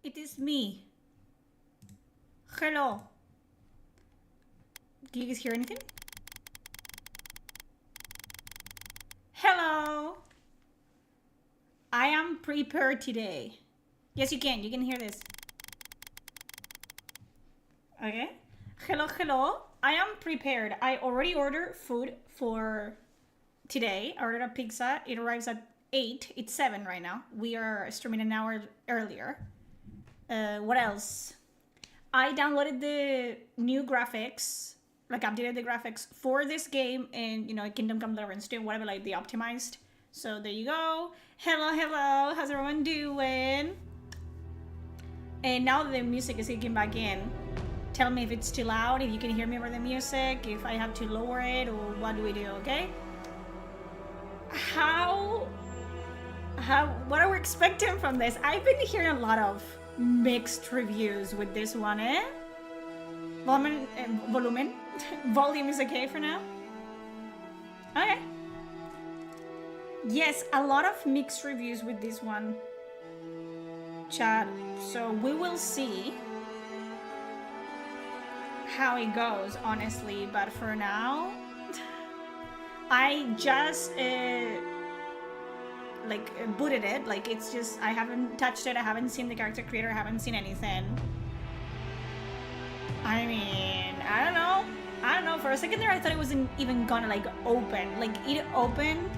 it is me. Hello. Do you guys hear anything? Hello. I am prepared today. Yes, you can. You can hear this. Okay. Hello, hello. I am prepared. I already ordered food for today. I ordered a pizza. It arrives at 8. It's 7 right now. We are streaming an hour earlier. What else? I downloaded the new graphics, like updated the graphics for this game and, you know, Kingdom Come Deliverance 2, whatever, like the optimized. So there you go. Hello, hello. How's everyone doing? And now the music is kicking back in. Tell me if it's too loud, if you can hear me over the music, if I have to lower it, or what do we do, okay? What are we expecting from this? I've been hearing a lot of mixed reviews with this one, eh? Volume is okay for now? Okay. Yes, a lot of mixed reviews with this one, chat. So we will see how it goes, honestly. But for now, I just booted it. Like, it's just, I haven't touched it. I haven't seen the character creator. I haven't seen anything. I mean, I don't know. For a second there, I thought it wasn't even gonna like open. Like, it opened.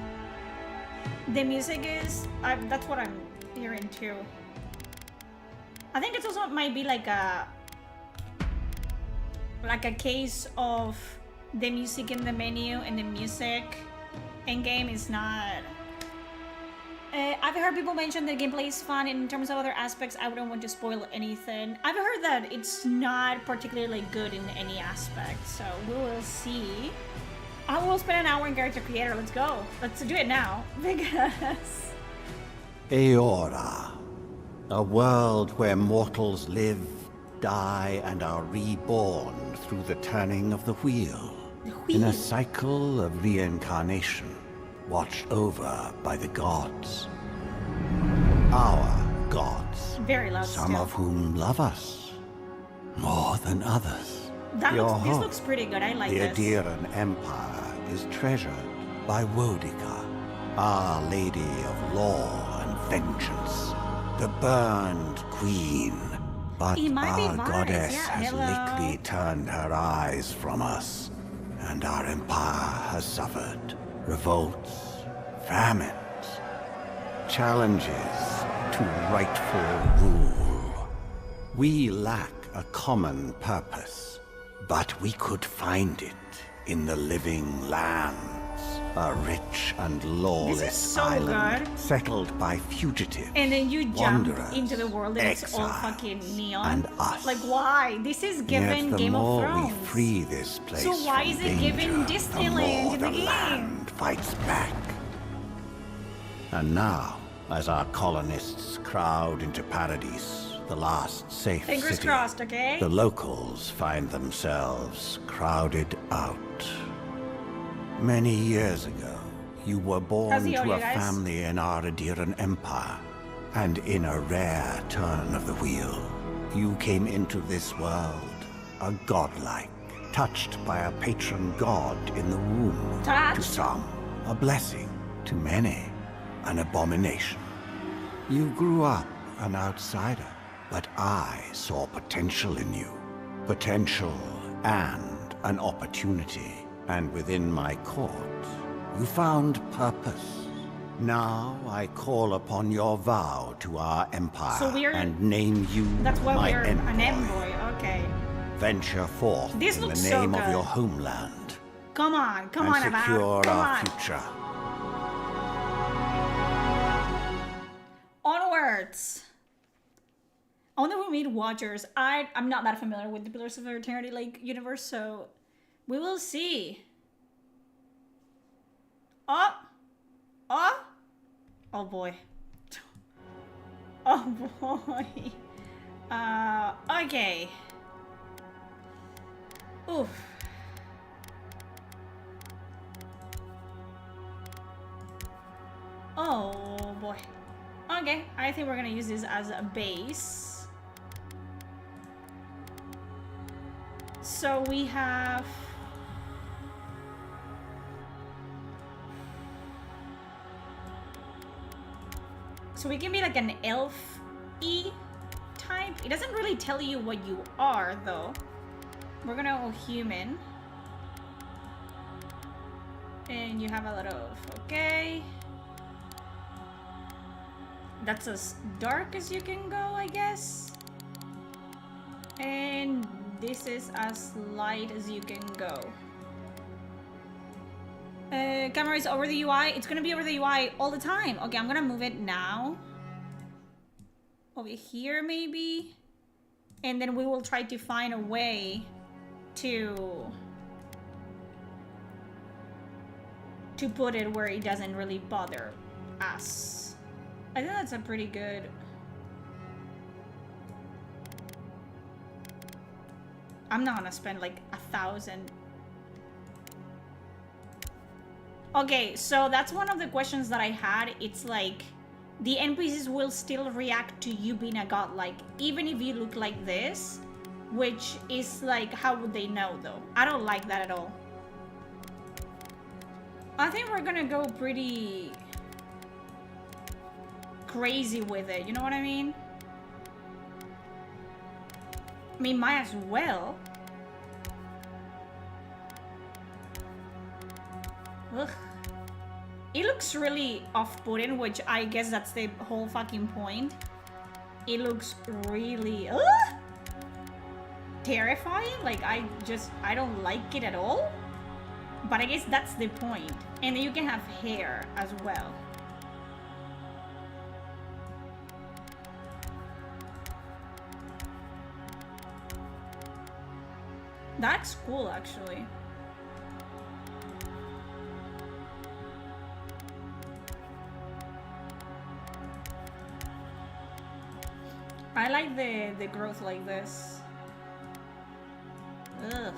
The music is, that's what I'm hearing too. I think it's also might be like a case of the music in the menu and the music in game is not. I've heard people mention that gameplay is fun, and in terms of other aspects, I wouldn't want to spoil anything. I've heard that it's not particularly good in any aspect, so we will see. I will spend an hour in character creator. Let's go. Let's do it now, because. Eora, a world where mortals live, die, and are reborn through the turning of the wheel. In a cycle of reincarnation, watched over by the gods. Our gods. Very loud some still. of whom love us more than others. This looks pretty good. I like this. The Adiran Empire is treasured by Wodica, Our Lady of Law and Vengeance, the burned queen. But our goddess has lately turned her eyes from us, and our empire has suffered revolts, famines, challenges to rightful rule. We lack a common purpose, but we could find it in the living lands. A rich and lawless island settled by fugitives, and then you jump into the world and exiles, it's all fucking neon. And us. Like, why? This is given Game of Thrones. The more we free this place, so why is it given Disneyland in the game? Land fights back. And now, as our colonists crowd into Paradis, the last safe Fingers city, crossed, okay? the locals find themselves crowded out. Many years ago, you were born to a family in our Adiran Empire, and in a rare turn of the wheel, you came into this world, a godlike, touched by a patron god in the womb. To some, a blessing; to many, an abomination. You grew up an outsider, but I saw potential in you. Potential and an opportunity. And within my court, you found purpose. Now I call upon your vow to our empire and name you my envoy. An envoy, okay. Venture forth in the name of your homeland. Come on, and secure our future. Onwards. I wonder who made Watchers. I'm not that familiar with the Pillars of Eternity like universe, so we will see. Oh boy. Oh boy. Okay. Oof. Oh boy. Okay, I think we're gonna use this as a base. So we have... So we can be like an elf-y type. It doesn't really tell you what you are, though. We're gonna go human. And you have a lot of... Okay. That's as dark as you can go, I guess. And this is as light as you can go. Camera is over the UI. It's gonna be over the UI all the time. Okay, I'm gonna move it now. Over here, maybe. And then we will try to find a way to put it where it doesn't really bother us. I think that's a pretty good... I'm not gonna spend like 1,000. Okay, so that's one of the questions that I had. It's like, the NPCs will still react to you being a godlike, even if you look like this, which is like, how would they know though? I don't like that at all. I think we're gonna go pretty crazy with it, you know what I mean? I mean, might as well. Ugh. It looks really off-putting, which I guess that's the whole fucking point. It looks really terrifying. Like, I don't like it at all. But I guess that's the point. And then you can have hair as well. That's cool, actually. I like the growth like this. Ugh.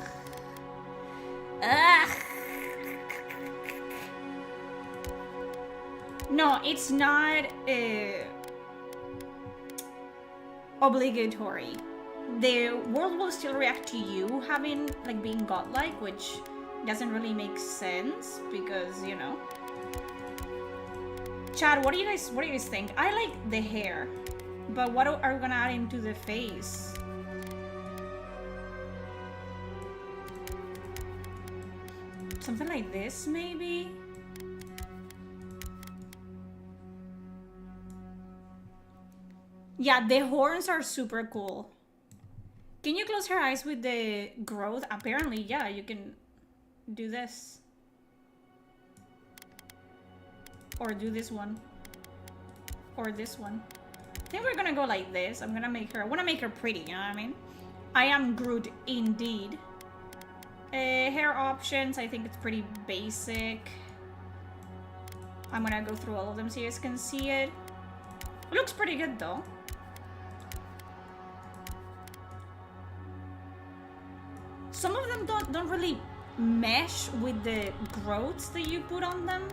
Ugh. No, it's not obligatory. The world will still react to you having, like, being godlike, which doesn't really make sense because, you know. Chad, what do you guys think? I like the hair, but what are we gonna add into the face? Something like this, maybe? Yeah, the horns are super cool. Can you close her eyes with the growth? Apparently, yeah, you can do this. Or do this one. Or this one. I think we're gonna go like this. I wanna make her pretty, you know what I mean? I am Groot indeed. Hair options, I think it's pretty basic. I'm gonna go through all of them so you guys can see it. It looks pretty good though. Some of them don't really mesh with the growths that you put on them.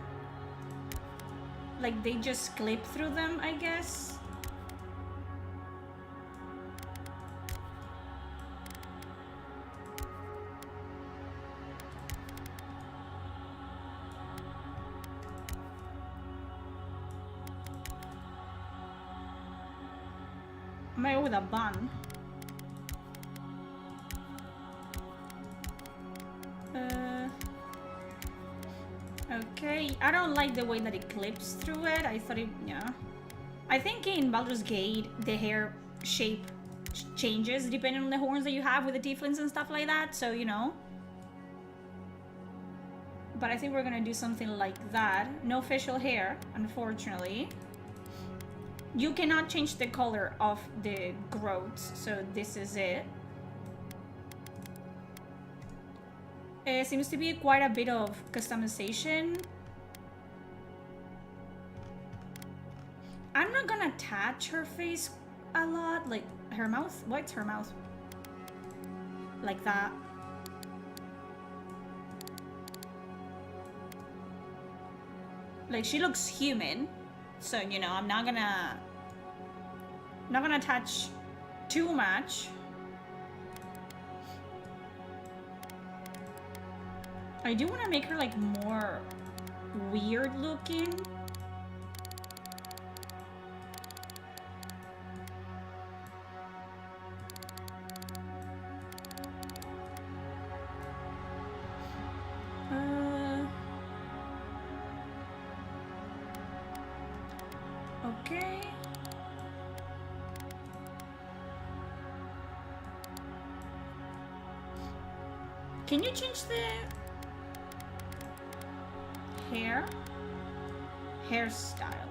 Like, they just clip through them, I guess. I might go with a bun. Okay, I don't like the way that it clips through it. I thought it, yeah. I think in Baldur's Gate, the hair shape changes depending on the horns that you have with the tieflings and stuff like that, so, you know. But I think we're gonna do something like that. No facial hair, unfortunately. You cannot change the color of the growths, so this is it. Seems to be quite a bit of customization. I'm not gonna attach her face a lot, like her mouth. What's her mouth? Like that. Like, she looks human, so, you know, I'm not gonna attach too much. I do want to make her like more weird looking. Okay. Can you change the hairstyle?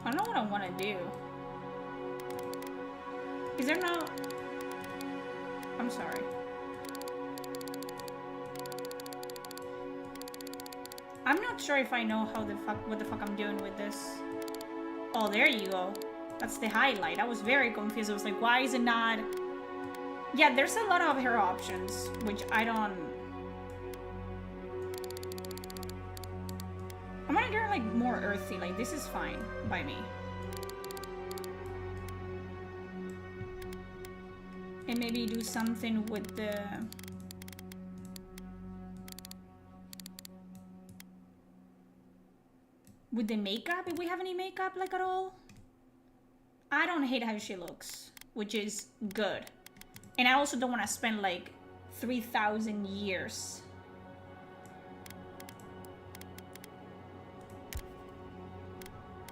I don't know what I want to do. Is there no... I'm sorry. I'm not sure if I know what the fuck I'm doing with this. Oh, there you go. That's the highlight. I was very confused. I was like, why is it not... Yeah, there's a lot of hair options, which I don't... I'm gonna get like more earthy. Like, this is fine by me. And maybe do something with the... with the makeup, if we have any makeup, like, at all. I don't hate how she looks, which is good. And I also don't want to spend, like, 3,000 years.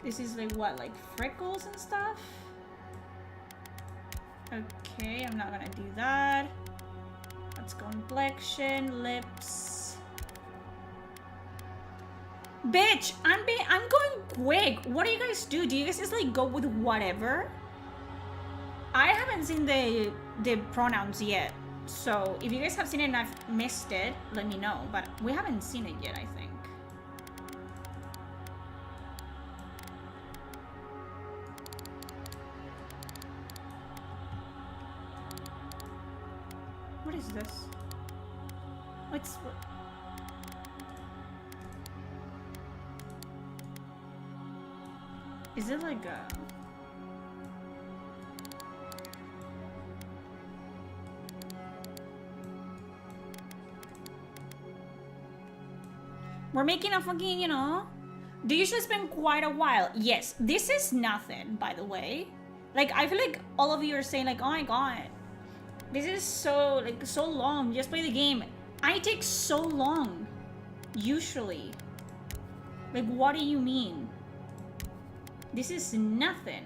This is, like, what, like, freckles and stuff? Okay, I'm not gonna do that. Let's go complexion, lips. Bitch, I'm going quick. What do you guys do? Do you guys just like go with whatever? I haven't seen the pronouns yet. So if you guys have seen it and I've missed it, let me know. But we haven't seen it yet, I think. What is this? What's... Is it like a... We're making a fucking, you know... Do you usually spend quite a while? Yes. This is nothing, by the way. Like, I feel like all of you are saying like, oh my god. This is so, like, so long. Just play the game. I take so long. Usually. Like, what do you mean? This is nothing.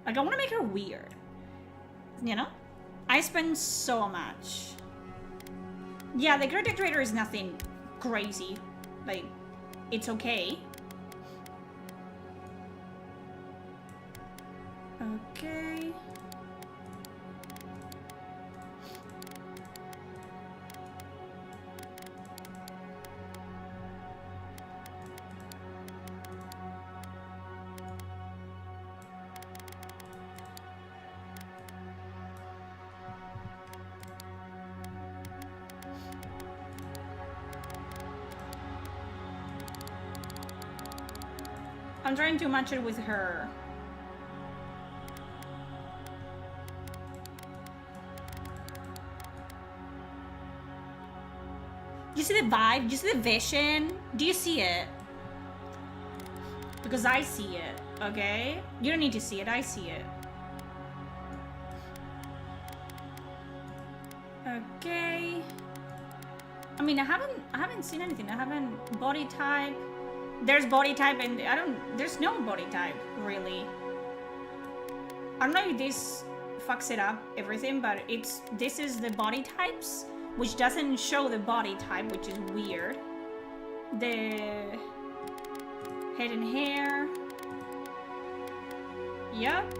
Like, I want to make her weird. You know? I spend so much. Yeah, the character creator is nothing crazy. Like, it's okay. Okay. I'm trying to match it with her. Do you see the vibe? Do you see the vision? Do you see it? Because I see it, okay? You don't need to see it, I see it. Okay. I mean, I haven't seen anything. I haven't body type. There's body type and there's no body type, really. I don't know if this fucks it up, everything, but this is the body types, which doesn't show the body type, which is weird. The head and hair. Yep.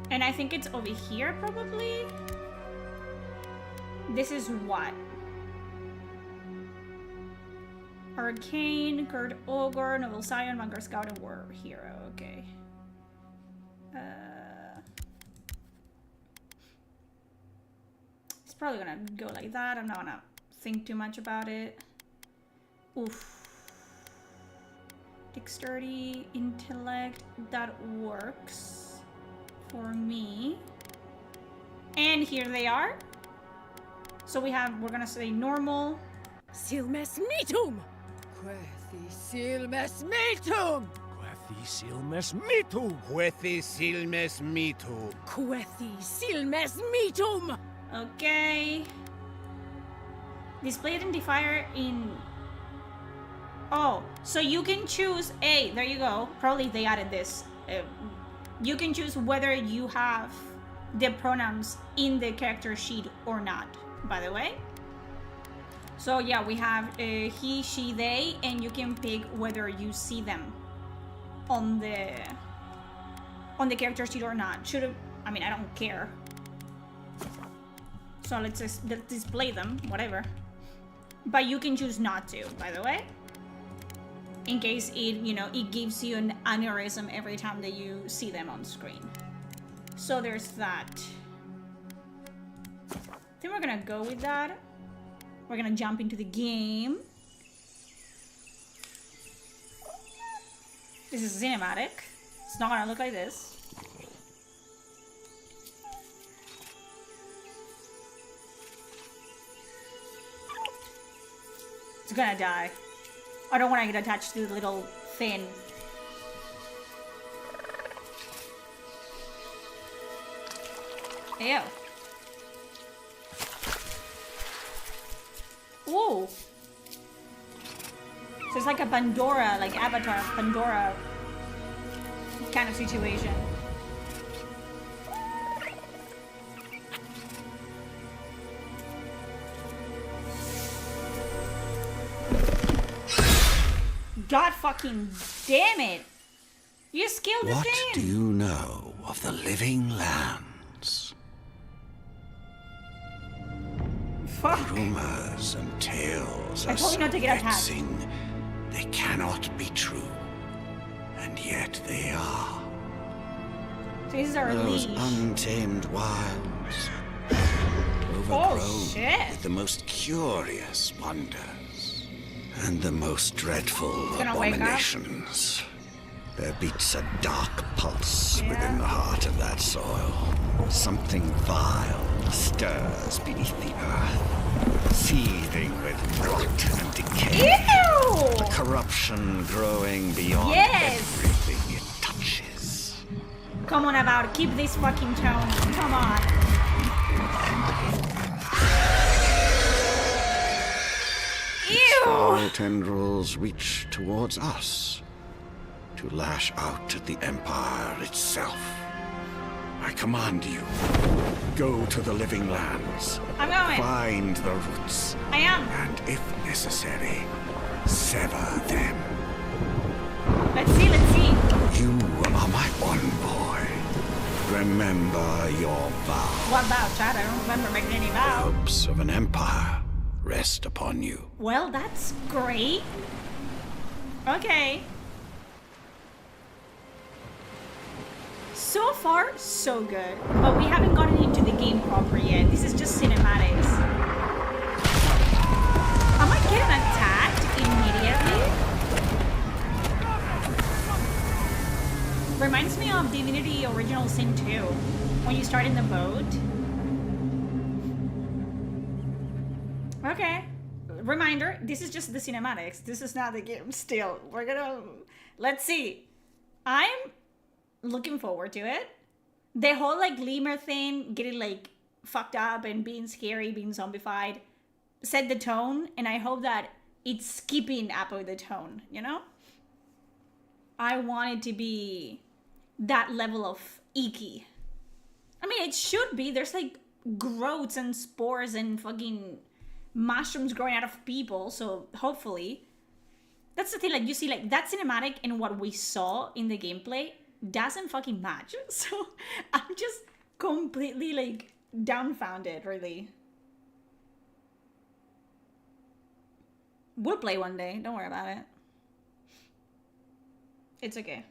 And I think it's over here, probably. This is what? Arcane, Curd Ogre, Noble Scion, Vanguard Scout, and War Hero. Okay. probably gonna go like that. I'm not gonna think too much about it. Oof. Dexterity, intellect, that works for me. And here they are. So we're gonna say normal. Silmes mitum! Quethi silmes mitum! Quethi silmes mitum! Quethi silmes mitum! Quethi silmes mitum! Okay. Display identifier in... Oh, so you can choose a... There you go. Probably they added this. You can choose whether you have the pronouns in the character sheet or not, by the way. So yeah, we have he, she, they, and you can pick whether you see them on the character sheet or not. I mean, I don't care. So let's display them, whatever. But you can choose not to, by the way. In case it gives you an aneurysm every time that you see them on screen. So there's that. I think we're gonna go with that. We're gonna jump into the game. This is cinematic. It's not gonna look like this. It's gonna die. I don't want to get attached to the little thing. Ew. Whoa. So it's like a Pandora, like Avatar Pandora kind of situation. God fucking damn it. You just killed the thing. What do you know of the living lands? Fuck. Rumors and tales I are told you so not to get attached. vexing, they cannot be true. And yet they are. So this is our Those leash. untamed wilds, overgrown Oh, shit. with the most curious wonders and the most dreadful Gonna wake up. abominations. There beats a dark pulse Yeah. within the heart of that soil. Something vile stirs beneath the earth, seething with rot and decay. Ew! Corruption growing beyond Yes. everything it touches. Come on, Avowed. Keep this fucking tone. Come on. Ew! Foul tendrils reach towards us to lash out at the Empire itself. I command you, go to the living lands, I'm going. find the roots, I am. and if necessary, sever them. Let's see, let's see. You are my one boy. Remember your vow. What vow, Chad? I don't remember making any vow. Hopes of an empire rest upon you. Well, that's great. Okay. So far, so good. But we haven't gotten into the game proper yet. This is just cinematics. Am I getting attacked immediately? Reminds me of Divinity Original Sin 2. When you start in the boat. Okay. Reminder, this is just the cinematics. This is not the game still. Let's see. I'm looking forward to it. The whole like lemur thing, getting like fucked up and being scary, being zombified, set the tone, and I hope that it's keeping up with the tone, you know? I want it to be that level of icky. I mean, it should be. There's like growths and spores and fucking mushrooms growing out of people, so hopefully. That's the thing, like you see like that cinematic and what we saw in the gameplay doesn't fucking match. So I'm just completely like dumbfounded, really. We'll play one day, don't worry about it. It's okay.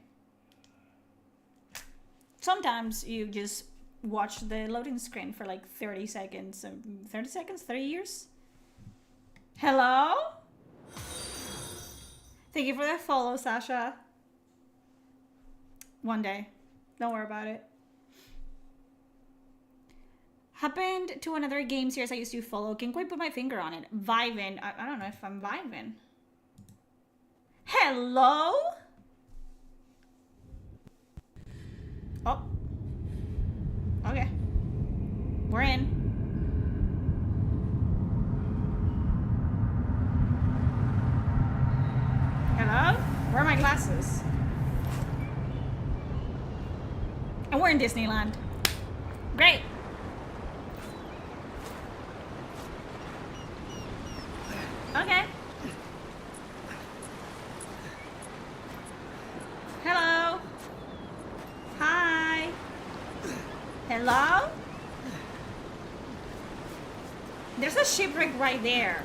Sometimes you just watch the loading screen for like 30 seconds. 30 seconds? 30 years? Hello? Thank you for the follow, Sasha. One day. Don't worry about it. Happened to another game series I used to follow. Can't quite put my finger on it. Vivin. I don't know if I'm vibing. Hello? Oh. Okay. We're in. Hello? Where are my glasses? And we're in Disneyland. Great. Okay. Hello. Hi. Hello? There's a shipwreck right there.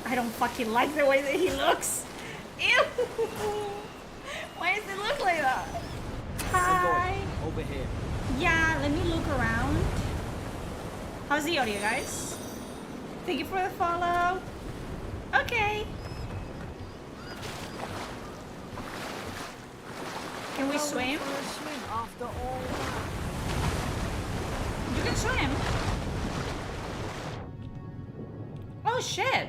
I don't fucking like the way that he looks. Ew. Why does it look like that? Hi. Over here. Yeah, let me look around. How's the audio, guys? Thank you for the follow. Okay. Can we swim? After all that. You can swim. Oh shit.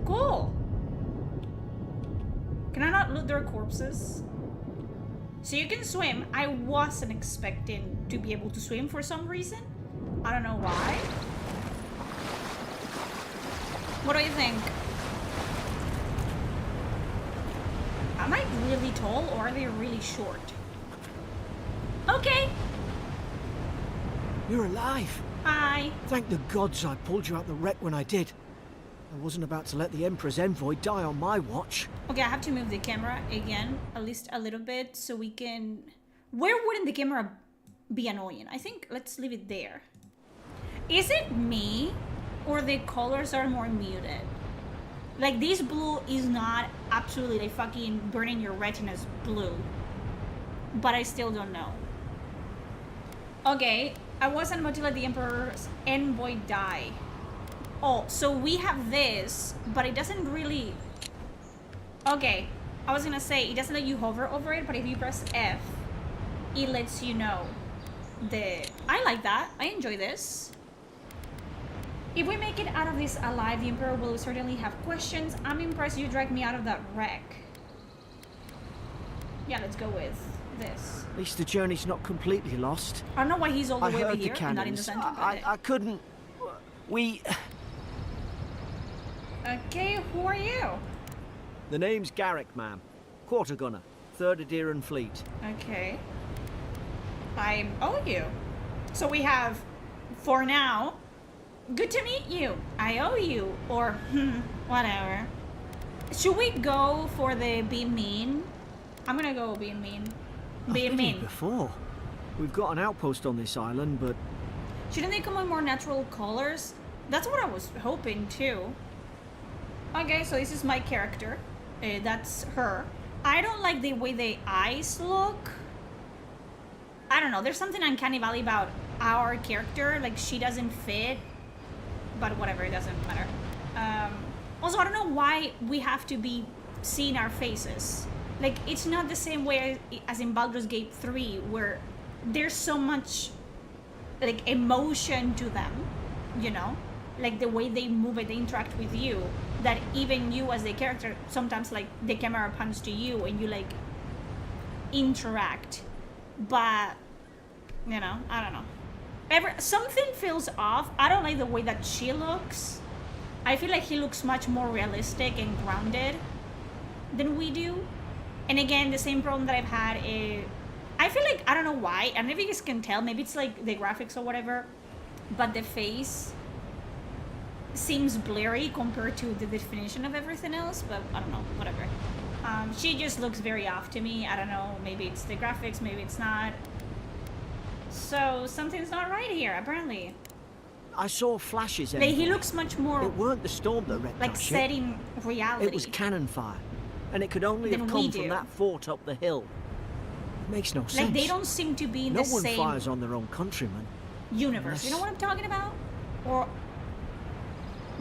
Cool. Can I not loot their corpses? So you can swim. I wasn't expecting to be able to swim for some reason. I don't know why. What do you think? Am I really tall or are they really short? Okay. You're alive. Hi. Thank the gods I pulled you out the wreck when I did. I wasn't about to let the Emperor's envoy die on my watch. Okay, I have to move the camera again, at least a little bit, so we can... Where wouldn't the camera be annoying? I think let's leave it there. Is it me, or the colors are more muted? Like, this blue is not absolutely like fucking burning your retinas blue. But I still don't know. Okay, I wasn't about to let the Emperor's envoy die. Oh, so we have this, but it doesn't really... Okay, I was gonna say, it doesn't let you hover over it, but if you press F, it lets you know the... I like that. I enjoy this. If we make it out of this alive, the Emperor will certainly have questions. I'm impressed you dragged me out of that wreck. Yeah, let's go with this. At least the journey's not completely lost. I don't know why he's all the way over heard here the and not in the cannons. center. I couldn't... We... Okay, who are you? The name's Garrick, ma'am. Quarter gunner, 3rd Adheran Fleet. Okay. I owe you. So we have, for now, good to meet you. I owe you. Or, whatever. Should we go for the be mean? I'm gonna go be mean. Be I've been here mean. before. We've got an outpost on this island, but... Shouldn't they come with more natural colors? That's what I was hoping too. Okay, so this is my character. That's her. I don't like the way the eyes look. I don't know. There's something uncanny valley about our character. Like, she doesn't fit. But whatever, it doesn't matter. Also, I don't know why we have to be seeing our faces. Like, it's not the same way as in Baldur's Gate 3, where there's so much, like, emotion to them, you know? Like, the way they move and they interact with you, that even you as the character, sometimes, like, the camera pans to you and you, like, interact. But, you know, I don't know. Something feels off. I don't like the way that she looks. I feel like he looks much more realistic and grounded than we do. And again, the same problem that I've had is... I feel like, I don't know why, I don't know if you guys can tell, maybe it's like the graphics or whatever, but the face seems blurry compared to the definition of everything else, but I don't know, whatever. She just looks very off to me. I don't know, maybe it's the graphics, maybe it's not. So something's not right here, apparently. I saw flashes. Like, he looks much more... It weren't the storm that wrecked like our ship. set in reality. It was cannon fire, and it could only have come from that fort up the hill. makes no sense. Like, they don't seem to be in the same... No one fires on their own countrymen. Universe. You know what I'm talking about? Or...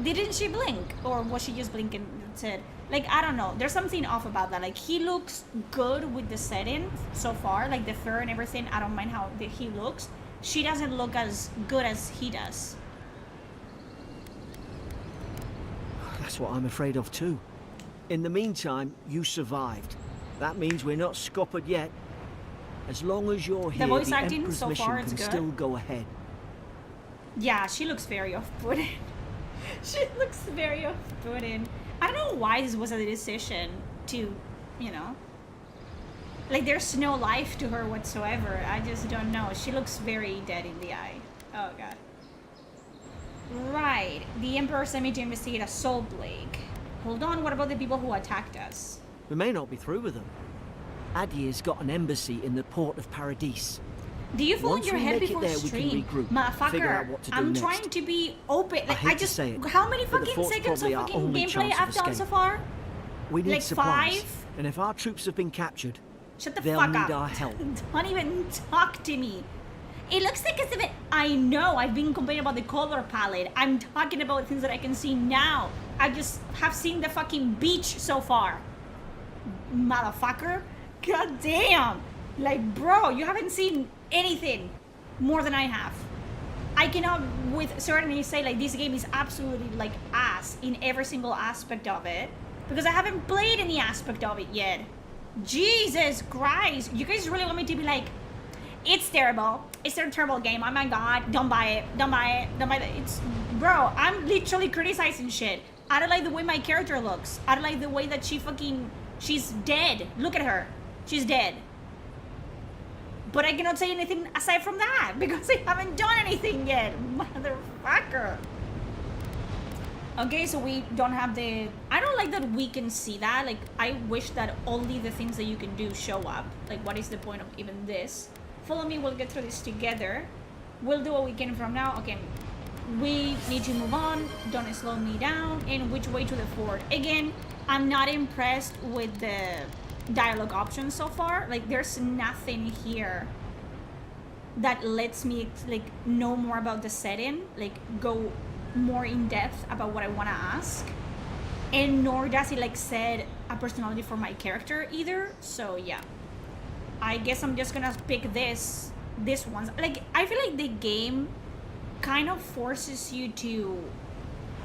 Didn't she blink? Or was she just blinking and said... Like, I don't know. There's something off about that. Like, he looks good with the setting so far. Like, the fur and everything. I don't mind how he looks. She doesn't look as good as he does. That's what I'm afraid of too. In the meantime, you survived. That means we're not scuppered yet. As long as you're here, the voice the acting Emperor's so mission far can is good. still go ahead. Yeah, she looks very off-putting. She looks very off-putting. I don't know why this was a decision to, you know... Like, there's no life to her whatsoever. I just don't know. She looks very dead in the eye. Oh, God. Right. The Emperor sent me to investigate a soul plague. Hold on, what about the people who attacked us? We may not be through with them. Adir's got an embassy in the port of Paradis. Do you fall on your head before there, stream? Motherfucker, I'm trying to be open. Like, I just say it, how many fucking seconds of fucking gameplay I've done so far? We need like supplies. 5? And if our troops have been captured, shut the they'll fuck need up. our help. Don't even talk to me. It looks like it's a bit... I know, I've been complaining about the color palette. I'm talking about things that I can see now. I just have seen the fucking beach so far. Motherfucker. God damn. Like, bro, you haven't seen anything more than I have. I cannot with certainty say, like, this game is absolutely, like, ass in every single aspect of it. Because I haven't played any aspect of it yet. Jesus Christ. You guys really want me to be like... It's terrible. It's a terrible game. Oh my god. Don't buy it. Don't buy it. Don't buy it. It's... Bro, I'm literally criticizing shit. I don't like the way my character looks. I don't like the way that she fucking... She's dead. Look at her. She's dead. But I cannot say anything aside from that. Because I haven't done anything yet. Motherfucker. Okay, so we don't have the... I don't like that we can see that. Like, I wish that only the things that you can do show up. Like, what is the point of even this? Follow me, we'll get through this together. We'll do what we can from now. Okay, we need to move on. Don't slow me down. And which way to the fort? Again, I'm not impressed with the dialogue options so far. Like, there's nothing here that lets me, like, know more about the setting. Like, go more in depth about what I want to ask. And nor does it, like, set a personality for my character either. So, yeah. I guess I'm just gonna pick this one. Like, I feel like the game kind of forces you to,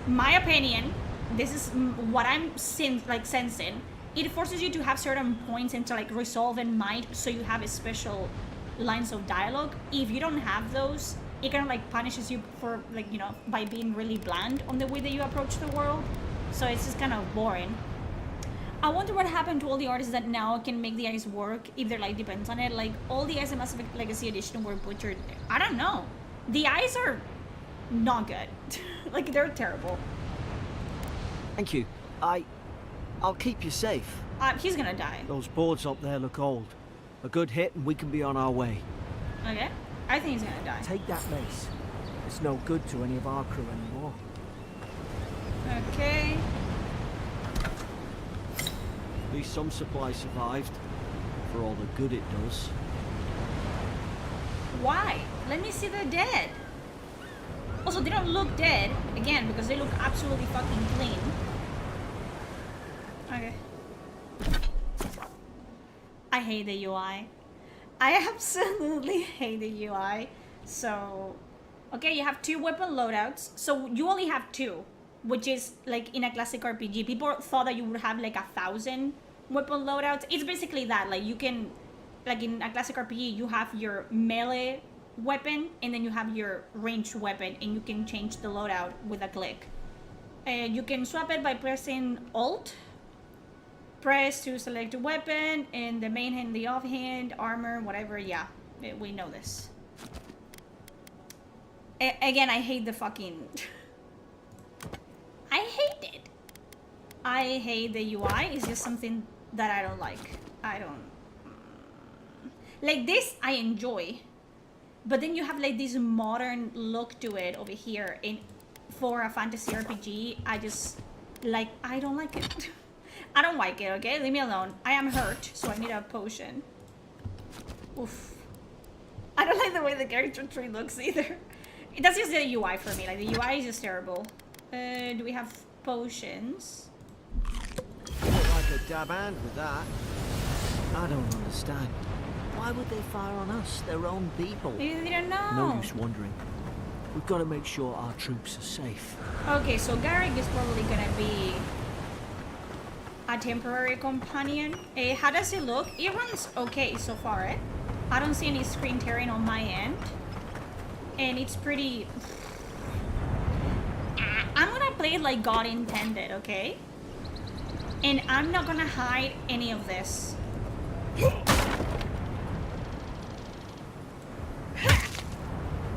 my opinion, this is what I'm sensing, it forces you to have certain points and to, like, resolve and might, so you have a special lines of dialogue. If you don't have those, it kind of, like, punishes you for, like, you know, by being really bland on the way that you approach the world. So it's just kind of boring. I wonder what happened to all the artists that now can make the eyes work if their life depends on it. Like, all the eyes in Mass Effect Legacy Edition were butchered. I don't know. The eyes are not good. Like, they're terrible. Thank you. I'll keep you safe. He's gonna die. Those boards up there look old. A good hit and we can be on our way. Okay. I think he's gonna die. Take that mace. It's no good to any of our crew anymore. Okay. At least some supplies survived, for all the good it does. Why? Let me see the dead. Also, they don't look dead, again, because they look absolutely fucking clean. Okay. I hate the UI. I absolutely hate the UI. So, okay, you have 2 weapon loadouts. So you only have 2. Which is, like, in a classic RPG. People thought that you would have, like, 1,000 weapon loadouts. It's basically that. Like, you can... Like, in a classic RPG, you have your melee weapon, and then you have your ranged weapon, and you can change the loadout with a click. You can swap it by pressing Alt. Press to select a weapon, and the main hand, the offhand, armor, whatever. Yeah, we know this. Again, I hate the fucking... I hate it. I hate the UI. It's just something that I don't like. I don't... Like, this I enjoy. But then you have, like, this modern look to it over here. And for a fantasy RPG, I just... Like, I don't like it. I don't like it, okay? Leave me alone. I am hurt, so I need a potion. Oof. I don't like the way the character tree looks either. That's just the UI for me. Like, the UI is just terrible. Do we have potions? Look like a dab hand with that. I don't understand. Why would they fire on us, their own people? Maybe they didn't know. No use wondering. We've got to make sure our troops are safe. Okay, so Garrick is probably gonna be a temporary companion. How does it look? It runs okay so far, eh? I don't see any screen tearing on my end. And it's pretty... I'm gonna play it like God intended, okay? And I'm not gonna hide any of this.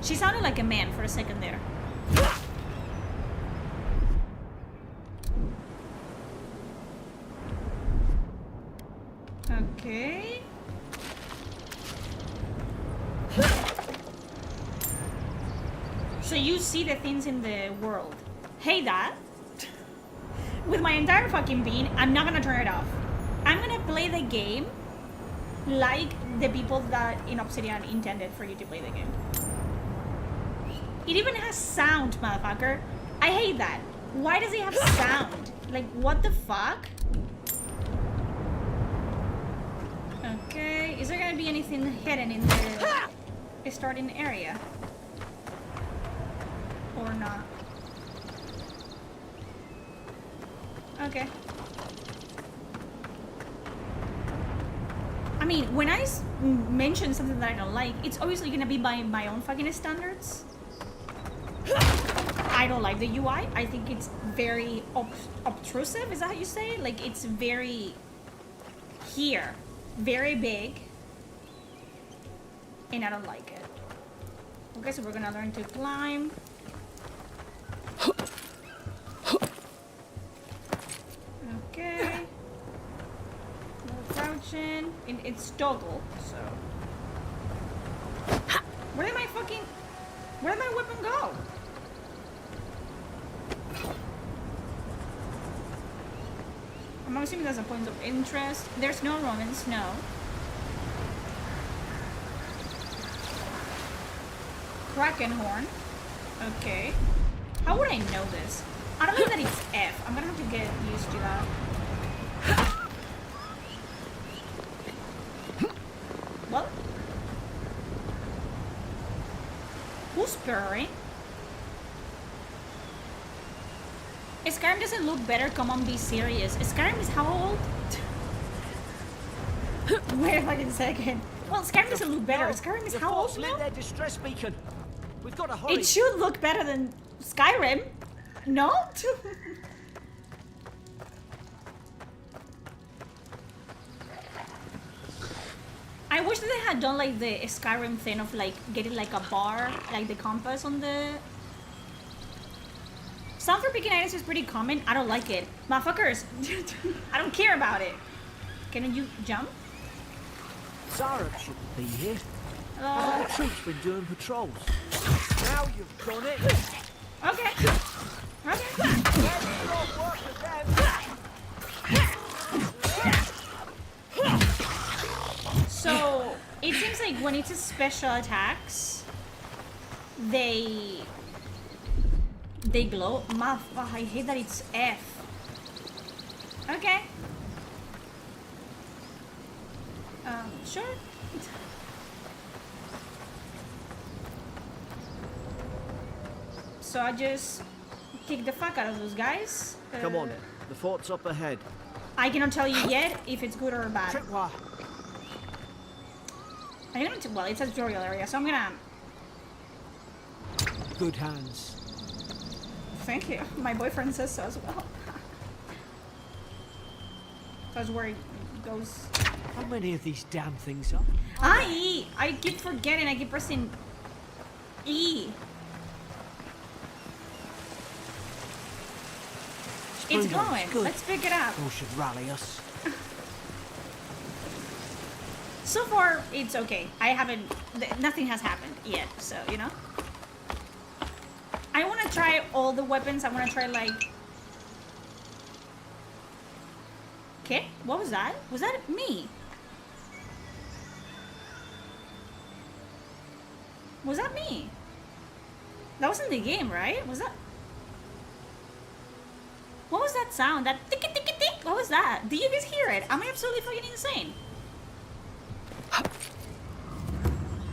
She sounded like a man for a second there. Okay. So you see the things in the world. Hey, Dad. With my entire fucking being, I'm not gonna turn it off. I'm gonna play the game like the people that in Obsidian intended for you to play the game. It even has sound, motherfucker. I hate that. Why does it have sound? Like, what the fuck? Okay, is there gonna be anything hidden in the starting area? Or not? Okay. I mean, when I mention something that I don't like, it's obviously gonna be by my own fucking standards. I don't like the UI. I think it's very obtrusive. Is that how you say it? Like, it's very here, very big, and I don't like it. Okay, so we're gonna learn to climb. Okay. No crouching. It's toggle, so. Where did my weapon go? I'm assuming there's a point of interest. There's no Romans, no. Kraken horn. Okay. How would I know this? I don't know that it's F. I'm gonna have to get used to that. What? Who's purring? Skyrim doesn't look better, come on, be serious. Skyrim is how old? Wait a fucking second. Well, Skyrim doesn't look better. Skyrim is how old now? Their distress beacon. We've got to hurry. It should look better than Skyrim. No? I wish that they had done like the Skyrim thing of like getting like a bar, like the compass on the... Sound for picking items is pretty common. I don't like it. Motherfuckers, I don't care about it. Can you jump? Sarah shouldn't be here. Hello? The troops been doing patrols. Now you've done it. Okay. So, it seems like when it's a special attacks, they glow. I hate that it's F. Okay. Sure. So I just kick the fuck out of those guys. Come on, the fort's up ahead. I cannot tell you yet if it's good or bad. Tripwire. I'm gonna well, it's a tutorial area, so I'm gonna... Good hands. Thank you. My boyfriend says so as well. That's where it goes. How many of these damn things are? I keep forgetting. I keep pressing E. It's going. Good. Let's pick it up. Who should rally us? So far, it's okay. I haven't... Nothing has happened yet, so, you know? I want to try all the weapons. I want to try, like... Okay, what was that? Was that me? Was that me? That wasn't the game, right? Was that? What was that sound? That tick tick tick? What was that? Did you guys hear it? Am I absolutely fucking insane?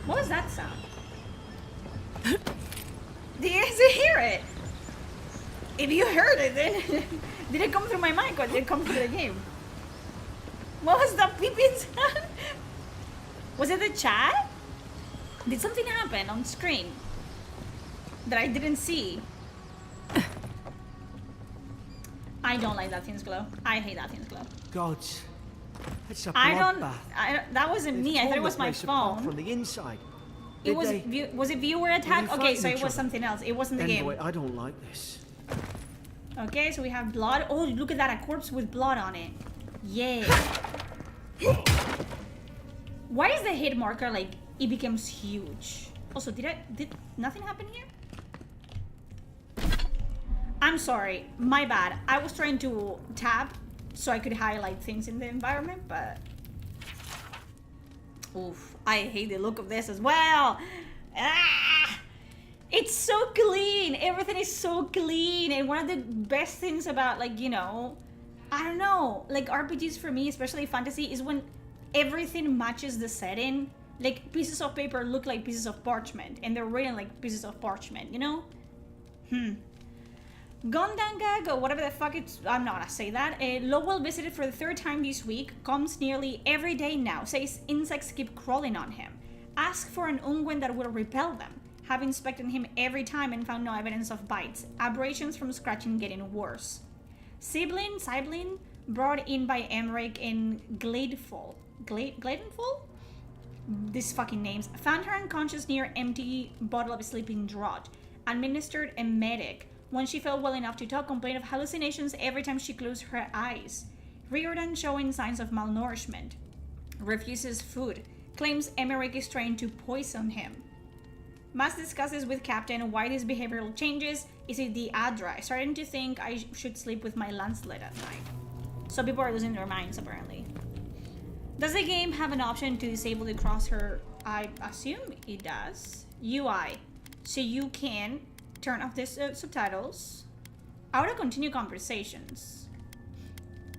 What was that sound? Did you guys hear it? If you heard it, then did it come through my mic or did it come through the game? What was that beeping sound? Was it the chat? Did something happen on screen that I didn't see? I don't like that thing's glow. I hate that thing's glow. Gods, it's a I bloodbath. that wasn't me. I thought it was my phone. From the inside. It was. Was it viewer attack? Okay, so it was other? something else. It wasn't the game. Boy, I don't like this. Okay, so we have blood. Oh, look at that! A corpse with blood on it. Yeah. Why is the hit marker like it becomes huge? Also, did nothing happen here? I'm sorry, my bad. I was trying to tap so I could highlight things in the environment, but oof, I hate the look of this as well. Ah! It's so clean. Everything is so clean, and one of the best things about, like, you know, I don't know, like RPGs for me, especially fantasy, is when everything matches the setting. Like, pieces of paper look like pieces of parchment, and they're written like pieces of parchment, you know? Gondangag, or whatever the fuck it's, I'm not gonna say that. Lowell visited for the 3rd time this week, comes nearly every day now, says insects keep crawling on him. Ask for an unguent that will repel them. Have inspected him every time and found no evidence of bites. Aberrations from scratching getting worse. Sibling, brought in by Emmerich in Gladefall. Gladenfall? These fucking names. Found her unconscious near empty bottle of sleeping draught. Administered a medic. When she felt well enough to talk, complained of hallucinations every time she closed her eyes. Riordan showing signs of malnourishment. Refuses food. Claims Emmerich is trying to poison him. Mass discusses with Captain why these behavioral changes. Is it the Adra? Starting to think I should sleep with my lancelet at night. So people are losing their minds, apparently. Does the game have an option to disable the crosshair? I assume it does. UI. So you can turn off the subtitles. I want to continue conversations.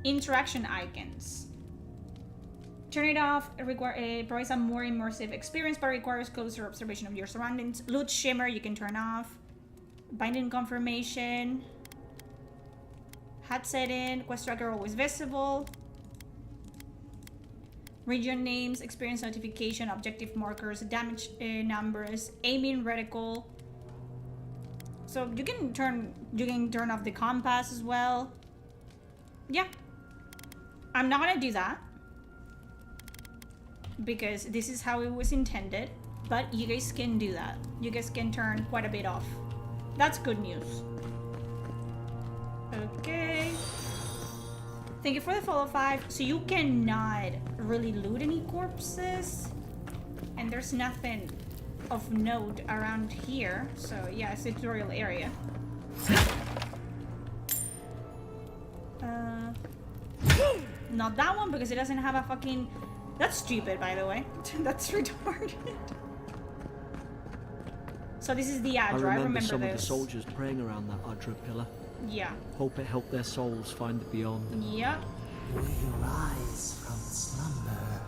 Interaction icons. Turn it off. Provides a more immersive experience, but requires closer observation of your surroundings. Loot shimmer, you can turn off. Binding confirmation. Hat setting. Quest tracker always visible. Region names, experience notification, objective markers, damage numbers, aiming reticle. So you can turn off the compass as well. Yeah. I'm not gonna do that because this is how it was intended, but you guys can do that. You guys can turn quite a bit off. That's good news. Okay. Thank you for the follow 5. So you cannot really loot any corpses, and there's nothing of note around here. So yeah, it's a tutorial area. Not that one because it doesn't have a fucking. That's stupid, by the way. That's retarded. So this is the Adra. I remember some this. of the soldiers praying around that Adra pillar. Yeah. Hope it helped their souls find the beyond. Yep. We rise from slumber.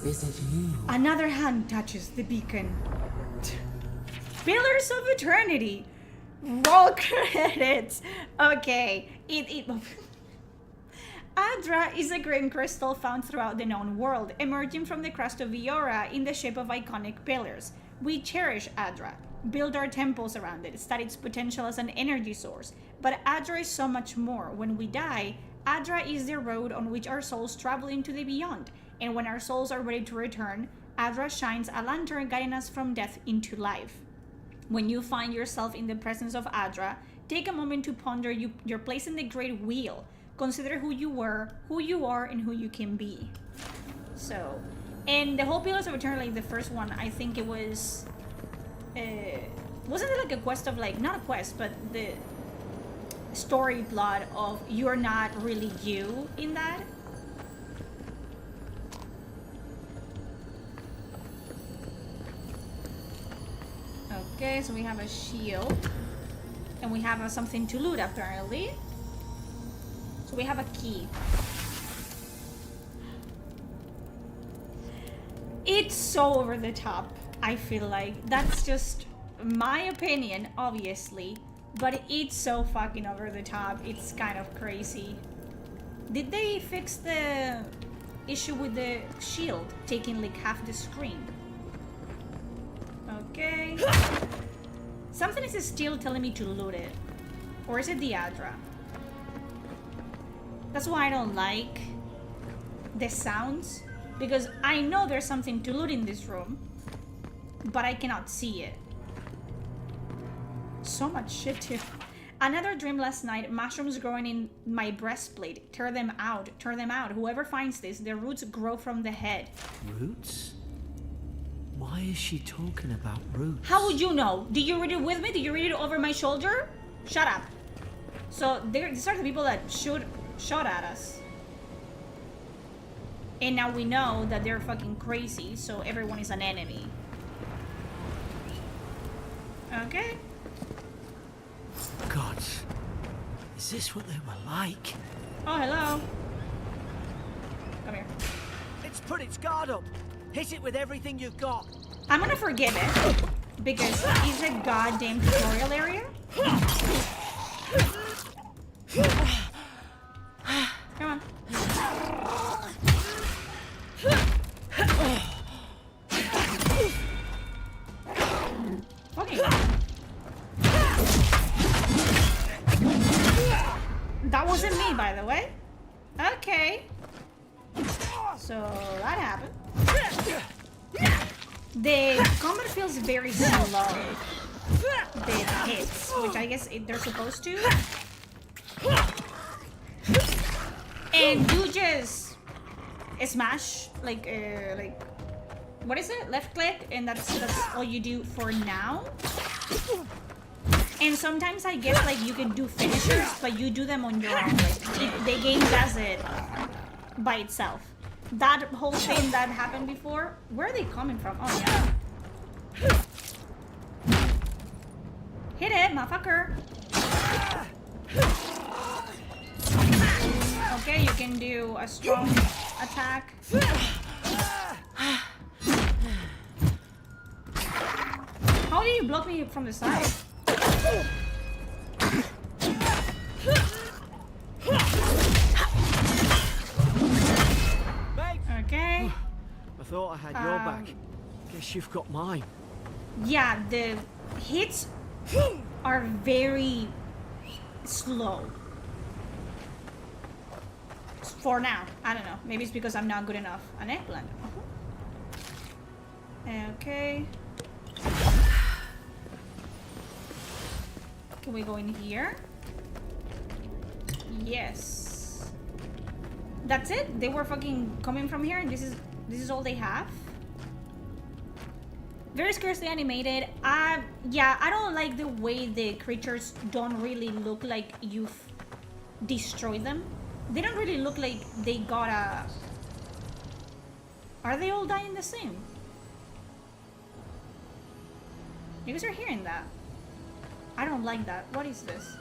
Is it you? Another hand touches the beacon. Pillars of Eternity. Roll credits. Okay. Adra is a green crystal found throughout the known world, emerging from the crust of Viora in the shape of iconic pillars. We cherish Adra, build our temples around it, study its potential as an energy source. But Adra is so much more. When we die, Adra is the road on which our souls travel into the beyond. And when our souls are ready to return, Adra shines a lantern guiding us from death into life. When you find yourself in the presence of Adra, take a moment to ponder your place in the Great Wheel. Consider who you were, who you are, and who you can be. So, and the whole Pillars of Eternity, the first one, I think it was... wasn't it like a quest of, like, not a quest, but the story plot of you're not really you in that? Okay, so we have a shield. And we have something to loot, apparently. So we have a key. It's so over the top, I feel like. That's just my opinion, obviously. But it's so fucking over the top. It's kind of crazy. Did they fix the issue with the shield taking like half the screen? Okay. Something is still telling me to loot it. Or is it the Adra? That's why I don't like the sounds. Because I know there's something to loot in this room. But I cannot see it. So much shit here. Another dream last night. Mushrooms growing in my breastplate. Tear them out. Tear them out. Whoever finds this, their roots grow from the head. Roots? Why is she talking about roots? How would you know? Did you read it with me? Did you read it over my shoulder? Shut up. So these are the people that shot at us. And now we know that they're fucking crazy, so everyone is an enemy. Okay. God, is this what they were like? Oh, hello. Come here. It's put its guard up. Hit it with everything you've got. I'm gonna forgive it because it's a goddamn tutorial area. Come on. Okay. That wasn't me, by the way. Okay. So that happened. The combat feels very slow. The hits, which I guess they're supposed to. And you just smash like what is it? Left click, and that's all you do for now. And sometimes I guess like you can do finishers, but you do them on your own. Like the game does it by itself. That whole thing that happened before, where are they coming from? Oh yeah. Hit it, motherfucker. Okay, you can do a strong attack. How do you block me from the side? Okay. I thought I had your back. Guess you've got mine. Yeah, the hits are very slow. For now. I don't know. Maybe it's because I'm not good enough. An eggplant. Okay. Can we go in here? Yes. That's it? They were fucking coming from here and this is all they have? Very scarcely animated. Yeah, I don't like the way the creatures don't really look like you've destroyed them. They don't really look like they got a... Are they all dying the same? You guys are hearing that? I don't like that. What is this?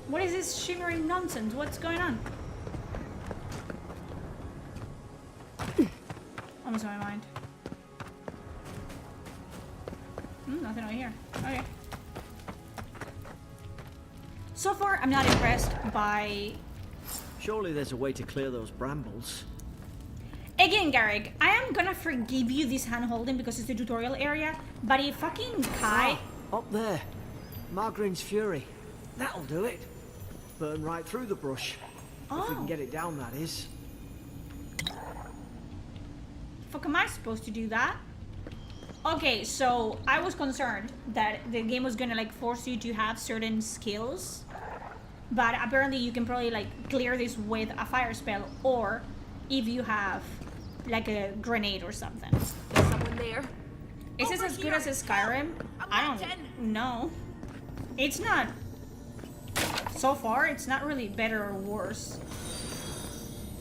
What is this shimmering nonsense? What's going on? Almost on my mind. Nothing over here. Okay. So far, I'm not impressed by... Surely there's a way to clear those brambles. Again, Garrick, I am gonna forgive you this hand-holding because it's the tutorial area, but if fucking Kai... Up there. Margarine's Fury. That'll do it. Burn right through the brush. If we can get it down, that is. Fuck am I supposed to do that? Okay, so I was concerned that the game was gonna like force you to have certain skills, but apparently you can probably like clear this with a fire spell, or if you have like a grenade or something. There's someone there. Is this as good as a Skyrim? I don't know. It's not. So far, it's not really better or worse.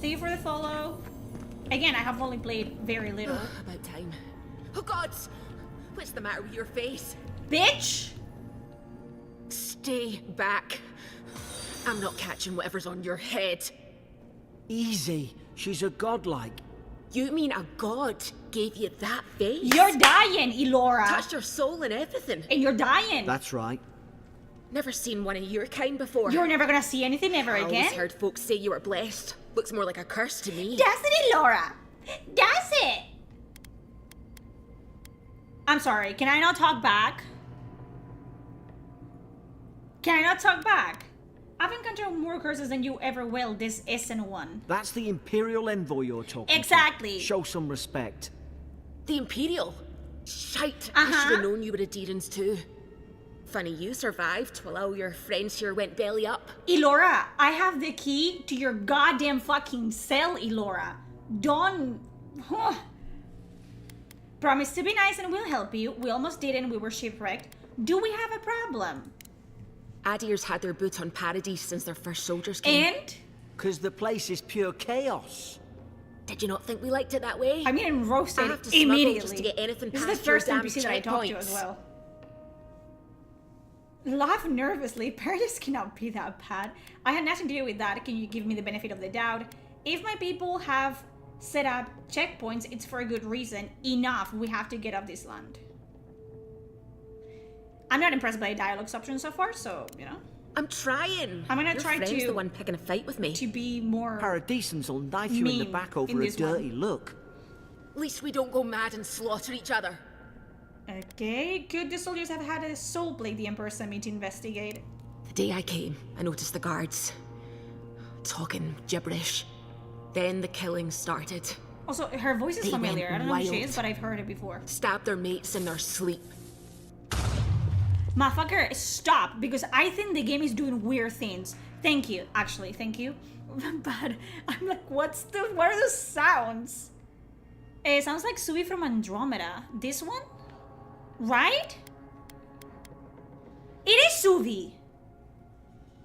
Thank you for the follow. Again, I have only played very little. About time. Oh gods! What's the matter with your face? Bitch! Stay back. I'm not catching whatever's on your head. Easy. She's a godlike. You mean a god gave you that face? You're dying, Elora! Touched your soul and everything. And you're dying! That's right. Never seen one of your kind before. You're never gonna see anything ever I again? always heard folks say you were blessed. Looks more like a curse to me. Does it, Elora? Does it? I'm sorry, can I not talk back? Can I not talk back? I've encountered more curses than you ever will. This isn't one. That's the Imperial envoy you're talking Exactly. to. Show some respect. The Imperial? Shite. I should have known you were a Deedens too. Funny you survived while all your friends here went belly up. Elora, I have the key to your goddamn fucking cell, Elora. Don't... Promise to be nice and we'll help you. We almost didn't. We were shipwrecked. Do we have a problem? Adir's had their boot on Paradis since their first soldiers came. And? Because the place is pure chaos. Did you not think we liked it that way? I'm getting I roasted have to smuggle immediately. just to get anything This is past the first your NPC that I talked to as well. Laugh nervously. Paradis cannot be that bad. I had nothing to do with that. Can you give me the benefit of the doubt? If my people have set up checkpoints, it's for a good reason. Enough. We have to get off this land. I'm not impressed by the dialogue options so far, so, you know. I'm trying. I'm gonna your try friend's to- the one picking a fight with me. To be more... Paradisans will knife you in the mean back in over a this dirty one. look. At least we don't go mad and slaughter each other. Okay, good. The soldiers have had a soul blade the Emperor sent me to investigate. The day I came, I noticed the guards talking gibberish. Then the killing started. Also, her voice is They familiar. went I don't know who she wild. is, but I've heard it before. Stabbed their mates in their sleep. Motherfucker, stop, because I think the game is doing weird things. Thank you, actually, thank you. But I'm like, what are those sounds? It sounds like Suvi from Andromeda. This one? Right? It is Suvi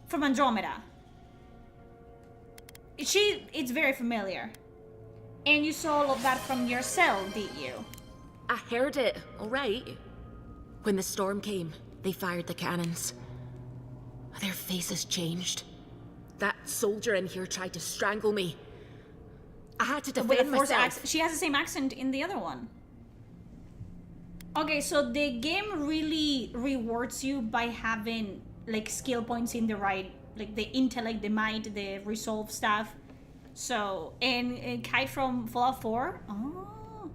from Andromeda. It's very familiar. And you saw all of that from your cell, did you? I heard it, alright. When the storm came, they fired the cannons. Their faces changed. That soldier in here tried to strangle me. I had to With defend a forced myself. accent. She has the same accent in the other one. Okay, so the game really rewards you by having like skill points in the right, like the intellect, the might, the resolve stuff. So, and Kai from Fallout 4. Oh.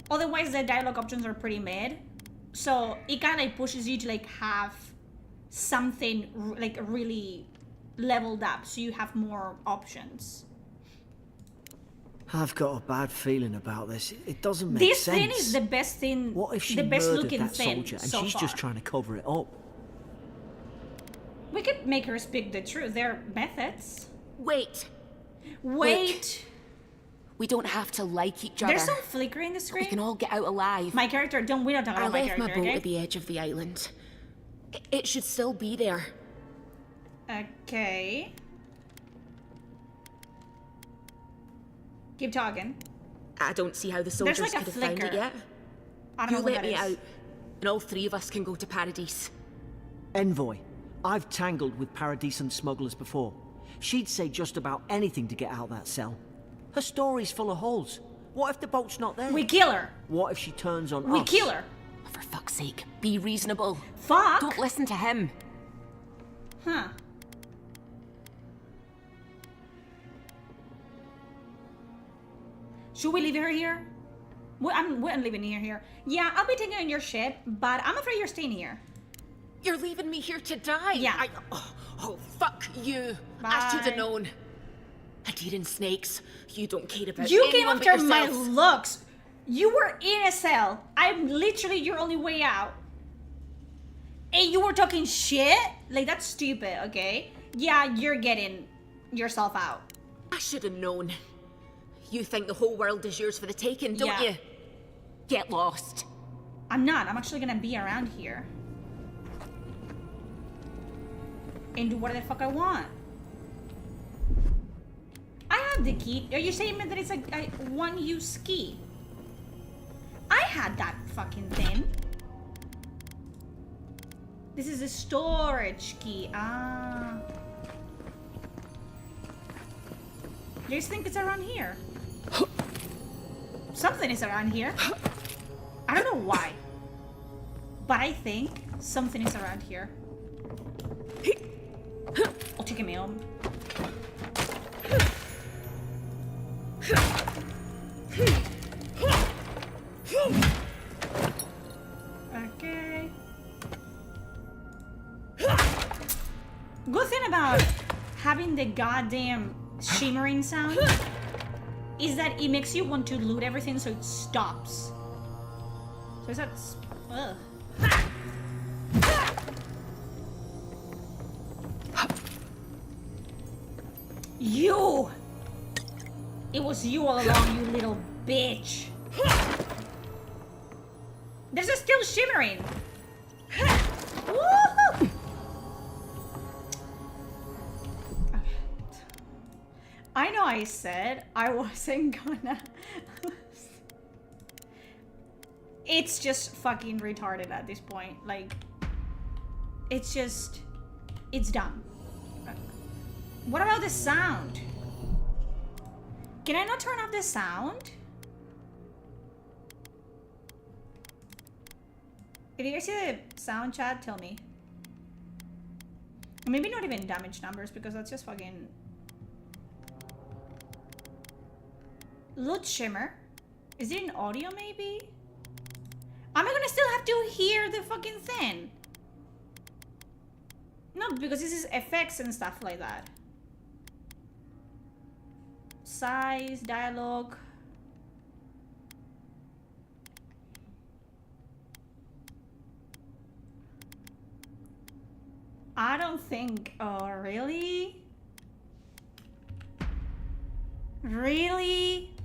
Otherwise, the dialogue options are pretty mid. So it kind of like pushes you to like have something like really leveled up, so you have more options. I've got a bad feeling about this. It doesn't make This sense. thing is the best thing. What if she the best murdered looking that thing soldier and so she's far. just trying to cover it up? We could make her speak the truth. There are methods. Wait, Wait. we don't have to like each other. There's some flicker in the screen. We can all get out alive. My character, we don't talk I about my left my character, boat okay? at the edge of the island. It should still be there. Okay. Keep talking. I don't see how the soldiers like a could have found it flicker. yet. I don't You know what let that me is. out, and all three of us can go to Paradis. Envoy, I've tangled with Paradisan smugglers before. She'd say just about anything to get out that cell. Her story's full of holes. What if the boat's not there? We kill her. What if she turns on We us? kill her. For fuck's sake, be reasonable. Fuck. Don't listen to him. Huh. Should we leave her here? We're leaving her here. Yeah, I'll be taking on your ship, but I'm afraid you're staying here. You're leaving me here to die. Yeah. Oh, fuck you. I should Bye. have known. Adidin snakes. You don't care about You came anyone but after my yourself. looks. You were in a cell. I'm literally your only way out. And you were talking shit? Like, that's stupid, okay? Yeah, you're getting yourself out. I should have known. You think the whole world is yours for the taking, don't Yeah. you? Get lost. I'm not. I'm actually gonna be around here. And do whatever the fuck I want. I have the key. Are you saying that it's a one-use key? I had that fucking thing. This is a storage key. Ah. You guys think it's around here? Something is around here. I don't know why. But I think something is around here. I'll take me home. Okay. Good thing about having the goddamn shimmering sound is that it makes you want to loot everything, so it stops. So is that... Ugh. You! It was you all along, you little bitch. This is still shimmering. Woohoo! I know I said I wasn't gonna... It's just fucking retarded at this point. Like, it's just... It's dumb. What about the sound? Can I not turn off the sound? If you guys see the sound chat, tell me. Maybe not even damage numbers, because that's just fucking... Loot shimmer? Is it in audio maybe? Am I gonna still have to hear the fucking thing? No, because this is effects and stuff like that. Size, dialogue. I don't think... Oh, really? Really?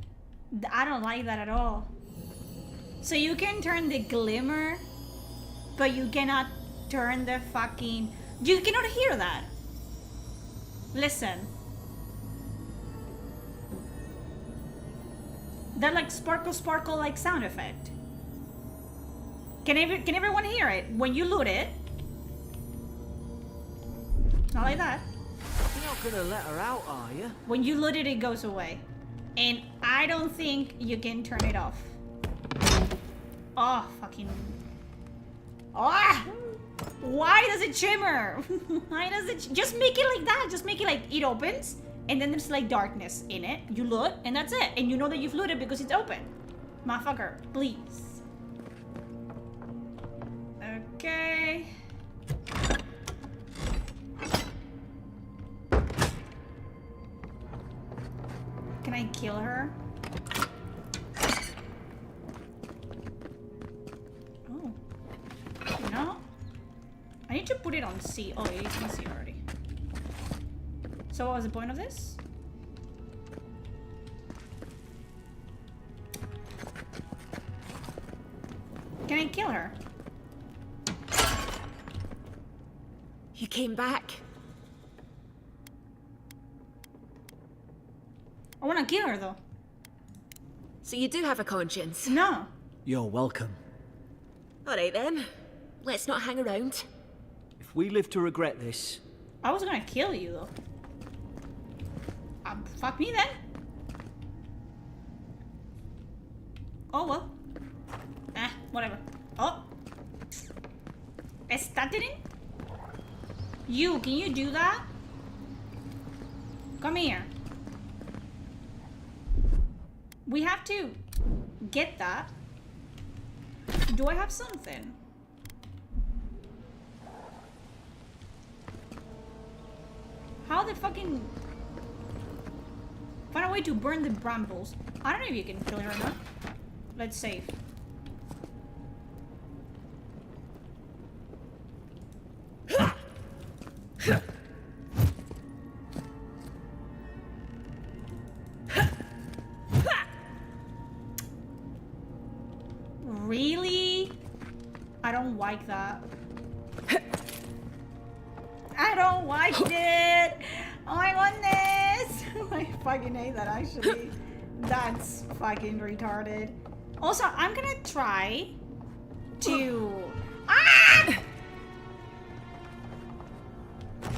I don't like that at all. So you can turn the glimmer, but you cannot turn the fucking... You cannot hear that. Listen. That like sparkle like sound effect. Can everyone hear it? When you loot it. Not like that. You're not gonna let her out, are you? When you loot it, it goes away. And I don't think you can turn it off. Oh, fucking... Ah! Why does it shimmer? Why does it... Just make it like that. Just make it like it opens, and then there's like darkness in it. You loot, and that's it. And you know that you've looted because it's open. Motherfucker, please. Okay. Can I kill her? Oh. No. I need to put it on C. Oh, yeah, you can see already. So what was the point of this? Can I kill her? You came back. I want to kill her, though. So you do have a conscience. No. You're welcome. Alright then. Let's not hang around. If we live to regret this... I was gonna kill you, though. Fuck me, then. Oh, well. Whatever. Oh. Stuttering? You, can you do that? Come here. We have to get that. Do I have something? How the fucking... Find a way to burn the brambles. I don't know if you can kill her or not. Let's save. Really? I don't like that. I don't like it. Oh my goodness. I fucking hate that, actually. That's fucking retarded. Also, I'm gonna try to... Ah!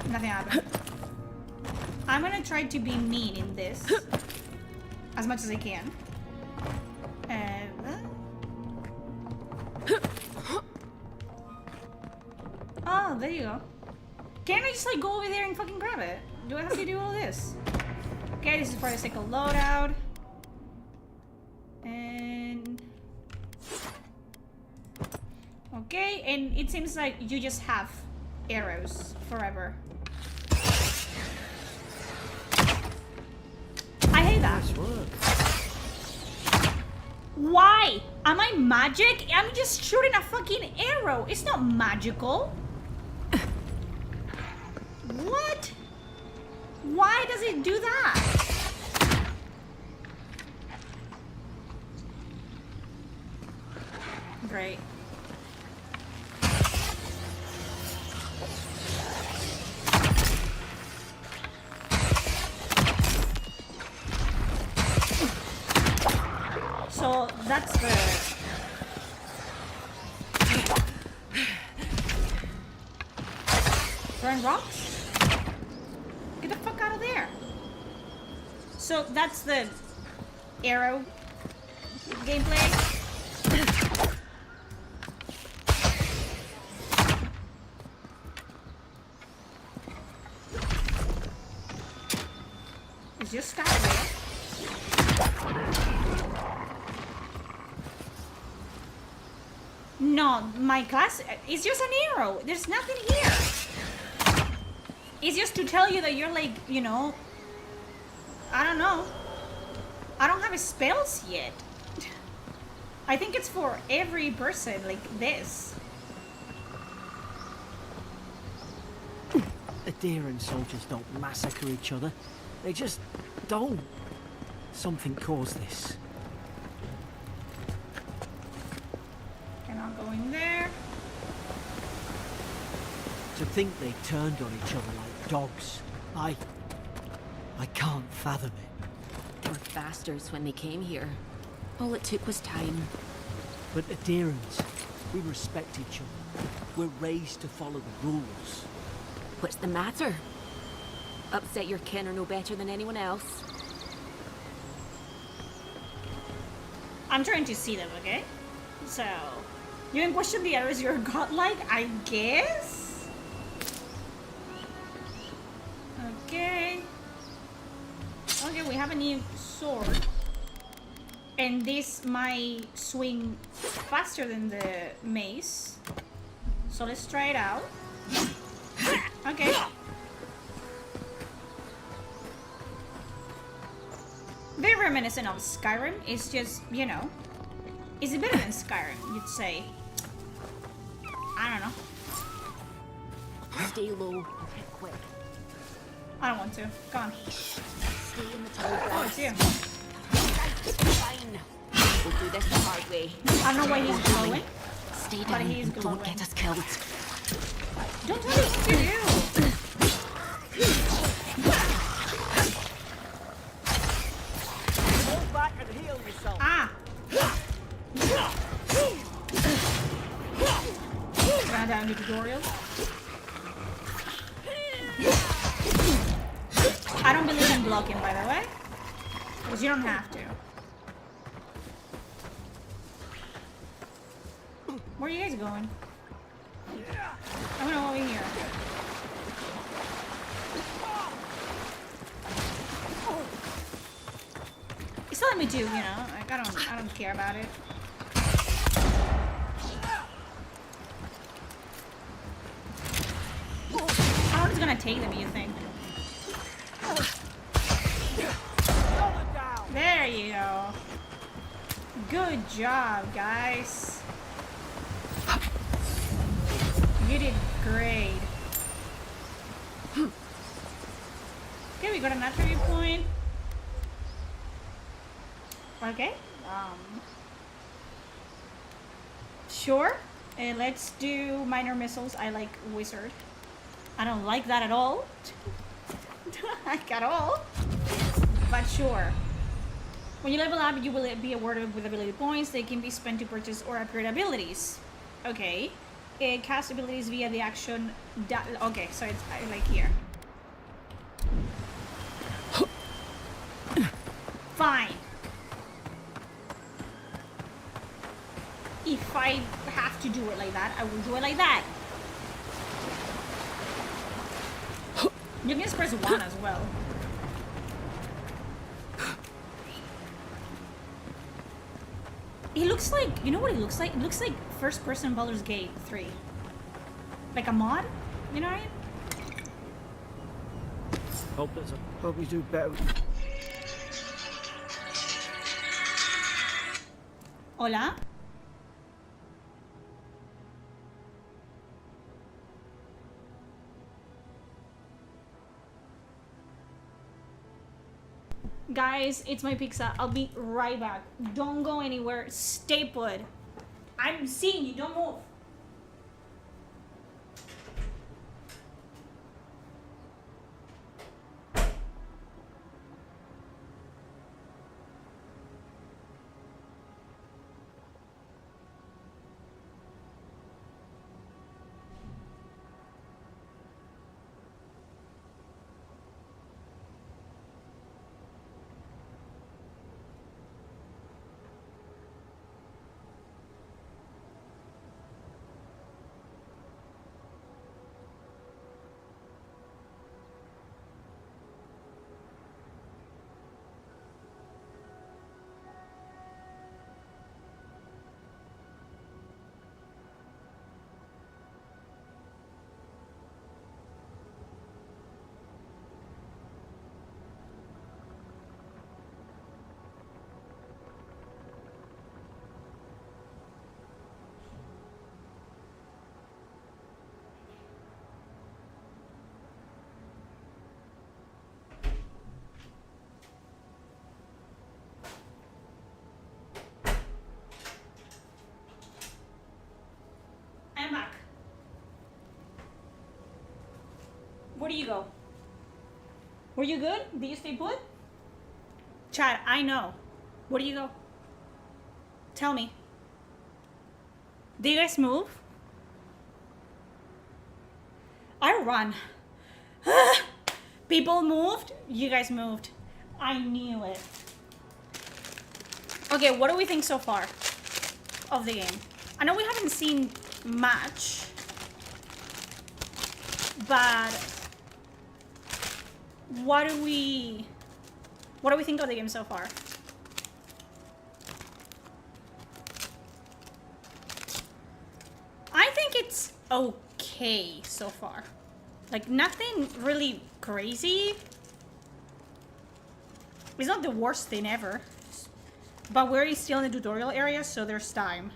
Nothing happened. I'm gonna try to be mean in this. As much as I can. Oh, there you go. Can't I just like go over there and fucking grab it? Do I have to do all this? Okay, this is for the sickle loadout. And... Okay, and it seems like you just have arrows forever. I hate that. Why? Am I magic? I'm just shooting a fucking arrow. It's not magical. What? Why does it do that? Great. So that's the... Throwing rocks? Get the fuck out of there. So that's the arrow gameplay. It's just stop there. No, my class, it's just an arrow. There's nothing here. It's just to tell you that you're like, you know, I don't know. I don't have spells yet. I think it's for every person like this. Adherent soldiers don't massacre each other. They just don't. Something caused this. Cannot go in there. To think they turned on each other like dogs. I can't fathom it. They were bastards when they came here. All it took was time. But adherents, we respect each other. We're raised to follow the rules. What's the matter? Upset your kin are no better than anyone else. I'm trying to see them, okay? So, you can question the arrows you're godlike, I guess? Okay. Okay, we have a new sword. And this might swing faster than the mace. So let's try it out. Okay. Very reminiscent of Skyrim. It's just, you know, is it better than Skyrim, you'd say? I don't know. Stay low. Quick. I don't want to. Come on. Stay in the tall Oh, grass. it's you. Fine. We'll do this the hard way. I don't know why he's glowing. Stay But down he's and glowing. don't get us killed. Don't tell me what to do. Hold back and heal yourself. Ah. Ran down the tutorial. I don't believe in blocking, by the way. Because you don't have to. Where are you guys going? I'm gonna go over here. It's telling me to, you know, like I don't care about it. How long is it gonna take them, you think? There you go. Good job, guys. You did great. Okay, we got an attribute point. Okay. Sure. Let's do minor missiles. I like wizard. I don't like that at all. Don't like at all. But sure. When you level up, you will be awarded with ability points. They can be spent to purchase or upgrade abilities. Okay. Cast abilities via the action. Okay, so it's like here. Fine. If I have to do it like that, I will do it like that. You can just press 1 as well. It looks like, you know what it looks like? It looks like first person Baldur's Gate 3. Like a mod? You know what I mean? Hope we do better. Hola? Guys, it's my pizza. I'll be right back. Don't go anywhere. Stay put. I'm seeing you. Don't move. I'm back. Where do you go? Were you good? Did you stay put? Chad, I know. Where do you go? Tell me. Did you guys move? I run. People moved? You guys moved. I knew it. Okay, what do we think so far of the game? I know we haven't seen much, but what do we think of the game so far? I think it's okay so far. Like, nothing really crazy. It's not the worst thing ever. But we're still in the tutorial area, so there's time.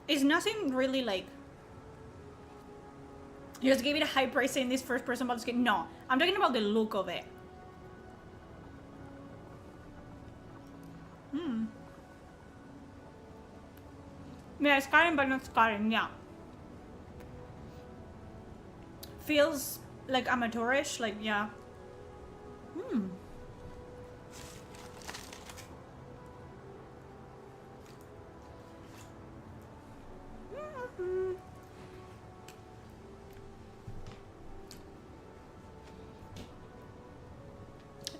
It's nothing really like... You just gave it a high praise saying this first person Baldur's Gate. No, I'm talking about the look of it. Yeah, Skyrim, but not Skyrim, yeah. Feels like amateurish, like, yeah.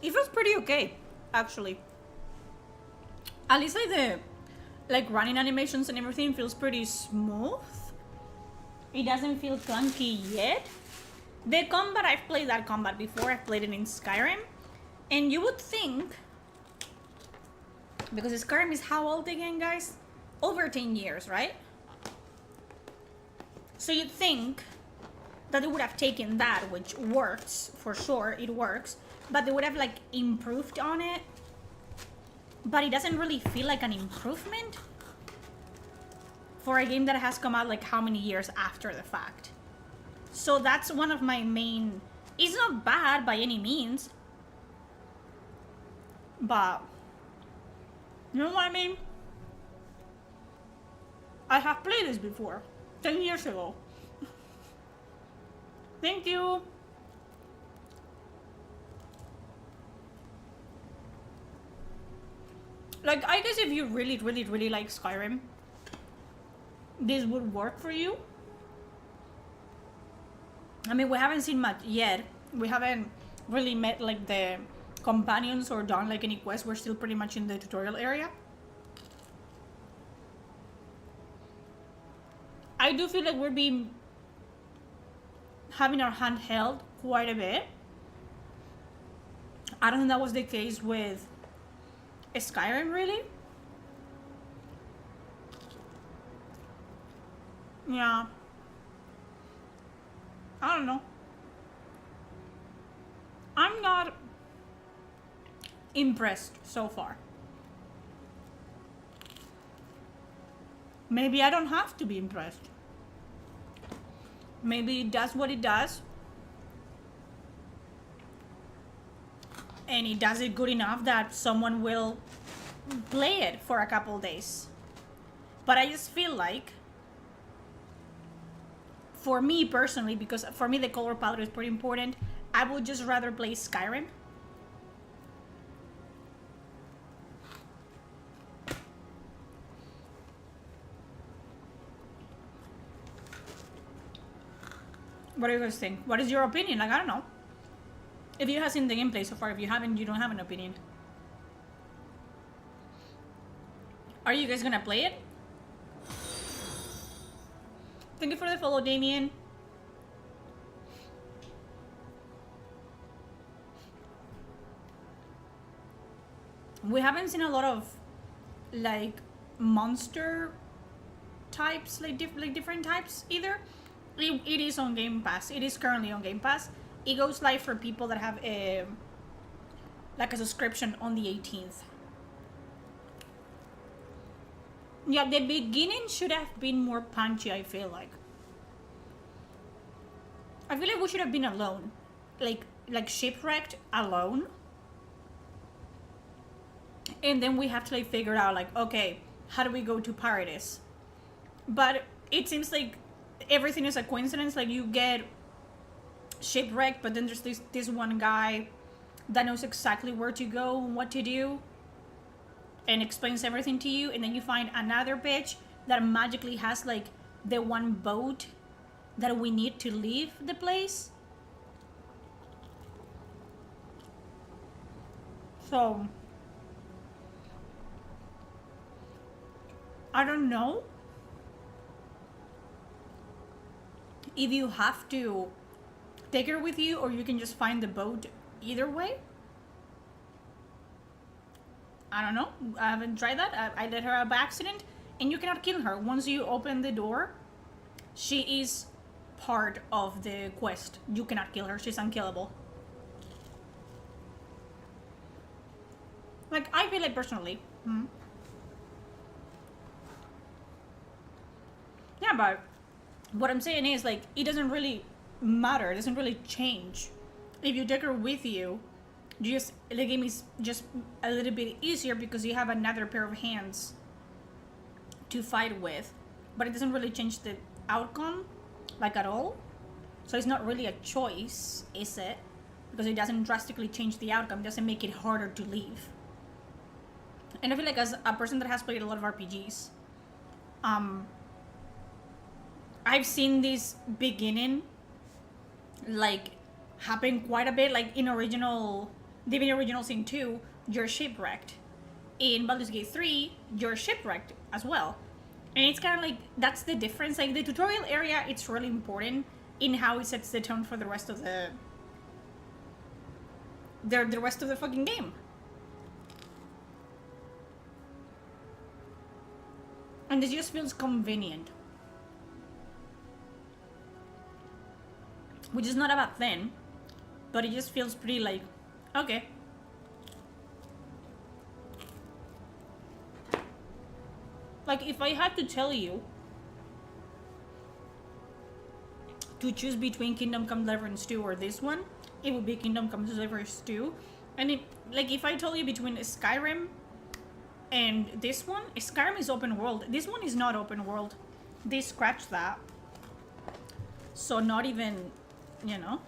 It feels pretty okay, actually. At least like the running animations and everything feels pretty smooth. It doesn't feel clunky yet. The combat, I've played that combat before. I've played it in Skyrim. And you would think, because Skyrim is how old again, guys? Over 10 years, right? So you'd think that they would have taken that, which works, for sure, it works, but they would have like improved on it. But it doesn't really feel like an improvement for a game that has come out like how many years after the fact. So that's one of my main... It's not bad by any means, but you know what I mean? I have played this before. 10 years ago. Thank you. Like, I guess if you really, really, really like Skyrim, this would work for you. I mean, we haven't seen much yet. We haven't really met like the companions or done like any quests. We're still pretty much in the tutorial area. I do feel like we're being having our hand held quite a bit. I don't think that was the case with Skyrim, really. Yeah. I don't know. I'm not impressed so far. Maybe I don't have to be impressed. Maybe it does what it does. And it does it good enough that someone will play it for a couple days. But I just feel like, for me personally, because for me the color palette is pretty important, I would just rather play Skyrim. What do you guys think? What is your opinion? Like, I don't know. If you have seen the gameplay so far, if you haven't, you don't have an opinion. Are you guys gonna play it? Thank you for the follow, Damien. We haven't seen a lot of like monster types, like different types either. It is on Game Pass. It is currently on Game Pass. It goes live for people that have a subscription on the 18th. Yeah, the beginning should have been more punchy, I feel like. I feel like we should have been alone. Like shipwrecked alone. And then we have to like figure out like, okay, how do we go to Paradis? But it seems like everything is a coincidence. Like, you get shipwrecked, but then there's this one guy that knows exactly where to go and what to do and explains everything to you, and then you find another bitch that magically has like the one boat that we need to leave the place. So I don't know if you have to take her with you or you can just find the boat either way. I don't know. I haven't tried that. I let her out by accident, and you cannot kill her. Once you open the door, she is part of the quest. You cannot kill her. She's unkillable. Like, I feel like personally. Yeah, but what I'm saying is, like, it doesn't really matter. It doesn't really change. If you take her with you, the game is just a little bit easier because you have another pair of hands to fight with. But it doesn't really change the outcome, like, at all. So it's not really a choice, is it? Because it doesn't drastically change the outcome. It doesn't make it harder to leave. And I feel like, as a person that has played a lot of RPGs, I've seen this beginning, like, happen quite a bit. Like, in Divinity Original Sin 2, you're shipwrecked. In Baldur's Gate 3, you're shipwrecked as well. And it's kind of like, that's the difference. Like, the tutorial area, it's really important in how it sets the tone for the rest of the rest of the fucking game. And this just feels convenient. Which is not a bad thing, but it just feels pretty like, okay. Like, if I had to tell you to choose between Kingdom Come Deliverance 2 or this one, it would be Kingdom Come Deliverance 2. And if I told you between Skyrim and this one, Skyrim is open world. This one is not open world. They scratched that. So not even, you know.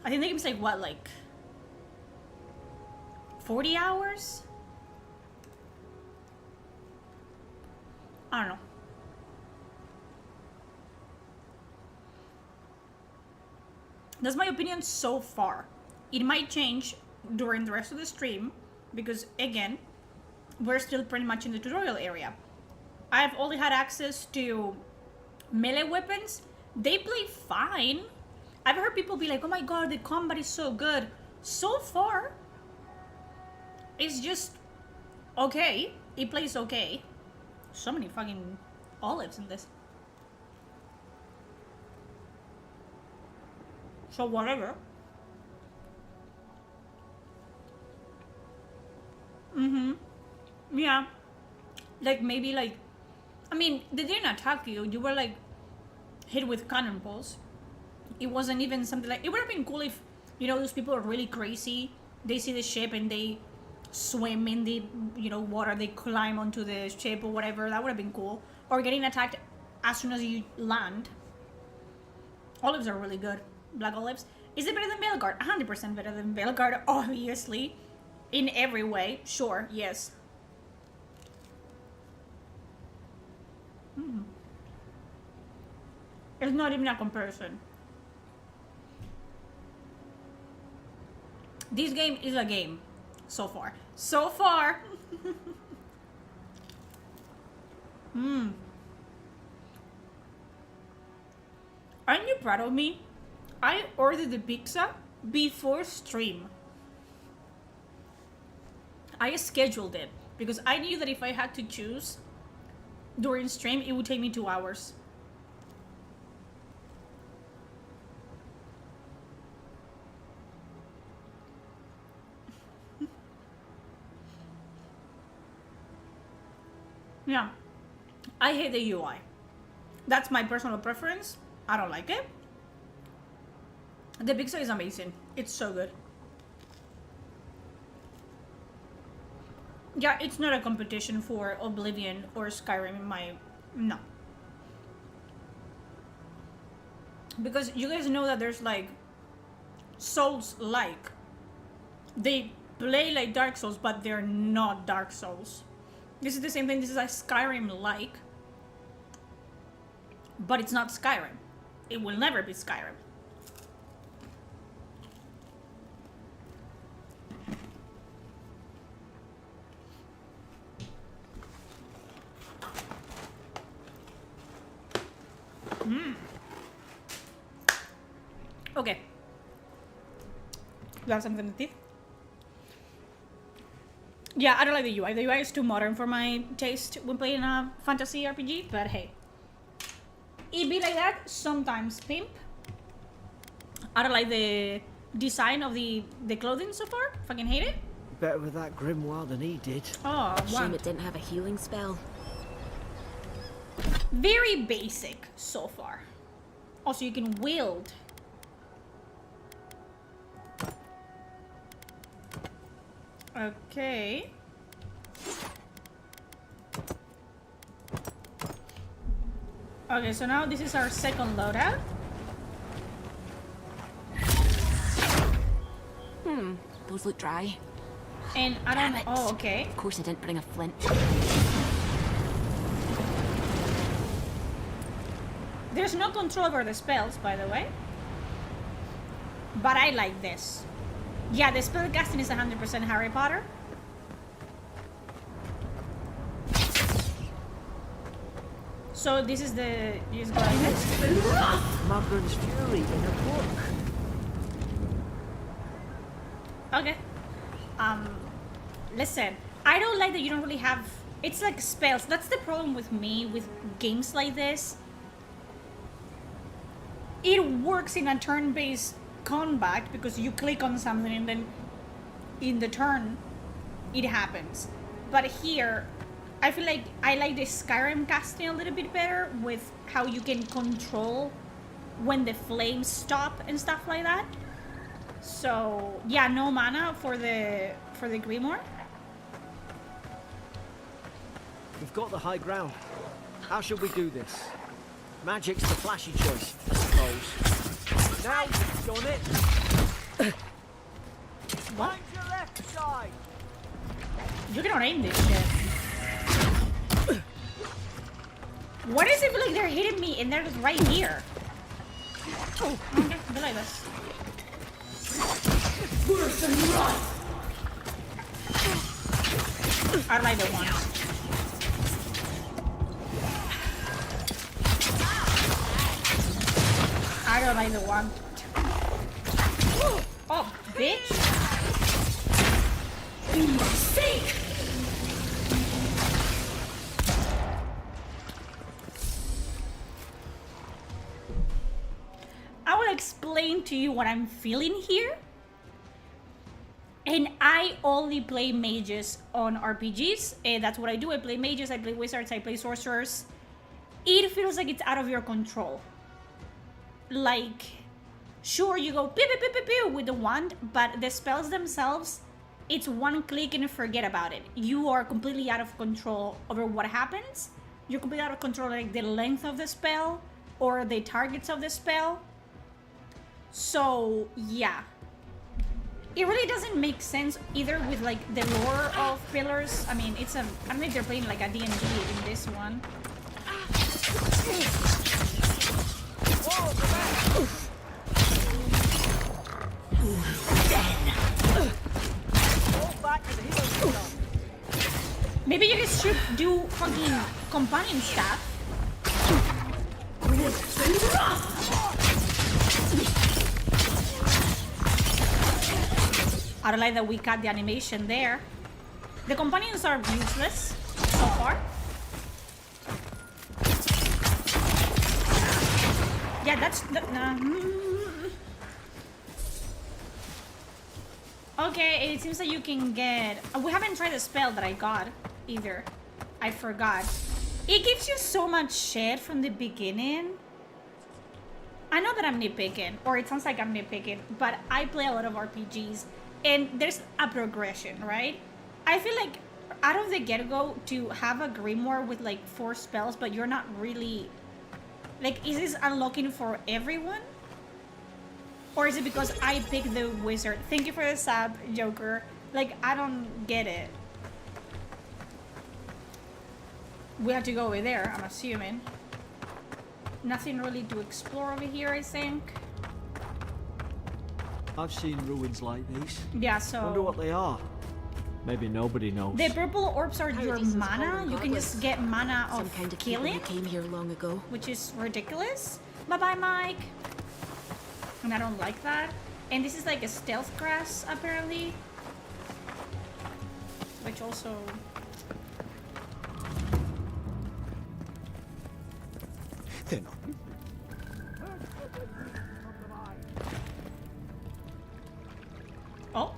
I think the game's like, what, like 40 hours? I don't know. That's my opinion so far. It might change during the rest of the stream because, again, we're still pretty much in the tutorial area. I've only had access to melee weapons. They play fine. I've heard people be like, oh my god, the combat is so good. So far, it's just okay. It plays okay. So many fucking olives in this. So whatever. Yeah. Like maybe like, I mean, they didn't attack you. You were like hit with cannonballs. It wasn't even something like, it would have been cool if, you know, those people are really crazy. They see the ship and they swim in the, you know, water. They climb onto the ship or whatever. That would have been cool. Or getting attacked as soon as you land. Olives are really good. Black olives. Is it better than Veilguard? 100% better than Veilguard, obviously. In every way. Sure, yes. It's not even a comparison. This game is a game. So far. So far! Aren't you proud of me? I ordered the pizza before stream. I scheduled it because I knew that if I had to choose during stream, it would take me 2 hours. Yeah, I hate the UI. That's my personal preference. I don't like it. The pizza is amazing. It's so good. Yeah, it's not a competition for Oblivion or Skyrim in my... No. Because you guys know that there's like Souls-like. They play like Dark Souls, but they're not Dark Souls. This is the same thing. This is like Skyrim-like. But it's not Skyrim. It will never be Skyrim. Okay. You have something in the teeth? Yeah, I don't like the UI. The UI is too modern for my taste when playing a fantasy RPG, but hey. It be like that sometimes, pimp. I don't like the design of the clothing so far. Fucking hate it. Better with that grimoire than he did. Oh, Shame wow. it didn't have a healing spell. Very basic so far. Also, you can wield. Okay. Okay, so now this is our second loadout. Those look dry. And I don't Damn it. Oh, okay. Of course I didn't bring a flint. There's no control over the spells, by the way. But I like this. Yeah, the spell casting is 100% Harry Potter. So this is the... You just go like this. Mugren's Fury in a book. Okay. Listen. I don't like that you don't really have... It's like spells. That's the problem with me with games like this. It works in a turn-based combat because you click on something and then in the turn it happens. But here I feel like I like the Skyrim casting a little bit better with how you can control when the flames stop and stuff like that. So yeah, no mana for the Grimoire. We've got the high ground. How should we do this? Magic's the flashy choice, I suppose. Now you've done it. Mind your left side. You cannot aim this shit. Why does it feel like they're hitting me and they're just right here? Oh, okay, be like this. I like the one. I don't like the one. Oh, bitch! You mistake! I will explain to you what I'm feeling here. And I only play mages on RPGs. And that's what I do. I play mages, I play wizards, I play sorcerers. It feels like it's out of your control. Like, sure, you go pew, pew, pew, pew, pew with the wand, but the spells themselves, it's one click and forget about it. You are completely out of control over what happens. You're completely out of control, like the length of the spell or the targets of the spell. So, yeah. It really doesn't make sense either with like the lore of pillars. I mean, it's a, I don't know if they're playing like a D&D in this one. Maybe you guys should do fucking companion stuff. I don't like that we cut the animation there. The companions are useless so far. Yeah, that's the, Okay, it seems that you can get... we haven't tried the spell that I got either. I forgot. It gives you so much shit from the beginning. I know that I'm nitpicking, or it sounds like I'm nitpicking, but I play a lot of RPGs, and there's a progression, right? I feel like out of the get-go to have a grimoire with like 4 spells, but you're not really... Like, is this unlocking for everyone? Or is it because I picked the wizard? Thank you for the sub, Joker. Like, I don't get it. We have to go over there, I'm assuming. Nothing really to explore over here, I think. I've seen ruins like these. Yeah, so... Wonder what they are. Maybe nobody knows. The purple orbs are your Paradis is mana. fallen You can godless. just get mana Some of kind of people killing, who came here long ago. which is ridiculous. Bye-bye, Mike. And I don't like that. And this is like a stealth grass, apparently. Which also... They're not. Oh.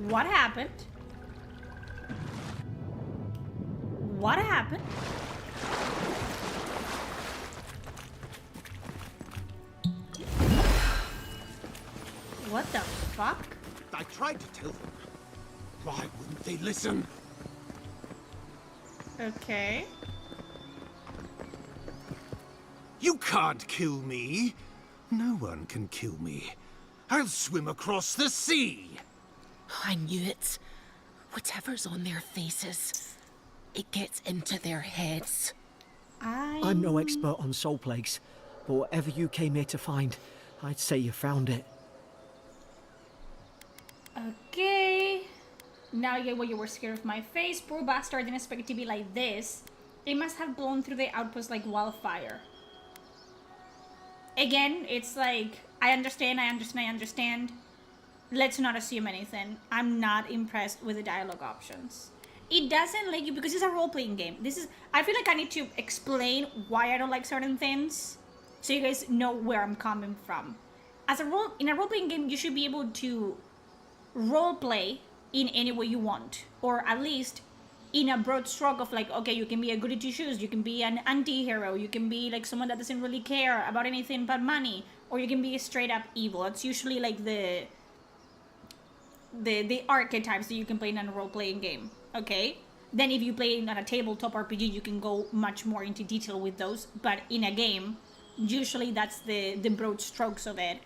What happened? What happened? What the fuck? I tried to tell them. Why wouldn't they listen? Okay. You can't kill me. No one can kill me. I'll swim across the sea. I knew it. Whatever's on their faces, it gets into their heads. I'm no expert on soul plagues, but whatever you came here to find, I'd say you found it. Okay. Now you get what you were scared of my face. Poor bastard, I didn't expect it to be like this. It must have blown through the outpost like wildfire. Again, it's like, I understand. Let's not assume anything. I'm not impressed with the dialogue options. It doesn't like you because it's a role-playing game. I feel like I need to explain why I don't like certain things so you guys know where I'm coming from. In a role-playing game, you should be able to role-play in any way you want, or at least in a broad stroke of like, okay, you can be a goody two-shoes, you can be an anti-hero, you can be like someone that doesn't really care about anything but money, or you can be straight up evil. It's usually like the archetypes that you can play in a role-playing game, okay? Then if you play it on a tabletop RPG, you can go much more into detail with those. But in a game, usually that's the broad strokes of it.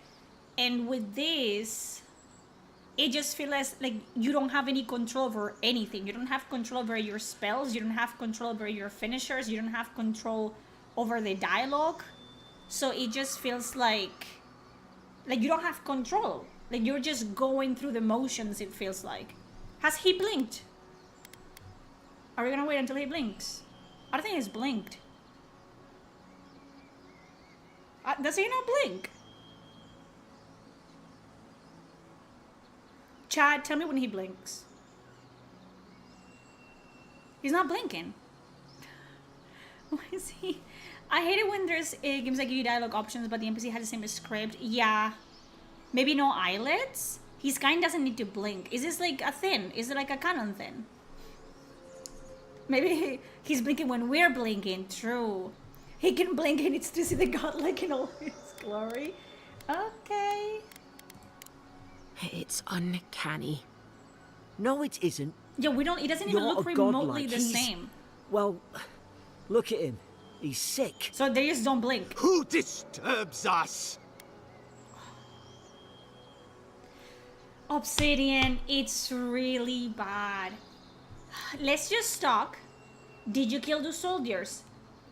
And with this, it just feels like you don't have any control over anything. You don't have control over your spells. You don't have control over your finishers. You don't have control over the dialogue. So it just feels like you don't have control. Like you're just going through the motions, it feels like. Has he blinked? Are we gonna wait until he blinks? I don't think he's blinked. Does he not blink? Chad, tell me when he blinks. He's not blinking. Why is he? I hate it when there's games that give you dialogue options, but the NPC has the same script. Yeah. Maybe no eyelids? His kind doesn't need to blink. Is this like a thing? Is it like a canon thing? Maybe he's blinking when we're blinking. True. He can blink and it's to see the godlike in all his glory. Okay. It's uncanny. No, it isn't. Yeah, we don't. It doesn't even You're look a remotely godlike. the same. Well, look at him. He's sick. So they just don't blink. Who disturbs us? Obsidian, it's really bad. Let's just talk. Did you kill the soldiers?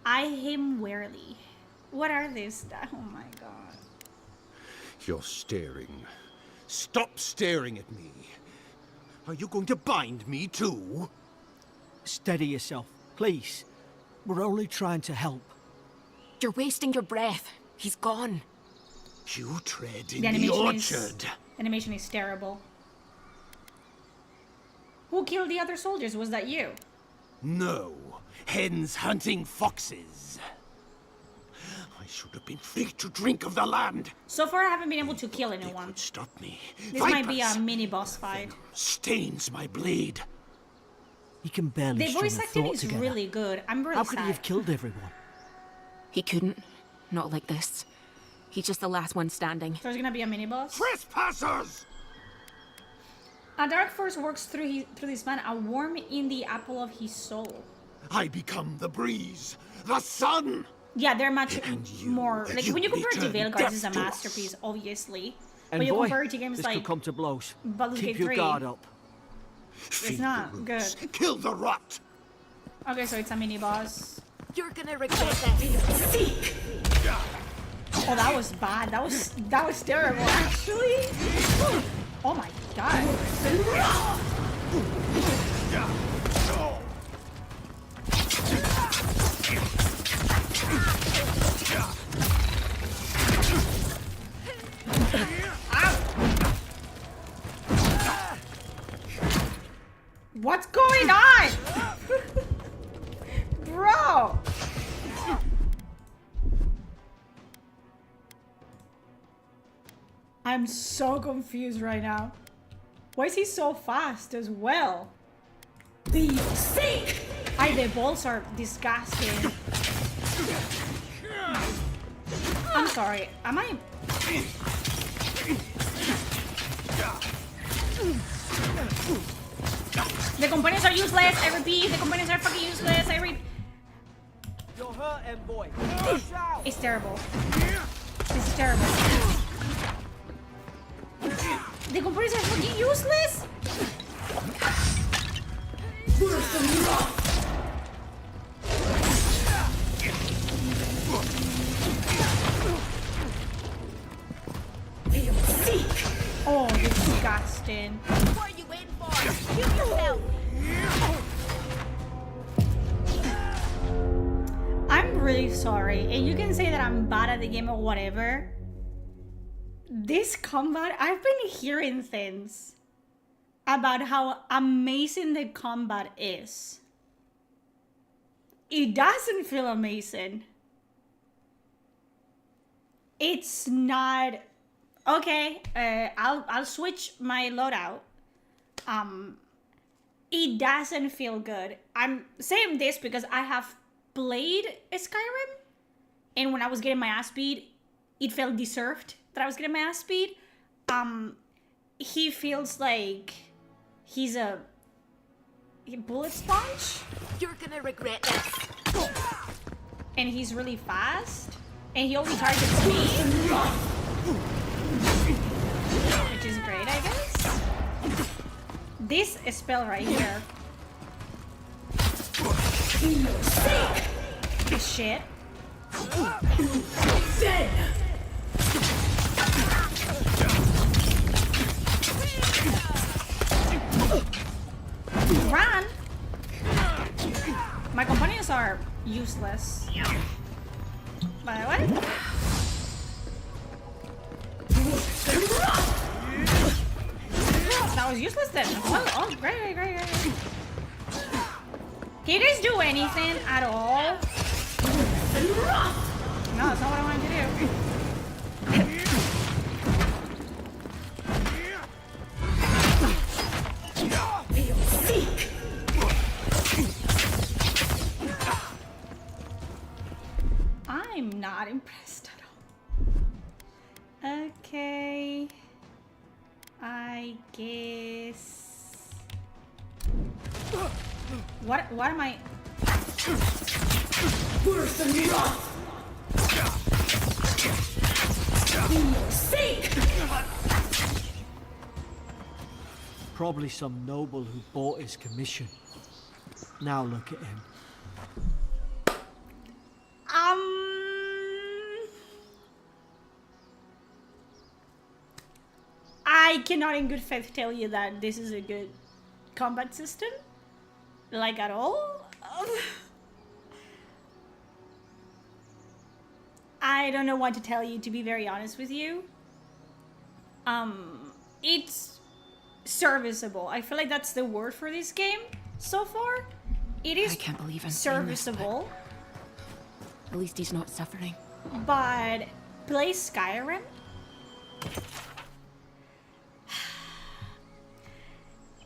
Eye him warily. What are these? Oh my god. You're staring. Stop staring at me. Are you going to bind me too? Steady yourself, please. We're only trying to help. You're wasting your breath. He's gone. You tread in the orchard. Animation is terrible. Who killed the other soldiers? Was that you? No. Hens hunting foxes. I should have been free to drink of the land. So far, I haven't been able to kill They anyone. could stop me. This might be a mini boss fight. Stains my blade. He can barely The string voice a acting thought is together. really good. I'm really How could sad. he have killed everyone? He couldn't. Not like this. He's just the last one standing. So there's gonna be a mini boss. Trespassers! A dark force works through this man, a worm in the apple of his soul. I become the breeze, the sun. Yeah, they're much And you- more like you when you compare it to return Veilguard, this is a death to us. masterpiece, obviously. And But you boy, compare it to games this like could come to blows. Baldur's Keep Gate your 3. guard up. Feed not the good. roots, kill the rot. Okay, so it's a mini boss. You're gonna regret this. Oh, that was bad. That was terrible, actually. Oh my god. What's going on? Bro. I'm so confused right now. Why is he so fast as well? The sink! The balls are disgusting. I'm sorry. Am I... The components are useless. I repeat, the components are fucking useless. You're hurt, Envoy. It's terrible. This is terrible. The components are fucking useless. Oh, disgusting. What are you waiting for? Kill yourself! I'm really sorry, and you can say that I'm bad at the game or whatever. This combat, I've been hearing things about how amazing the combat is. It doesn't feel amazing. It's not... Okay, I'll switch my loadout. It doesn't feel good. I'm saying this because I have played Skyrim, and when I was getting my ass beat, it felt deserved that I was getting my ass beat. He feels like he's a bullet sponge. You're gonna regret this. And he's really fast. And he only targets me. Which is great, I guess. This spell right here. This shit. Run! My companions are useless. By the way. That was useless then. Oh, great. Can you guys do anything at all? No, that's not what I wanted to do. I'm not impressed at all. Okay. I guess. What am I? Worse than rough. Probably some noble who bought his commission. Now look at him. I cannot in good faith tell you that this is a good combat system. Like at all. I don't know what to tell you, to be very honest with you. It's serviceable. I feel like that's the word for this game so far. It is I can't believe I'm serviceable. At least he's not suffering. But play Skyrim.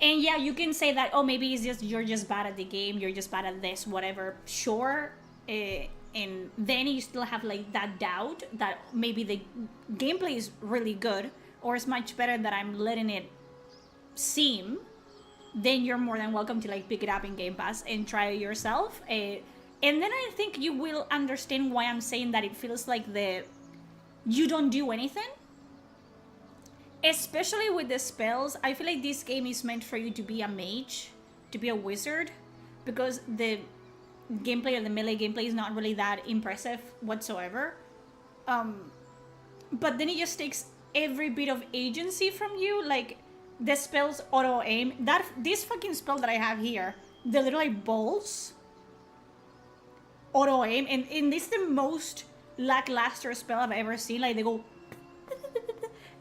And yeah, you can say that, oh, maybe it's just you're just bad at the game, you're just bad at this, whatever. Sure. And then you still have like that doubt that maybe the gameplay is really good or is much better than I'm letting it seem. Then you're more than welcome to like pick it up in Game Pass and try it yourself. And then I think you will understand why I'm saying that it feels like you don't do anything. Especially with the spells, I feel like this game is meant for you to be a mage, to be a wizard, because the gameplay or the melee gameplay is not really that impressive whatsoever. But then it just takes every bit of agency from you, like the spells auto aim. This fucking spell that I have here, the little like balls, auto aim, and this is the most lackluster spell I've ever seen. Like they go.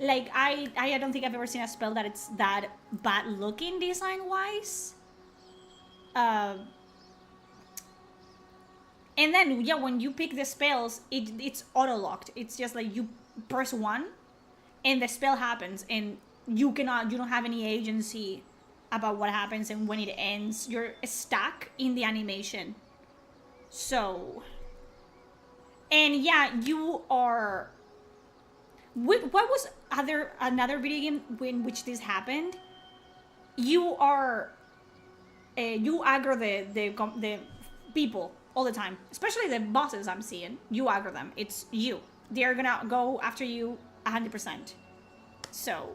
Like, I don't think I've ever seen a spell that it's that bad looking design-wise. And then, yeah, when you pick the spells, it's auto-locked. It's just like you press 1, and the spell happens, and you don't have any agency about what happens and when it ends. You're stuck in the animation. So... And yeah, you are... What was another video game in which this happened? You are you aggro the people all the time, especially the bosses I'm seeing. You aggro them. It's you. They're gonna go after you 100%. So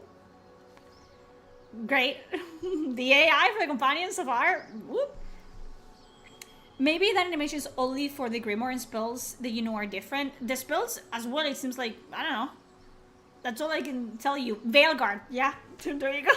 great. The AI for the companions so far. Whoop. Maybe that animation is only for the Grimoire and spells that you know are different. The spells as well, it seems like, I don't know. That's all I can tell you. Veilguard, yeah, there you go.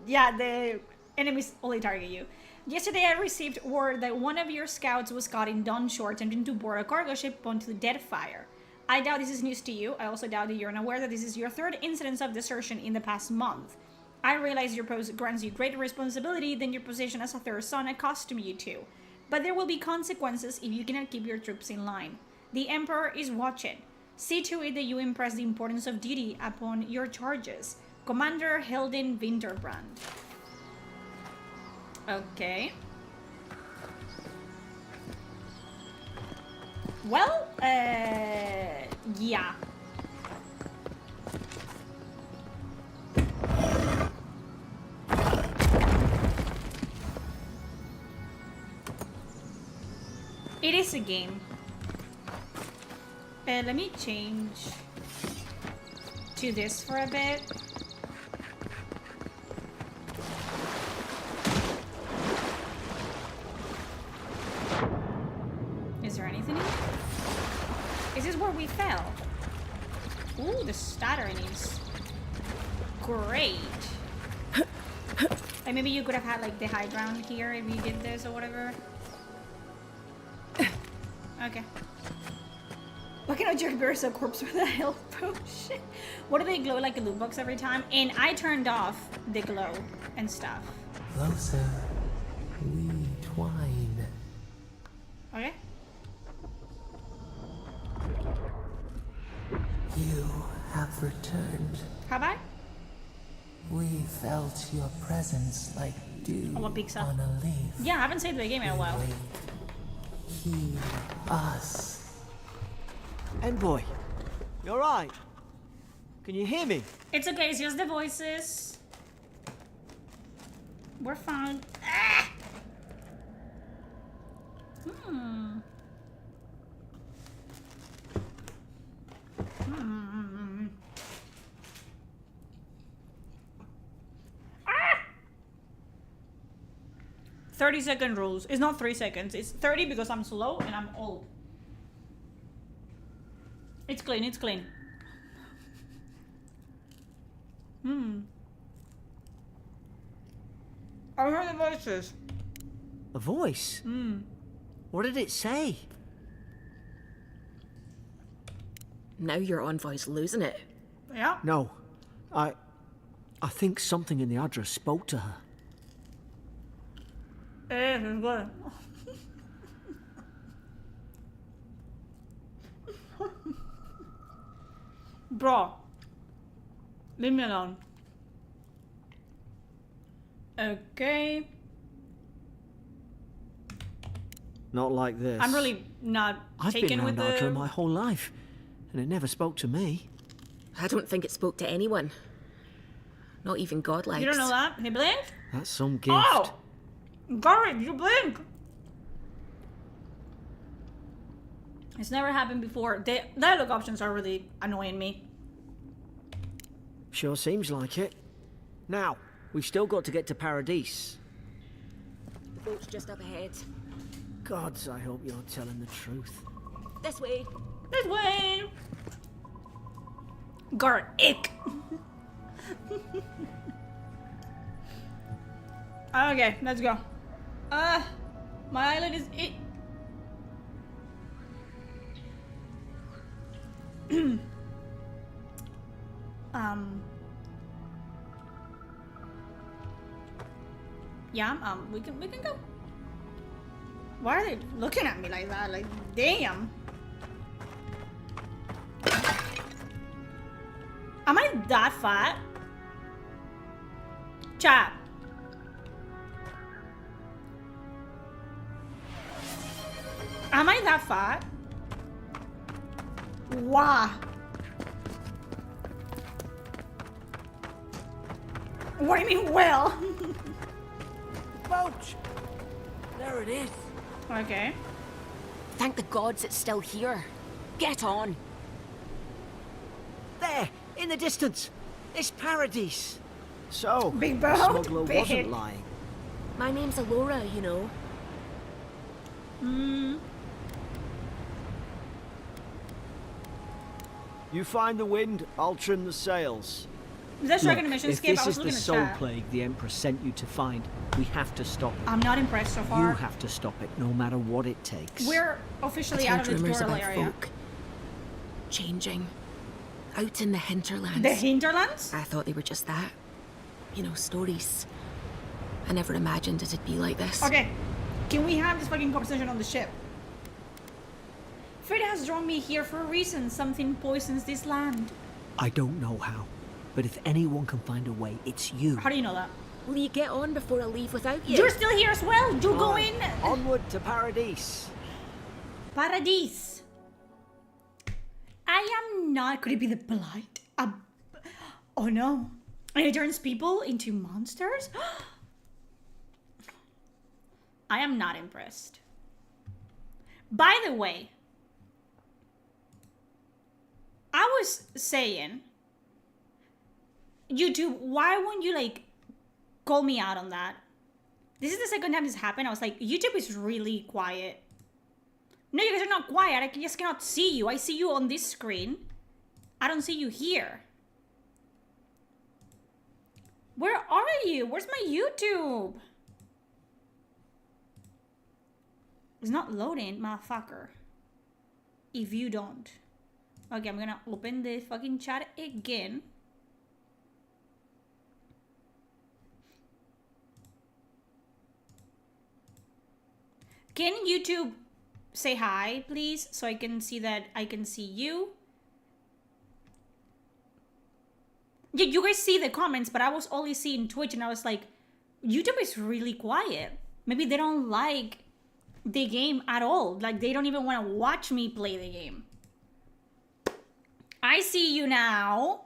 Yeah, the enemies only target you. Yesterday I received word that one of your scouts was caught in Dawnshore attempting to board a cargo ship onto the Deadfire. I doubt this is news to you. I also doubt that you're unaware that this is your third incidence of desertion in the past month. I realize your post grants you greater responsibility than your position as a third son accustomed you to. But there will be consequences if you cannot keep your troops in line. The Emperor is watching. See to it that you impress the importance of duty upon your charges. Commander Hilden Winterbrand. Okay. Well, yeah. It is a game. Let me change to this for a bit. Is there anything in here? Is this where we fell? Ooh, the stuttering is great. Like maybe you could have had like the high ground here if you did this or whatever. Okay. Why can't I jerk bears a corpse with a health potion? What do they glow like a loot box every time? And I turned off the glow and stuff. Closer, we twine. Okay. You have returned. Have I? We felt your presence like dew I want pizza. on a leaf. Yeah, I haven't saved the game in a while. Wait. Heal us. Envoy, you alright? Can you hear me? It's okay, it's just the voices. We're fine. Ah! Hmm. Hmm. Ah! 30-second rules. It's not 3 seconds. It's 30 because I'm slow and I'm old. It's clean, it's clean. I heard the voices. A voice? What did it say? Now your envoy's losing it. Yeah. No, I think something in the address spoke to her. It's good. Bro. Leave me alone. Okay. Not like this. I'm really not I've taken been with around Ardra the... my whole life, and it never spoke to me. I don't think it spoke to anyone. Not even godlikes. You don't know that? He blinked? That's some gift. Oh! Garrett, you blink! It's never happened before. The dialogue options are really annoying me. Sure seems like it. Now, we've still got to get to Paradis. The boat's just up ahead. Gods, I hope you're telling the truth. This way. This way! Garrett, ick! Okay, let's go. My eyelid is it. Yeah, we can go. Why are they looking at me like that? Like, damn. Am I that fat? Chat. Am I that fat? Wow. What do you mean, well? Boat! There it is. Okay. Thank the gods it's still here. Get on. There, in the distance. It's Paradis. So, Big the boat, smuggler big. wasn't lying. My name's Alora, you know. You find the wind, I'll trim the sails. Is that striking a Look, mission if skip? this I was is the looking at soul chat. plague the Emperor sent you to find, we have to stop it. I'm not impressed so far. You have to stop it, no matter what it takes. We're officially I've out heard of the rumors tutorial about area. folk changing. Out in the hinterlands. The hinterlands? I thought they were just that. You know, stories. I never imagined it'd be like this. Okay. Can we have this fucking conversation on the ship? Fate has drawn me here for a reason. Something poisons this land. I don't know how, but if anyone can find a way, it's you. How do you know that? Will you get on before I leave without you? You're still here as well. You go Aye. in. Onward to Paradis. Paradis. I am not. Could it be the blight? Oh no. And it turns people into monsters? I am not impressed. By the way, I was saying, YouTube, why won't you like call me out on that? This is the second time this happened. I was like, YouTube is really quiet. No, you guys are not quiet. I just cannot see you. I see you on this screen. I don't see you here. Where are you? Where's my YouTube? It's not loading, motherfucker. If you don't. Okay, I'm gonna open the fucking chat again. Can YouTube say hi, please? So I can see that I can see you. Yeah, you guys see the comments, but I was only seeing Twitch and I was like, YouTube is really quiet. Maybe they don't like the game at all. Like, they don't even want to watch me play the game. I see you now.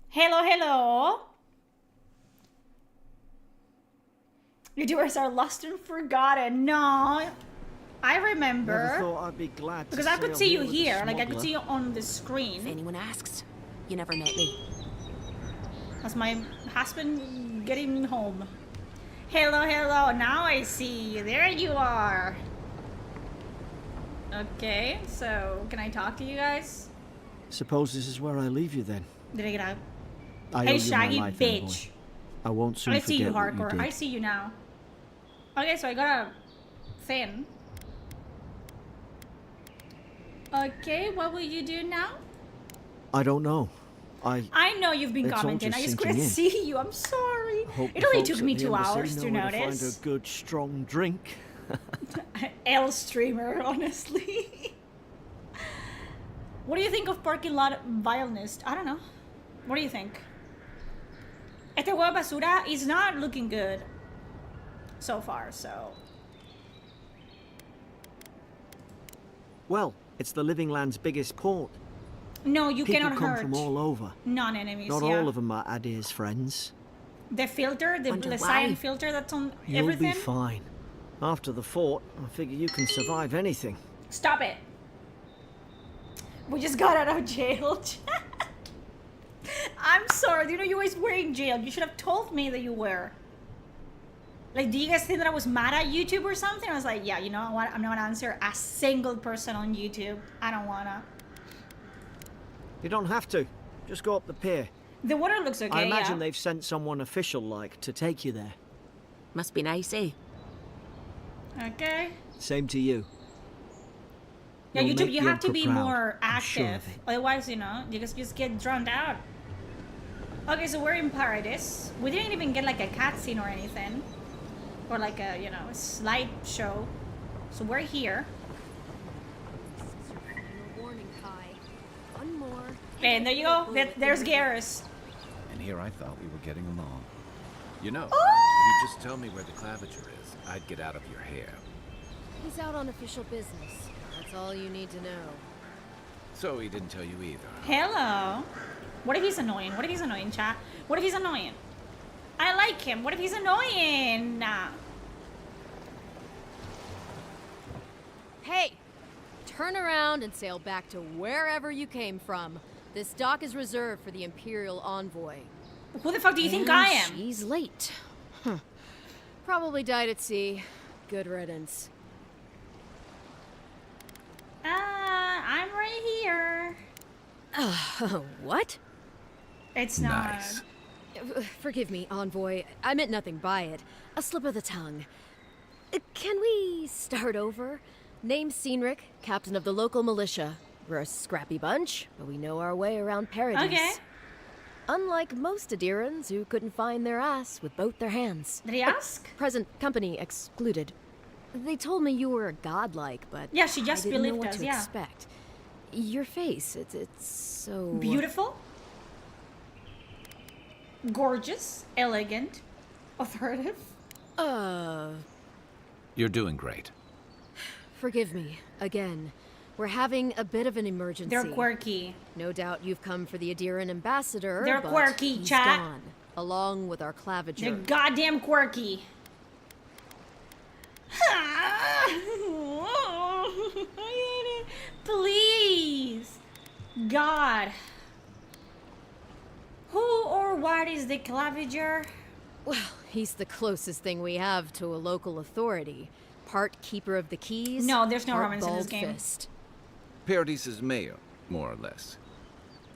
Hello, hello. YouTubers are lost and forgotten. No, I remember. Never thought I'd be glad because to I could see you with a here. Like, I could smuggler. see you on the screen. If anyone asks, you never met me. That's my husband getting home. Hello, hello. Now I see you. There you are. Okay, so can I talk to you guys? Suppose this is where I leave you then. Did I get out? I owe Hey, you Shaggy my life, bitch. Envoy. I won't soon I see you, forget what hardcore. you I did. see you now. Okay, so I got a thing. Okay, what will you do now? I don't know. I know you've been It's all commenting. just I just sinking couldn't in. see you. I'm sorry. Hope It the only folks took at me the 2 embassy hours to know where notice. find a good strong drink. L streamer, honestly. What do you think of parking lot vileness? I don't know. What do you think? Este huevo de basura is not looking good so far, so. Well, it's the Living Land's biggest port. No, you People cannot come hurt from all over. non-enemies. Not Yeah. all of them are Adir's friends. The filter, the Wonder cyan why. filter that's on You'll everything. be fine. After the fort, I figure you can survive anything. Stop it. We just got out of jail. I'm sorry. You know you guys were in jail. You should have told me that you were. Like, do you guys think that I was mad at YouTube or something? I was like, yeah, you know what? I'm not gonna answer a single person on YouTube. I don't wanna. You don't have to. Just go up the pier. The water looks okay. I imagine yeah. they've sent someone official-like to take you there. Must be nice, eh? Okay. Same to you. Yeah, You'll YouTube, make you the have to Emperor be proud. more I'm sure of active. it. Otherwise, you know, you just get drowned out. Okay, so we're in Paradis. We didn't even get like a cutscene or anything. Or like a, you know, a slideshow. So we're here. Warning, Kai. One more. And there you go. There's Garrus. And here I thought we were getting along. You know, if Oh! you just tell me where the claviger is, I'd get out of your hair. He's out on official business. That's all you need to know. So he didn't tell you either. Hello. What if he's annoying? What if he's annoying, chat? What if he's annoying? I like him. What if he's annoying? Nah. Hey! Turn around and sail back to wherever you came from. This dock is reserved for the Imperial Envoy. Who the fuck do you think And I am? She's late. Huh. Probably died at sea. Good riddance. I'm right here. What? It's not. Nice. Forgive me, Envoy. I meant nothing by it. A slip of the tongue. Can we start over? Name's Cynric, captain of the local militia. We're a scrappy bunch, but we know our way around Paradis. Okay. Unlike most Adirans who couldn't find their ass with both their hands. Did he ask? Present company excluded. They told me you were godlike, but Yeah, she just I didn't know believed what us, to yeah. expect. Your face, it's so Beautiful. Gorgeous. Elegant. Authoritative. You're doing great. Forgive me again. We're having a bit of an emergency. They're quirky. No doubt you've come for the Adiran ambassador. They're but quirky, he's chat. gone, along with our They're claviger. goddamn quirky. Paradis the Claviger? Well, he's the closest thing we have to a local authority. Part keeper of the keys. No, there's no part romance in this bald game. fist. Paradis is mayor, more or less.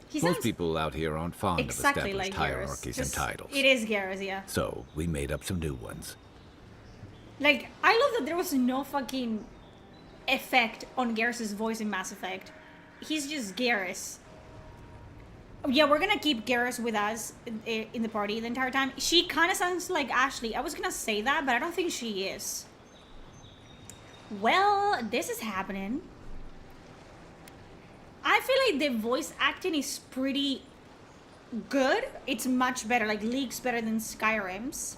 He Most sounds people out here aren't fond exactly of established like Garrus. hierarchies and titles. It is Garrus, yeah. So we made up some new ones. Like, I love that there was no fucking effect on Garrus's voice in Mass Effect. He's just Garrus. Yeah, we're gonna keep Garrus with us in the party the entire time. She kind of sounds like Ashley. I was gonna say that, but I don't think she is. Well, this is happening. I feel like the voice acting is pretty good. It's much better, like leagues better than Skyrim's.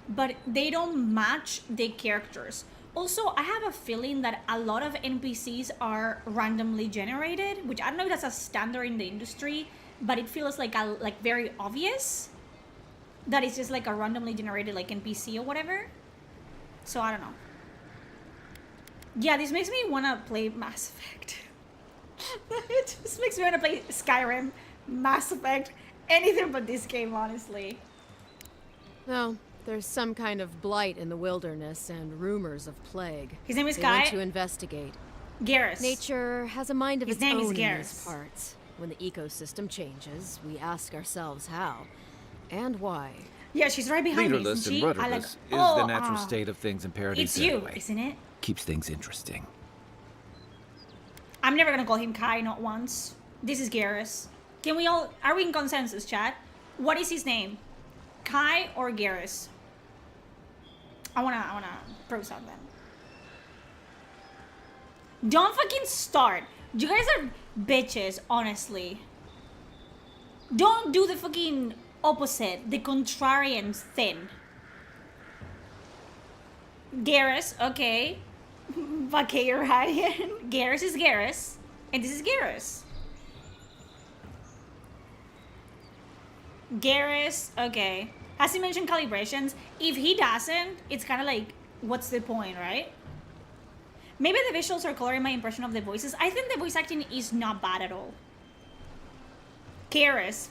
But they don't match the characters. Also, I have a feeling that a lot of NPCs are randomly generated, which I don't know if that's a standard in the industry, but it feels like very obvious that it's just like a randomly generated like NPC or whatever. So I don't know. Yeah, this makes me want to play Mass Effect. It just makes me want to play Skyrim, Mass Effect, anything but this game, honestly. No, there's some kind of blight in the wilderness and rumors of plague. His name is They Guy. went to investigate. Garrus. Nature has a mind of His its name is own in Garrus. these parts. When the ecosystem changes, we ask ourselves how and why. Yeah, she's right behind me, Leaderless isn't and she? rudderless is the natural oh. state of things in Paradis It's you, anyway. isn't it? Keeps things interesting. I'm never gonna call him Kai, not once. This is Garrus. Can we all... Are we in consensus, chat? What is his name? Kai or Garrus? I wanna prove something. Don't fucking start. You guys are bitches, honestly. Don't do the fucking opposite, the contrarian thing. Garrus, okay. Okay, you're right. Garrus is Garrus, and this is Garrus. Garrus, okay. Has he mentioned calibrations? If he doesn't, it's kind of like, what's the point, right? Maybe the visuals are coloring my impression of the voices. I think the voice acting is not bad at all. Garrus.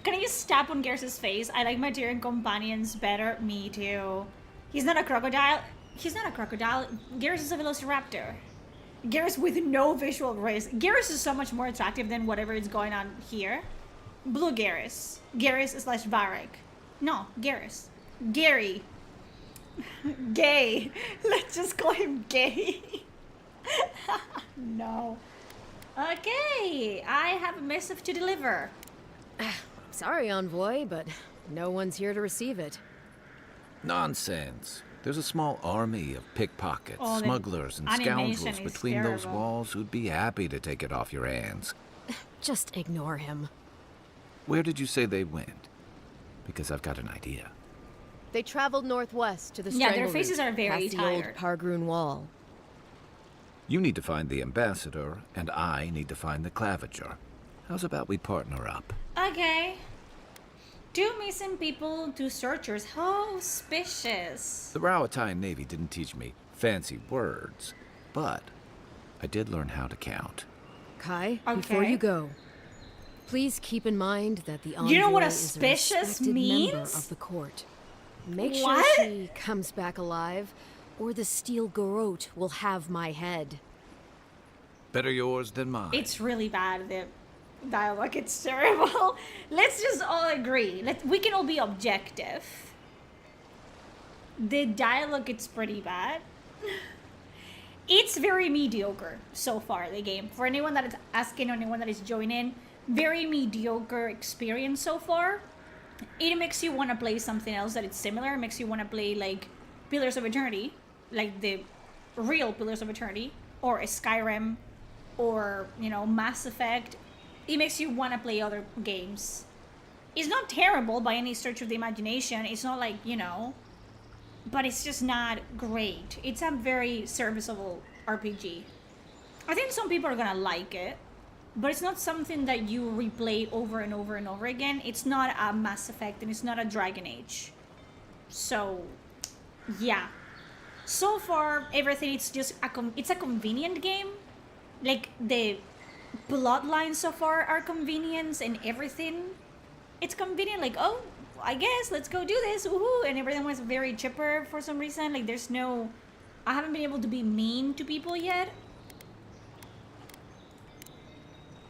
Can I just step on Garrus's face? I like my Tyrion companions better. Me too. He's not a crocodile. He's not a crocodile. Garrus is a velociraptor. Garrus with no visual race. Garrus is so much more attractive than whatever is going on here. Blue Garrus. Garrus / Varric. No, Garrus. Gary. Gay. Let's just call him Gay. No. Okay, I have a message to deliver. Sorry, Envoy, but no one's here to receive it. Nonsense. There's a small army of pickpockets, Oh, the smugglers, and animation scoundrels is between those terrible. walls who'd be happy to take it off your hands. Just ignore him. Where did you say they went? Because I've got an idea. They traveled northwest to the Yeah, their Strangle faces Route, are very past tired. the old Pargroon Wall. You need to find the ambassador, and I need to find the claviger. How's about we partner up? Okay. 2 missing people, 2 searchers. How suspicious. The Rowatine Navy didn't teach me fancy words, but I did learn how to count. Kai, before Okay. you go, please keep in mind that the envoy You know what is a auspicious respected member means? of the court. Make What? sure she comes back alive, or the Steel Garrote will have my head. Better yours than mine. It's really bad, the dialogue. It's terrible. Let's just all agree. We can all be objective. The dialogue, it's pretty bad. It's very mediocre so far, the game. For anyone that is asking, or anyone that is joining, very mediocre experience so far. It makes you want to play something else that is similar. It makes you want to play like Pillars of Eternity, like the real Pillars of Eternity, or a Skyrim, or, you know, Mass Effect. It makes you want to play other games. It's not terrible by any stretch of the imagination. It's not like, you know, but it's just not great. It's a very serviceable RPG. I think some people are gonna like it, but it's not something that you replay over and over and over again. It's not a Mass Effect, and it's not a Dragon Age. So, yeah. So far, everything, it's just it's a convenient game. Like, the bloodlines so far are convenience and everything. It's convenient, like, oh, I guess let's go do this, woohoo, and everything was very chipper for some reason. Like, there's no, I haven't been able to be mean to people yet.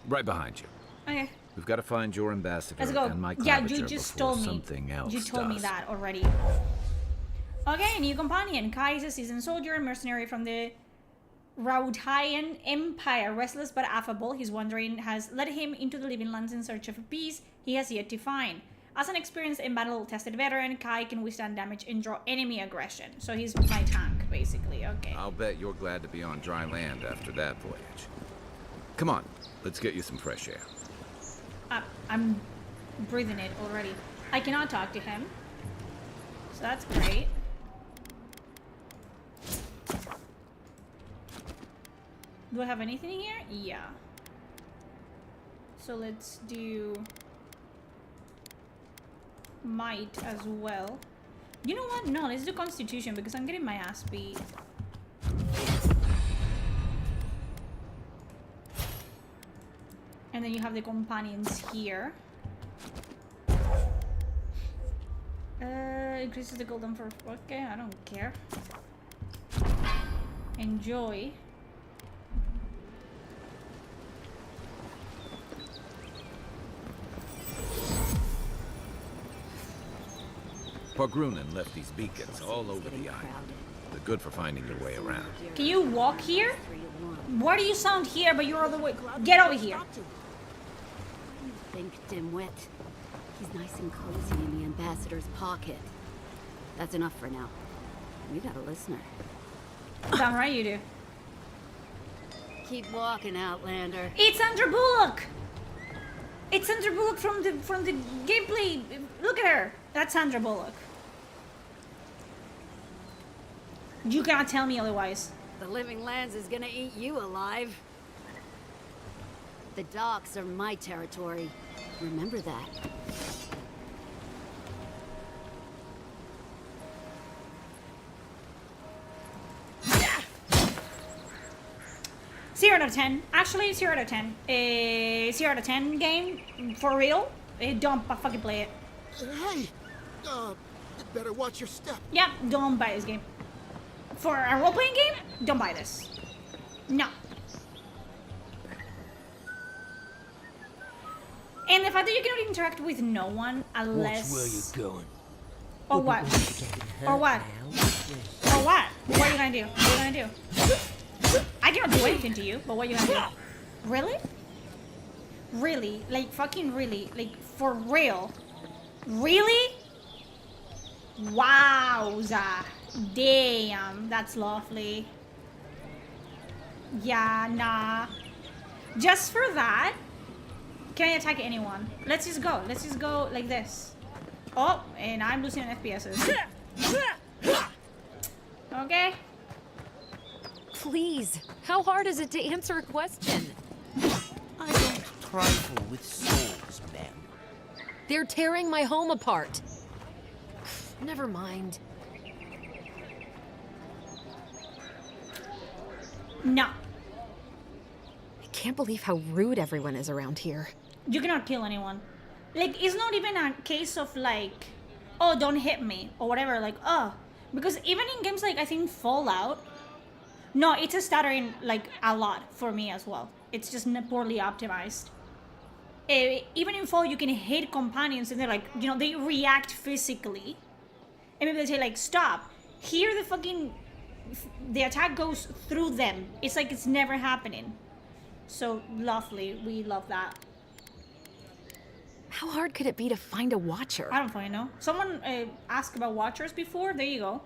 Right behind you. Okay. We've got to find your ambassador Let's go. and my Yeah, claviger you just before told me. something else You told me does. that already. Okay, new companion. Kai is a seasoned soldier and mercenary from the Rautian Empire. Restless but affable, his wandering has led him into the Living Lands in search of a peace he has yet to find. As an experienced and battle-tested veteran, Kai can withstand damage and draw enemy aggression. So he's my tank, basically. Okay. I'll bet you're glad to be on dry land after that voyage. Come on, let's get you some fresh air. I'm breathing it already. I cannot talk to him. So that's great. Do I have anything here? Yeah. So let's do might as well. You know what? No, let's do constitution because I'm getting my ass beat. And then you have the companions here. Increases the golden for... Okay, I don't care. Enjoy. Pogrunin left these beacons all over the island. They're good for finding your way around. Can you walk here? Why do you sound here but you're all the way... Get over here. Think, dimwit. He's nice and cozy in the ambassador's pocket. That's enough for now. We got a listener. Damn right you do. Keep walking, Outlander. It's Sandra Bullock! It's Sandra Bullock from the gameplay. Look at her. That's Sandra Bullock. You cannot tell me otherwise. The Living Lands is gonna eat you alive. The docks are my territory. Remember that. Zero out of 10. Actually, 0 out of 10. 0 out of 10 game. For real. Don't fucking play it. Hey! Better watch your step. Yeah, don't buy this game. For a role-playing game, don't buy this. No. And the fact that you cannot interact with no one unless... Watch where you're going. Or what? Or what? Or what? What are you gonna do? What are you gonna do? I cannot do anything to you, but what are you gonna do? Really? Really? Like, fucking really? Like, for real? Really? Wowza. Damn, that's lovely. Yeah, nah. Just for that, can I attack anyone? Let's just go. Let's just go like this. Oh, and I'm losing on FPSs. Okay. Please, how hard is it to answer a question? I don't trifle with souls, ma'am. They're tearing my home apart. Never mind. No. I can't believe how rude everyone is around here. You cannot kill anyone. Like, it's not even a case of like, oh, don't hit me or whatever. Like, oh, because even in games like I think Fallout, no, it's a stuttering like a lot for me as well. It's just poorly optimized. Even in Fallout, you can hit companions and they're like, you know, they react physically, and maybe they say like, stop. Here, the attack goes through them. It's like it's never happening. So lovely. We love that. How hard could it be to find a watcher? I don't fucking know. Someone asked about watchers before. There you go.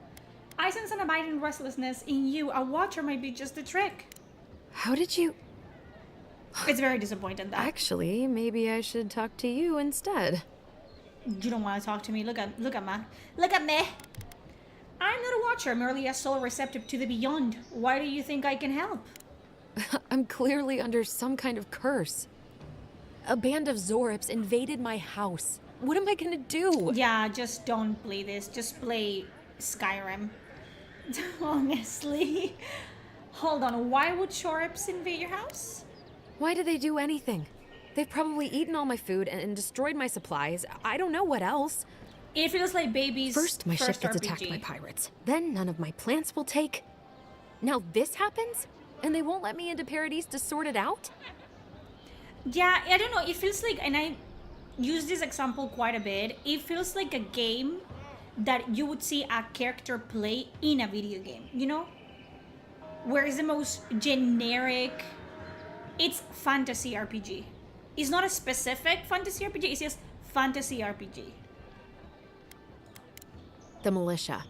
I sense an abiding restlessness in you. A watcher might be just the trick. How did you... It's very disappointing that. Actually, maybe I should talk to you instead. You don't want to talk to me. Look at me. Look at me. I'm not a watcher, merely a soul receptive to the beyond. Why do you think I can help? I'm clearly under some kind of curse. A band of Zorips invaded my house. What am I gonna do? Yeah, just don't play this. Just play Skyrim. Honestly. Hold on, why would Zorips invade your house? Why did they do anything? They've probably eaten all my food and destroyed my supplies. I don't know what else. It feels like baby's First, my ship gets RPG. attacked by pirates. Then none of my plants will take. Now this happens? And they won't let me into Paradis to sort it out? Yeah, I don't know. It feels like, and I use this example quite a bit, it feels like a game that you would see a character play in a video game, you know? Where it's the most generic, it's fantasy RPG. It's not a specific fantasy RPG, it's just fantasy RPG. The militia.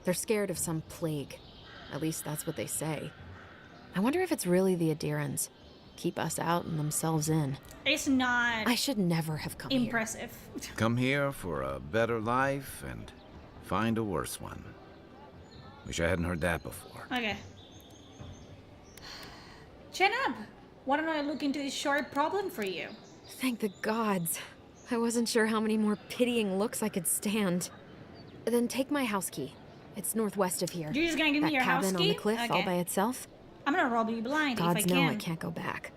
They're scared of some plague. At least that's what they say. I wonder if it's really the Adirans. Keep us out and themselves in. It's not I should never have come impressive. Come here for a better life and find a worse one. Wish I hadn't heard that before. Okay. Chin up. Why don't I look into this short problem for you? Thank the gods. I wasn't sure how many more pitying looks I could stand. Then take my house key. It's northwest of here. You're just gonna give me your house key? That cabin on the cliff all by itself? I'm gonna rob you blind Gods if I know can. I can't go back.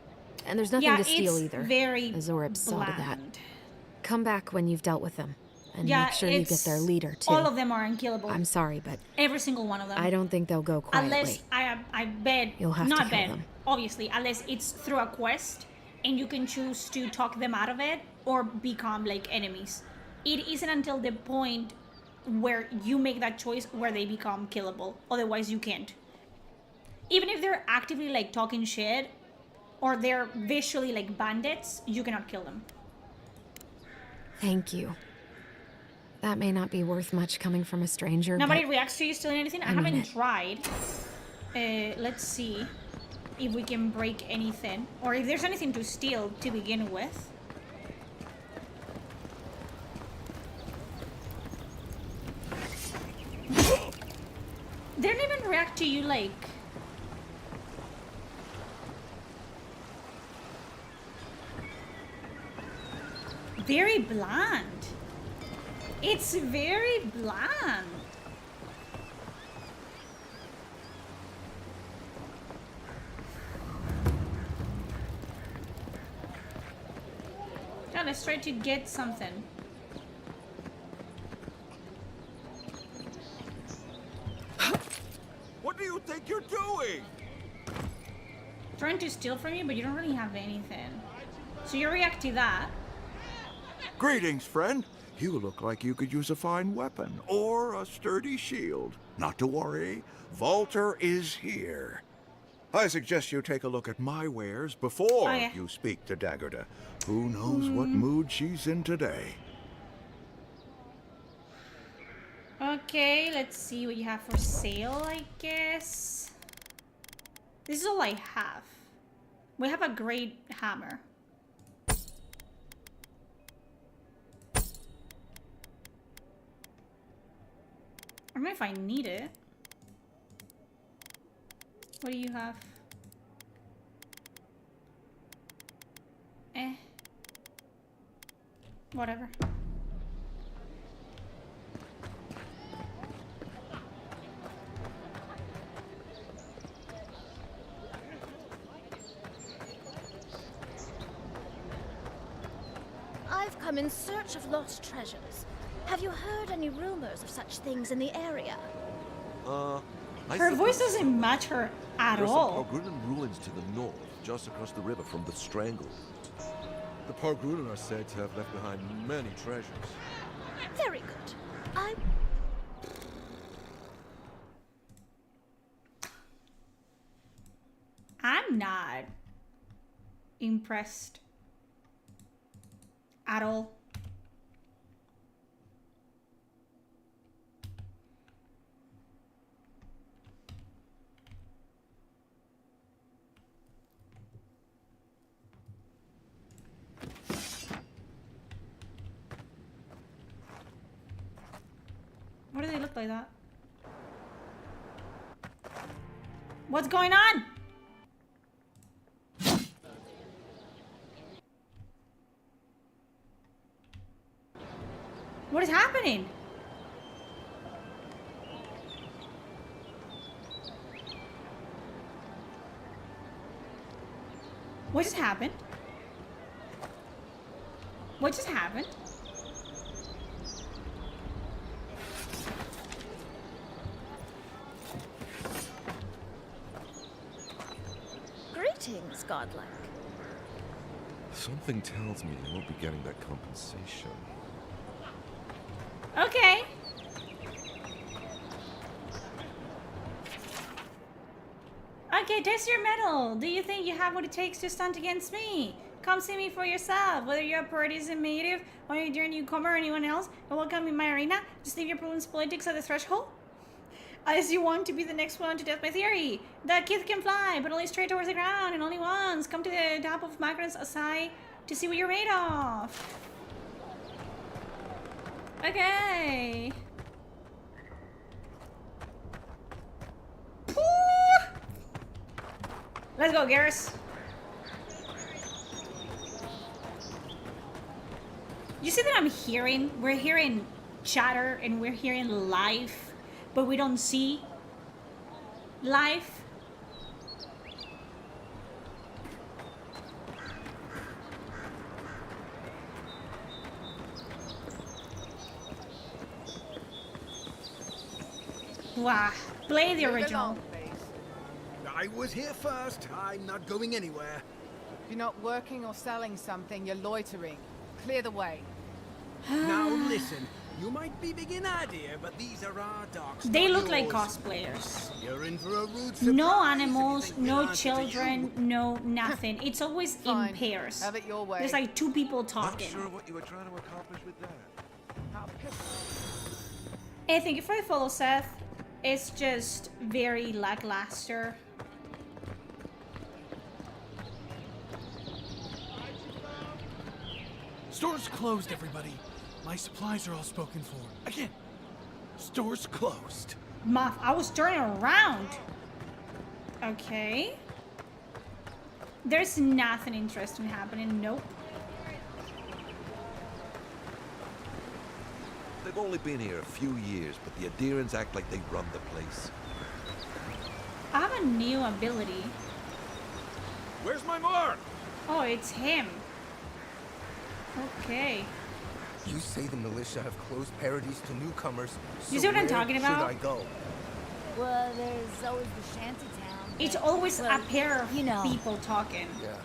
And there's nothing to steal either. Very Azorib saw to that. bland. Come back when you've dealt with them. And Yeah, make sure you get their leader, too. All of them are unkillable. I'm sorry, but Every single one of them. I don't think they'll go quietly. Unless I bet You'll have not to kill bet, them. obviously, unless it's through a quest and you can choose to talk them out of it or become like enemies. It isn't until the point where you make that choice where they become killable. Otherwise you can't. Even if they're actively like talking shit or they're visually like bandits, you cannot kill them. Thank you. That may not be worth much coming from a stranger, Nobody but reacts to you stealing anything? I I mean haven't it. tried. Let's see if we can break anything. Or if there's anything to steal to begin with. They don't even react to you like... Very bland. It's very bland. Yeah, let's try to get something. What do you think you're doing? Trying to steal from you, but you don't really have anything. So you react to that. Greetings, friend. You look like you could use a fine weapon or a sturdy shield. Not to worry, Walter is here. I suggest you take a look at my wares before you speak to Daggerda. Who knows what mood she's in today? Okay, let's see what you have for sale, I guess. This is all I have. We have a great hammer. I don't know if I need it. What do you have? Whatever. I've come in search of lost treasures. Have you heard any rumors of such things in the area? Her voice doesn't match her at all. There's some Pargrunan ruins to the north, just across the river from the Strangle. The Pargrunan are said to have left behind many treasures. Very good. I'm not impressed at all. Why do they look like that? What's going on? What is happening? What just happened? What just happened? Greetings, godlike. Something tells me I won't be getting that compensation. Okay. Okay, test your mettle. Do you think you have what it takes to stunt against me? Come see me for yourself. Whether you're a Paradis native or you're a newcomer or anyone else, you're welcome in my arena. Just leave your problems politics at the threshold. As you want to be the next one to test my theory. That kid can fly, but only straight towards the ground and only once. Come to the top of Macron's Asai to see what you're made of. Okay. Let's go, Garrus. You see that I'm hearing? We're hearing chatter and we're hearing life, but we don't see life. Wow. Play the original. I was here first. I'm not going anywhere. If you're not working or selling something, you're loitering. Clear the way. Now listen, you might be big in idea, but these are our dogs. They not look like yours. cosplayers. You're in for a rude surprise. No animals, no children, no nothing. It's always Fine. in pairs. Have it your way. There's like two people Not talking. sure what you were trying to accomplish with that. Hey, thank you for the follow, Seth. It's just very lackluster. Store's closed, everybody. My supplies are all spoken for. Again, store's closed. Moth, I was turning around. Okay. There's nothing interesting happening. Nope. They've only been here a few years, but the Adherents act like they run the place. I have a new ability. Where's my mark? Oh, it's him. Okay. You say the militia have closed Paradis to newcomers. You see what I'm talking about? Should I go? Well, there's always the shantytown. It's always a pair of know. people talking. Yeah.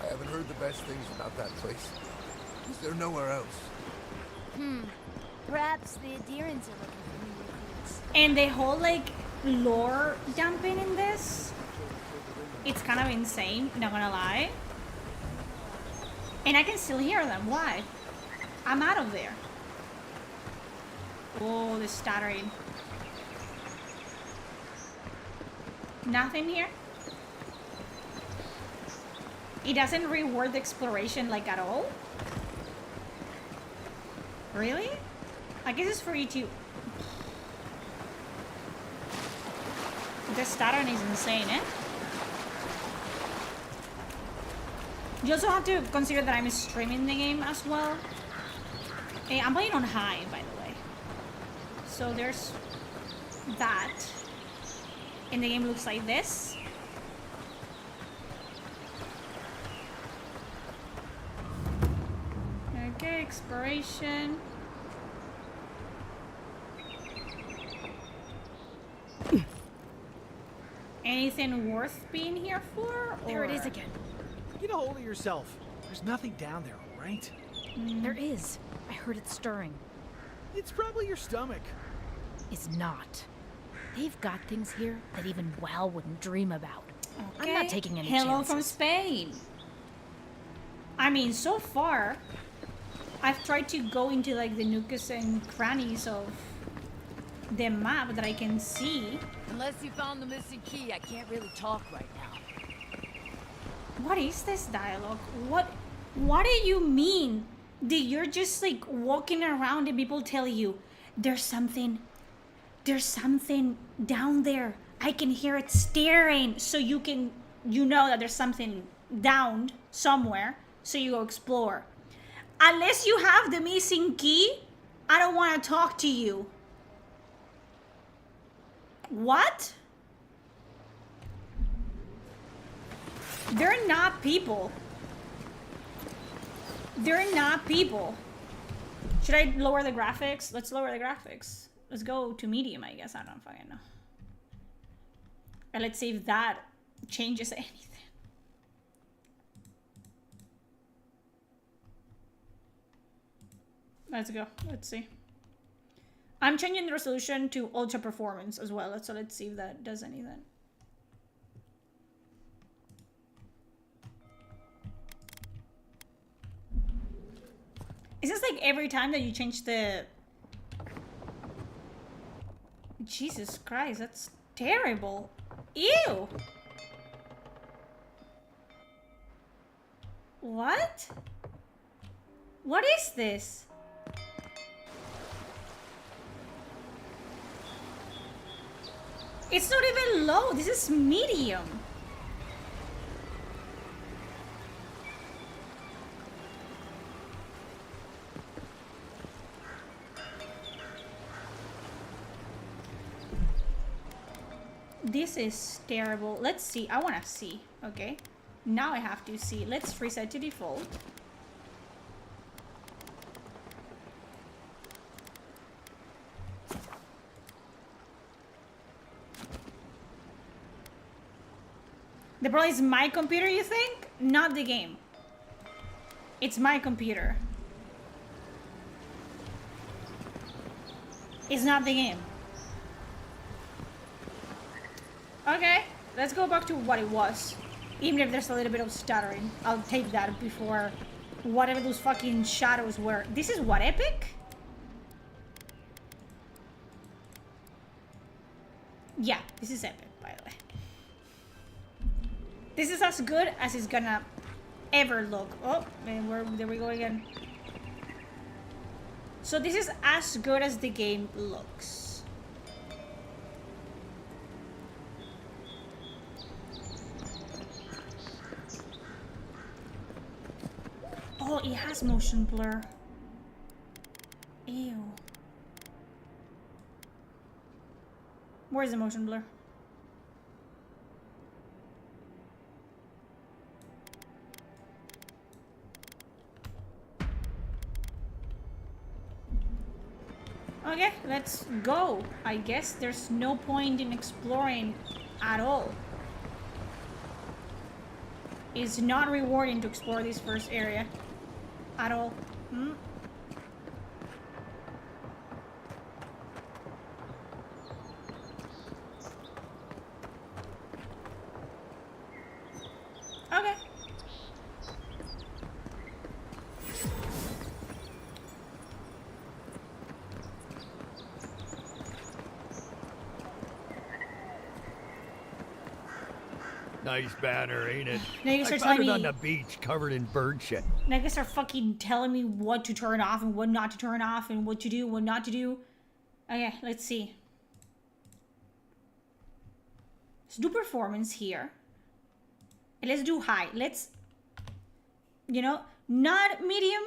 I haven't heard the best things about that place. Is there nowhere else? Perhaps the adherents are looking for new recruits. And the whole like lore dumping in this, it's kind of insane, not gonna lie. And I can still hear them. Why? I'm out of there. Oh, the stuttering. Nothing here. It doesn't reward the exploration like at all. Really? I guess it's for you to... The stuttering is insane, eh? You also have to consider that I'm streaming the game as well. Hey, I'm playing on high, by the way. So there's that. And the game looks like this. Okay, exploration. Anything worth being here for? There it is again. Get a hold of yourself. There's nothing down there, all right? There is. I heard it stirring. It's probably your stomach. It's not. They've got things here that even WoW wouldn't dream about. Okay. I'm not taking any Hello chances. from Spain. I mean, so far, I've tried to go into like the nooks and crannies of the map that I can see. Unless you found the missing key, I can't really talk right now. What is this dialogue? What do you mean? That you're just like walking around and people tell you there's something down there. I can hear it staring, so you know that there's something down somewhere, so you go explore. Unless you have the missing key, I don't want to talk to you. What? They're not people. They're not people. Should I lower the graphics? Let's lower the graphics. Let's go to medium, I guess. I don't fucking know. And let's see if that changes anything. Let's go. Let's see. I'm changing the resolution to ultra performance as well. So let's see if that does anything. Is this like every time that you change the... Jesus Christ, that's terrible. Ew. What? What is this? It's not even low. This is medium. This is terrible. Let's see. I want to see. Okay. Now I have to see. Let's reset to default. The problem is my computer, you think? Not the game. It's my computer. It's not the game. Okay, let's go back to what it was. Even if there's a little bit of stuttering, I'll take that before whatever those fucking shadows were. This is what, epic? Yeah, this is epic, by the way. This is as good as it's gonna ever look. Oh, man, there we go again. So this is as good as the game looks. Oh, it has motion blur. Ew. Where's the motion blur? Okay, let's go. I guess there's no point in exploring at all. It's not rewarding to explore this first area at all. Okay. Nice banner, ain't it? Now you start I found telling it on me- the beach, covered in bird shit. Niggas are fucking telling me what to turn off and what not to turn off and what to do, what not to do. Okay, let's see. Let's do performance here. And let's do high. Let's, you know, not medium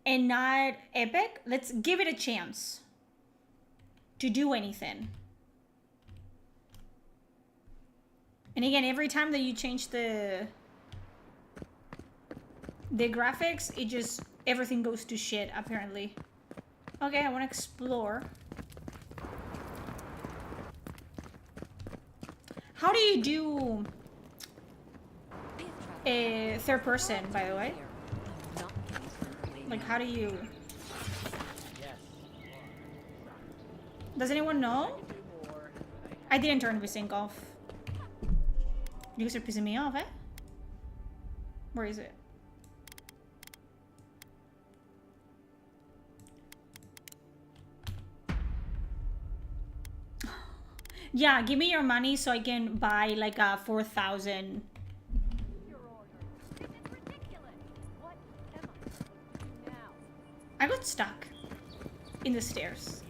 and not epic. Let's give it a chance to do anything. And again, every time that you change the graphics, it just, everything goes to shit, apparently. Okay, I want to explore. How do you do a third person, by the way? Like, how do you... Does anyone know? I didn't turn VSync off. You guys are pissing me off, eh? Where is it? Yeah, give me your money so I can buy like a 4,000. I got stuck in the stairs.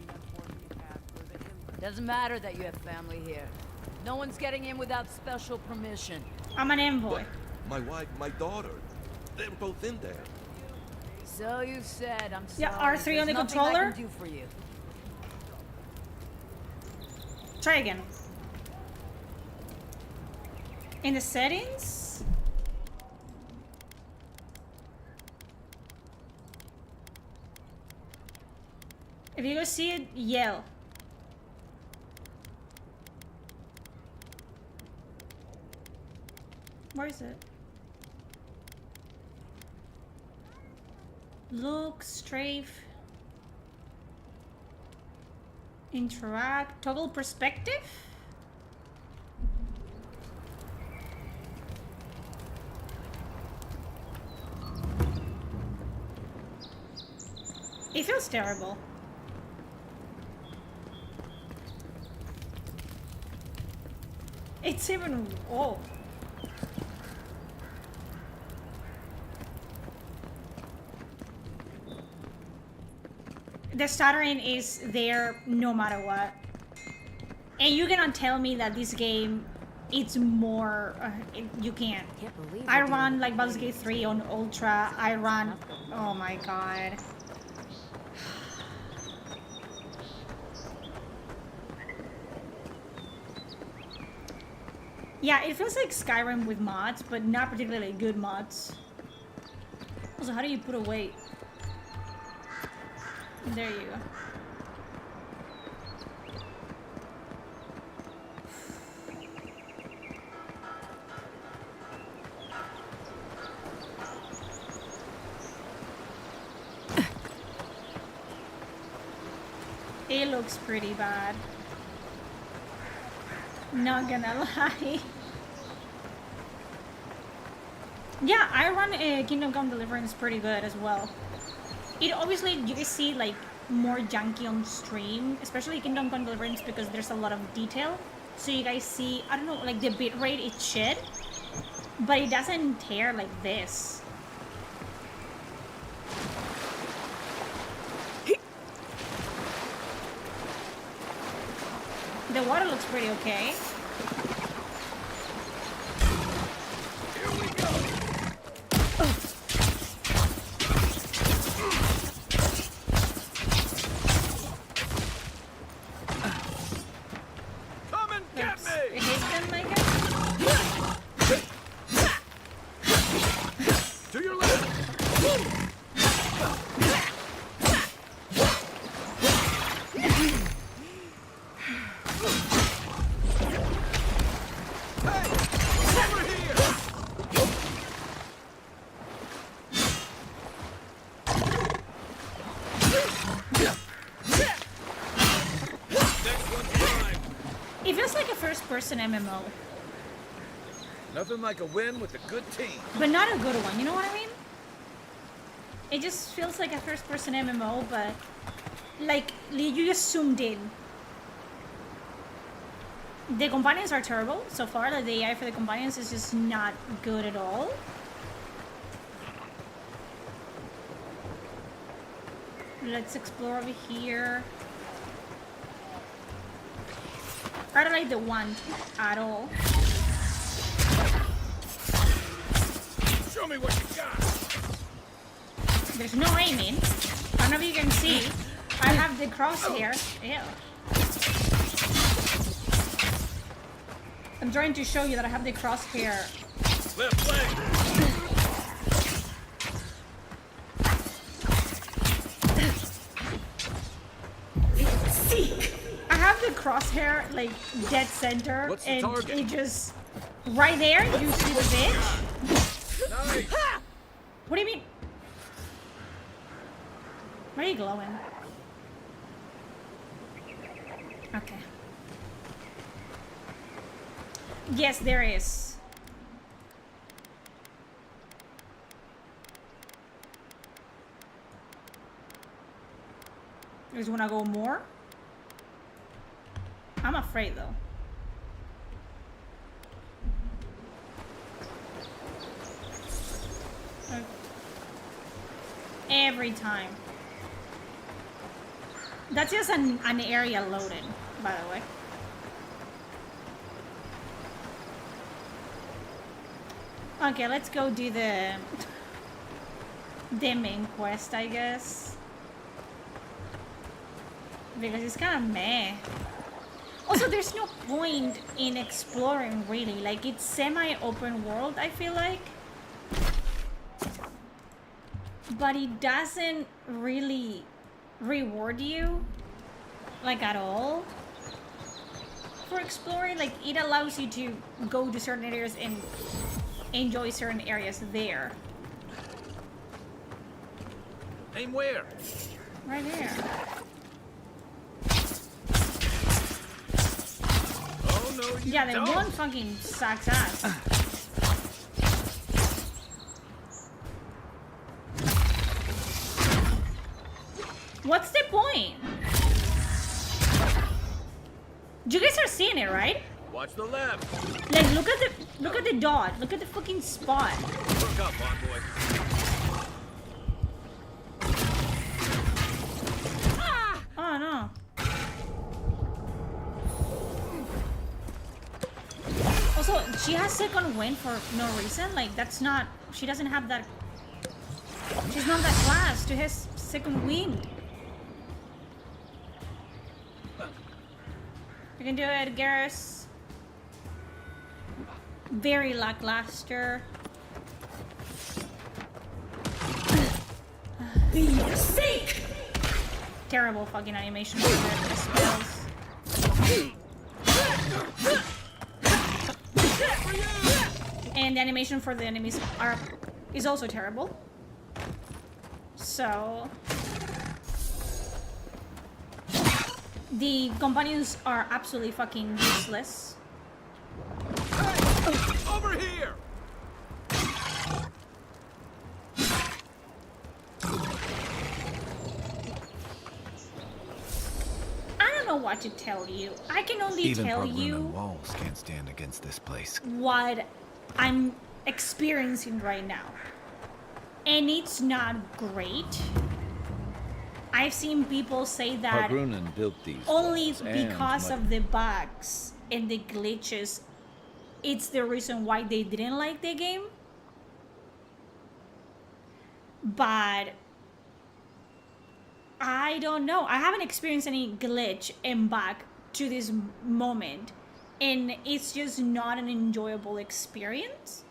Doesn't matter that you have family here. No one's getting in without special permission. I'm an envoy. My wife, my daughter, they're both in there. So you said, I'm sorry. Yeah, R3 on There's the nothing controller? I can do for you. Try again. In the settings? If you go see it, yell. Where is it? Look, strafe. Interact. Toggle perspective? It feels terrible. It's even... oh. The stuttering is there no matter what. And you cannot tell me that this game, it's more... you can't. I run like Baldur's Gate 3 on Ultra. I run... oh my god. Yeah, it feels like Skyrim with mods, but not particularly good mods. Also, how do you put away? There you go. It looks pretty bad. Not gonna lie. Yeah, I run Kingdom Come Deliverance pretty good as well. It obviously, you can see like more junky on stream, especially Kingdom Come Deliverance, because there's a lot of detail. So you guys see, I don't know, like the bitrate is shit, but it doesn't tear like this. The water looks pretty okay. Here we go. Come and get me. Hit them, I guess. To your left. It feels like a first-person MMO. Nothing like a win with a good team. But not a good one, you know what I mean? It just feels like a first-person MMO, but like you just zoomed in. The companions are terrible so far. Like the AI for the companions is just not good at all. Let's explore over here. I don't like the wand at all. Show me what you got. There's no aiming. I don't know if you can see. I have the crosshair. Ew. I'm trying to show you that I have the crosshair. Left leg. I have the crosshair like dead center. What's the and target? it just right there. You see the bitch? Nice. What do you mean? Why are you glowing? Okay. Yes, there is. You just wanna go more? I'm afraid though. Every time. That's just an area loaded, by the way. Okay, let's go do the main quest, I guess. Because it's kind of meh. Also, there's no point in exploring, really. Like, it's semi-open world, I feel like. But it doesn't really reward you, like, at all for exploring. Like, it allows you to go to certain areas and enjoy certain areas there. Aim where? Right there. Oh no, you yeah, the don't. one fucking sucks ass. What's the point? You guys are seeing it, right? Watch the left. Like, look at the dot. Look at the fucking spot. Look up, Envoy. Ah! Oh no. Also, she has second wind for no reason. Like, that's not. She doesn't have that. She's not that class to have second wind. You can do it, Garrus. Very lackluster. Be sick! Terrible fucking animation for the spells. And the animation for the enemies is also terrible. So the companions are absolutely fucking useless. Over here! I don't know what to tell you. I can only tell you walls can't stand against this place. what I'm experiencing right now. And it's not great. I've seen people say that Pargrunen built these only walls and because of the bugs and the glitches, it's the reason why they didn't like the game. But I don't know. I haven't experienced any glitch and bug to this moment, and it's just not an enjoyable experience.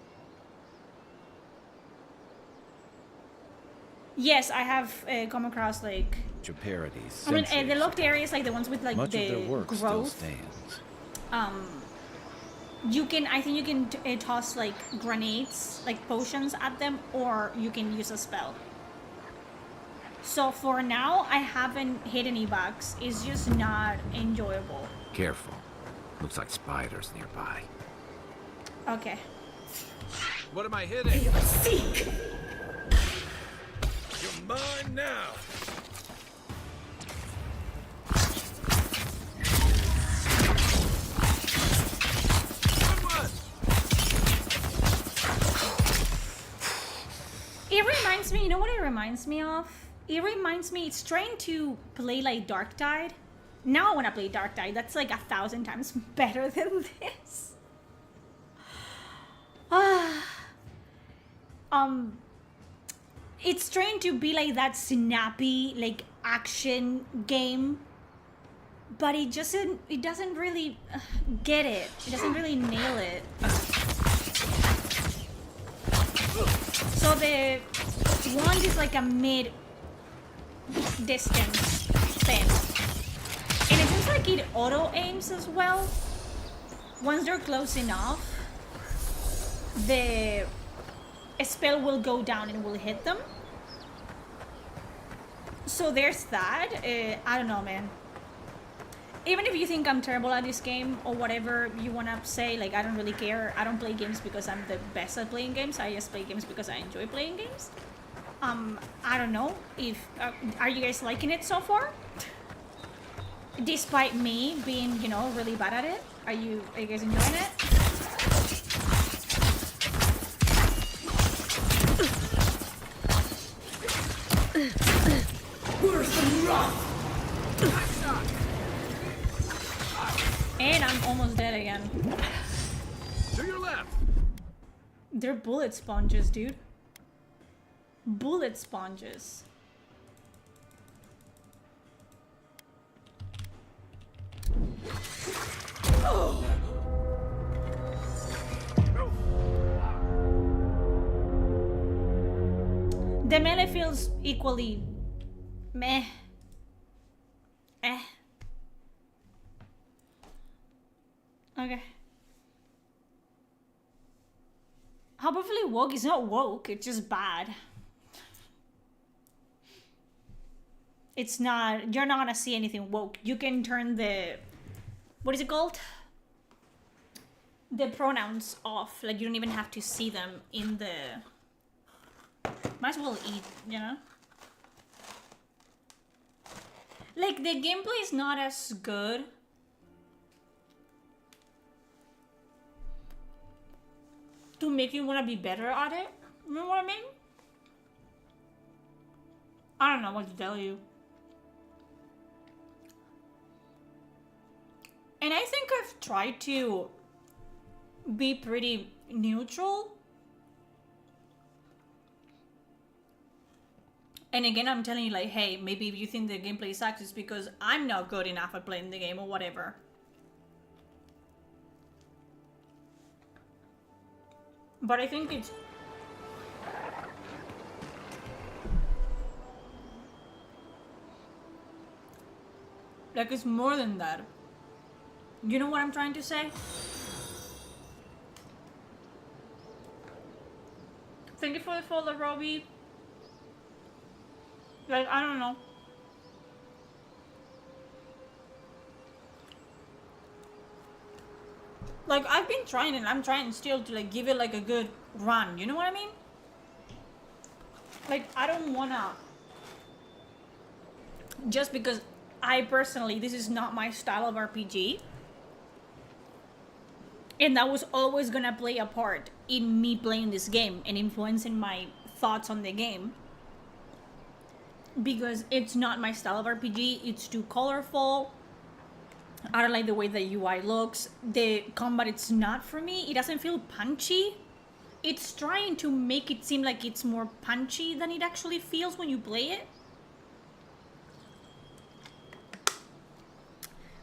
Yes, I have come across like Paradis. I mean, the locked areas, like the ones with like Much the of their work still growth. stands. You can, I think you can toss like grenades, like potions at them, or you can use a spell. So for now, I haven't hit any bugs. It's just not enjoyable. Careful. Looks like spiders nearby. Okay. What am I hitting? Seek! You're mine now. It reminds me, you know what it reminds me of? It reminds me, it's trying to play like Dark Tide. Now I want to play Dark Tide. That's like 1,000 times better than this. It's trying to be like that snappy, like action game, but it doesn't really get it. It doesn't really nail it. So the one is like a mid distance thing, and it seems like it auto aims as well. Once they're close enough, the spell will go down and will hit them. So there's that. I don't know, man. Even if you think I'm terrible at this game or whatever you want to say, like, I don't really care. I don't play games because I'm the best at playing games. I just play games because I enjoy playing games. I don't know if are you guys liking it so far? Despite me being, you know, really bad at it, are you guys enjoying it? Worse than rough! And I'm almost dead again. To your left. They're bullet sponges, dude. Bullet sponges. Oh. The melee feels equally meh Okay. Hopefully woke is not woke, it's just bad. It's not, you're not gonna see anything woke. You can turn the, what is it called? The pronouns off. Like, you don't even have to see them in the, might as well eat, you know? Like, the gameplay is not as good. To make you want to be better at it. You know what I mean? I don't know what to tell you. And I think I've tried to be pretty neutral. And again, I'm telling you, like, hey, maybe if you think the gameplay sucks, it's because I'm not good enough at playing the game or whatever. But I think it's... like, it's more than that. You know what I'm trying to say? Thank you for the follow, Robbie. Like, I don't know. Like, I've been trying and I'm trying still to, like, give it, like, a good run. You know what I mean? Like, I don't wanna... just because I personally, this is not my style of RPG. And that was always gonna play a part in me playing this game and influencing my thoughts on the game. Because it's not my style of RPG. It's too colorful. I don't like the way the UI looks. The combat, it's not for me. It doesn't feel punchy. It's trying to make it seem like it's more punchy than it actually feels when you play it.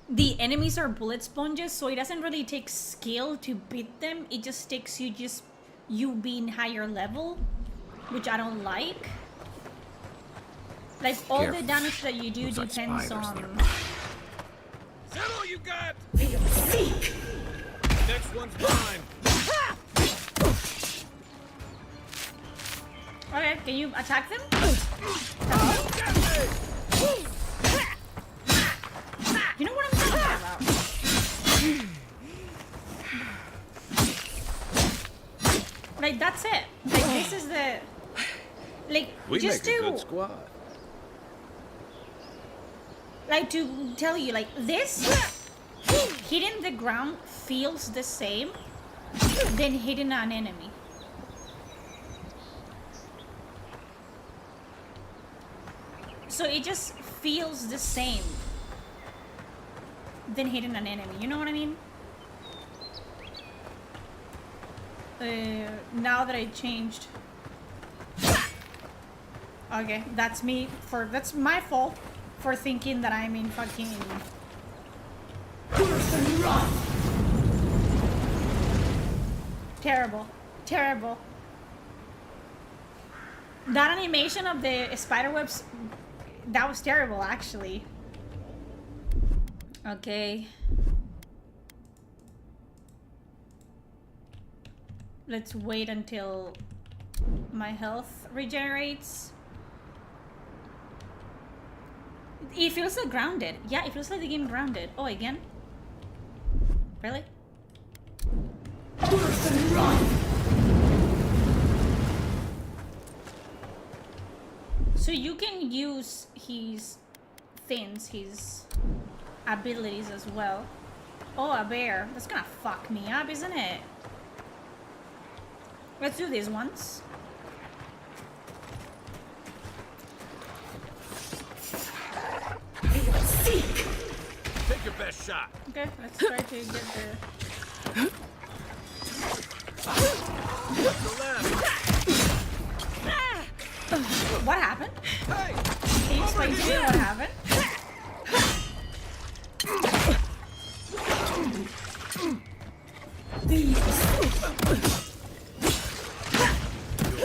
The enemies are bullet sponges, so it doesn't really take skill to beat them. It just takes you being higher level, which I don't like. Like, all the damage that you do depends on... Is that all you got? Seek! Next one's mine. Okay, can you attack them? You know what I'm talking about? Like, that's it. Like, this is the... like, We just make a to... good squad. like, to tell you, like, this hitting the ground feels the same than hitting an enemy. So it just feels the same than hitting an enemy. You know what I mean? Now that I changed. Okay, that's me that's my fault for thinking that I'm in fucking... terrible. Terrible. That animation of the spiderwebs, that was terrible, actually. Okay. Let's wait until my health regenerates. It feels like grounded. Yeah, it feels like the game grounded. Oh, again? Really? So you can use his things, his abilities as well. Oh, a bear. That's gonna fuck me up, isn't it? Let's do this once. Take your best shot. Okay, let's try to get the... What happened? Hey! Can you explain to me what happened?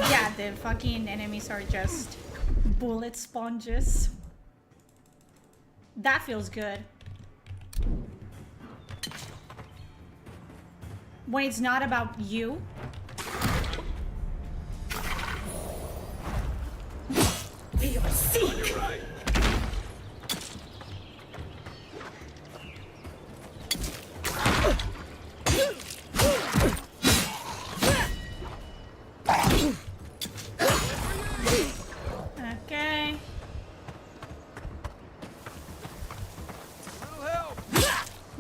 Yeah, the fucking enemies are just bullet sponges. That feels good. when it's not about you. We are seek. You're right. Okay.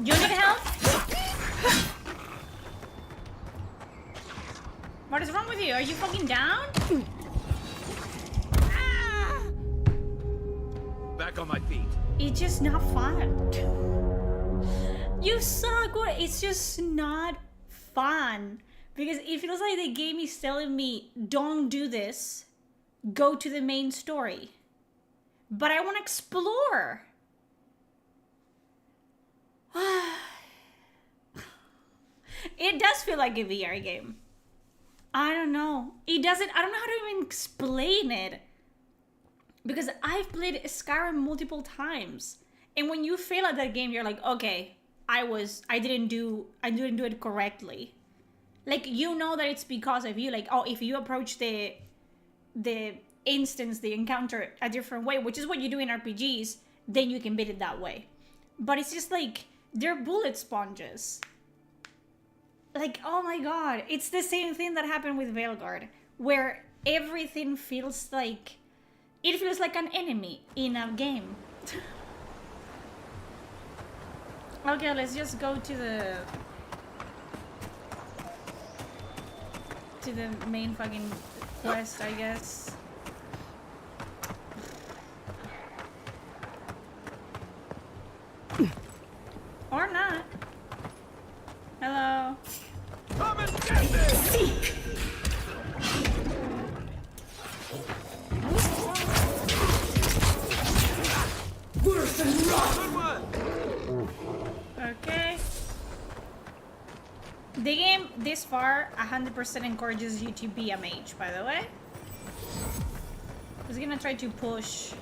You need help? What is wrong with you? Are you fucking down? Back on my feet. It's just not fun. You suck. It's just not fun. Because it feels like the game is telling me, don't do this. Go to the main story. But I want to explore. It does feel like a VR game. I don't know. I don't know how to even explain it. Because I've played Skyrim multiple times. And when you fail at that game, you're like, okay, I didn't do it correctly. Like, you know that it's because of you. Like, oh, if you approach the instance, the encounter a different way, which is what you do in RPGs, then you can beat it that way. But it's just like, they're bullet sponges. Like, oh my god. It's the same thing that happened with Veilguard, where everything feels like... It feels like an enemy in a game. Okay, let's just go to the main fucking quest, I guess. Or not. Hello. Come and get this! Seek! Worth and rough! Okay. The game, this far, 100% encourages you to be a mage, by the way. I was gonna try to push.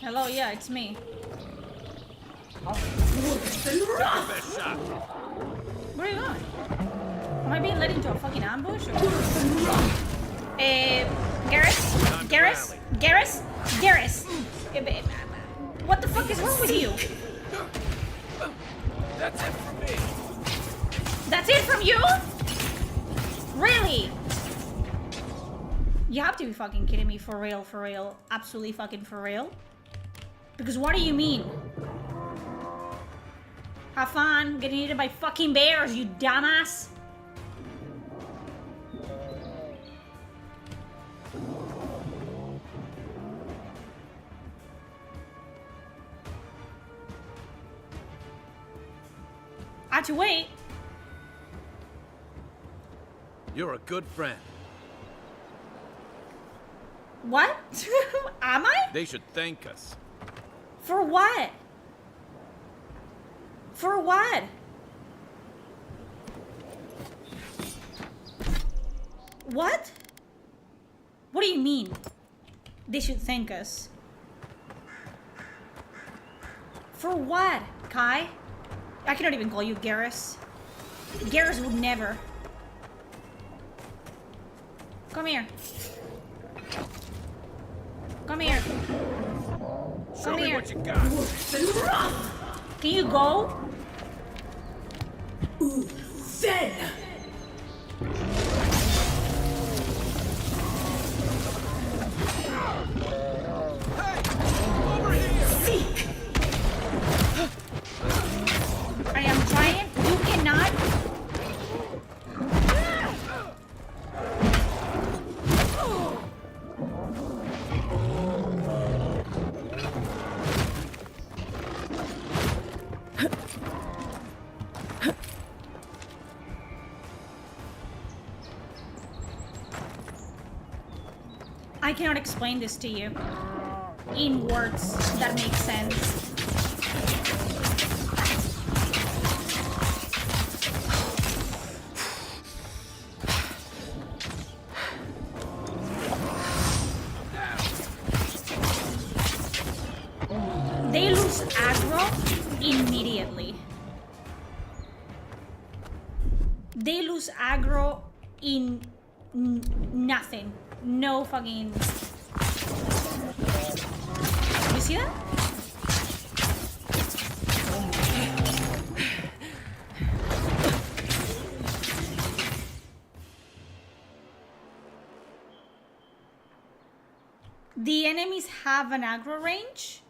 Hello, yeah, it's me. Where are you going? Am I being led into a fucking ambush? Or... Garrus? What the fuck is wrong with you? That's it from me. That's it from you? Really? You have to be fucking kidding me, for real. Absolutely fucking for real. Because what do you mean? Have fun getting eaten by fucking bears, you dumbass. I had to wait. You're a good friend. What? Am I? They should thank us. For what? For what? What? What do you mean? They should thank us. For what, Kai? I cannot even call you Garrus. Garrus would never. Come here. Come here. Show me what you got. Can you go? Ooh, Zen! Hey! Over here! Seek! I am trying. You cannot. I cannot explain this to you in words that make sense. They lose aggro immediately. they lose aggro in nothing. No fucking... You see that? The enemies have an aggro range,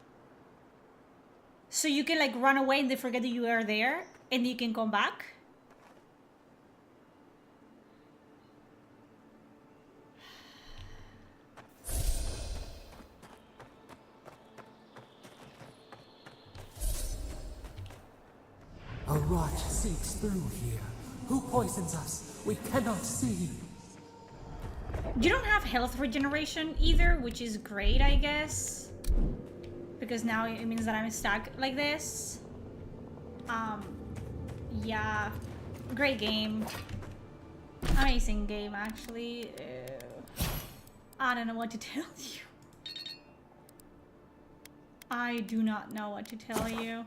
so you can like run away and they forget that you are there, and you can come back. A rot seeps through here. Who poisons us? We cannot see. You don't have health regeneration either, which is great, I guess. Because now it means that I'm stuck like this. Yeah. Great game. Amazing game, actually. I don't know what to tell you. I do not know what to tell you.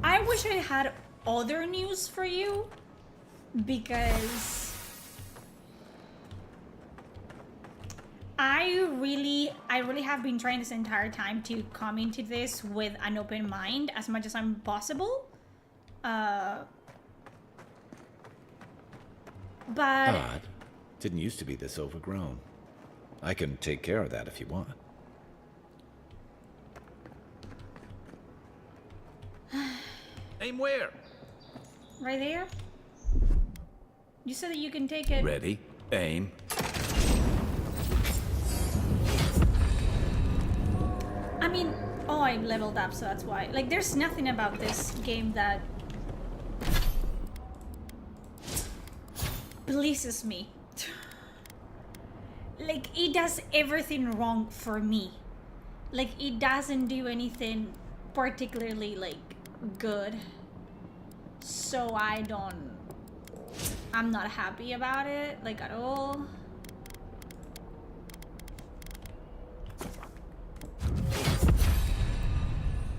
I wish I had other news for you, because I really have been trying this entire time to come into this with an open mind as much as I'm possible. But Odd. Didn't used to be this overgrown. I can take care of that if you want. Aim where? Right there. You said that you can take it. Ready, aim. I mean, oh, I leveled up, so that's why. Like, there's nothing about this game that pleases me. Like, it does everything wrong for me. Like, it doesn't do anything particularly, like, good. So I'm not happy about it, like, at all.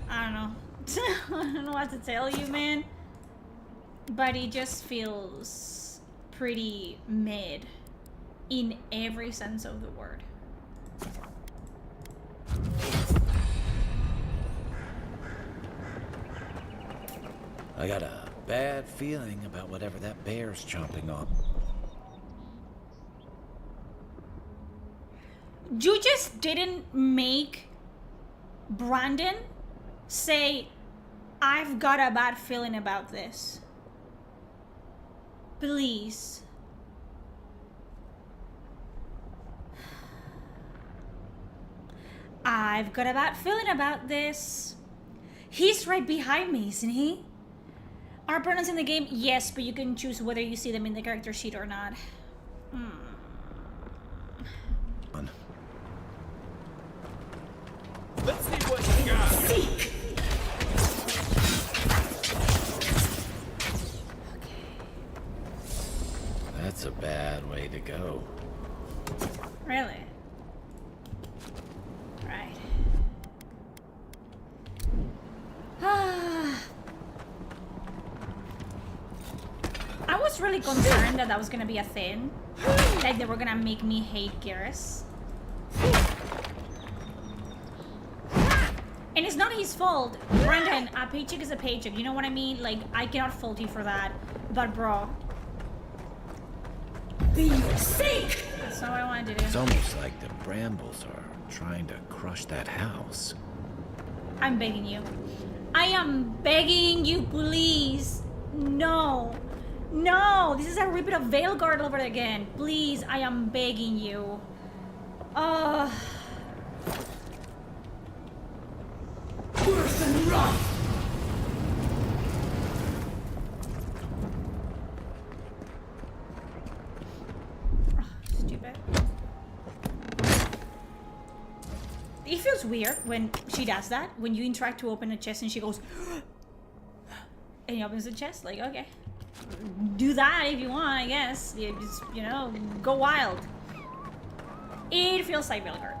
I don't know. I don't know what to tell you, man. But it just feels pretty mid in every sense of the word. I got a bad feeling about whatever that bear's chomping on. You just didn't make Brandon say, I've got a bad feeling about this. Please. I've got a bad feeling about this. He's right behind me, isn't he? Are pronouns in the game? Yes, but you can choose whether you see them in the character sheet or not. Let's see what you got. Seek. That's a bad way to go. Really? Right. I was really concerned that was gonna be a thing. Like they were gonna make me hate Garrus. And it's not his fault. Brandon, a paycheck is a paycheck. You know what I mean? Like, I cannot fault you for that. But bro. Be your sake! That's not what I wanted to do. It's almost like the brambles are trying to crush that house. I'm begging you. I am begging you, please. No. No! This is a repeat of Veilguard over again. Please, I am begging you. Worse than rot! Stupid. It feels weird when she does that. When you interact to open a chest and she goes and he opens the chest. Like, okay. Do that if you want, I guess. You just, you know, go wild. It feels like Veilguard.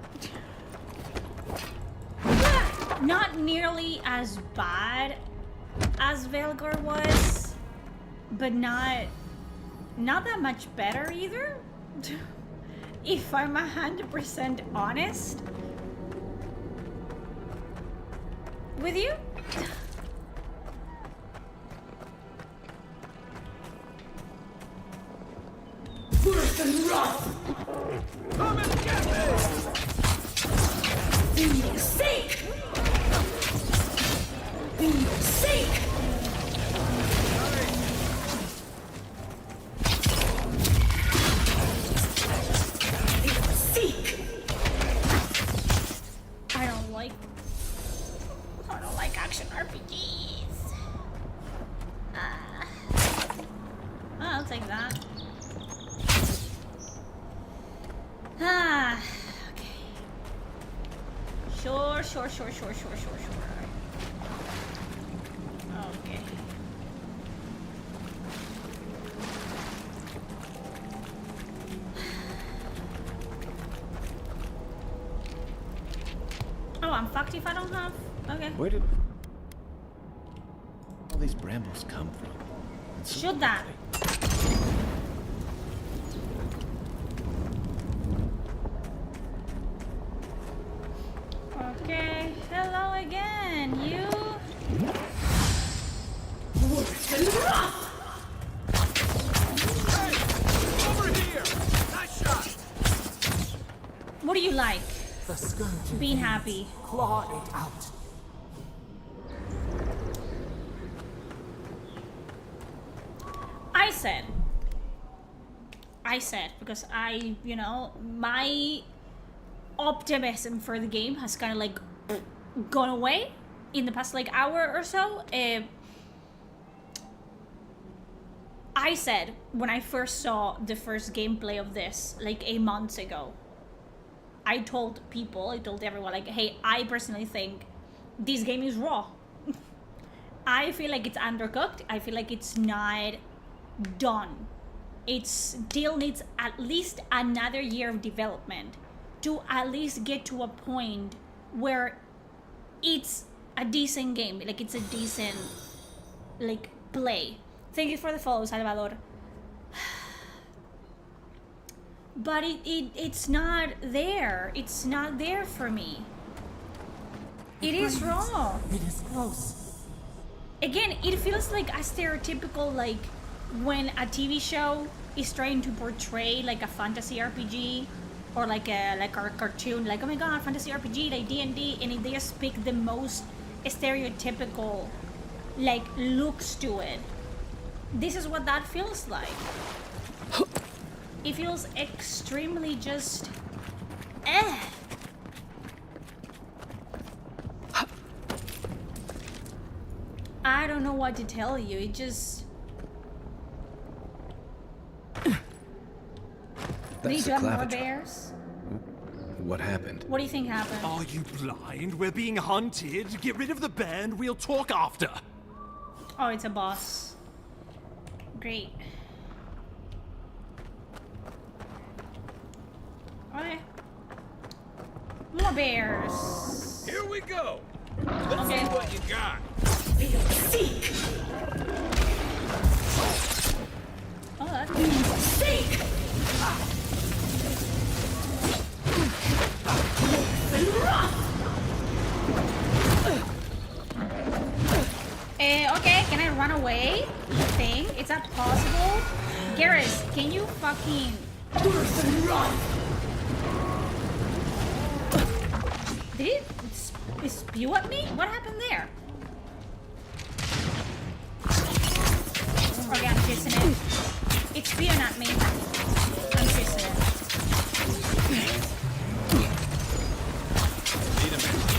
Not nearly as bad as Velgar was, but not that much better either. If I'm 100% honest with you. Worse than rough! Come and get me! For your sake! For your sake! I don't like action RPGs. I'll take that. Okay. Sure. Okay. Oh, I'm fucked if I don't have. Okay. Where did all these brambles come from? Shoot that. Okay. Hello again, you. Worse than rough! Hey! Over here! Nice shot! What do you like? The scourge Being happy. Claw it out. I said, because you know, my optimism for the game has kind of like gone away in the past like hour or so. I said when I first saw the first gameplay of this like a month ago, I told everyone like, hey, I personally think this game is raw. I feel like it's undercooked. I feel like it's not done. It still needs at least another year of development to at least get to a point where it's a decent game, like it's a decent like play. Thank you for the follow, Salvador. But it's not there. It's not there for me. It is raw. It is close. Again, it feels like a stereotypical, like when a TV show is trying to portray like a fantasy RPG or like a cartoon, like, oh my god, fantasy RPG, like D&D, and they just pick the most stereotypical like looks to it. This is what that feels like. It feels extremely just I don't know what to tell you. It just Need to have more bears? What happened? What do you think happened? Are you blind? We're being hunted. Get rid of the bear and we'll talk after. Oh, it's a boss. Great. Okay. More bears. Here we go. Let's see what you got. Seek. Oh, that's Seek. Okay, can I run away? You think? Is that possible? Garrus, can you fucking... Did it spew at me? What happened there? Okay, I'm kissing it. It's spewing at me. I'm kissing it. Need a minute.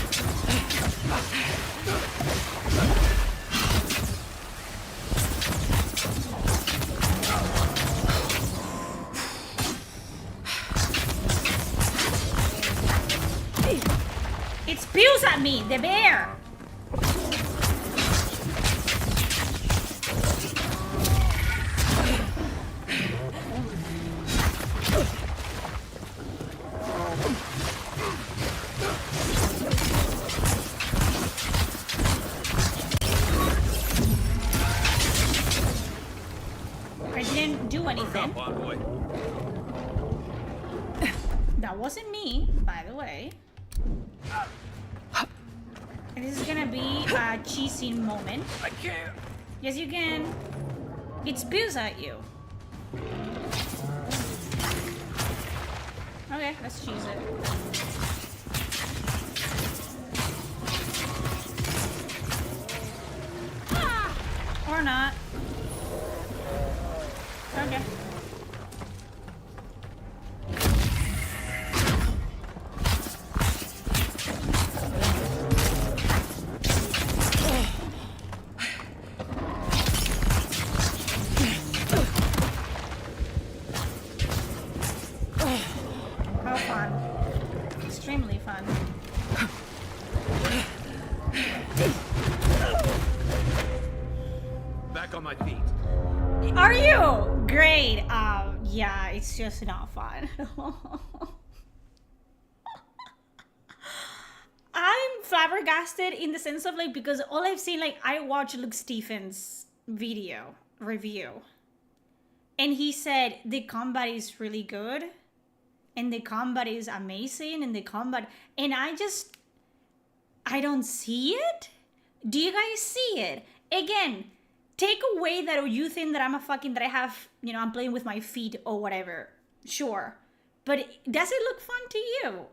It spews at me, the bear! That wasn't me, by the way. And this is gonna be a cheesy moment. I can't. Yes, you can. It spews at you. Okay, let's cheese it. Or not. Okay. How fun. Extremely fun. Back on my feet. Are you? Great. Yeah, it's just not fun. I'm flabbergasted in the sense of like, because all I've seen, like, I watched Luke Stephens' video review, and he said the combat is really good, and the combat is amazing, and I don't see it. Do you guys see it? Again, take away that you think that that I have, you know, I'm playing with my feet or whatever. Sure. But does it look fun to you?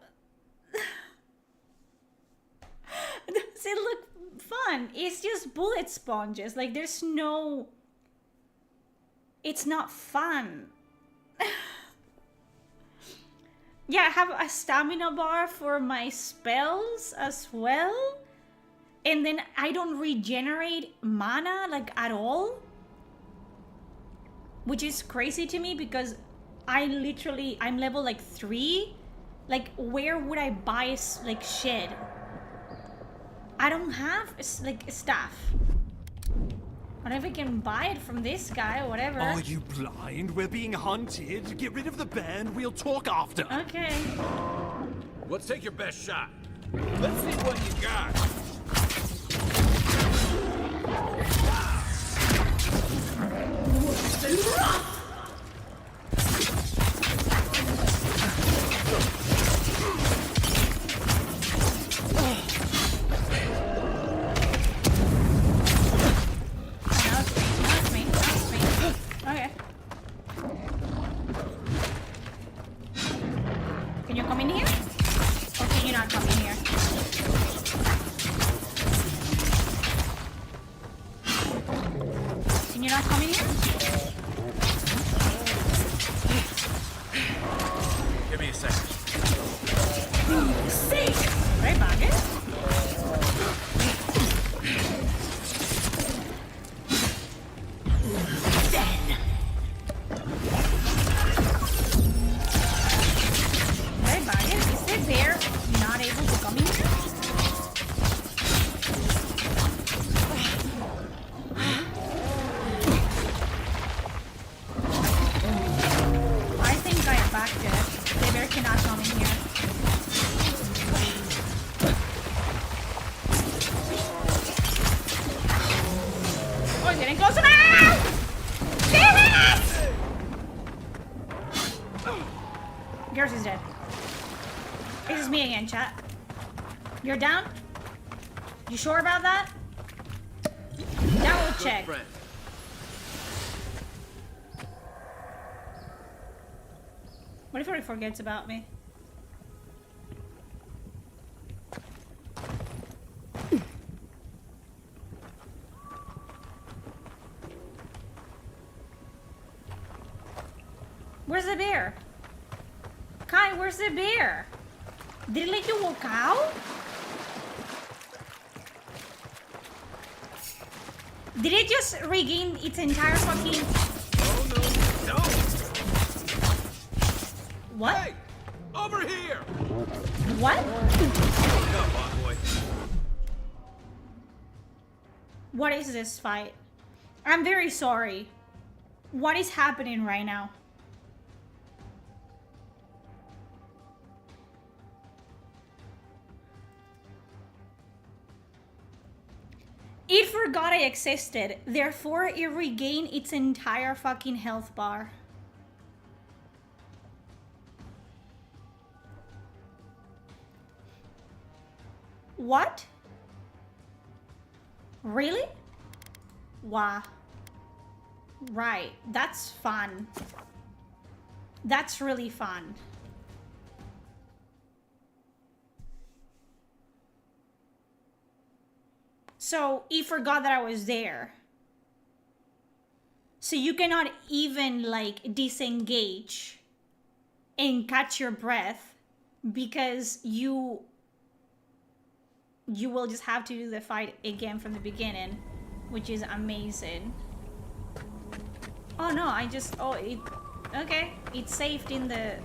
Does it look fun? It's just bullet sponges. Like, there's no... It's not fun. Yeah, I have a stamina bar for my spells as well. And then I don't regenerate mana, like, at all. Which is crazy to me because I'm level, like, 3. Like, where would I buy, like, shit? I don't have, like, stuff. I don't know if I can buy it from this guy or whatever. Are you blind? We're being hunted. Get rid of the band. We'll talk after. Okay. Let's take your best shot. Let's see what you got. Okay. Can you come in here? Or can you not come in here? Can you not come in here? Give me a second. Sick! Right, Baggett? Chat. You're down? You sure about that? Double check. What if he forgets about me? Where's the bear? Kai, where's the bear? Did it let you walk out? Did it just regain its entire fucking... Oh no, no! What? Hey! Over here! What? Wake up, hot boy. What is this fight? I'm very sorry. What is happening right now? It forgot I existed, therefore it regained its entire fucking health bar. What? Really? Wow. Right. That's fun. That's really fun. So he forgot that I was there. So you cannot even like disengage and catch your breath because you will just have to do the fight again from the beginning, which is amazing. Oh no, okay, it's saved in the...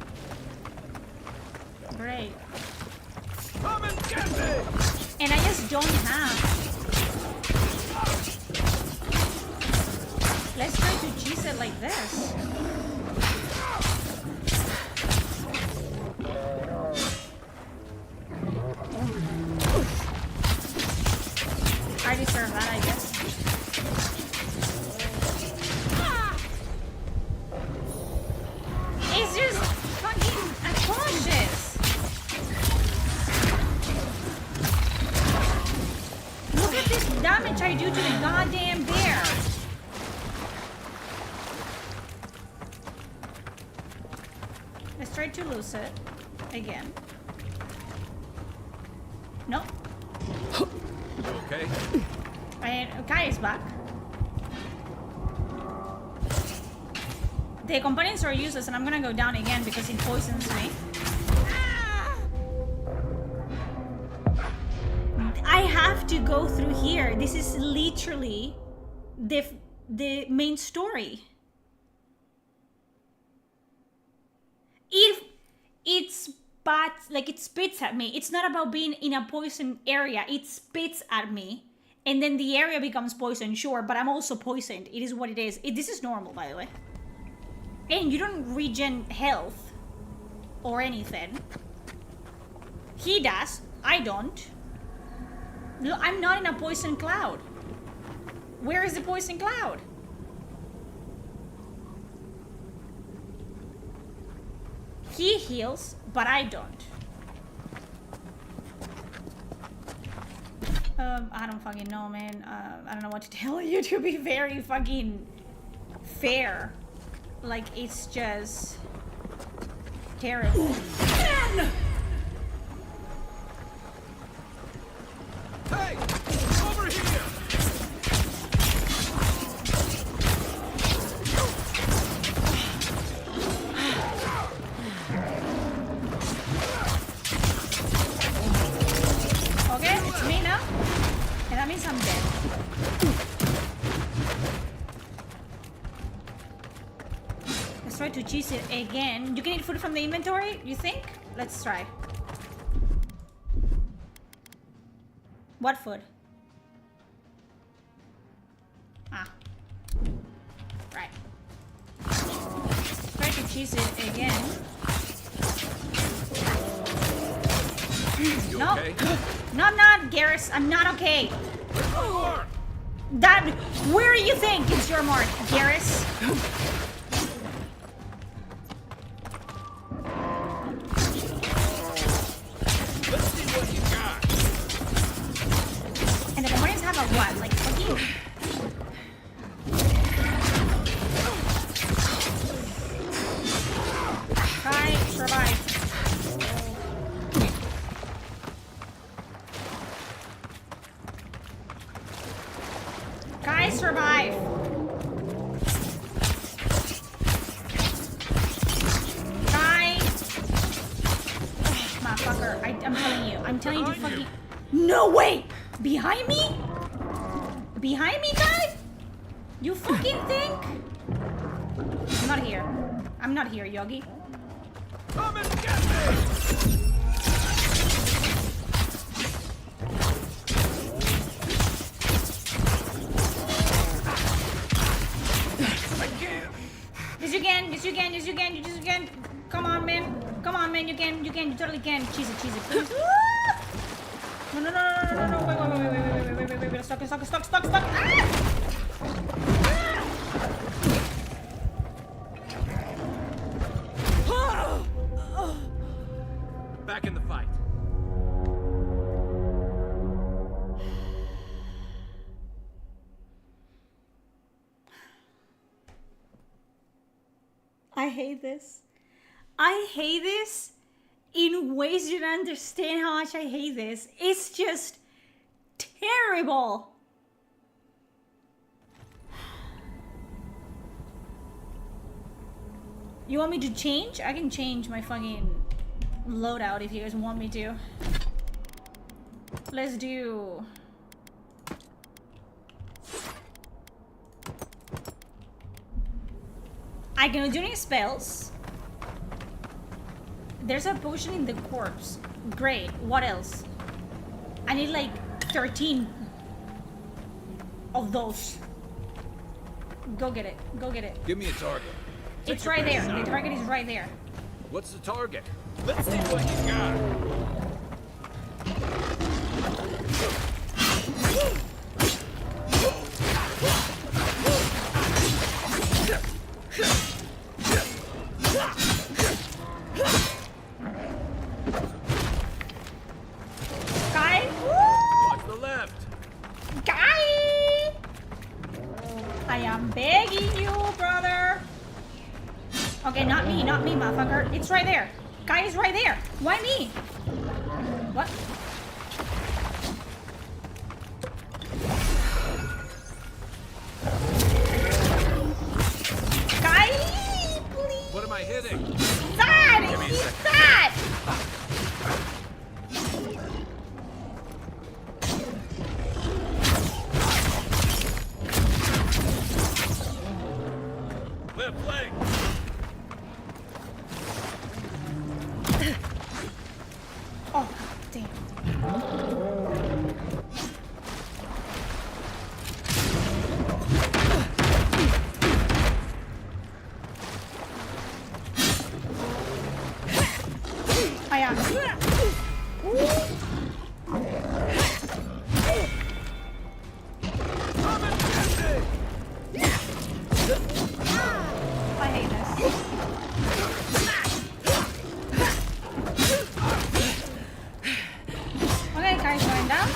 Great. Come and get me! And I just don't have... Let's try to cheese it like this. I deserve that, I guess. It's just fucking atrocious. Look at this damage I do to the goddamn bear. Let's try to lose it again. Nope. Okay. And Kai is back. The components are useless, and I'm gonna go down again because it poisons me. I have to go through here. This is literally the main story. It spits at me. It's not about being in a poison area. It spits at me, and then the area becomes poisoned. Sure, but I'm also poisoned. It is what it is. This is normal, by the way. And you don't regen health or anything. He does. I don't. Look, I'm not in a poison cloud. Where is the poison cloud? He heals, but I don't. I don't fucking know, man. I don't know what to tell you, to be very fucking fair. Like, it's just terrible. Hey! Over here! Okay, it's me now. And that means I'm dead. Let's try to cheese it again. You can eat food from the inventory, you think? Let's try. What food? Ah. Right. Try to cheese it again. No. Okay? No, I'm not, Garrus. I'm not okay. Where do you think is your mark, Garrus? Let's see what you got. And the components have a what? Like fucking... Try, survive. Guys, survive. Guys. Motherfucker, I'm telling you to fucking... No, wait! Behind me? Behind me, guy? You fucking think? I'm not here. I'm not here, Yogi. Come and get me! Yes, you can. Come on, man. You totally can. Cheese it, please. No, wait. Stuck. Back in the fight. hate this. I hate this in ways you don't understand how much I hate this. It's just terrible. You want me to change? I can change my fucking loadout if you guys want me to. Let's do... I cannot do any spells. There's a potion in the corpse. Great. What else? I need like 13 of those. Go get it. Go get it. Give me a target. It's right there. The target is right there. What's the target? Let's see what you got. Guy? Watch the left. Guy! I am begging you, brother. Okay, not me, motherfucker. It's right there. Guy is right there. Why me? What? Guy, please. What am I hitting? That! Give me a He's second. that! Left leg. Oh, damn. I am. I hate this. Okay, guys, going down. So,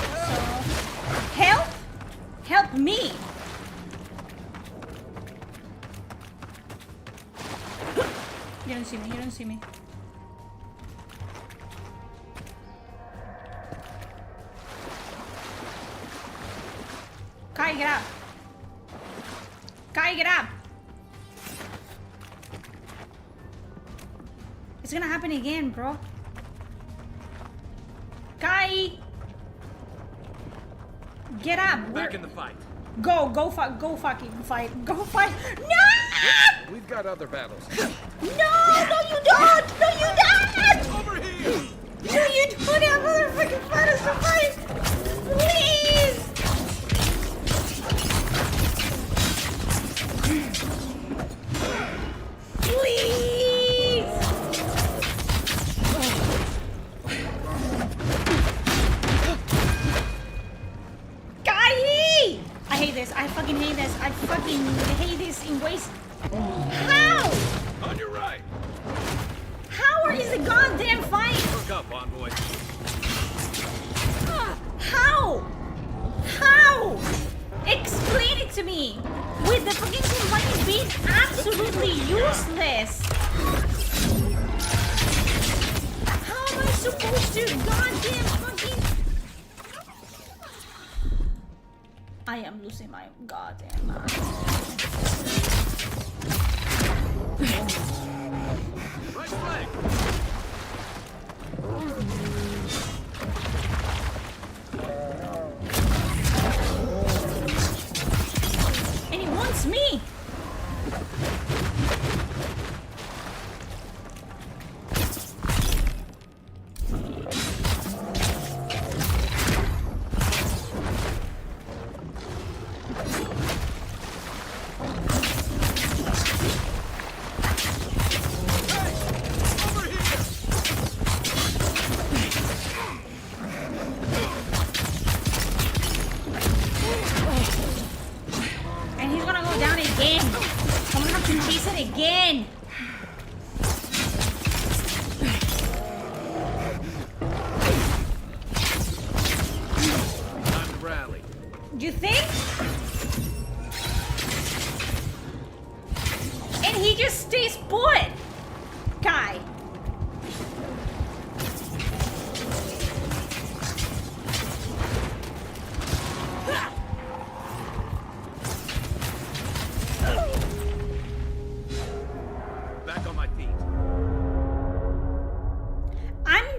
help! Help me! You don't see me, you don't see me. Kai, get up! Kai, get up! It's gonna happen again, bro. Kai! Get up! Back in the fight. Go fucking fight. Go fight. No! We've got other battles. No, you don't! No, you don't! Over here! No, you don't have motherfucking fighters to fight! Please! Please! Guy! I hate this. I fucking hate this. I fucking hate this in ways. How? On your right. How is the goddamn fight? Look up, envoy. How? How? Explain it to me. With the fucking combining being absolutely useless. How am I supposed to goddamn fucking... I am losing my goddamn mind. Right flank. And he wants me. And he's gonna go down again. I'm gonna have to chase it again. Time to rally. You think? And he just stays put.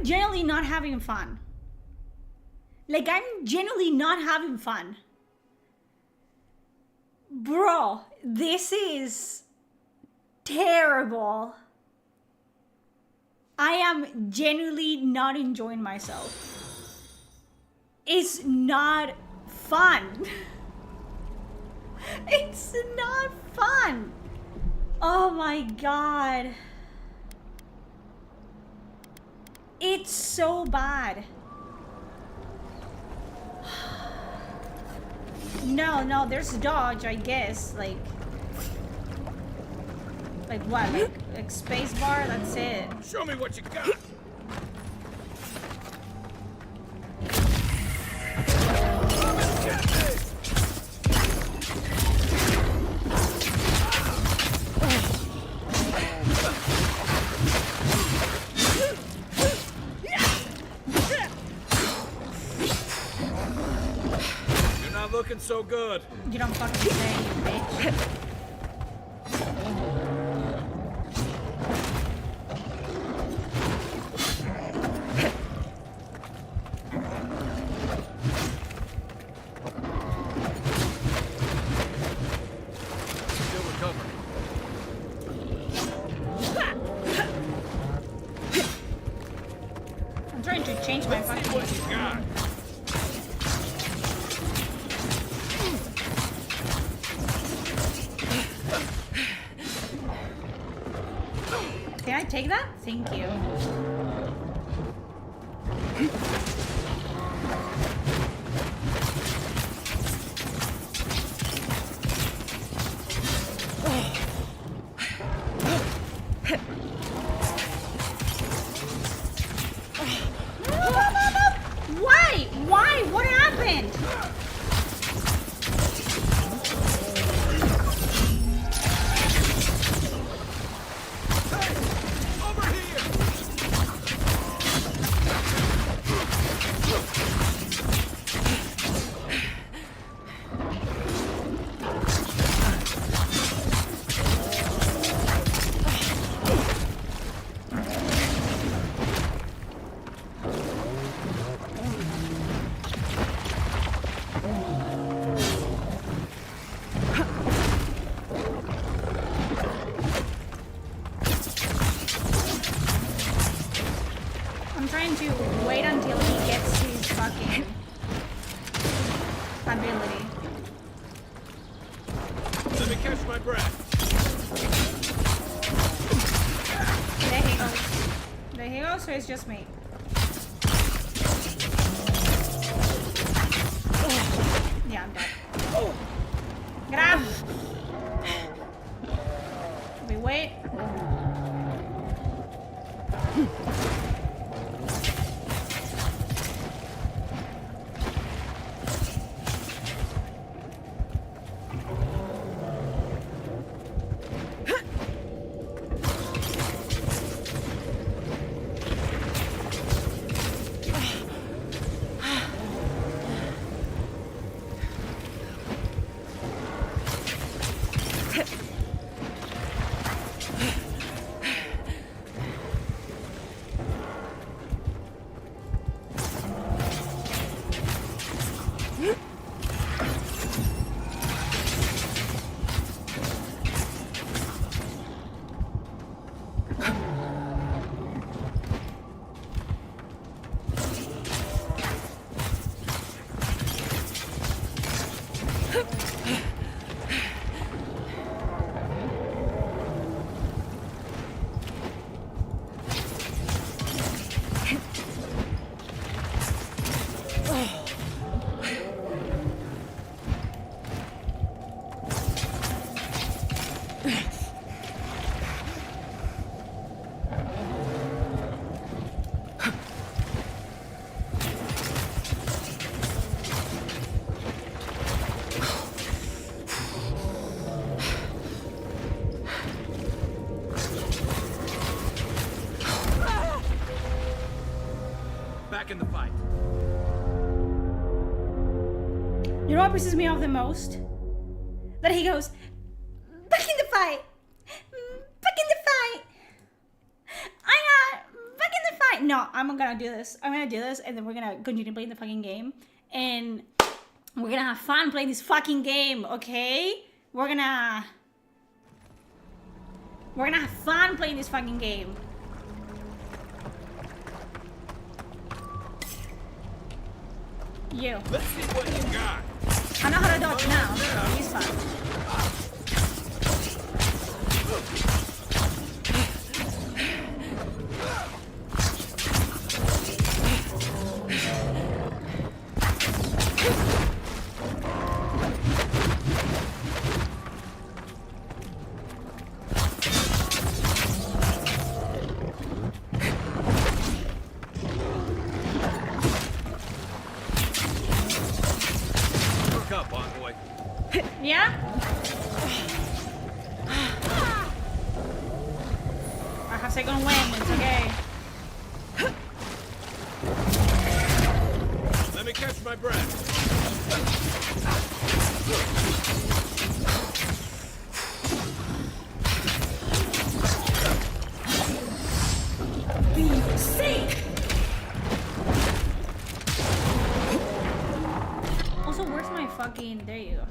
genuinely not having fun. Like, I'm genuinely not having fun. Bro, this is terrible. I am genuinely not enjoying myself. It's not fun. It's not fun. Oh my god. It's so bad. No, there's dodge, I guess. Like what? Like space bar? That's it. Show me what you got. You're not looking so good. You don't fucking say, you bitch. I'm trying to change my fucking... Can I take that? Thank you. Why? Why? What happened? I'm trying to wait until he gets his fucking ability. Let me catch my breath. There he goes. There he goes, so it's just me. Yeah, I'm dead. Grab! We wait. Back in the fight. You know what pisses me off the most? That he goes, back in the fight! Back in the fight! I got back in the fight! no, I'm gonna do this. I'm gonna do this, and then we're gonna continue playing the fucking game. And we're gonna have fun playing this fucking game, okay? We're gonna have fun playing this fucking game. You. Let's see what you got. I know how to dodge now, so he's fine. Yeah? I have second wind, it's okay. Let me catch my breath. Sink! Also, where's my fucking... There you go.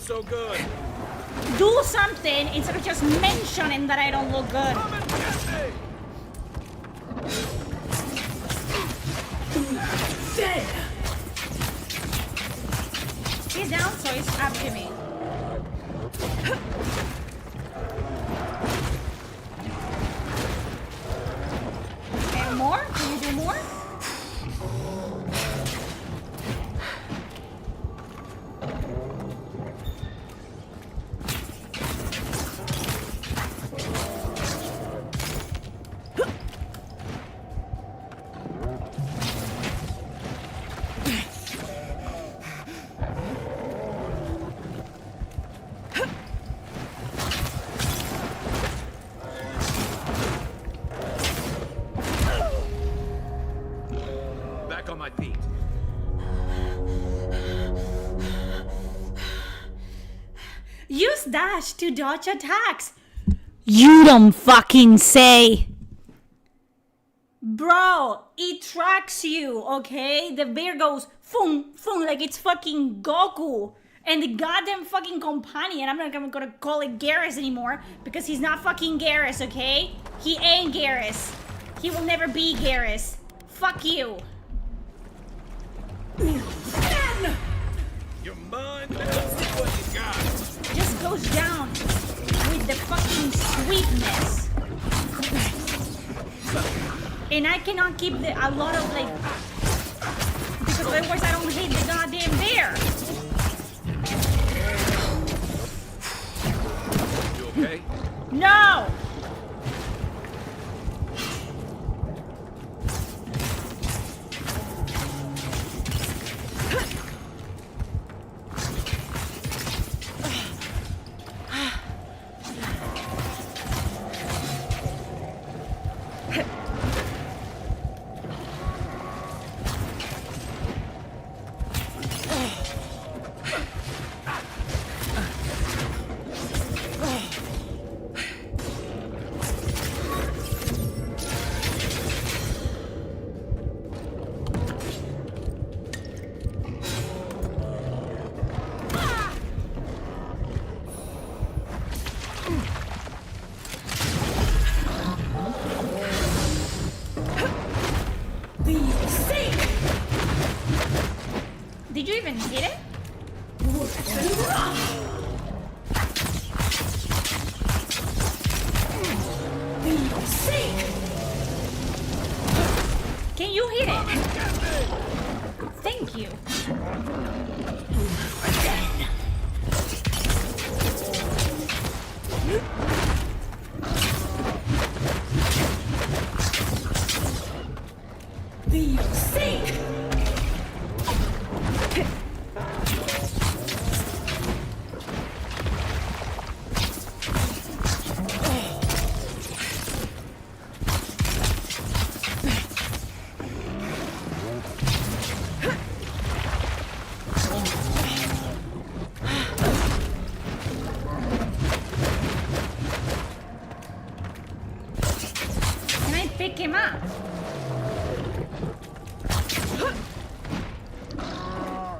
So good. Do something instead of just mentioning that I don't look good. He's down, so he's up to me. And more? Can you do more? Use dash to dodge attacks. You don't fucking say. Bro, it tracks you, okay? The bear goes foom, foom, like it's fucking Goku. And the goddamn fucking companion, I'm not gonna call it Garrus anymore, because he's not fucking Garrus, okay? He ain't Garrus. He will never be Garrus. Fuck you. You're mine, let's see what you got. Just goes down with the fucking sweetness. And I cannot keep a lot of like, because otherwise I don't hit the goddamn bear. You okay? No! Did you even hit it? Can you hit it? Thank you. Be safe. Can I pick him up?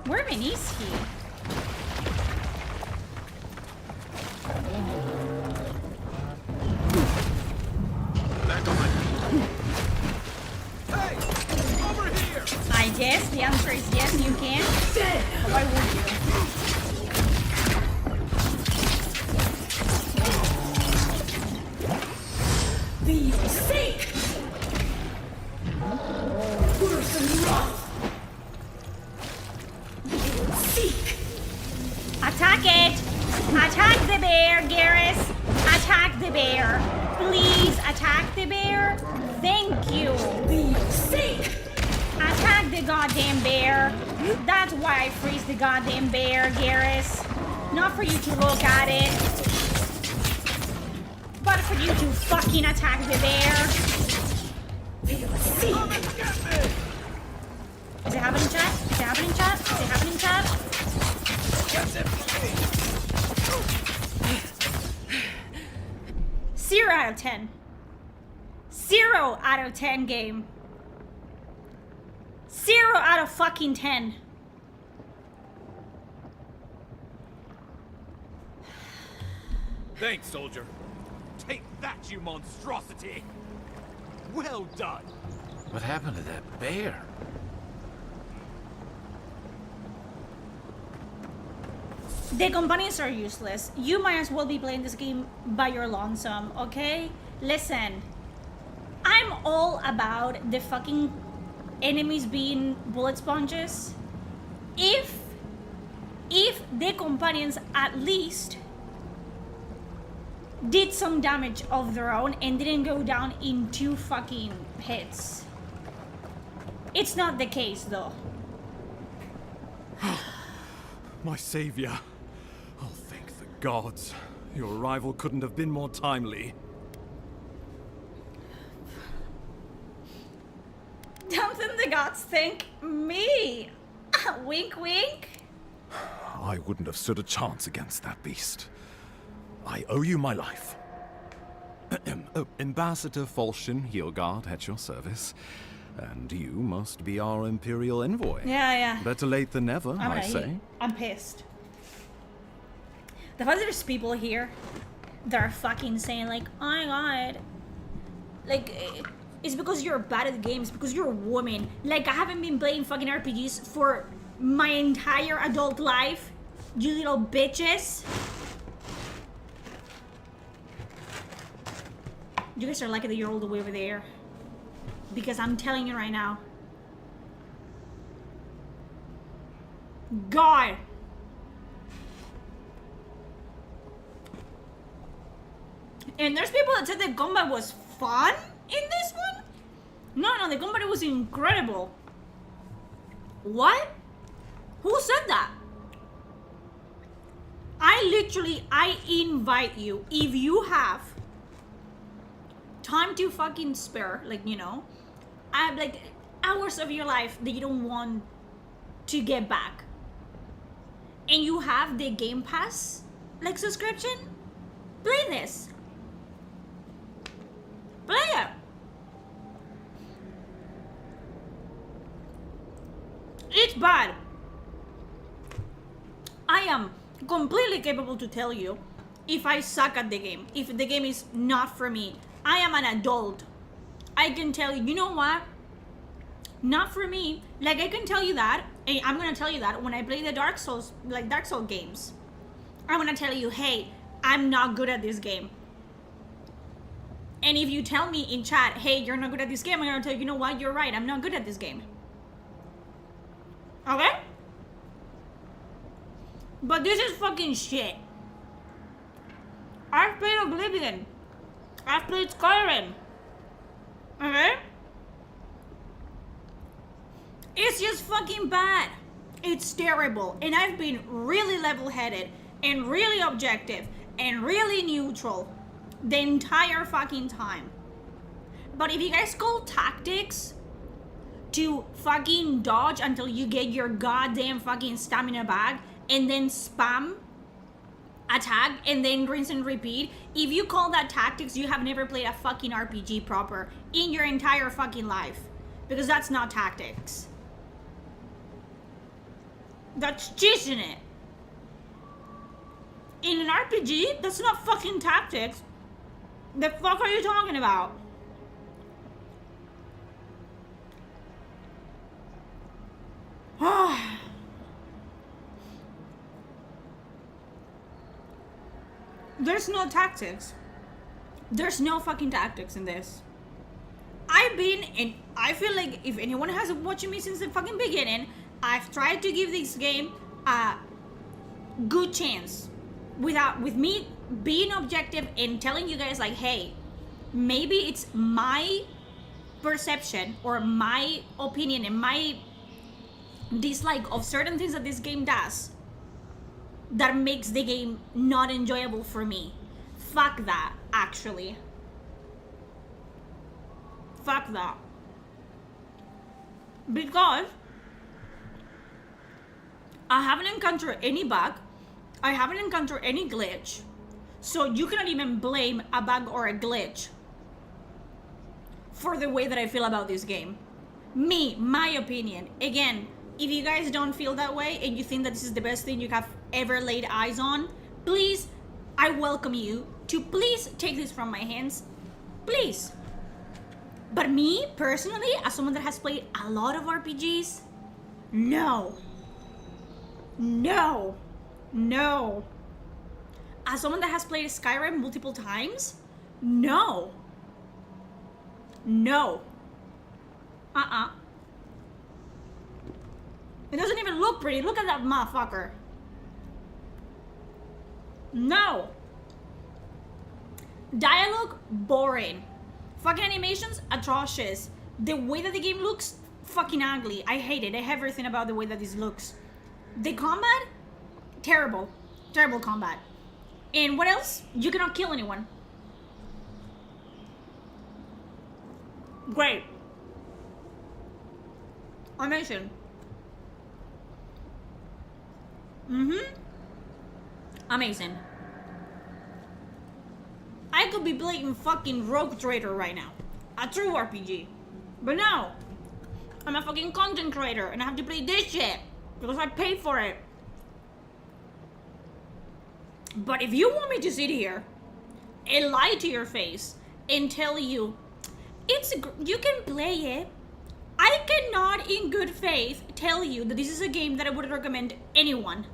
Where even is he? Hey! Over here! I guess the answer is yes, you can. Why would you? Be safe. Worse than rough. Seek. Attack it! Attack the bear, Garrus! Attack the bear! Please attack the bear! Thank you! Be safe. Attack the goddamn bear! That's why I freeze the goddamn bear, Garrus. Not for you to look at it, but for you to fucking attack the bear. Is it happening, chat? Is it happening, chat? Is it happening, chat? 0 out of 10. 0 out of 10 game. 0 out of fucking 10. Thanks, soldier. Take that, you monstrosity! Well done! What happened to that bear? The companions are useless. You might as well be playing this game by your lonesome, okay? Listen, I'm all about the fucking enemies being bullet sponges. If the companions at least did some damage of their own and didn't go down in 2 fucking hits. It's not the case though. My savior. Oh, thank the gods. Your arrival couldn't have been more timely. Don't the gods thank me. Wink wink. I wouldn't have stood a chance against that beast. I owe you my life. Ambassador Falchion Heelguard at your service. And you must be our Imperial envoy. Yeah. Better late than never, I say. I'm pissed. The fact that there's people here that are fucking saying like, oh my god. Like, it's because you're bad at the game. It's because you're a woman. Like, I haven't been playing fucking RPGs for my entire adult life. You little bitches. You guys are lucky that you're all the way over there. Because I'm telling you right now. God. And there's people that said the combat was fun in this one? No, the combat was incredible. What? Who said that? I invite you, if you have time to fucking spare, like, you know, I have like hours of your life that you don't want to get back, and you have the Game Pass like subscription, play this. Play it. It's bad. I am completely capable to tell you if I suck at the game, if the game is not for me. I am an adult. I can tell you, you know what? Not for me. Like, I can tell you that, and I'm gonna tell you that when I play the Dark Souls games. I'm gonna tell you, hey, I'm not good at this game. And if you tell me in chat, hey, you're not good at this game, I'm gonna tell you, you know what, you're right, I'm not good at this game. Okay? But this is fucking shit. I've played Oblivion. I've played Skyrim. Okay? It's just fucking bad. It's terrible. And I've been really level-headed and really objective and really neutral the entire fucking time. But if you guys call tactics to fucking dodge until you get your goddamn fucking stamina back and then spam attack and then rinse and repeat, if you call that tactics, you have never played a fucking RPG proper in your entire fucking life. Because that's not tactics. That's cheating it. In an RPG, that's not fucking tactics. The fuck are you talking about? There's no tactics. There's no fucking tactics in this. I've been, and I feel like if anyone has watched me since the fucking beginning, I've tried to give this game a good chance with me being objective and telling you guys like, hey, maybe it's my perception or my opinion and my dislike of certain things that this game does that makes the game not enjoyable for me. Fuck that, actually. Fuck that. Because I haven't encountered any bug. I haven't encountered any glitch. So you cannot even blame a bug or a glitch for the way that I feel about this game. My opinion. Again, if you guys don't feel that way and you think that this is the best thing you have ever laid eyes on, please, I welcome you to please take this from my hands. Please. But me, personally, as someone that has played a lot of RPGs, no. No. No. As someone that has played Skyrim multiple times, no. No. It doesn't even look pretty. Look at that motherfucker. No. Dialogue, boring. Fucking animations, atrocious. The way that the game looks, fucking ugly. I hate it. I hate everything about the way that this looks. The combat, terrible. Terrible combat. And what else? You cannot kill anyone. Great. Amazing. Amazing. I could be playing fucking Rogue Trader right now. A true RPG. But no. I'm a fucking content creator and I have to play this shit. Because I paid for it. But if you want me to sit here and lie to your face and tell you you can play it, I cannot in good faith tell you that this is a game that I would recommend anyone.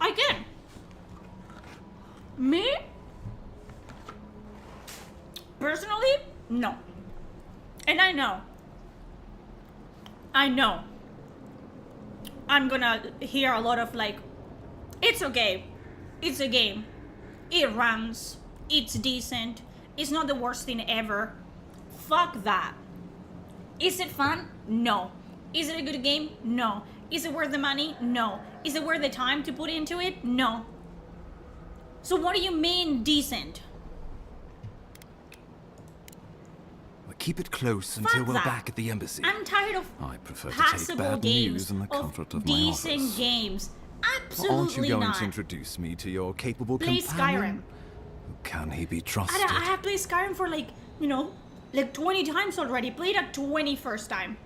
I can. Me? Personally, no. And I know I'm gonna hear a lot of like, it's okay, it's a game, it runs, it's decent, it's not the worst thing ever. Fuck that. Is it fun? No. Is it a good game? No. Is it worth the money? No. Is it worth the time to put into it? No. So what do you mean decent? Keep it close until we're back at the embassy. I'm tired of I prefer to passable take bad games news in the comfort of my decent office. Games. Absolutely not. Aren't you going to introduce me to your capable Play companion? Skyrim. Can he be trusted? I have played Skyrim for like 20 times already. Played it 21st time.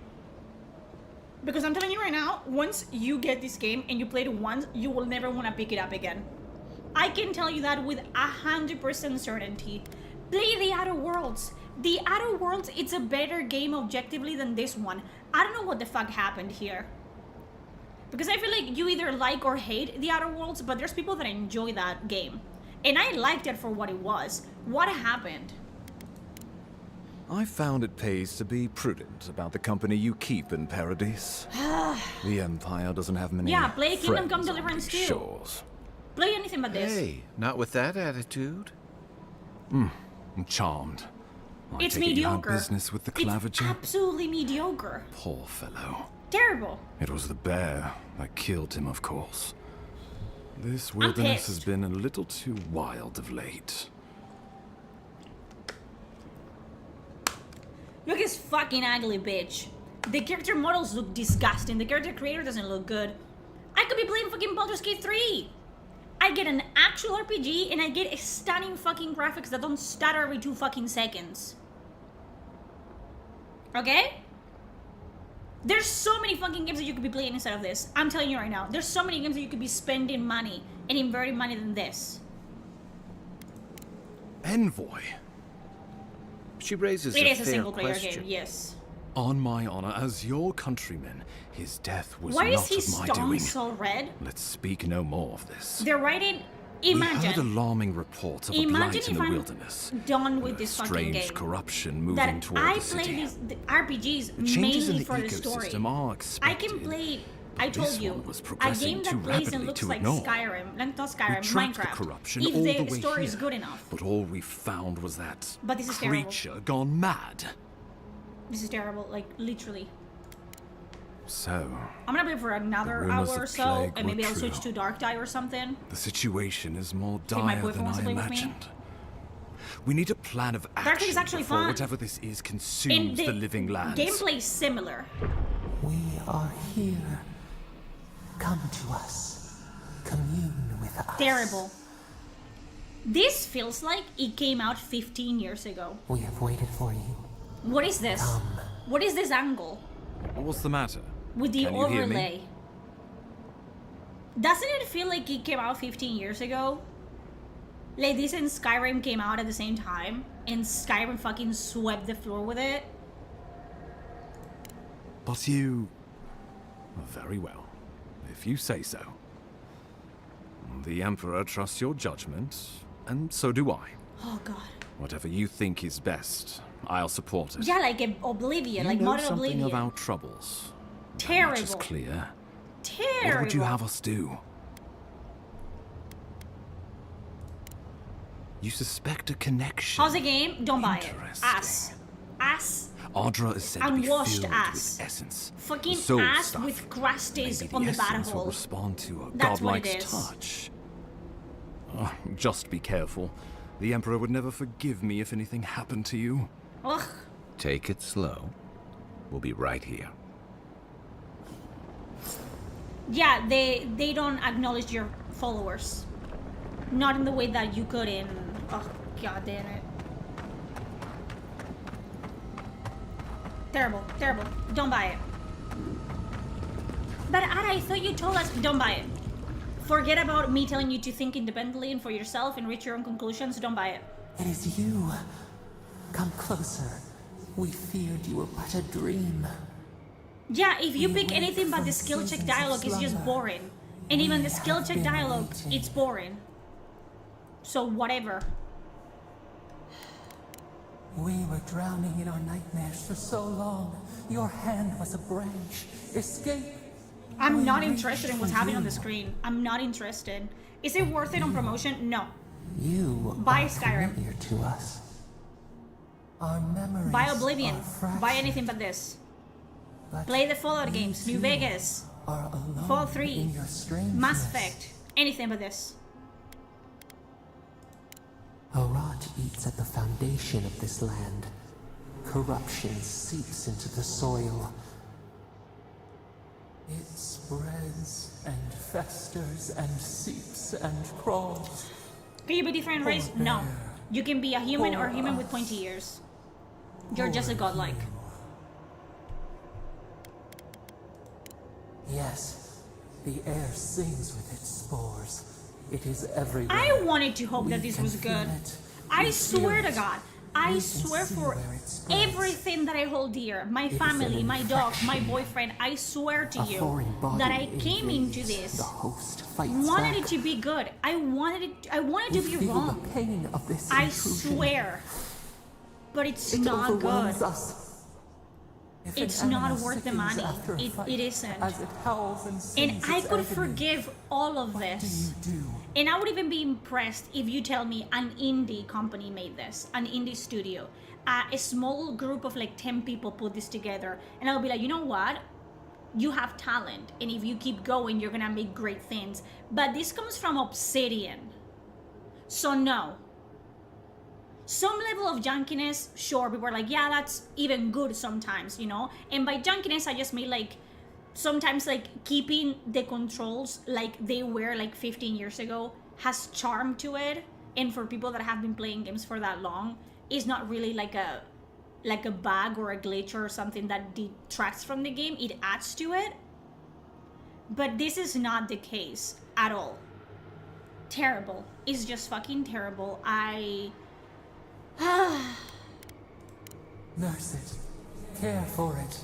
Because I'm telling you right now, once you get this game and you play it once, you will never want to pick it up again. I can tell you that with 100% certainty. Play the Outer Worlds. The Outer Worlds, it's a better game objectively than this one. I don't know what the fuck happened here. Because I feel like you either like or hate the Outer Worlds, but there's people that enjoy that game. And I liked it for what it was. What happened? I found it pays to be prudent about the company you keep in Paradis. The Empire doesn't have many Yeah, play Kingdom Come friends on Deliverance these too. shores. Play anything but this. Hey, not with that attitude. I'm charmed. I It's take it you have mediocre. business with the It's Clavager? absolutely mediocre. Poor fellow. Terrible. It was the bear that killed him, of course. This wilderness has been a little too wild of late. Look at this fucking ugly bitch. The character models look disgusting. The character creator doesn't look good. I could be playing fucking Baldur's Gate 3. I get an actual RPG and I get stunning fucking graphics that don't stutter every 2 fucking seconds. Okay? There's so many fucking games that you could be playing instead of this. I'm telling you right now. There's so many games that you could be spending money and inverting money than this. Envoy. She raises It a is a fair single player question. game, yes. On my honor, as your countryman, his death was Why not is his of my stone doing. so red? Let's speak no more of this. They're writing. We heard Imagine. alarming reports of a Imagine blight in if the I'm wilderness. done with this fucking Strange game. corruption moving That toward I the play city. these RPGs The changes in mainly the for the story. ecosystem are I expected. can play. I told This you, one was a progressing game that too plays and rapidly looks to like ignore. Skyrim, not Skyrim, We tracked the Minecraft. corruption If all the the way story is here, good enough. But all we found was that But this is terrible. creature gone mad. This is terrible, like literally. So, I'm gonna play for another The hour rumors or of so, plague and maybe were I'll switch true. to Dark Dye or something. the situation is more Think my dire boyfriend than wants I to play with me? imagined. We need a plan of Dark Dye action is actually before fun. whatever this is And consumes the living lands. gameplay is similar. We are here. Come to us. Commune with us. Terrible. This feels like it came out 15 years ago. We have waited for you. What is this? What is this angle? What's the matter? With the Can you hear me? overlay. Doesn't it feel like it came out 15 years ago? Like this and Skyrim came out at the same time, and Skyrim fucking swept the floor with it. But you... Very well, if you say so. The Emperor trusts your judgment, and so do I. Oh god. Whatever you think is best, I'll support it. Yeah, like Oblivion, You like know modern something Oblivion. of our troubles. Terrible. Much is clear. Terrible. What would you have us do? You suspect a connection. How's the game? Don't buy it. Ass. Ass. Ardra is said to be Unwashed filled ass. with essence. Fucking soul ass stuff. with crusties Maybe on the essence will butthole. respond to a That's what it godlike's is. touch. Oh, just be careful. The Emperor would never forgive me if anything happened to you. Ugh. Take it slow. We'll be right here. Yeah, they don't acknowledge your followers. Not in the way that you could in... Oh, god damn it. Terrible, terrible. Don't buy it. But Ada, I thought you told us... Don't buy it. Forget about me telling you to think independently and for yourself and reach your own conclusions. Don't buy it. It is you. Come closer. We feared you were but a dream. Yeah, if you pick anything but the skill check dialogue, it's just boring. And even the skill check dialogue, it's boring. So whatever. We were drowning in our nightmares for so long. Your hand was a branch. Escape. I'm not interested in what's happening on the screen. I'm not interested. Is it worth it on promotion? No. You Buy are Skyrim. familiar to us. Our memories Buy Oblivion. are fractured, Buy anything but this. but Play the Fallout games. New too Vegas. are alone Fallout 3. in your strangeness. Mass Effect. Anything but this. A rot eats at the foundation of this land. Corruption seeps into the soil. It spreads and festers and seeps and crawls. Can you be different race? No. You can be a human or a human with pointy ears. You're just a godlike. Yes, the air sings with its spores. It is everywhere. I wanted to hope that this was good. I swear to God. I swear for everything that I hold dear, my family, my dog, my boyfriend, I swear to you that I came into this wanted it to be good. I wanted to be wrong. I swear. But it's not good. It's not worth the money. It isn't. And I could forgive all of this. And I would even be impressed if you tell me an indie company made this, an indie studio. A small group of like 10 people put this together. And I'll be like, you know what? You have talent. And if you keep going, you're gonna make great things. But this comes from Obsidian. So no. Some level of junkiness, sure, people are like, yeah, that's even good sometimes, you know? And by junkiness, I just mean like, sometimes like keeping the controls like they were like 15 years ago has charm to it. And for people that have been playing games for that long, it's not really like a bug or a glitch or something that detracts from the game. It adds to it. But this is not the case at all. Terrible. It's just fucking terrible. Nurse it. Care for it.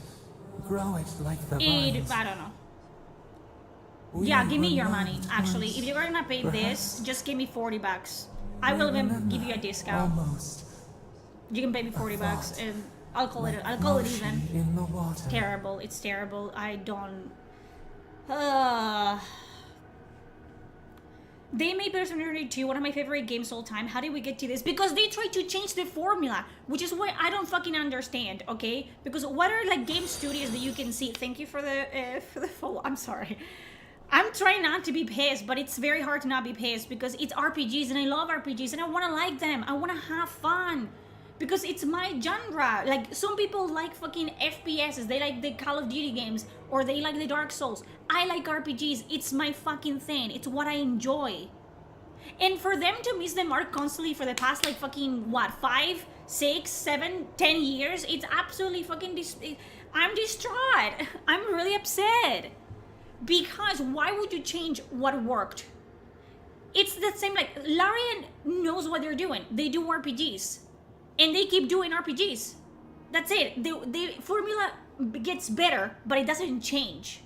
Grow it like the vines. I don't know. Yeah, give me your money, actually. If you're gonna pay this, just give me $40. I will even give you a discount. You can pay me $40 and I'll call it even. In the water. Terrible. It's terrible. I don't... They made Persona 2 one of my favorite games all time. How did we get to this? Because they tried to change the formula, which is why I don't fucking understand, okay? Because what are like game studios that you can see? Thank you for the follow. I'm sorry. I'm trying not to be pissed, but it's very hard to not be pissed because it's RPGs and I love RPGs and I want to like them. I want to have fun because it's my genre. Like some people like fucking FPSs. They like the Call of Duty games or they like the Dark Souls. I like RPGs. It's my fucking thing. It's what I enjoy. And for them to miss the mark constantly for the past like fucking what, 5, 6, 7, 10 years, it's absolutely fucking I'm distraught. I'm really upset. Because why would you change what worked? It's the same, like Larian knows what they're doing. They do RPGs. And they keep doing RPGs. That's it. The formula gets better, but it doesn't change.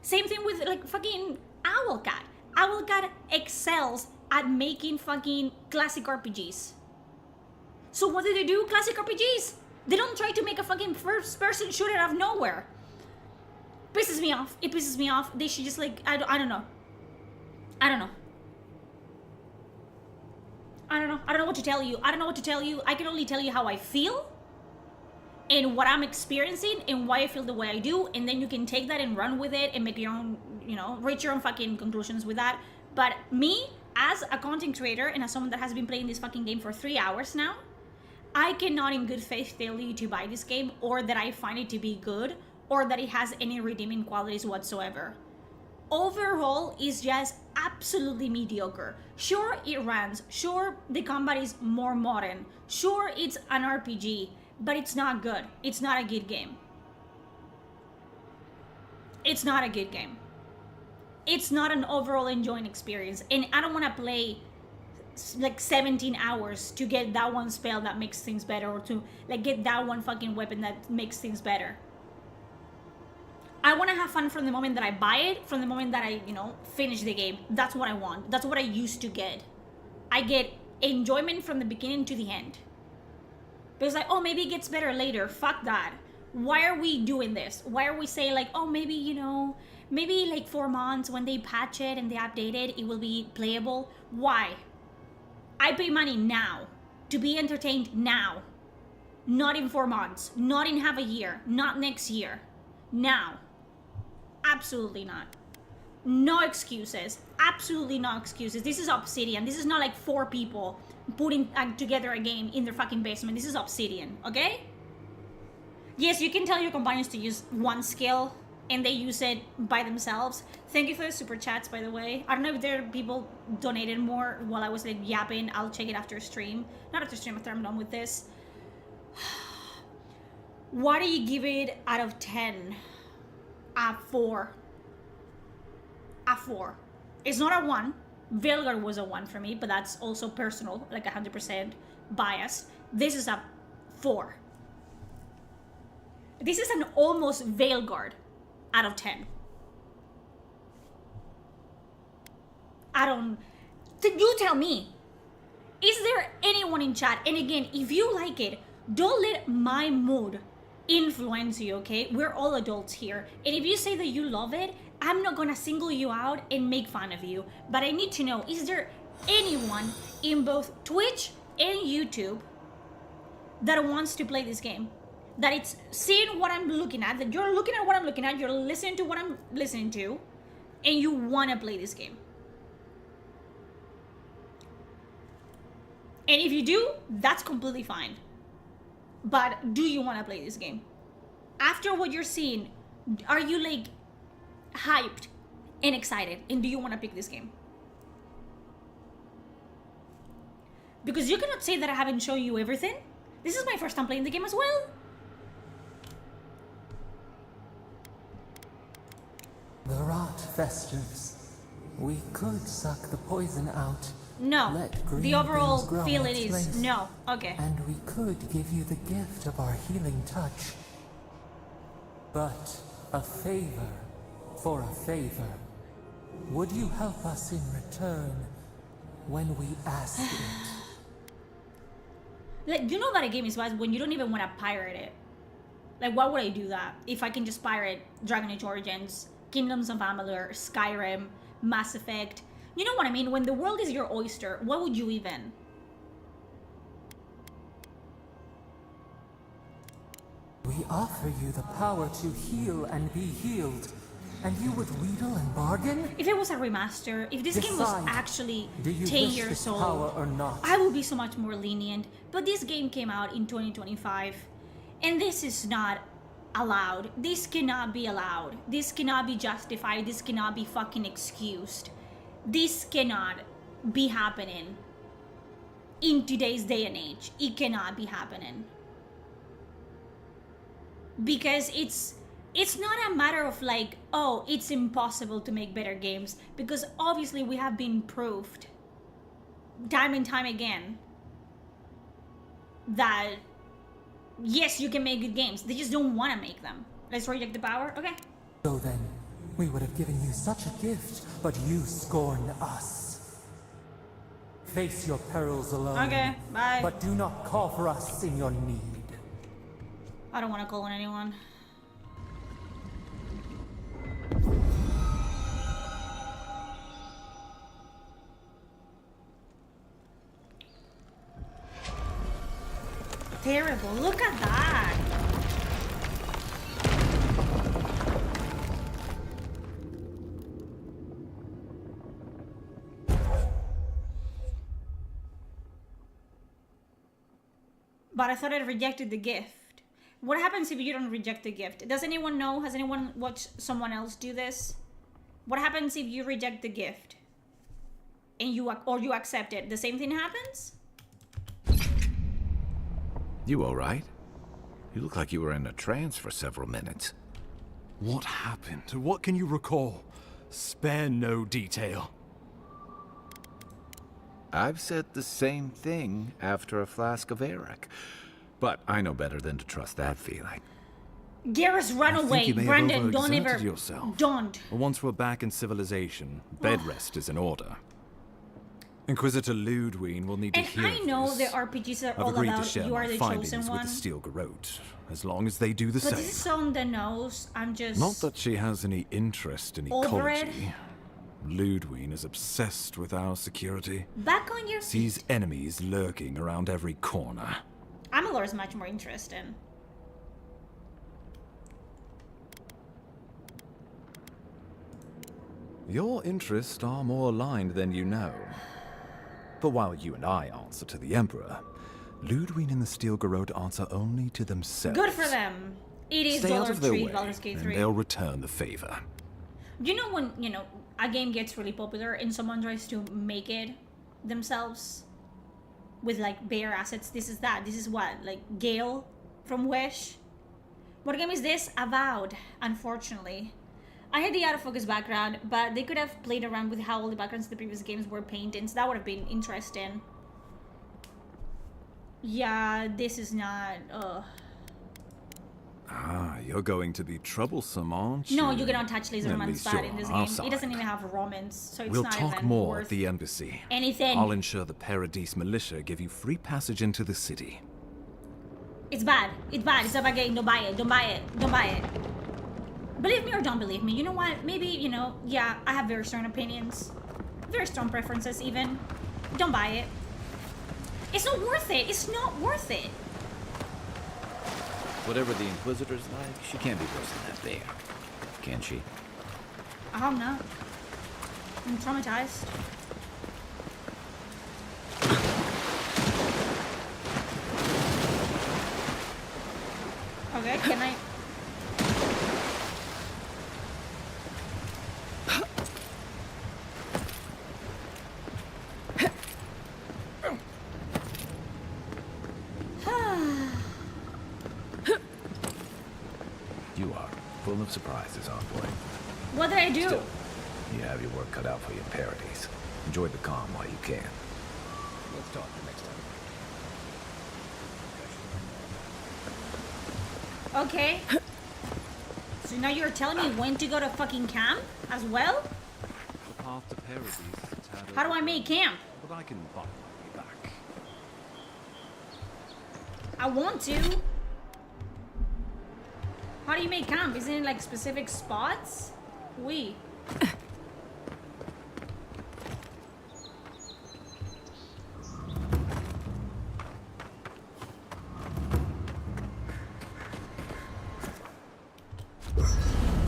Same thing with like fucking Owlcat. Owlcat excels at making fucking classic RPGs. So what do? Classic RPGs. They don't try to make a fucking first-person shooter out of nowhere. Pisses me off. It pisses me off. They should just like, I don't know. I don't know. I don't know what to tell you. I don't know what to tell you. I can only tell you how I feel and what I'm experiencing and why I feel the way I do. And then you can take that and run with it and make your own, you know, reach your own fucking conclusions with that. But me, as a content creator and as someone that has been playing this fucking game for 3 hours now, I cannot in good faith tell you to buy this game or that I find it to be good or that it has any redeeming qualities whatsoever. Overall, it's just absolutely mediocre. Sure, it runs. Sure, the combat is more modern. Sure, it's an RPG, but it's not good. It's not a good game. It's not a good game. It's not an overall enjoying experience. And I don't want to play like 17 hours to get that one spell that makes things better or to like get that one fucking weapon that makes things better. I want to have fun from the moment that I buy it, from the moment that I, you know, finish the game. That's what I want. That's what I used to get. I get enjoyment from the beginning to the end. But it's like, oh, maybe it gets better later. Fuck that. Why are we doing this? Why are we saying like, oh, maybe, you know, maybe like 4 months when they patch it and they update it, it will be playable? Why? I pay money now to be entertained now. Not in 4 months. Not in half a year. Not next year. Now. Absolutely not. No excuses. Absolutely no excuses. This is Obsidian. This is not like 4 people putting together a game in their fucking basement. This is Obsidian, okay? Yes, you can tell your companions to use one skill and they use it by themselves. Thank you for the super chats, by the way. I don't know if there are people donated more while I was like yapping. I'll check it after stream. Not after stream, after I'm done with this. What do you give it out of 10? A 4. A 4. It's not a 1 Veilguard was a 1 for me, but that's also personal, like 100% biased. This is a 4. This is an almost Veilguard out of 10. You tell me. Is there anyone in chat? And again, if you like it, don't let my mood influence you, okay? We're all adults here. And if you say that you love it, I'm not gonna single you out and make fun of you. But I need to know, is there anyone in both Twitch and YouTube that wants to play this game? That it's seeing what I'm looking at, that you're looking at what I'm looking at, you're listening to what I'm listening to, and you wanna play this game. And if you do, that's completely fine. But do you want to play this game? After what you're seeing, are you like hyped and excited? And do you want to pick this game? Because you cannot say that I haven't shown you everything. This is my first time playing the game as well. The rot festers. We could suck the poison out. No. The overall feeling is no. Okay. And we could give you the gift of our healing touch. But a favor for a favor. Would you help us in return when we ask it? Like, you know that a game is bad when you don't even want to pirate it. Like, why would I do that if I can just pirate Dragon Age Origins, Kingdoms of Amalur, Skyrim, Mass Effect? You know what I mean? When the world is your oyster, what would you even? We offer you the power to heal and be healed, and you would wheedle and bargain? If it was a remaster, if this game was actually 10 years old, power or not? I would be so much more lenient. But this game came out in 2025, and this is not allowed. This cannot be allowed. This cannot be justified. This cannot be fucking excused. This cannot be happening in today's day and age. It cannot be happening. Because it's not a matter of like, oh, it's impossible to make better games. Because obviously we have been proved time and time again that yes, you can make good games. They just don't want to make them. Let's reject the power. Okay. So then, we would have given you such a gift, but you scorn us. Face your perils alone. Okay, bye. But do not call for us in your need. I don't want to call on anyone. Terrible. Look at that. But I thought I rejected the gift. What happens if you don't reject the gift? Does anyone know? Has anyone watched someone else do this? What happens if you reject the gift and you accept it? The same thing happens? You all right? You look like you were in a trance for several minutes. What happened? What can you recall? Spare no detail. I've said the same thing after a flask of Arak, but I know better than to trust that feeling. Garrus, run away. Brandon, don't ever... yourself. Don't. Once we're back in civilization, bed rest is in order. Inquisitor Ludwig will need to hear I know the RPGs are all agreed about to share you are my the findings chosen one. with the Steel Garrote, as long as they do the But same. this is on the nose. I'm just... Not that she has any interest in over it. ecology. Ludwig is obsessed with our security. Back on your Sees enemies lurking around every corner. Amalur is much more interesting. Your interests are more aligned than you know. But while you and I answer to the Emperor, Ludwig and the Steel Garrote answer only to themselves. Good for them. It is Stay out of their way, Baldur's Gate 3. and they'll return the favor. You know when, a game gets really popular and someone tries to make it themselves with like bare assets? This is that. This is what? Like Gale from Wish? What game is this? Avowed, unfortunately. I had the out of focus background, but they could have played around with how all the backgrounds in the previous games were painted, so that would have been interesting. Yeah, this is not... Ah, you're going to be troublesome, aren't you? No, you cannot touch Laser At Man's least side you're in this on our game. side. It doesn't even have romance, so it's We'll not talk even more worth at the embassy. anything. I'll ensure the Paradis militia give you free passage into the city. It's bad. It's bad. It's a bad game. Don't buy it. Don't buy it. Don't buy it. Believe me or don't believe me. You know what? Maybe, you know, yeah, I have very strong opinions. Very strong preferences, even. Don't buy it. It's not worth it. It's not worth it. Whatever the Inquisitor's like, she can't be worse than that bear. Can she? I hope not. I'm traumatized. Okay, can I... You are full of surprises, Envoy. What did I do? Still, you have your work cut out for you in Paradis. Enjoy the calm while you can. Let's talk next time. Okay. So now you're telling me when to go to fucking camp as well? The path to Paradis is a tad How do I make camp? But I can buy you back. I want to. How do you make camp? Isn't it like specific spots? We.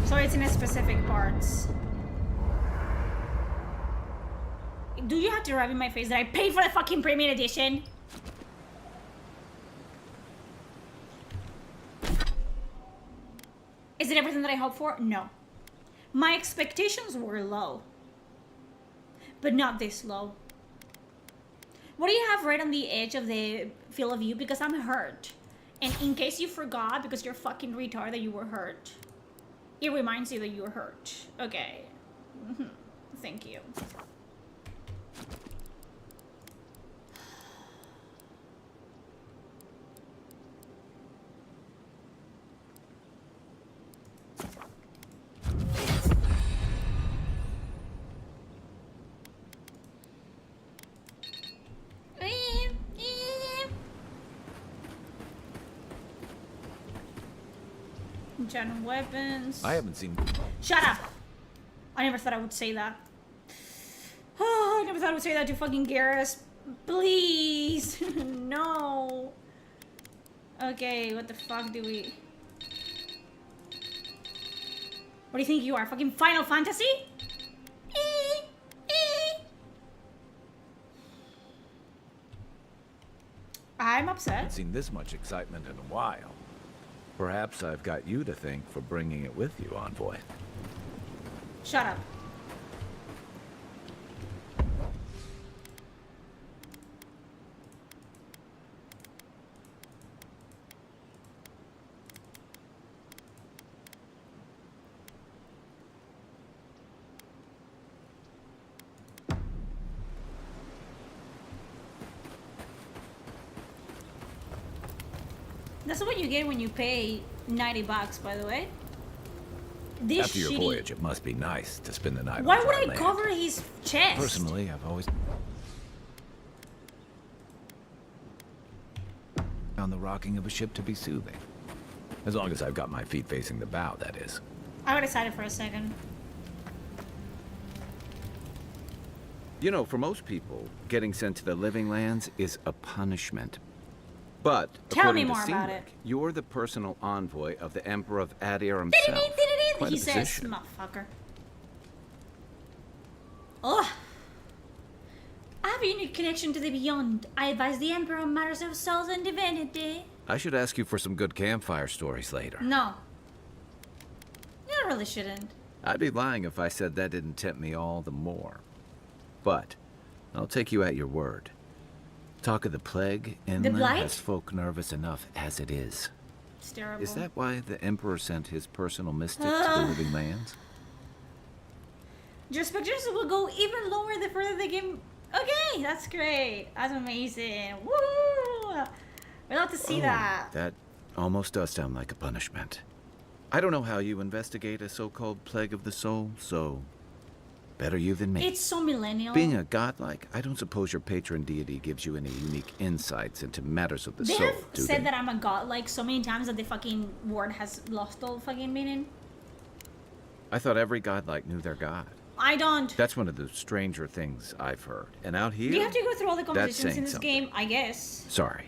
So it's in a specific parts. Do you have to rub in my face that I paid for the fucking premium edition? Is it everything that I hoped for? No. My expectations were low. But not this low. What do you have right on the edge of the field of view? Because I'm hurt. And in case you forgot, because you're fucking retarded that you were hurt, it reminds you that you were hurt. Okay. Thank you. General weapons. I haven't seen... Shut up! I never thought I would say that. Oh, I never thought I would say that to fucking Garrus. Please! No! Okay, what the fuck do we... What do you think you are? Fucking Final Fantasy? I'm I upset. haven't seen this much excitement in a while. Perhaps I've got you to thank for bringing it with you, Envoy. Shut up. That's what you get when you pay $90, by the way. This After your voyage, it must be nice to spend the night Why on would dry I land. cover his chest? Personally, I've always... found the rocking of a ship to be soothing. As long as I've got my feet facing the bow, that is. I got excited for a second. You know, for most people, getting sent to the living lands is a punishment. But, Tell me according to more about Cynric, it. you're the personal envoy of the Emperor of Adir himself. Quite He a says, position. motherfucker. Ugh. I have a unique connection to the beyond. I advise the Emperor on matters of souls and divinity. I should ask you for some good campfire stories later. No. You really shouldn't. I'd be lying if I said that didn't tempt me all the more. But I'll take you at your word. Talk of the plague inland Blight? has folk nervous enough as it is. It's terrible. Is that why the Emperor sent his personal mystic to the living lands? Your expectations will go even lower the further the game. Okay, that's great. That's amazing. Woo! We'd love to see that. That almost does sound like a punishment. I don't know how you investigate a so-called plague of the soul, so better you than me. It's so millennial. Being a godlike, I don't suppose your patron deity gives you any unique insights into matters of the They soul, have do said they? that I'm a god like so many times that the fucking word has lost all fucking meaning. I thought every godlike knew their god. I don't. That's one of the stranger things I've heard. And out here, Do you have to go through all the that's conversations in saying this something. game? I guess. Sorry.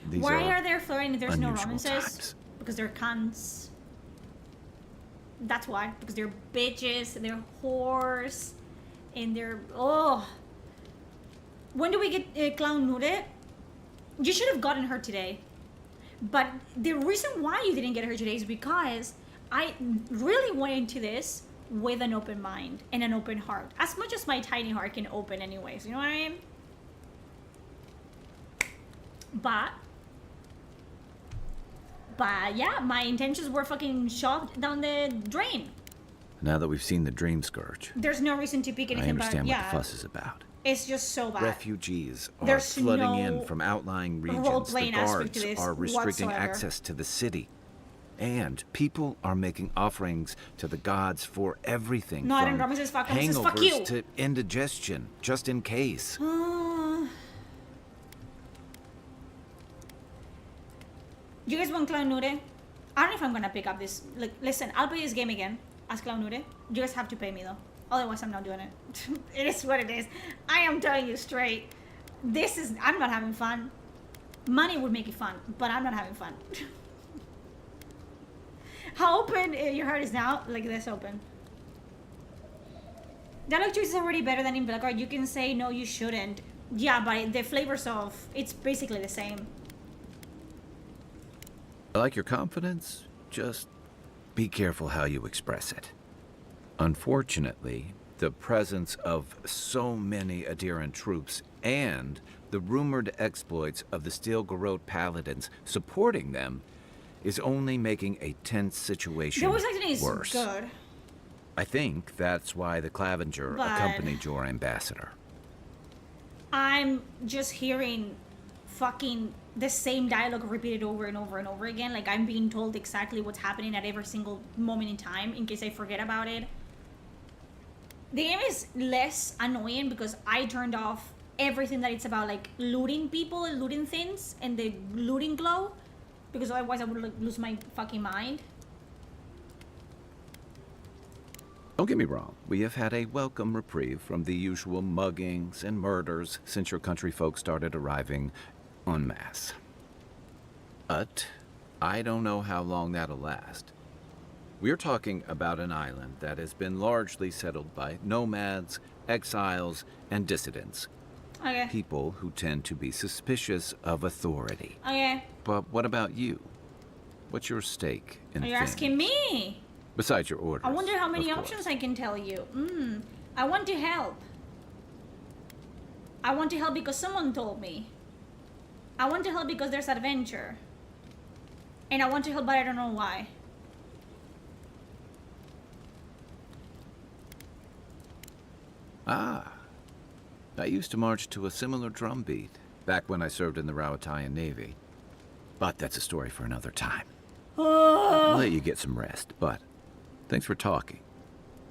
These Why are there flirting if there's no unusual romances? times. Because they're cunts. That's why. Because they're bitches, they're whores, and they're When do we get Clown Nude? You should have gotten her today. But the reason why you didn't get her today is because I really went into this with an open mind and an open heart. As much as my tiny heart can open anyways, you know what I mean? But yeah, my intentions were fucking shoved down the drain. Now that we've seen the Dream Scourge, There's no reason to pick anything I understand but what the fuss is about. it's just so bad. Refugees are There's flooding no in from outlying regions. The role-playing aspect to guards this are restricting whatsoever. access to the city. And people are making offerings to the gods for everything No, I don't from promise this fuck. I'm just fuck you. hangovers to indigestion, just in case. You guys want Clown Nude? I don't know if I'm gonna pick up this. Like, listen, I'll play this game again as Clown Nude. You guys have to pay me though. Otherwise, I'm not doing it. It is what it is. I am telling you straight. I'm not having fun. Money would make it fun, but I'm not having fun. How open your heart is now? Like this open. Dialogue choice is already better than in Blackguard. You can say no, you shouldn't. Yeah, but the flavors of it's basically the same. I like your confidence, just be careful how you express it. Unfortunately, the presence of so many Adiran troops and the rumored exploits of the Steel Garrote Paladins supporting them is only making a tense situation The voice acting is worse. good. I think that's why the Clavenger But- accompanied your ambassador. I'm just hearing fucking the same dialogue repeated over and over and over again. Like I'm being told exactly what's happening at every single moment in time in case I forget about it. The game is less annoying because I turned off everything that it's about like looting people and looting things and the looting glow because otherwise I would like, lose my fucking mind. Don't get me wrong, we have had a welcome reprieve from the usual muggings and murders since your country folk started arriving en masse. But I don't know how long that'll last. We're talking about an island that has been largely settled by nomads, exiles, and dissidents. Okay. People who tend to be suspicious of authority. Okay. But what about you? What's your stake in Are you things? asking me? Besides your orders. I wonder how many of course. options I can tell you. I want to help. I want to help because someone told me. I want to help because there's adventure. And I want to help, but I don't know why. Ah. I used to march to a similar drumbeat back when I served in the Rawatayan Navy. But that's a story for another time. I'll let you get some rest, but thanks for talking.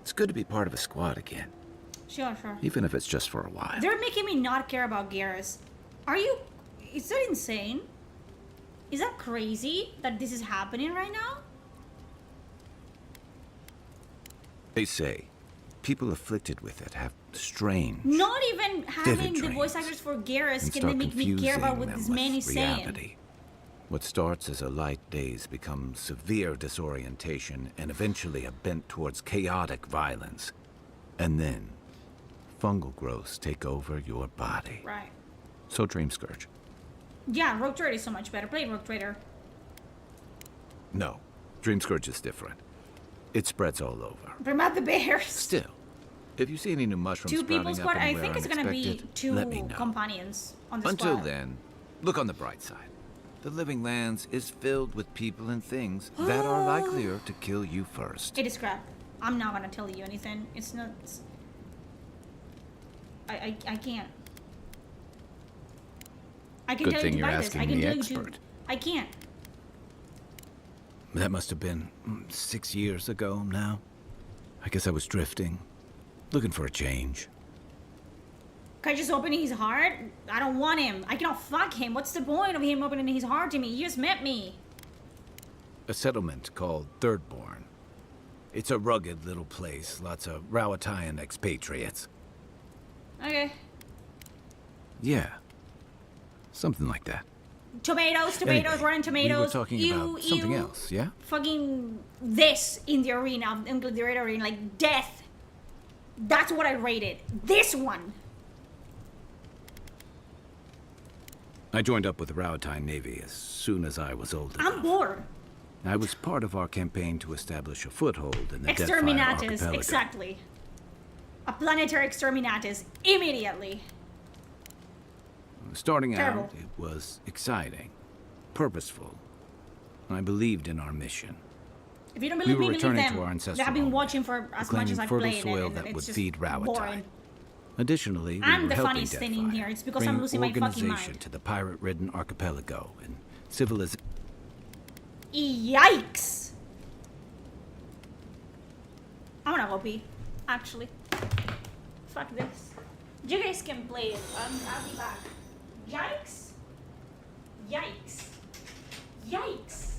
It's good to be part of a squad again, Sure. even if it's just for a while. They're making me not care about Garrus. Are you... Is that insane? Is that crazy that this is happening right now? They say people afflicted with it have strange, Not even having vivid the dreams voice actors for Garrus and can start they make me care about what confusing this them man with is saying. reality. What starts as a light daze becomes severe disorientation and eventually a bent towards chaotic violence. And then, fungal growths take over your body. Right. So Dream Scourge. Yeah, Rogue Trader is so much better. Play Rogue Trader. No, Dream Scourge is different. It spreads all over. Bring out the bears. Still, if you see any new mushrooms Two people sprouting squad. up I anywhere think it's gonna be unexpected, let me two know. companions on the Until squad. then, look on the bright side. The Living Lands is filled with people and things that are likelier to kill you first. It is crap. I'm not gonna tell you anything. It's not. I can't. I can Good tell thing you to you're buy this. asking I can the tell you expert. to. I can't. That must have been 6 years ago now. I guess I was drifting, looking for a change. Can I just open his heart? I don't want him. I cannot fuck him. What's the point of him opening his heart to me? You just met me. A settlement called Thirdborn. It's a rugged little place, lots of Rawatayan expatriates. Okay. Yeah, something like that. Tomatoes, Anyway, rotten tomatoes. we were talking about something else, yeah? Fucking this in the arena, in the red arena, like death. That's what I rated. This one. I joined up with the Rawatayan Navy as soon as I was old enough. I'm bored. I was part of our campaign to establish a foothold in the Deathfire Exterminatus, archipelago. exactly. A planetary exterminatus, immediately. Starting Terrible. out, it was exciting, purposeful. I believed in our mission. If you don't We believe were me, believe returning them. to our ancestral They have been homeland, watching for as much as reclaiming I've fertile played soil it, that and would it's just feed Rawatine. boring. Additionally, we I'm were the helping funniest thing in Deathfire here. It's because bring I'm losing my fucking organization mind. to the pirate-ridden archipelago and civilization. Yikes! I wanna go pee, actually. Fuck this. You guys can play it. I'll be back. Yikes! Yikes! Yikes!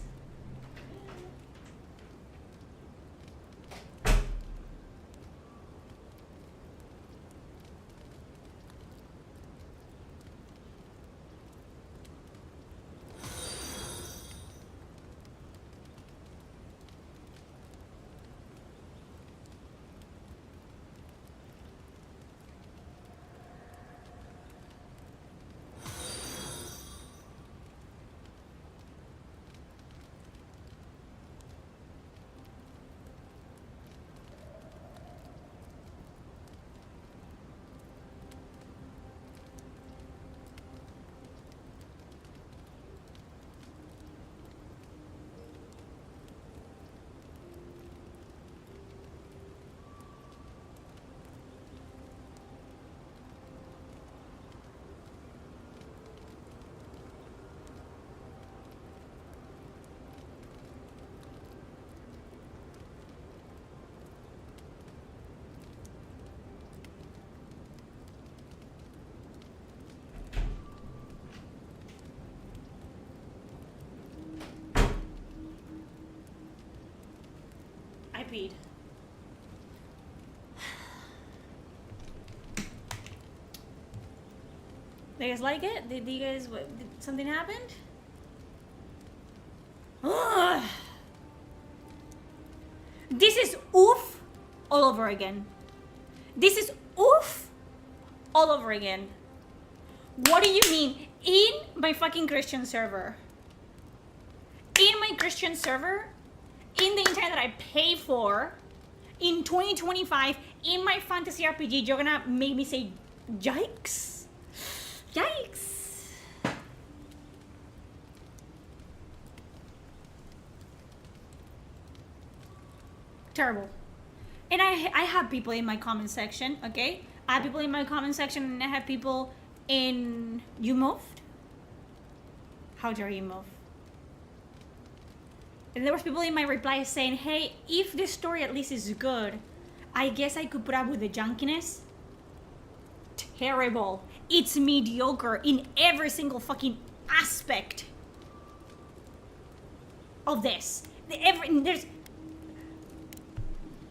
I peed. Do you guys like it? Did you guys, did something happened? Ugh. This is oof all over again. This is oof all over again. What do you mean? In my fucking Christian server. In my Christian server, in the internet that I pay for, in 2025, in my fantasy RPG, you're gonna make me say, yikes. Yikes. Terrible. And I have people in my comment section, okay? I have people in my comment section and I have people in... You moved? How dare you move? And there was people in my replies saying, hey, if the story at least is good, I guess I could put up with the junkiness. Terrible. It's mediocre in every single fucking aspect of this. There's...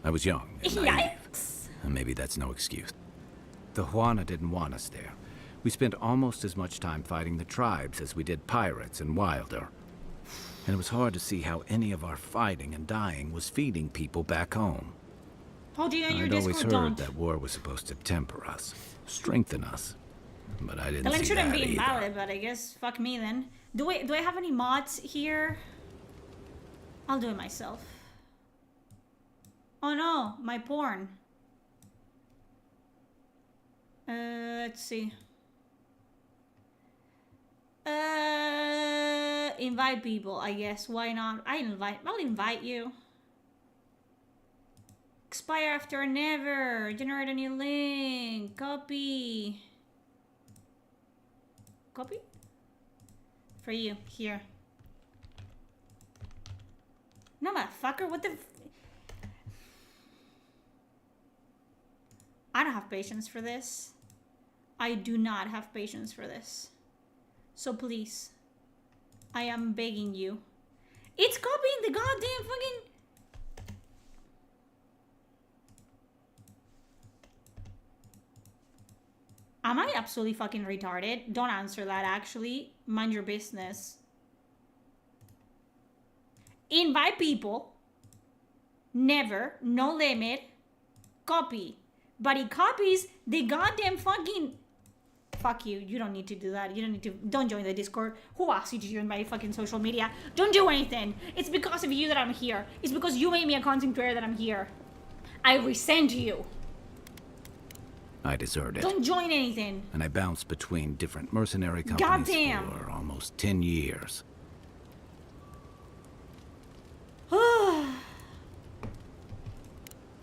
I was young and naive, Yikes. and maybe that's no excuse. The Juana didn't want us there. We spent almost as much time fighting the tribes as we did pirates and Wilder. And it was hard to see how any of our fighting and dying was feeding people back home. Hold you on your I'd always Discord, heard don't. that war was supposed to temper us, strengthen us. But I The didn't link see shouldn't that be either. invalid, but I guess fuck me then. Do I have any mods here? I'll do it myself. Oh no, my porn. Let's see. Invite people, I guess. Why not? I'll invite you. Spy after never. Generate a new link. Copy. Copy? For you. Here. No, motherfucker. What the... I don't have patience for this. I do not have patience for this. So please. I am begging you. It's copying the goddamn fucking... Am I absolutely fucking retarded? Don't answer that, actually. Mind your business. Invite people. Never. No limit. Copy. But he copies the goddamn fucking... Fuck you. You don't need to do that. You don't need to... Don't join the Discord. Who asked you to join my fucking social media? Don't do anything. It's because of you that I'm here. It's because you made me a content creator that I'm here. I resent you. I deserted. Don't join anything. And I bounced between different mercenary companies Goddamn. for almost 10 years.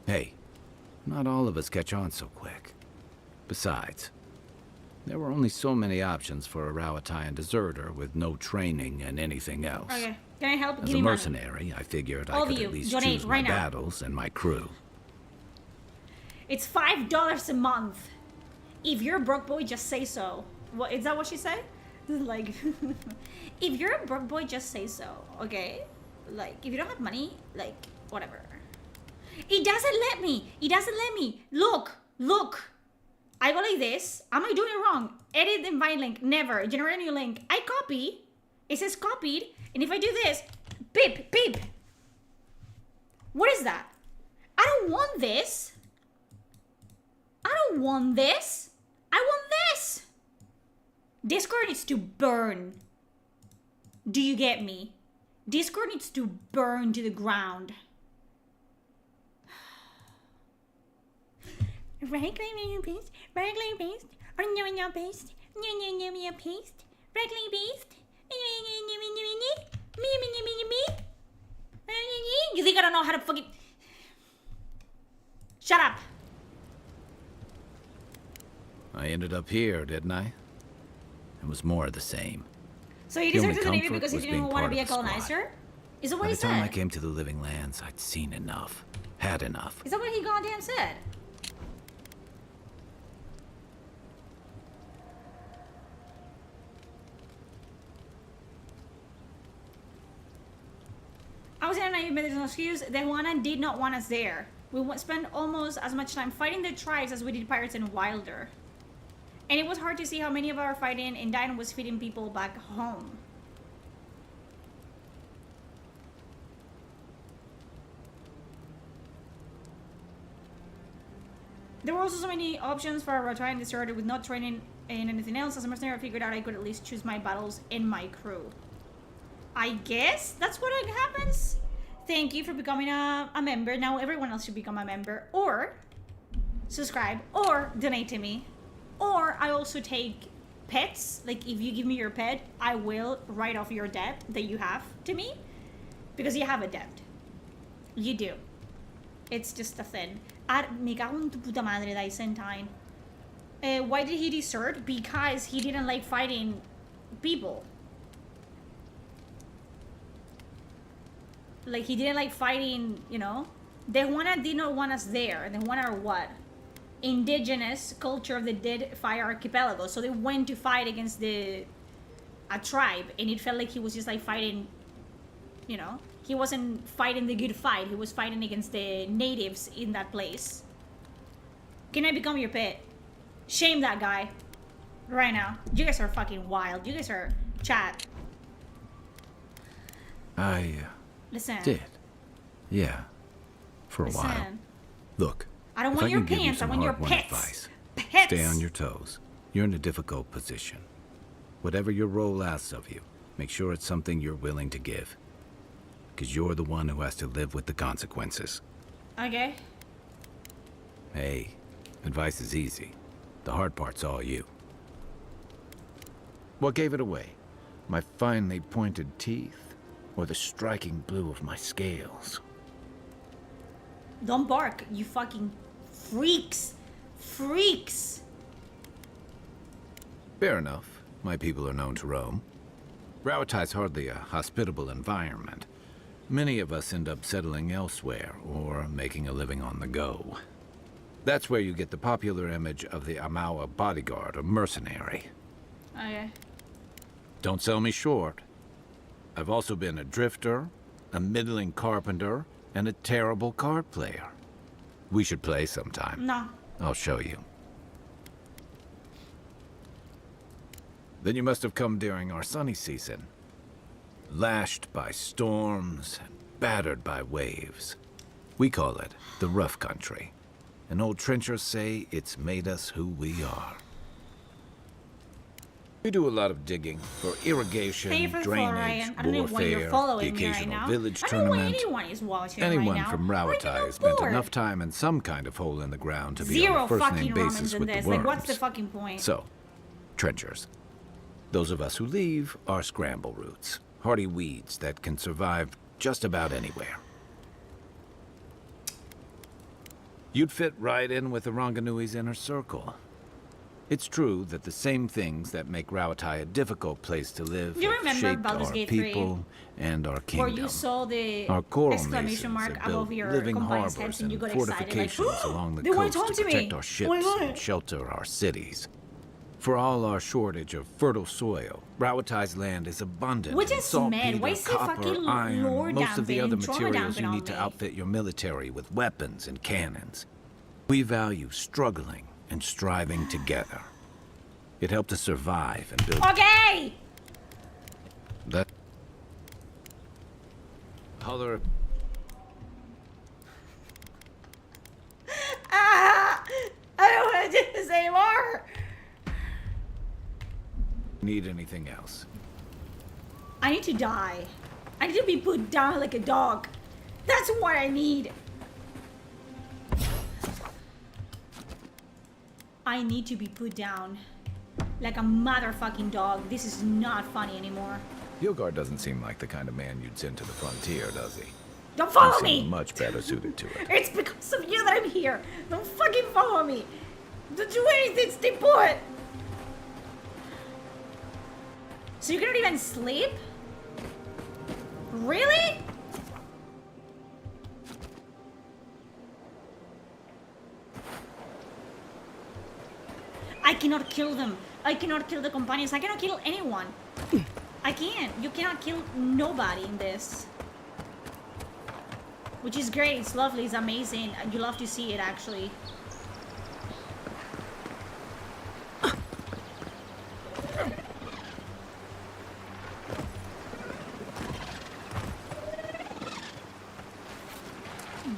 Hey, not all of us catch on so quick. Besides, there were only so many options for a Rawatayan deserter with no training and anything else. Okay. Can I help? As Give a me money. mercenary, I figured All I of could you, at least donate choose right my now. battles and my crew. It's $5 a month. If you're a broke boy, just say so. What is that? What she said? Like, if you're a broke boy, just say so. Okay. Like, if you don't have money, like, whatever. It doesn't let me. It doesn't let me. Look. Look. I go like this. Am I doing it wrong? Edit invite link. Never. Generate a new link. I copy. It says copied. And if I do this, beep, beep. What is that? I don't want this. I don't want this. I want this. Discord needs to burn. Do you get me? Discord needs to burn to the ground. Right click paste. Right click paste. Or no paste. No paste. Right click paste. You think I don't know how to fucking... Shut up. I ended up here, didn't I? It was more of the same. So you The only deserted the Navy comfort because you was didn't being want to part be a of the squad. colonizer? Is that what By he the time I said? came to the Living Lands, I'd seen enough. Had enough. Is that what he goddamn said? I was in a naive, but there's no excuse. The Juana did not want us there. We spent almost as much time fighting the tribes as we did pirates in Wilder. And it was hard to see how many of our fighting and dying was feeding people back home. There were also so many options for a Rawatayan deserter with no training and anything else. As a mercenary, I figured out I could at least choose my battles and my crew. I guess that's what happens. Thank you for becoming a member. Now everyone else should become a member. Or subscribe. Or donate to me. Or I also take pets. Like, if you give me your pet, I will write off your debt that you have to me. Because you have a debt. You do. It's just a thing. Me cago en tu puta madre, Dicentine. Why did he desert? Because he didn't like fighting people. Like, he didn't like fighting, you know? The Juana did not want us there. The Juana are what? Indigenous culture of the Dead Fire Archipelago. So they went to fight against a tribe. And it felt like he was just like fighting, you know? He wasn't fighting the good fight. He was fighting against the natives in that place. Can I become your pet? Shame that guy. Right now. You guys are fucking wild. You guys are chat. Listen. Did. Yeah. For a Listen. while. Look. I don't if want your can give you pants. I some want your hard-won pets. advice, Pets. Stay on your toes. You're in a difficult position. Whatever your role asks of you, make sure it's something you're willing to give. Because you're the one who has to live with the consequences. Okay. Hey, advice is easy. The hard part's all you. What gave it away? My finely pointed teeth? Or the striking blue of my scales? Don't bark, you fucking freaks. Freaks. Fair enough. My people are known to roam. Rauatai's hardly a hospitable environment. Many of us end up settling elsewhere or making a living on the go. That's where you get the popular image of the Amawa bodyguard or mercenary. Okay. Don't sell me short. I've also been a drifter, a middling carpenter, and a terrible card player. We should play sometime. No. I'll show you. Then you must have come during our sunny season. Lashed by storms and battered by waves. We call it the rough country. And old trenchers say it's made us who we are. We do a lot of digging for irrigation, Thank you for the follow, drainage, Ryan. I don't know why you're warfare, the following me right occasional now. village I don't know why tournament. anyone is watching Anyone right now. from Rauatai has spent enough time in some kind of hole in the ground to be Zero on a fucking first-name basis Romans in with this. the worms. Like, what's the fucking point? So, trenchers. Those of us who leave are scramble roots, hardy weeds that can survive just about anywhere. You'd fit right in with the Ranganui's inner circle. It's true that the same things that make Rauatai a difficult place to live You have remember shaped Baldur's our Gate 3, people and our where kingdom. you saw the Our coral exclamation masons mark have built above your living companion's harbors heads and you and got excited like, fortifications along the they want coast to talk to to me. protect our Oh ships my God. and shelter our cities. For all our shortage of fertile soil, Rauatai's land is abundant Which in is saltpeter, mad. Why is he copper, fucking iron, lore and most of the other dumping, trauma materials you dumping need on to me? outfit your military with weapons and cannons. We value struggling and striving together. It helped us survive and build... Okay! That... Holler... Ah! I don't want to do this anymore! Need anything else? I need to die. I need to be put down like a dog. That's what I need. I need to be put down like a motherfucking dog. This is not funny anymore. Hilgard doesn't seem like the kind of man you'd send to the frontier, does he? Don't follow You seem me! much better suited to it. It's because of you that I'm here. Don't fucking follow me. Don't do anything, stay put. So you cannot even sleep? Really? I cannot kill them. I cannot kill the companions. I cannot kill anyone. I can't. You cannot kill nobody in this. Which is great. It's lovely. It's amazing. You love to see it, actually.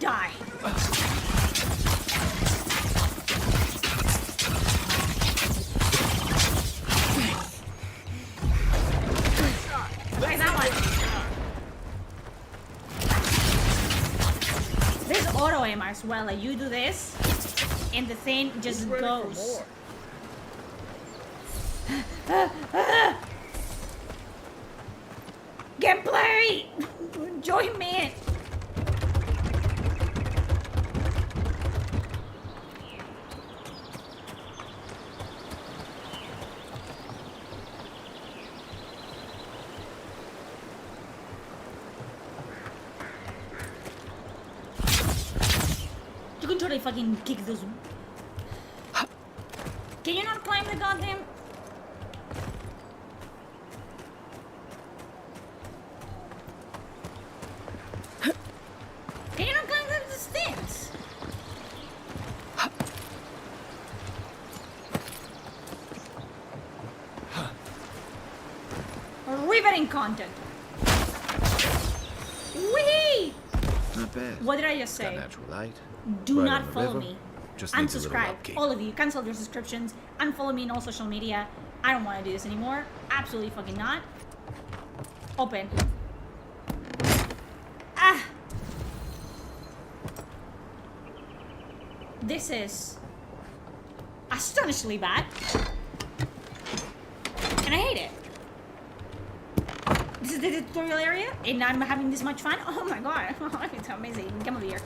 Die. Where's that one? There's auto aim as well. Like you do this, and the thing just goes. Gameplay! Join me! You can totally fucking kick those. Can you not climb the goddamn? Can you not climb the stairs? Riveting content. Whee! Not bad. What did I just Got say? natural light. Do Right not on the follow river. me. Just needs a little Unsubscribe. upkeep. All of you. Cancel your subscriptions. Unfollow me on all social media. I don't want to do this anymore. Absolutely fucking not. Open. Ah! This is astonishingly bad. And I hate it. This is the tutorial area, and I'm having this much fun. Oh my god, it's amazing. Come over here.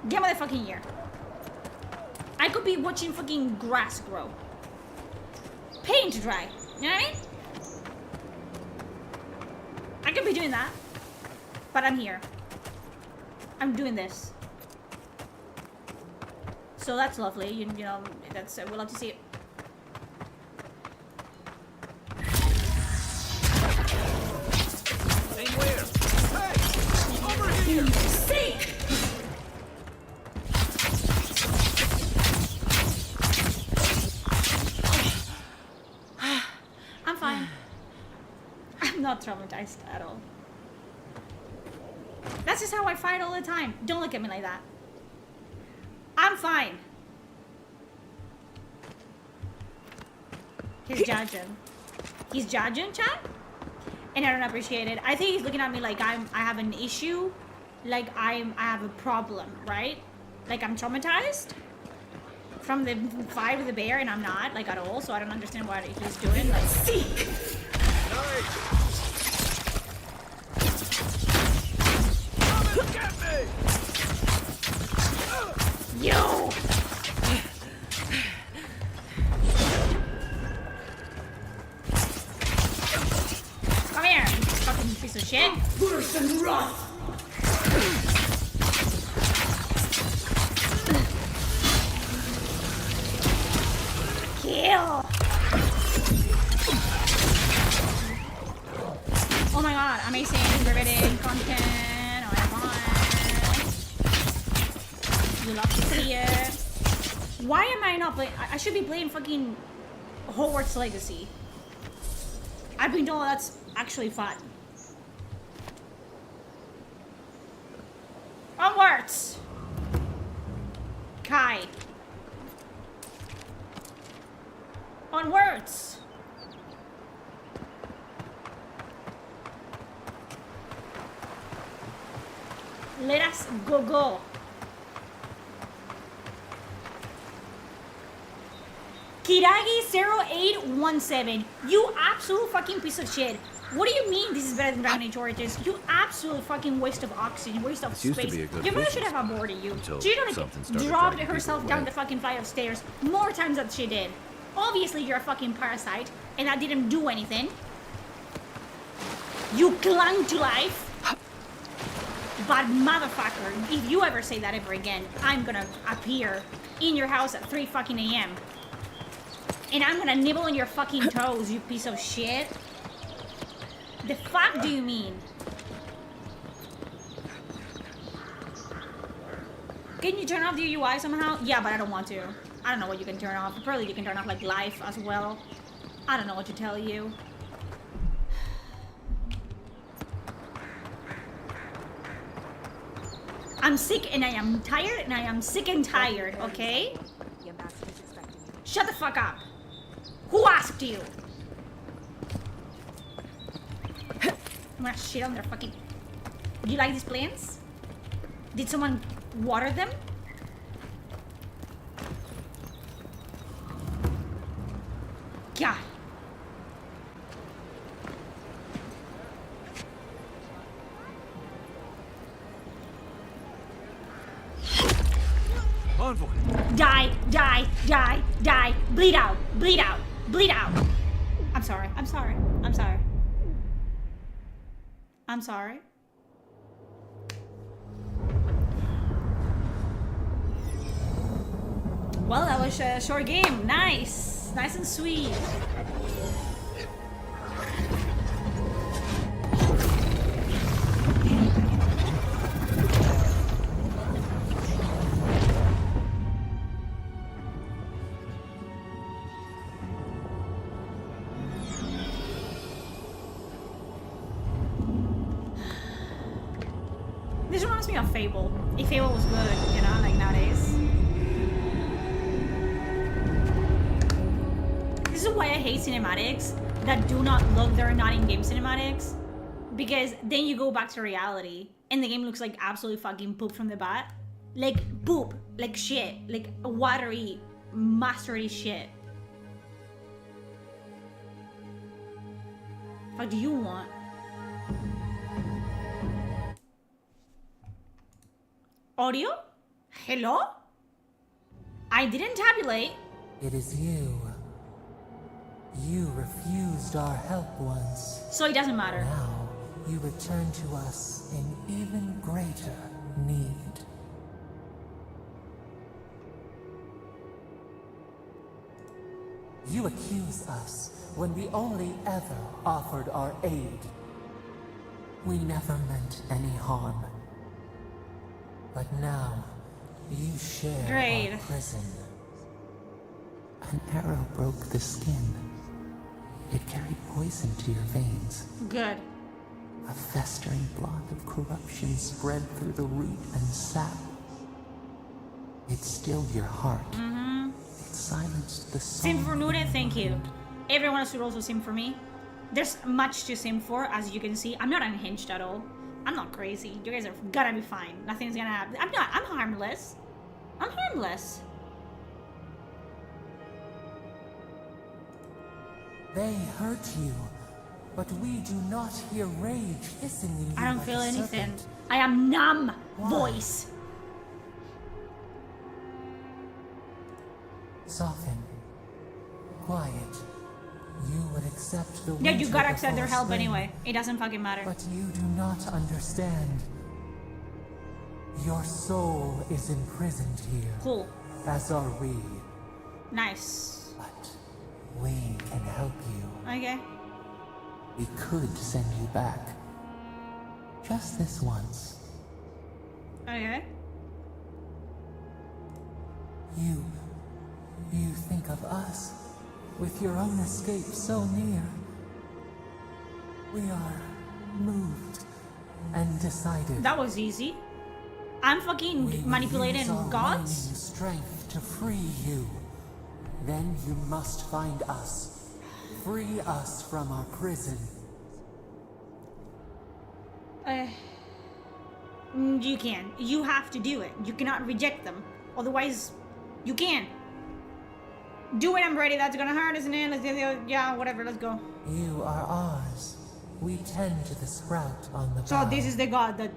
Get out of the fucking year. I could be watching fucking grass grow. Paint dry. You know what I mean? I could be doing that. But I'm here. I'm doing this. So that's lovely. You know, that's we love to see it. Anywhere. Hey! Over here! Sink! I'm fine. I'm not traumatized at all. That's just how I fight all the time. Don't look at me like that. I'm fine. He's judging. He's judging, chat? And I don't appreciate it. I think he's looking at me like I have an issue. Like I have a problem, right? Like I'm traumatized from the fight with the bear, and I'm not, like, at all. So I don't understand what he's doing. Like, Seek! yo! Come here, you fucking piece of shit. Worse than rough! Kill! Oh my god, amazing, riveting content. Oh my god. You love to see it. Why am I not playing? I should be playing fucking Hogwarts Legacy. I've been told that's actually fun. Onwards! Kai. Onwards! Let us go. Kiragi0817, you absolute fucking piece of shit. What do you mean this is better than Dragon Age Origins? You absolute fucking waste of oxygen, waste of This used to space. be a good Your mother business should have aborted you. until She don't something started dropped dragging herself people down away. the fucking flight of stairs more times than she did. Obviously, you're a fucking parasite, and that didn't do anything. You clung to life. But motherfucker, if you ever say that ever again, I'm gonna appear in your house at 3 fucking a.m. And I'm gonna nibble on your fucking toes, you piece of shit. The fuck do you mean? Can you turn off the UI somehow? Yeah, but I don't want to. I don't know what you can turn off. Probably you can turn off like life as well. I don't know what to tell you. I'm sick and I am tired and I am sick and tired, okay? Shut the fuck up. Who asked you? I'm gonna shit on their fucking... Do you like these plants? Did someone water them? God. Envoy. Die, die, die, die. Bleed out, bleed out, bleed out. I'm sorry, I'm sorry, I'm sorry. I'm sorry. Well, that was a short game. Nice. Nice and sweet. This reminds me of Fable. If Fable was good, you know, like nowadays. This is why I hate cinematics that do not look, they're not in-game cinematics. Because then you go back to reality and the game looks like absolute fucking poop from the bat. Like poop, like shit, like watery, mustardy shit. What do you want? Audio? Hello? I didn't tabulate. It is you. You refused our help once. So it doesn't matter. Now, you return to us in even greater need. You accuse us when we only ever offered our aid. We never meant any harm. But now, you share our prison. An arrow broke the skin. It carried poison to your veins. Good. A festering blot of corruption spread through the root and sap. It stilled your heart. It silenced the soul. Sim for Nure, thank you. Everyone else should also sim for me. There's much to sim for, as you can see. I'm not unhinged at all. I'm not crazy. You guys are gonna be fine. Nothing's gonna happen. I'm harmless. I'm harmless. They hurt you, but we do not hear rage hissing in you. I don't like feel a anything. serpent. I am numb. Why? Voice. Soften. Quiet. You would accept the Yeah, you winter gotta accept their before help spring, anyway. It doesn't fucking matter. But you do not understand. Your soul is imprisoned here. Cool. As are we. Nice. We can help you. Okay. We could send you back. Just this once. Okay. You think of us with your own escape so near. We are moved and decided. That was easy. I'm fucking manipulating Use our gods? waning strength to free you. Then you must find us. Free us from our prison. You can. You have to do it. You cannot reject them. Otherwise, you can. Do it, I'm ready. That's gonna hurt, isn't it? Let's do the, yeah, whatever, let's go. You are ours. We tend to the sprout on the So bough. this is the god that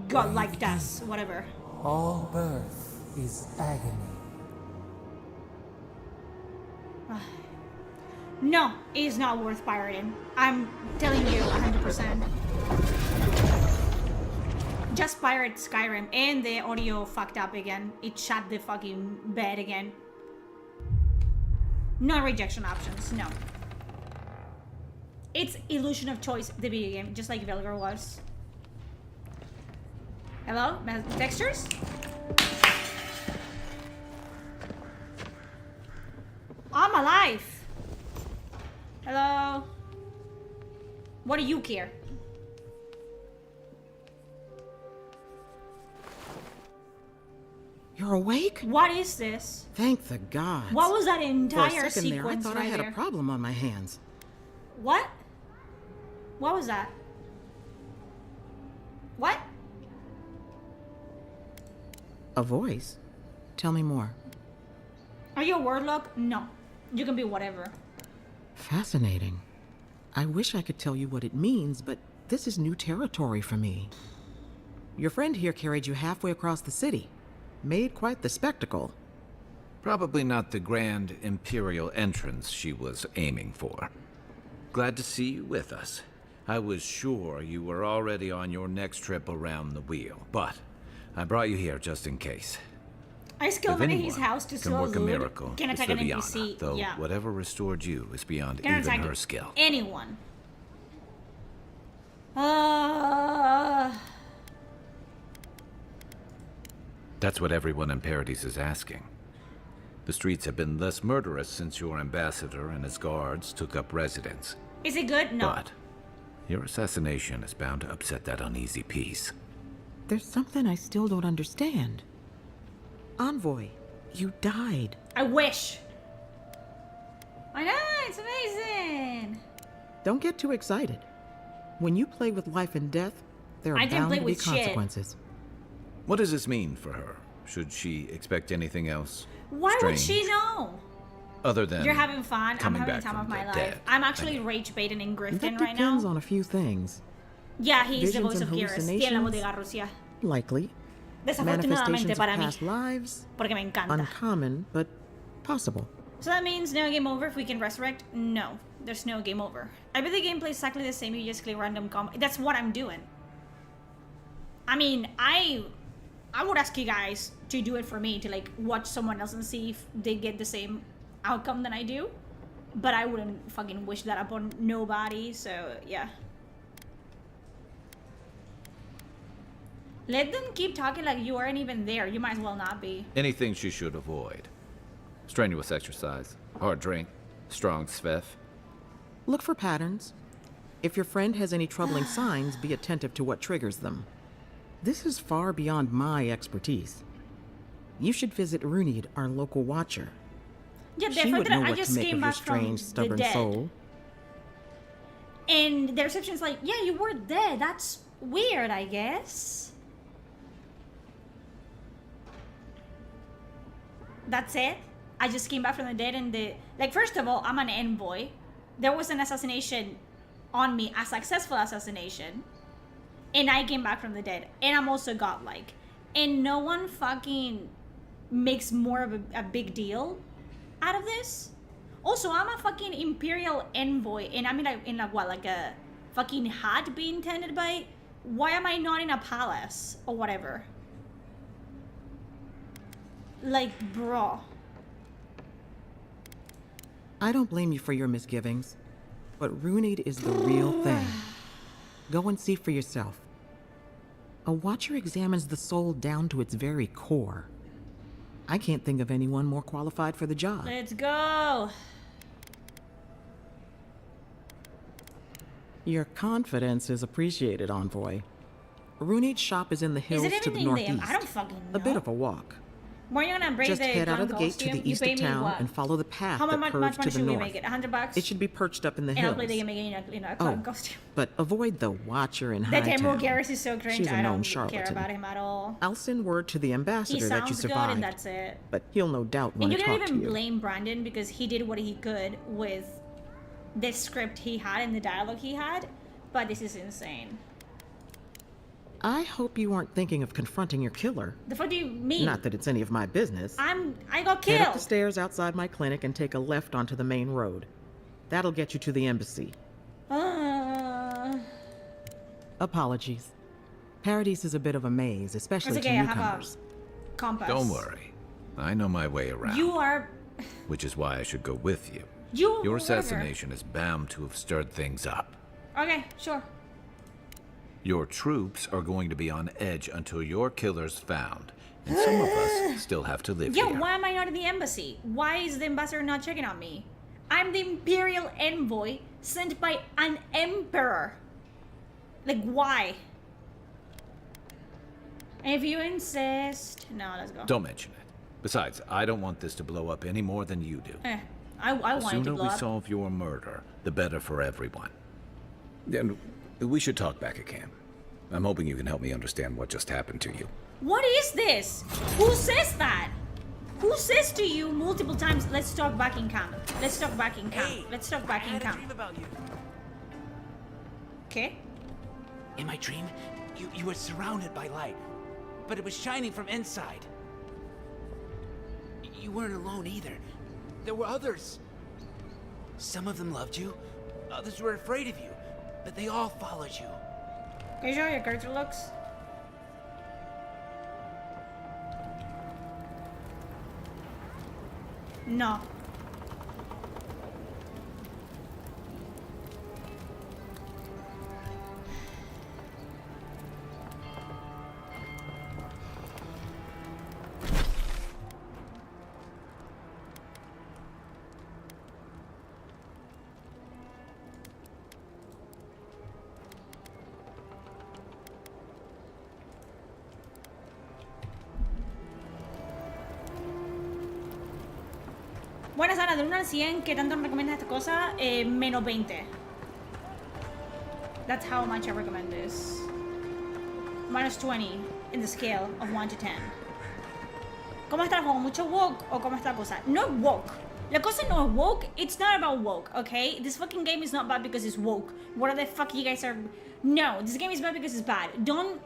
God liked us, whatever. All birth is agony. No, it is not worth pirating. I'm telling you 100%. Just pirate Skyrim, and the audio fucked up again. It shut the fucking bed again. No rejection options, no. It's illusion of choice, the video game, just like Velgar was. Hello? Textures? I'm alive! Hello? What do you care? You're awake? What is this? Thank the gods. What was that entire For a second there, I sequence thought right I had there? a problem on my hands. What? What was that? What? A voice? Tell me more. Are you a wordlock? No. You can be whatever. Fascinating. I wish I could tell you what it means, but this is new territory for me. Your friend here carried you halfway across the city. Made quite the spectacle. Probably not the grand imperial entrance she was aiming for. Glad to see you with us. I was sure you were already on your next trip around the wheel, but I brought you here just in case. I still If went in anyone his house to can steal work a loot. miracle, Can it's attack an Viviana, NPC. though Yeah. whatever restored you is beyond Can even attack her skill. anyone. That's what everyone in Paradis is asking. The streets have been less murderous since your ambassador and his guards took up residence. Is it good? No. But your assassination is bound to upset that uneasy peace. There's something I still don't understand. Envoy, you died. I wish. I know, it's amazing. Don't get too excited. When you play with life and death, there are I didn't bound play to be with shit. consequences. What does this mean for her? Should she expect anything else? Why would strange, she know? Other than You're having fun. I'm coming having the back time from of my the life. dead, I'm actually rage baiting in Griffin That right now. depends on a few things. Yeah, he's the Visions voice and of Garrus. Tiene la voz de hallucinations? Garrus, yeah. Likely. Desafortunadamente Manifestations of para mí. past lives? Porque me encanta. Uncommon, but possible. So that means no game over if we can resurrect? No, there's no game over. I bet the game plays exactly the same, you just click random That's what I'm doing. I mean, I would ask you guys to do it for me, to like watch someone else and see if they get the same outcome than I do. But I wouldn't fucking wish that upon nobody, so yeah. Let them keep talking like you aren't even there. You might as well not be. Anything she should avoid. Strenuous exercise, hard drink, strong sveff. Look for patterns. If your friend has any troubling signs, be attentive to what triggers them. This is far beyond my expertise. You should visit Runid, our local watcher. Yeah, She would know I what to just make came of your back from strange, the stubborn dead. soul. And the reception's like, yeah, you were dead. That's weird, I guess. That's it. I just came back from the dead and like, first of all, I'm an envoy. There was an assassination on me, a successful assassination. And I came back from the dead. And I'm also godlike. And no one fucking makes more of a big deal out of this. Also, I'm a fucking imperial envoy. And I'm in a fucking hat being tended by. Why am I not in a palace or whatever? Like, bro. I don't blame you for your misgivings, but Runid is the real thing. Go and see for yourself. A watcher examines the soul down to its very core. I can't think of anyone more qualified for the job. Let's go. Your confidence is appreciated, Envoy. Runid's shop is in the hills Is it to the even in them? northeast. I don't fucking know. A bit of a walk. When are you gonna bring Just the head out of the gun gate to costume? the east you pay of me town what? and follow the path How that much curves to money the should we north. make it? $100? It should be perched up in the And hills. I'll play the game again in a Oh, costume. but avoid the watcher in That Emerald Hightown. Garrus is so cringe. She's a I known don't charlatan. care about him at all. I'll send word to the He ambassador that you sounds good survived, and that's it. but he'll no doubt And want you to can't talk to even you. blame Brandon because he did what he could with the script he had and the dialogue he had. But this is insane. I hope you aren't thinking of confronting your killer. The fuck do you mean? Not that it's any of my business. I got Head up the killed. stairs outside my clinic and take a left onto the main road. That'll get you to the embassy. Apologies. Paradis is a bit of a maze, especially It's to okay, I have newcomers. a compass. Don't worry. I know my way around. You are. Which is why I should go with you. You. Your whatever. assassination is bound to have stirred things up. Okay, sure. Your troops are going to be on edge until your killer's found. And some of us still have to live Yeah, here. why am I not in the embassy? Why is the ambassador not checking on me? I'm the imperial envoy sent by an emperor. Like, why? If you insist. No, let's go. Don't mention it. Besides, I don't want this to blow up any more than you do. I The want it to sooner blow we up. solve your murder, the better for everyone. And we should talk back at camp. I'm hoping you can help me understand what just happened to you. What is this? Who says that? Who says to you multiple times, let's talk back in camp. Let's talk back in camp. Let's talk back in camp. Okay. In my dream, you were surrounded by light, but it was shining from inside. You weren't alone either. There were others. Some of them loved you, others were afraid of you, but they all followed you. Can you show how your character looks? No. Buenas, Ana, del 1 al 100, ¿qué tanto me recomiendas esta cosa? Menos 20. That's how much I recommend this. Minus 20 in the scale of 1 to 10. ¿Cómo está el juego? ¿Mucho woke o cómo está la cosa? No es woke. La cosa no es woke. It's not about woke, okay? This fucking game is not bad because it's woke. What the fuck you guys are... No, this game is bad because it's bad. Don't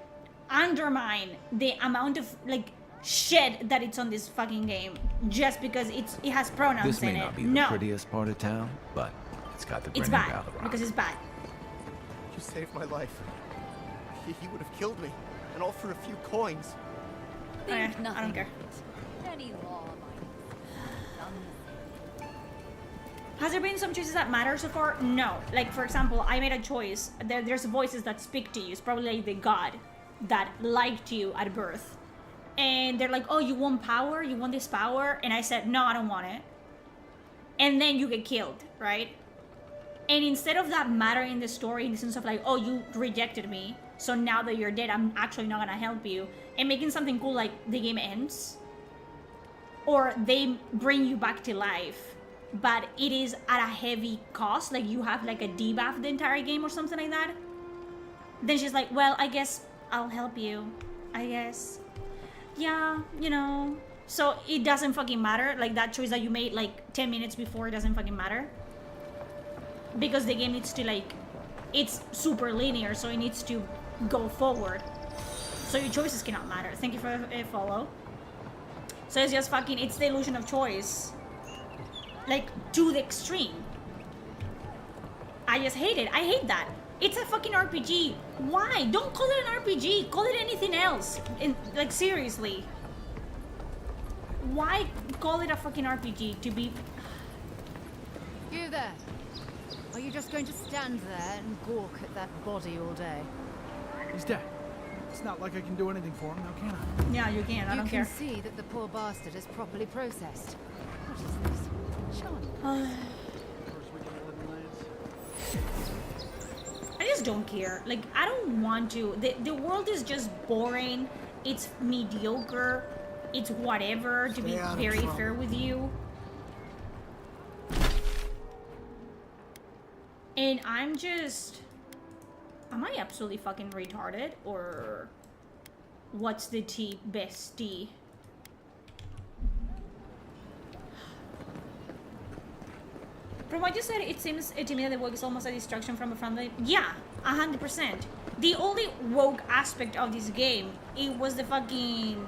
undermine the amount of like shit that it's on this fucking game just because it has pronouns This may in it. not be the No, prettiest part of town, but it's got the it's grinning bad Valley rock. because it's bad. You saved my life. He would have killed me, and all for a few coins. I don't care. Any law Has there been some choices that matter so far? No. Like, for example, I made a choice. There's voices that speak to you. It's probably like the god that liked you at birth. And they're like, oh, you want power? You want this power? And I said, no, I don't want it. And then you get killed, right? And instead of that mattering in the story, in the sense of like, oh, you rejected me, so now that you're dead, I'm actually not gonna help you. And making something cool like the game ends. Or they bring you back to life, but it is at a heavy cost. Like you have like a debuff the entire game or something like that. Then she's like, well, I guess I'll help you. I guess. Yeah, you know. So it doesn't fucking matter. Like that choice that you made like 10 minutes before, it doesn't fucking matter. Because the game needs to like, it's super linear, so it needs to go forward. So your choices cannot matter. Thank you for a follow. So it's just fucking, it's the illusion of choice. Like, to the extreme. I just hate it. I hate that. It's a fucking RPG. Why? Don't call it an RPG. Call it anything else. Like, seriously. Why call it a fucking RPG to be... You there. Are you just going to stand there and gawk at that body all day? He's dead. It's not like I can do anything for him now, can I? Yeah, you can. I don't care. You can see that the poor bastard is properly processed. What is this? Charlie. I just don't care. Like, I don't want to. The world is just boring. It's mediocre. It's whatever, to be very fair with you. And I'm just... Am I absolutely fucking retarded? Or... What's the tea, bestie? From what you said, it seems to me that the woke is almost a distraction from a family. Yeah, 100%. The only woke aspect of this game, it was the fucking...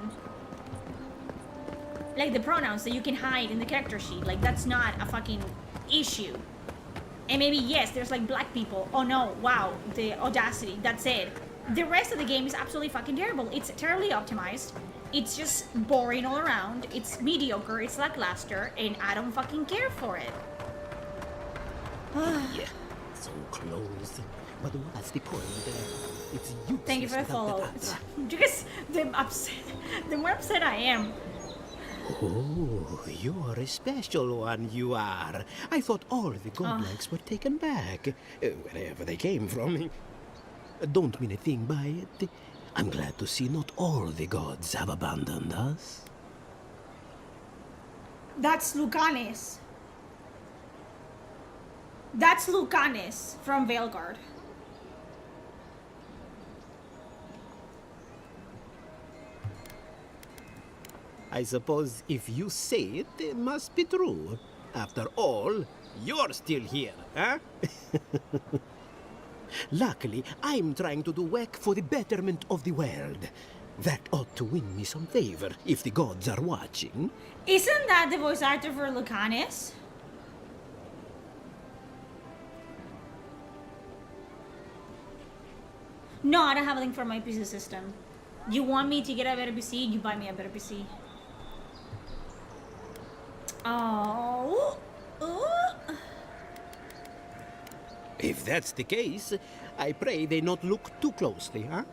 Like the pronouns that you can hide in the character sheet. Like, that's not a fucking issue. And maybe, yes, there's like black people. Oh no, wow, the audacity, that's it. The rest of the game is absolutely fucking terrible. It's terribly optimized. It's just boring all around. It's mediocre, it's lackluster, and I don't fucking care for it. Yeah, so close. But what's the point? It's useless. Thank you for the follow. Because the more upset I am. Oh, you're a special one, you are. I thought all the godlikes were taken back, wherever they came from. Don't mean a thing by it. I'm glad to see not all the gods have abandoned us. That's Lucanis. That's Lucanis from Veilguard. I suppose if you say it, it must be true. After all, you're still here, huh? Luckily, I'm trying to do work for the betterment of the world. That ought to win me some favor if the gods are watching. Isn't that the voice actor for Lucanis? No, I don't have a link for my PC system. You want me to get a better PC? You buy me a better PC. Oh. If that's the case, I pray they not look too closely, huh?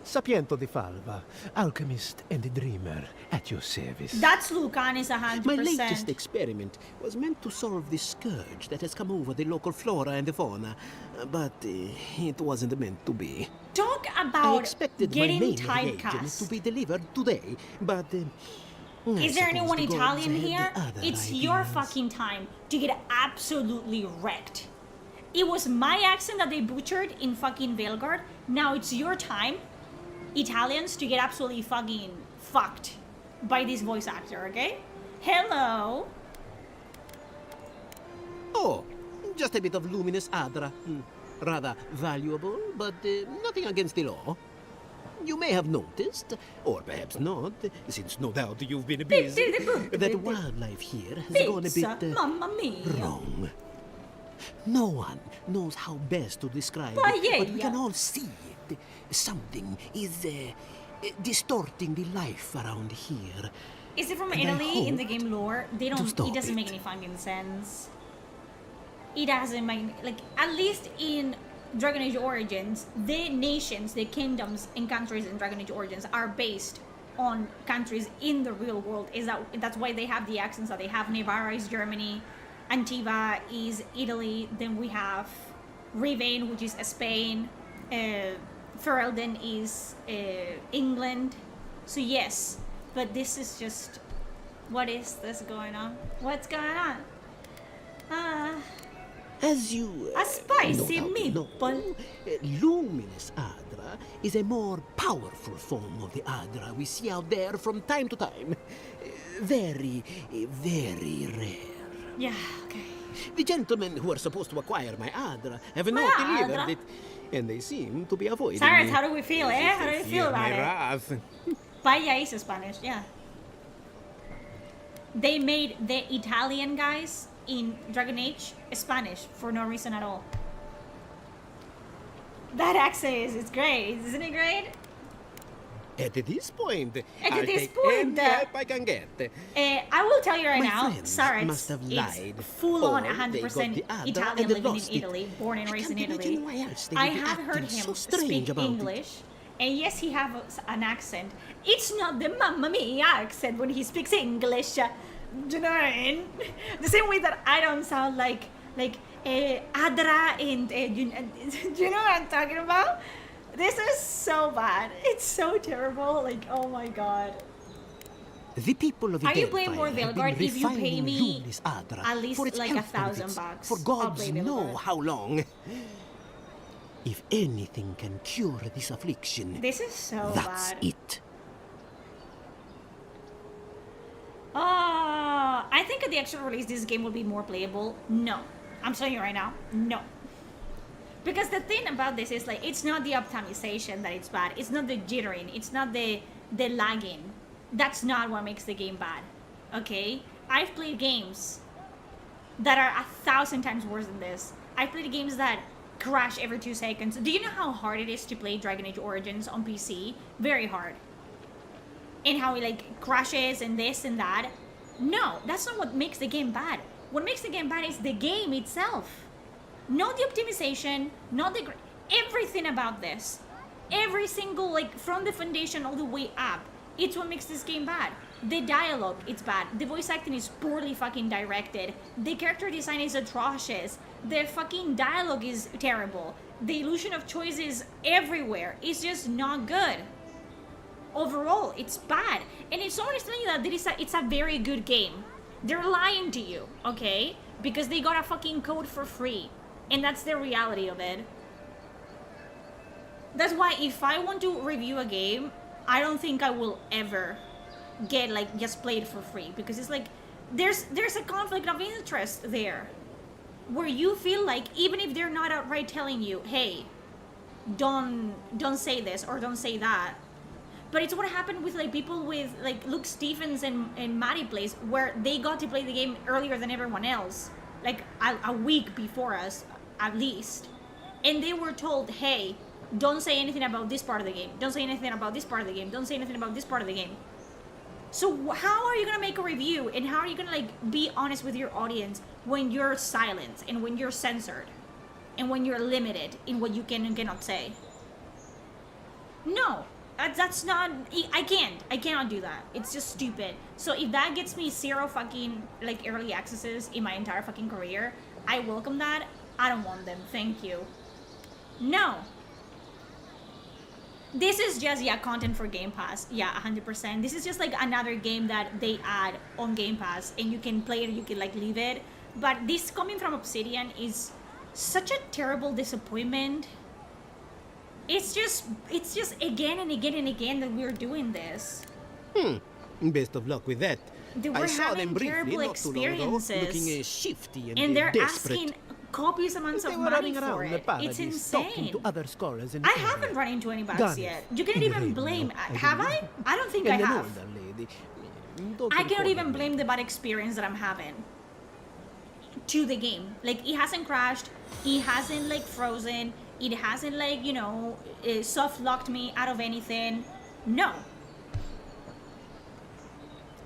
Sapiento di Falva, alchemist and dreamer, at your service. That's Lucanis 100%. My latest experiment was meant to solve the scourge that has come over the local flora and the fauna, but it wasn't meant to be. Talk I about expected getting my main reagent typecast. to be delivered today, but... Is there anyone the gods Italian had here? other It's your ideas. fucking time to get absolutely wrecked. It was my accent that they butchered in fucking Veilguard. Now it's your time, Italians, to get absolutely fucking fucked by this voice actor, okay? Hello. Oh, just a bit of luminous adra. Rather valuable, but nothing against the law. You may have noticed, or perhaps not, since no doubt you've been busy, that wildlife here has gone a bit Mamma mia. wrong. No one knows how best to describe it, but we can all see it. Something is distorting the life around here. Is it from And I Italy in the hope game lore? They to don't. stop It doesn't make it. any fucking sense. It doesn't make like at least in Dragon Age Origins, the nations, the kingdoms and countries in Dragon Age Origins are based on countries in the real world. That's why they have the accents that they have. Navarra is Germany, Antiva is Italy. Then we have Rivain, which is Spain. Ferelden is England. So yes, but this is just, what is this going on? What's going on? As you A spicy no doubt meatball. know, luminous Adra is a more powerful form of the Adra we see out there from time to time. Very, very rare. Yeah, okay. The gentlemen who are supposed to acquire my Adra have not My delivered Adra? it, and they seem to be avoiding Cyrus, me. how do we feel, eh? How do we feel about my it? wrath. Vaya is Spanish, yeah. They made the Italian guys in Dragon Age Spanish for no reason at all. That accent is great, isn't it great? At this point, At I'll this take point, any help I can get. I will tell you right My now, friends Sarah, must have lied, it's full on or they got 100% the Adra Italian and they living lost in it. Italy, born and raised in can't Italy. imagine why else they I would be have heard acting him so strange speak about it. English, and yes, he has an accent. It's not the Mamma Mia accent when he speaks English. Do you know what I mean? The same way that I don't sound like Adra and do you know what I'm talking about? This is so bad. It's so terrible. Like, oh my god. The people of Are you Adelphi playing more have been Veilguard? If you pay refining me luminous Adra at least for its like health $1,000 benefits for I'll gods play know Veilguard. how long. If anything can cure this affliction, This is so that's bad. it. I think at the actual release this game will be more playable. No. I'm telling you right now, no. Because the thing about this is like it's not the optimization that it's bad. It's not the jittering. It's not the lagging. That's not what makes the game bad. Okay? I've played games that are 1,000 times worse than this. I've played games that crash every 2 seconds. Do you know how hard it is to play Dragon Age Origins on PC? Very hard. And how it like crashes and this and that. No, that's not what makes the game bad. What makes the game bad is the game itself. Not the optimization, not the everything about this. Every single, like, from the foundation all the way up. It's what makes this game bad. The dialogue, it's bad. The voice acting is poorly fucking directed. The character design is atrocious. The fucking dialogue is terrible. The illusion of choice is everywhere. It's just not good. Overall, it's bad. And if someone is telling you that it's a very good game, they're lying to you, okay? Because they got a fucking code for free. And that's the reality of it. That's why if I want to review a game, I don't think I will ever get like just play it for free, because it's like there's a conflict of interest there where you feel like even if they're not outright telling you, hey, don't say this or don't say that, but it's what happened with like people with like Luke Stephens and Maddie Plays, where they got to play the game earlier than everyone else, like a week before us at least, and they were told, hey, don't say anything about this part of the game, don't say anything about this part of the game, don't say anything about this part of the game. So how are you gonna make a review, and how are you gonna like be honest with your audience when you're silent and when you're censored and when you're limited in what you can and cannot say? No, that's not, I cannot do that. It's just stupid. So if that gets me 0 fucking like early accesses in my entire fucking career, I welcome that. I don't want them, thank you. No. This is just, yeah, content for Game Pass. Yeah, 100%. This is just like another game that they add on Game Pass, and you can play it, you can like leave it. But this coming from Obsidian is such a terrible disappointment. It's just again and again and again that we're doing this. Best of luck with that. They were I saw having them briefly terrible not too long ago, experiences. looking shifty and And they're desperate. asking copious amounts They of were money running for around the it. Paradis, It's talking insane. to other scholars in I the area. haven't run into any bugs Gone yet. You cannot in the even rain, blame. no, Have believe. I? I don't think I And an have. older lady. Don't I cannot recall even her blame name. the bad experience that I'm having to the game. Like, it hasn't crashed, it hasn't like frozen, it hasn't like, you know, soft locked me out of anything. No,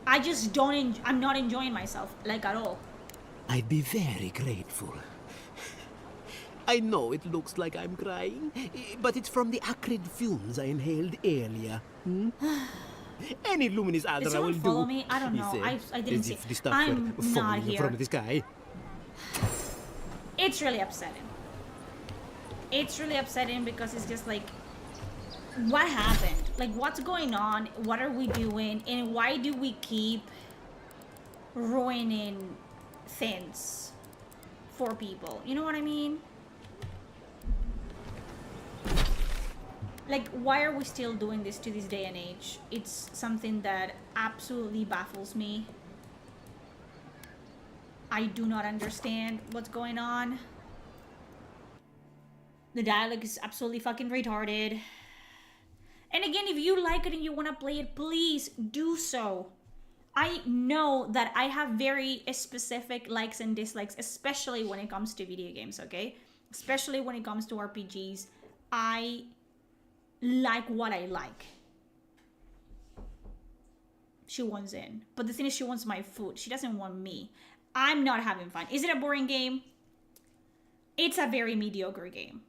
I just don't I'm not enjoying myself like at all. I'd be very grateful. I know it looks like I'm crying, but it's from the acrid fumes I inhaled earlier. Any luminous Did other I will someone do. follow me? I don't he know. said, I didn't as see. if the stuff I'm were not falling here. from the sky. It's really upsetting. It's really upsetting because it's just like, what happened? Like, what's going on? What are we doing? And why do we keep ruining things for people? You know what I mean? Like, why are we still doing this to this day and age? It's something that absolutely baffles me. I do not understand what's going on. The dialogue is absolutely fucking retarded. And again, if you like it and you want to play it, please do so. I know that I have very specific likes and dislikes, especially when it comes to video games, okay? Especially when it comes to RPGs. I like what I like. She wants in. But the thing is, she wants my food. She doesn't want me. I'm not having fun. Is it a boring game? It's a very mediocre game.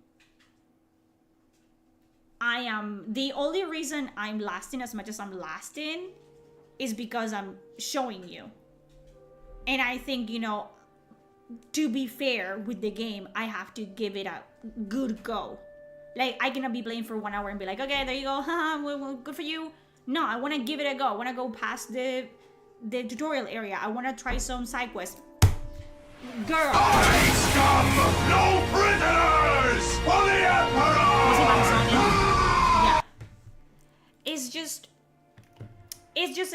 The only reason I'm lasting as much as I'm lasting is because I'm showing you. And I think, you know, to be fair with the game, I have to give it a good go. Like, I cannot be playing for 1 hour and be like, okay, there you go, haha, well, good for you. No, I want to give it a go. I want to go past the tutorial area. I want to try some side quests. Girl. I scum! No prisoners! For the Emperor! Yeah. It's just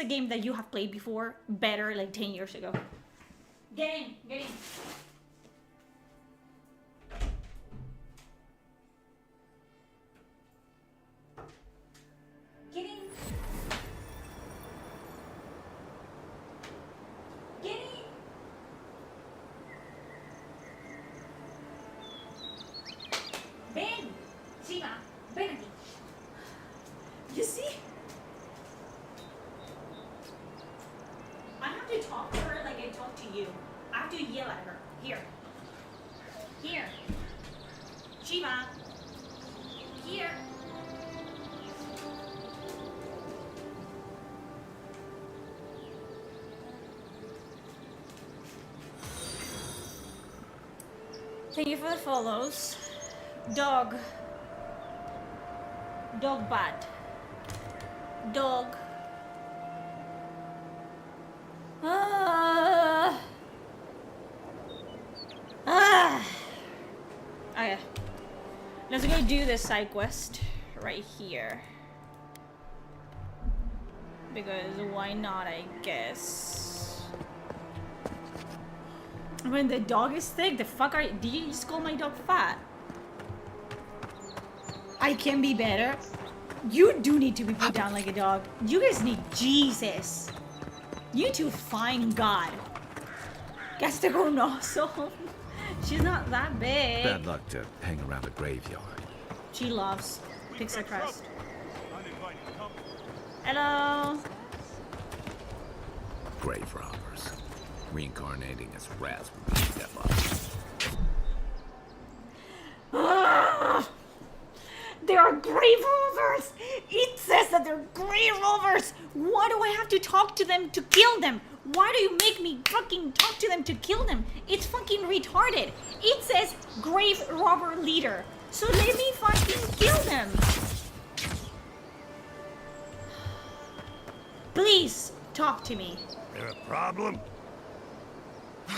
a game that you have played before, better like 10 years ago. Get in, get in. Get in. Get in. Ven, Shiva, ven aquí. You see? I have to talk to her like I talk to you. I have to yell at her. Here. Here. Shiva. Here. Thank you for the follows. Dog. Dog bad. Dog. Okay. Let's go do this side quest right here. Because why not, I guess. I mean, the dog is thick. The fuck are you? Did you just call my dog fat? I can be better. You do need to be put down like a dog. You guys need Jesus. You two find God. Gaste con oso. She's not that big. Bad luck to hang around a graveyard. She loves Pixar Crust. Hello. Grave robbers. Reincarnating as rats would be a step up. There are grave rovers! It says that they're grave rovers! Why do I have to talk to them to kill them? Why do you make me fucking talk to them to kill them? It's fucking retarded. It says grave robber leader. So let me fucking kill them. Please, talk to me. There a problem?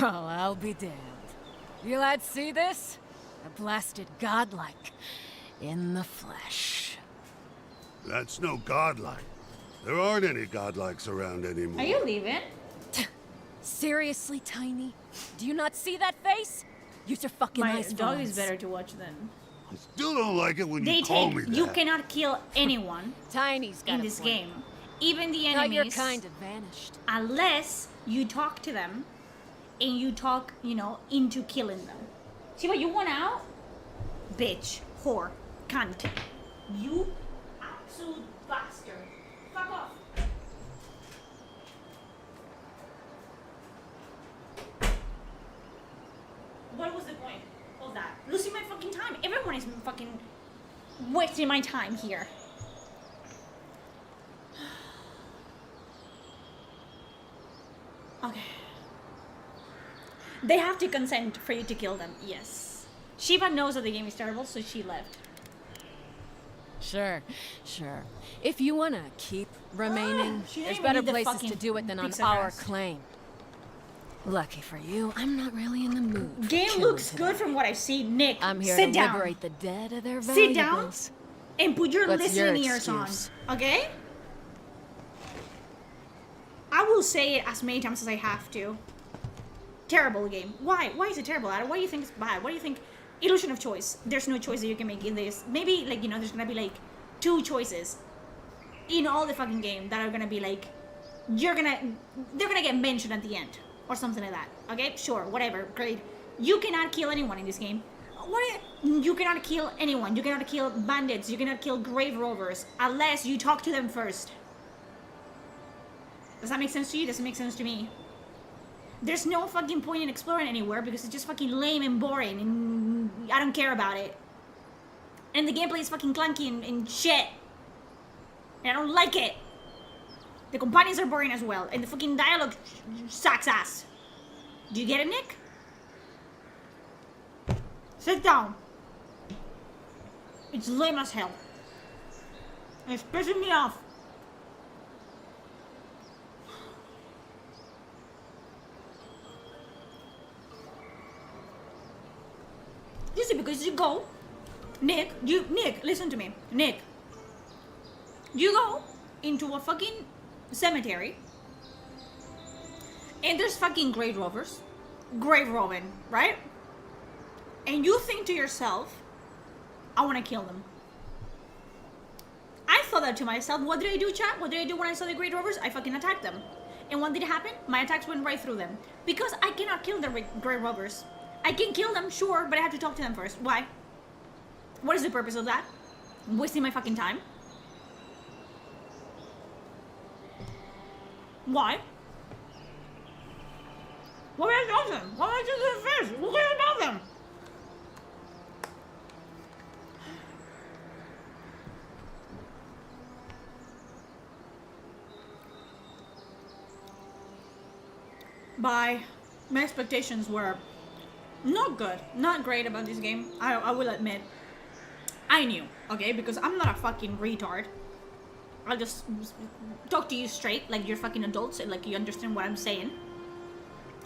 Oh, I'll be damned. You lads see this? A blasted godlike. In the flesh. That's no godlike. There aren't any godlikes around anymore. Are you leaving? Seriously, Tiny? Do you not see that face? Use your fucking My eyes. dog is better to watch than. I still don't like it when They you call take. me that. You cannot kill anyone Tiny's got in a this point. game, even the Not your enemies, kind have vanished. unless you talk to them, and you talk, into killing them. See what you want out? Bitch, whore, cunt, you absolute bastard. Fuck off. What was the point of that? Losing my fucking time. Everyone is fucking wasting my time here. Okay. They have to consent for you to kill them, yes. Shiva knows that the game is terrible, so she left. Sure. If you wanna keep remaining, she didn't there's even better need the places fucking to do it than on pizza our crust. claim. Lucky for you, I'm not really in the mood. for Game killing looks today. good from what I see. Nick, I'm here sit to down. liberate the dead of their Sit down valuables. and put your What's your listening ears on, excuse? okay? I will say it as many times as I have to. Terrible game. Why? Why is it terrible, Adam? Why do you think it's bad? Why do you think... Illusion of choice. There's no choice that you can make in this. Maybe, there's gonna be, 2 choices in all the fucking game that are gonna be, they're gonna get mentioned at the end. Or something like that. Okay? Sure. Whatever. Great. You cannot kill anyone in this game. You cannot kill anyone. You cannot kill bandits. You cannot kill grave robbers. Unless you talk to them first. Does that make sense to you? Does it make sense to me? There's no fucking point in exploring anywhere because it's just fucking lame and boring and I don't care about it. And the gameplay is fucking clunky and shit. And I don't like it. The companions are boring as well. And the fucking dialogue sucks ass. Do you get it, Nick? Sit down. It's lame as hell. It's pissing me off. You see, because you go, Nick, listen to me. Nick, you go into a fucking cemetery, and there's fucking grave robbers, grave robbing, right? And you think to yourself, I want to kill them. I thought that to myself. What did I do, chat? What did I do when I saw the grave robbers? I fucking attacked them. And what did happen? My attacks went right through them. Because I cannot kill the grave robbers. I can kill them, sure, but I have to talk to them first. Why? What is the purpose of that? I'm wasting my fucking time. Why? Why would I talk to them? Why would I do them first? Who cares about them? Bye. My expectations were not good, not great about this game. I will admit. I knew, okay, because I'm not a fucking retard. I'll just talk to you straight, like you're fucking adults, and like you understand what I'm saying.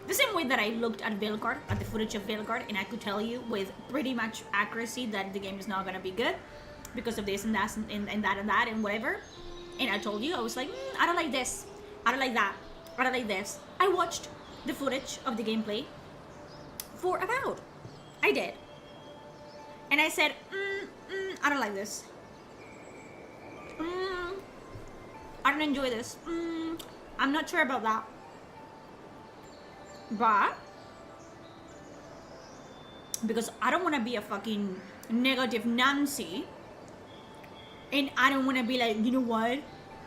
The same way that I looked at Veilguard, at the footage of Veilguard, and I could tell you with pretty much accuracy that the game is not gonna be good because of this and that and that and whatever. And I told you, I was like, I don't like this, I don't like that, I don't like this. I watched the footage of the gameplay for Avowed. I did. And I said, I don't like this. I don't enjoy this. I'm not sure about that. But because I don't want to be a fucking negative Nancy, and I don't want to be like, you know what,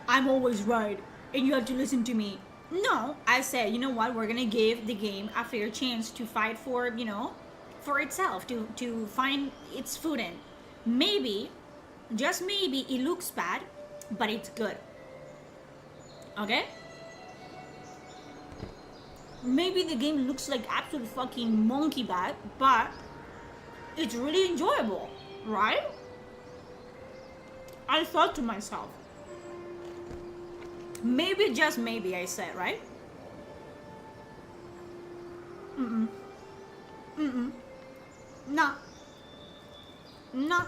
I'm always right and you have to listen to me. No, I said, you know what, we're gonna give the game a fair chance to fight for, you know, for itself, to find its footing. Maybe, just maybe, it looks bad, but it's good. Okay? Maybe the game looks like absolute fucking monkey bad, but it's really enjoyable, right? I thought to myself, maybe, just maybe, I said, right? Nah. Nah.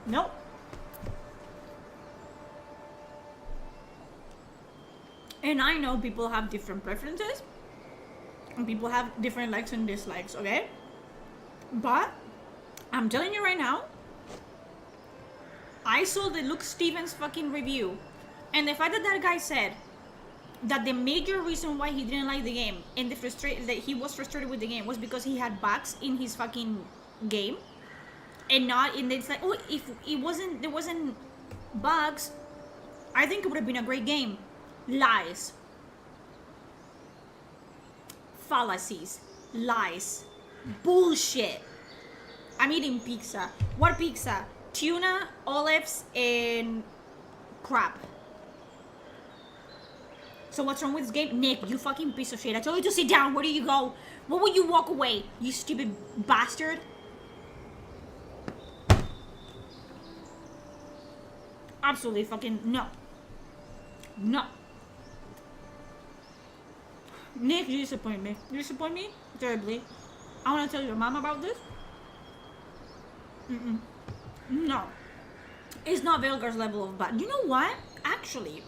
Nope. And I know people have different preferences. And people have different likes and dislikes, okay? But I'm telling you right now, I saw the Luke Stevens fucking review, and the fact that that guy said that the major reason why he didn't like the game and that he was frustrated with the game was because he had bugs in his fucking game, and not in it's like, oh, if there wasn't bugs, I think it would have been a great game. Lies. Fallacies. Lies. Bullshit. I'm eating pizza. What pizza? Tuna, olives, and crab. So what's wrong with this game? Nick, you fucking piece of shit. I told you to sit down. Where do you go? What would you walk away? You stupid bastard. Absolutely fucking no. No. Nick, you disappoint me. You disappoint me terribly. I want to tell your mom about this. No. It's not Velgar's level of bad. You know what? Actually,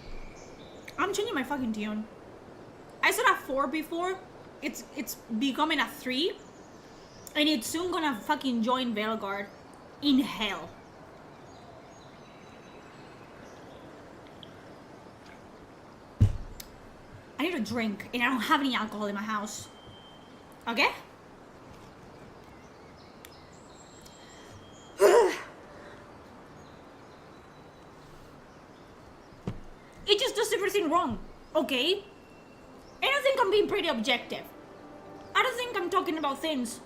I'm changing my fucking tune. I said a 4 before. It's becoming a 3. And it's soon gonna fucking join Velgar in hell. I need a drink, and I don't have any alcohol in my house. Okay? It just does everything wrong, okay? And I think I'm being pretty objective. I don't think I'm talking about things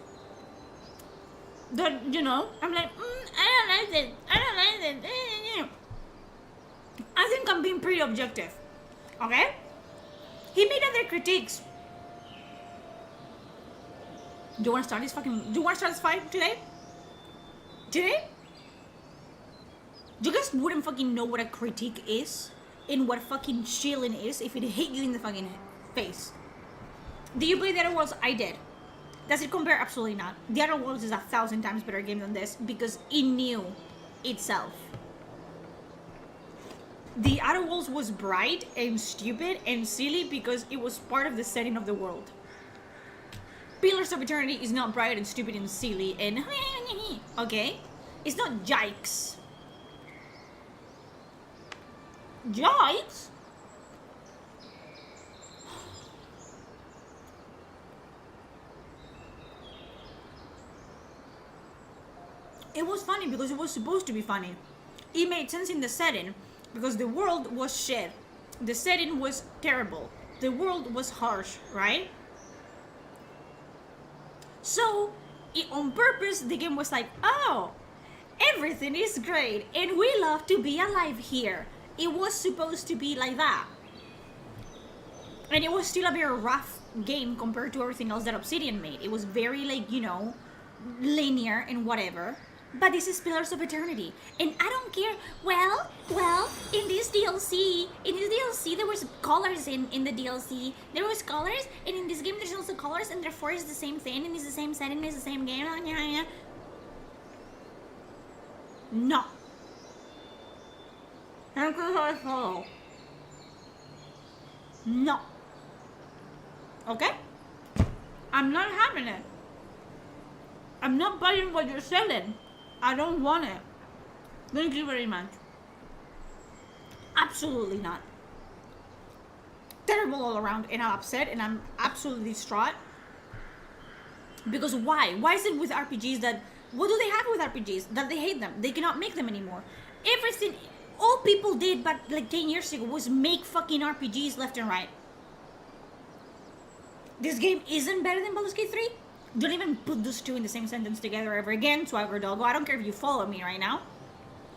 that, you know, I'm like, I don't like this, I don't like this. I think I'm being pretty objective, okay? He made other critiques. Do you want to start this fight today? Today? You guys wouldn't fucking know what a critique is and what fucking chilling is if it hit you in the fucking face. Do you play The Outer Worlds? I did. Does it compare? Absolutely not. The Outer Worlds is 1,000 times better game than this because it knew itself. The Outer Worlds was bright and stupid and silly because it was part of the setting of the world. Pillars of Eternity is not bright and stupid and silly and okay? It's not yikes. Yikes? It was funny because it was supposed to be funny. It made sense in the setting because the world was shit. The setting was terrible. The world was harsh, right? So, on purpose, the game was like, oh, everything is great and we love to be alive here. It was supposed to be like that. And it was still a very rough game compared to everything else that Obsidian made. It was very, like, you know, linear and whatever. But this is Pillars of Eternity. And I don't care. Well, in this DLC, there was colors in the DLC. There was colors, and in this game there's also colors, and therefore it's the same thing, and it's the same setting, it's the same game. No. No. Okay? I'm not having it. I'm not buying what you're selling. I don't want it. Thank you very much. Absolutely not. Terrible all around, and I'm upset, and I'm absolutely distraught. Because why? Why is it with RPGs that... What do they have with RPGs? That they hate them. They cannot make them anymore. Everything... All people did back like 10 years ago was make fucking RPGs left and right. This game isn't better than Baldur's Gate 3? Don't even put those two in the same sentence together ever again, Swagger Doggo. I don't care if you follow me right now.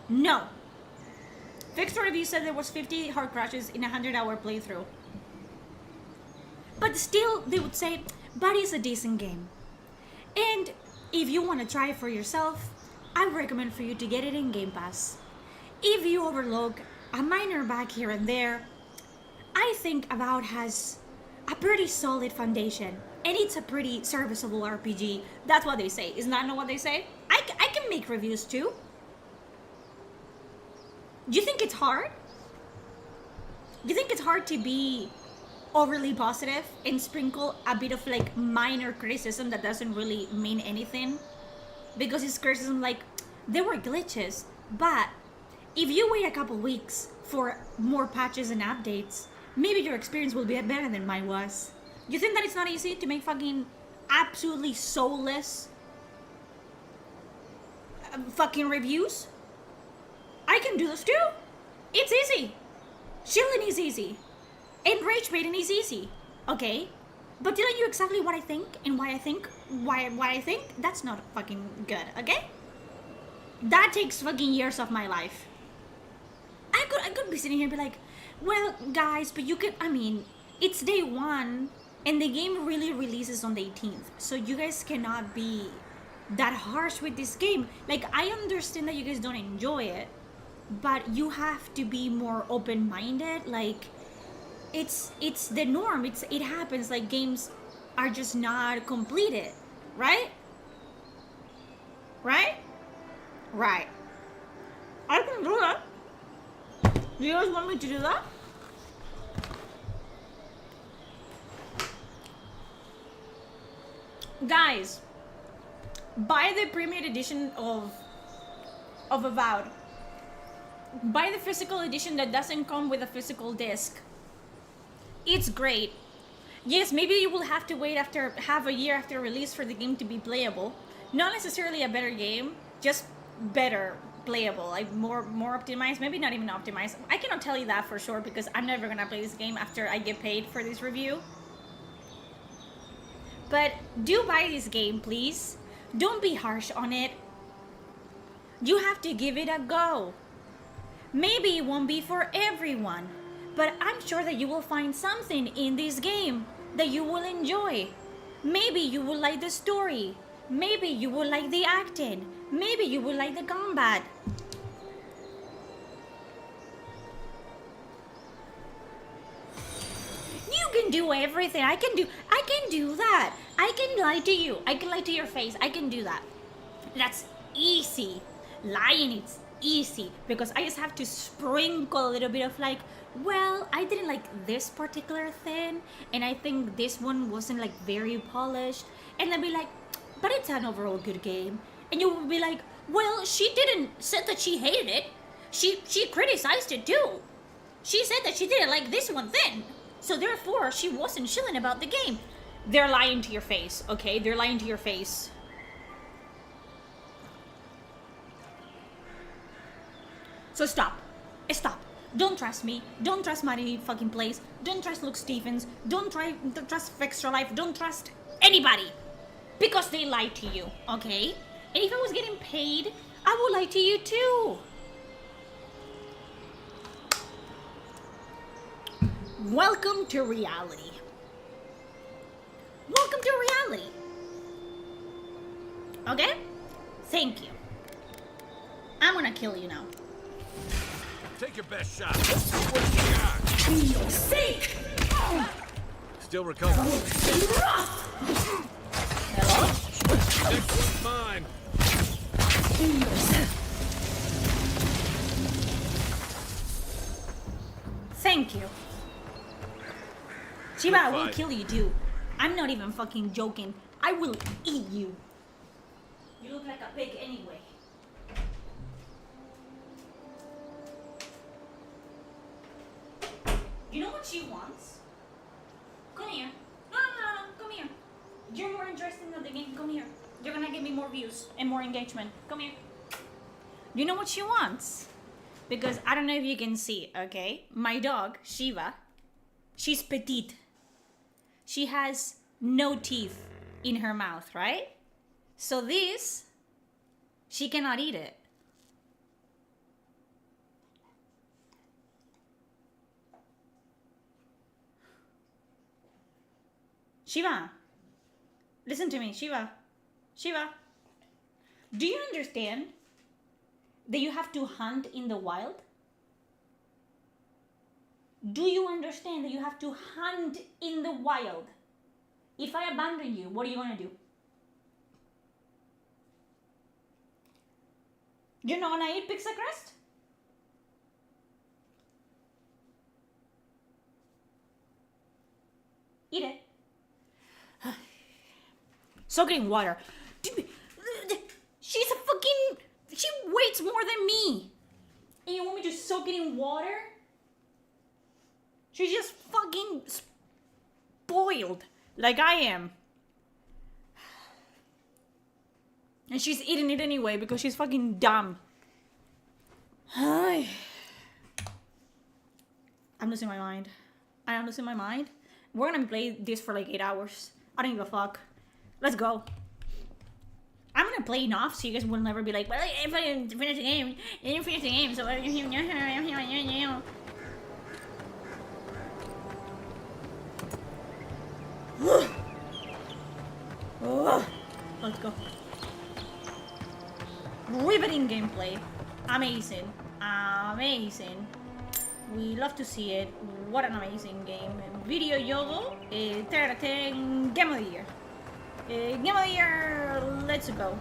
No. Fixed Review said there was 50 hard crashes in a 100-hour playthrough. But still, they would say, but it's a decent game. And if you want to try it for yourself, I recommend for you to get it in Game Pass. If you overlook a minor bug here and there, I think Avowed has a pretty solid foundation. And it's a pretty serviceable RPG. That's what they say. Isn't that not what they say? I can make reviews too. Do you think it's hard? Do you think it's hard to be overly positive and sprinkle a bit of like minor criticism that doesn't really mean anything, because it's criticism like there were glitches, but if you wait a couple weeks for more patches and updates, maybe your experience will be better than mine was. You think that it's not easy to make fucking absolutely soulless fucking reviews? I can do this too. It's easy. Shilling is easy. And rage baiting is easy. Okay? But telling you exactly what I think and why I think, that's not fucking good, okay? That takes fucking years of my life. I could be sitting here and be like, well, guys, but you could, I mean, it's day one, and the game really releases on the 18th, so you guys cannot be that harsh with this game. Like, I understand that you guys don't enjoy it, but you have to be more open-minded. Like, it's the norm. It happens. Like, games are just not completed, right? Right? Right. I can do that. Do you guys want me to do that? Guys, buy the premium edition of Avowed. Buy the physical edition that doesn't come with a physical disc. It's great. Yes, maybe you will have to wait after half a year after release for the game to be playable. Not necessarily a better game, just better playable, like more optimized, maybe not even optimized. I cannot tell you that for sure because I'm never gonna play this game after I get paid for this review. But do buy this game, please. Don't be harsh on it. You have to give it a go. Maybe it won't be for everyone, but I'm sure that you will find something in this game that you will enjoy. Maybe you will like the story. Maybe you will like the acting. Maybe you will like the combat. You can do everything. I can do that. I can lie to you. I can lie to your face. I can do that. That's easy. Lying, it's easy because I just have to sprinkle a little bit of like, well, I didn't like this particular thing, and I think this one wasn't like very polished, and then be like, but it's an overall good game. And you will be like, well, she didn't said that she hated it. She criticized it too. She said that she didn't like this one thing. So therefore, she wasn't chilling about the game. They're lying to your face, okay? They're lying to your face. So stop. Stop. Don't trust me. Don't trust Maddie fucking Place. Don't trust Luke Stephens. Don't trust Extra Life. Don't trust anybody. Because they lied to you, okay? And if I was getting paid, I would lie to you too. Welcome to reality. Welcome to reality. Okay? Thank you. I'm gonna kill you now. Take your best shot. What do you got? For your sake! Still recovering. Hello? Next one's mine. Thank you. Shiva, I will kill you too. I'm not even fucking joking. I will eat you. You look like a pig anyway. You know what she wants? Come here. No, come here. You're more interesting than the game. Come here. You're gonna give me more views and more engagement. Come here. You know what she wants? Because I don't know if you can see, okay? My dog, Shiva, she's petite. She has no teeth in her mouth, right? So this, she cannot eat it. Shiva, listen to me, Shiva. Shiva, do you understand that you have to hunt in the wild? Do you understand that you have to hunt in the wild? If I abandon you, what are you gonna do? You're not gonna eat pizza crust? Soaking in water. Dude, she's a fucking... She weighs more than me. And you want me to soak it in water? She's just fucking spoiled. Like I am. And she's eating it anyway because she's fucking dumb. I'm losing my mind. I am losing my mind. We're gonna play this for like 8 hours. I don't give a fuck. Let's go. I'm gonna play enough so you guys will never be like, well, if I didn't finish the game, you didn't finish the game, so let's go. Riveting gameplay. Amazing. Amazing. We love to see it. What an amazing game. Video Yogo. 10 out of 10. Game of the year. Game of the year. Let's go.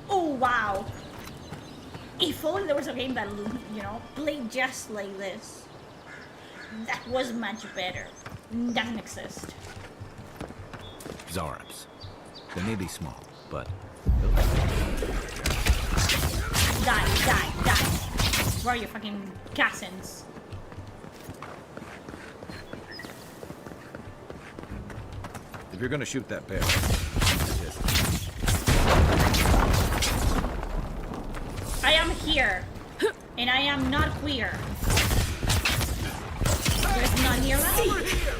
Oh, wow. If only there was a game that, you know, played just like this. That was much better. Doesn't exist. Zarabs. They may be small, but... Die, die, die. Where are you fucking cousins? If you're gonna shoot that bear... I am here. And I am not queer. There's not here Over here!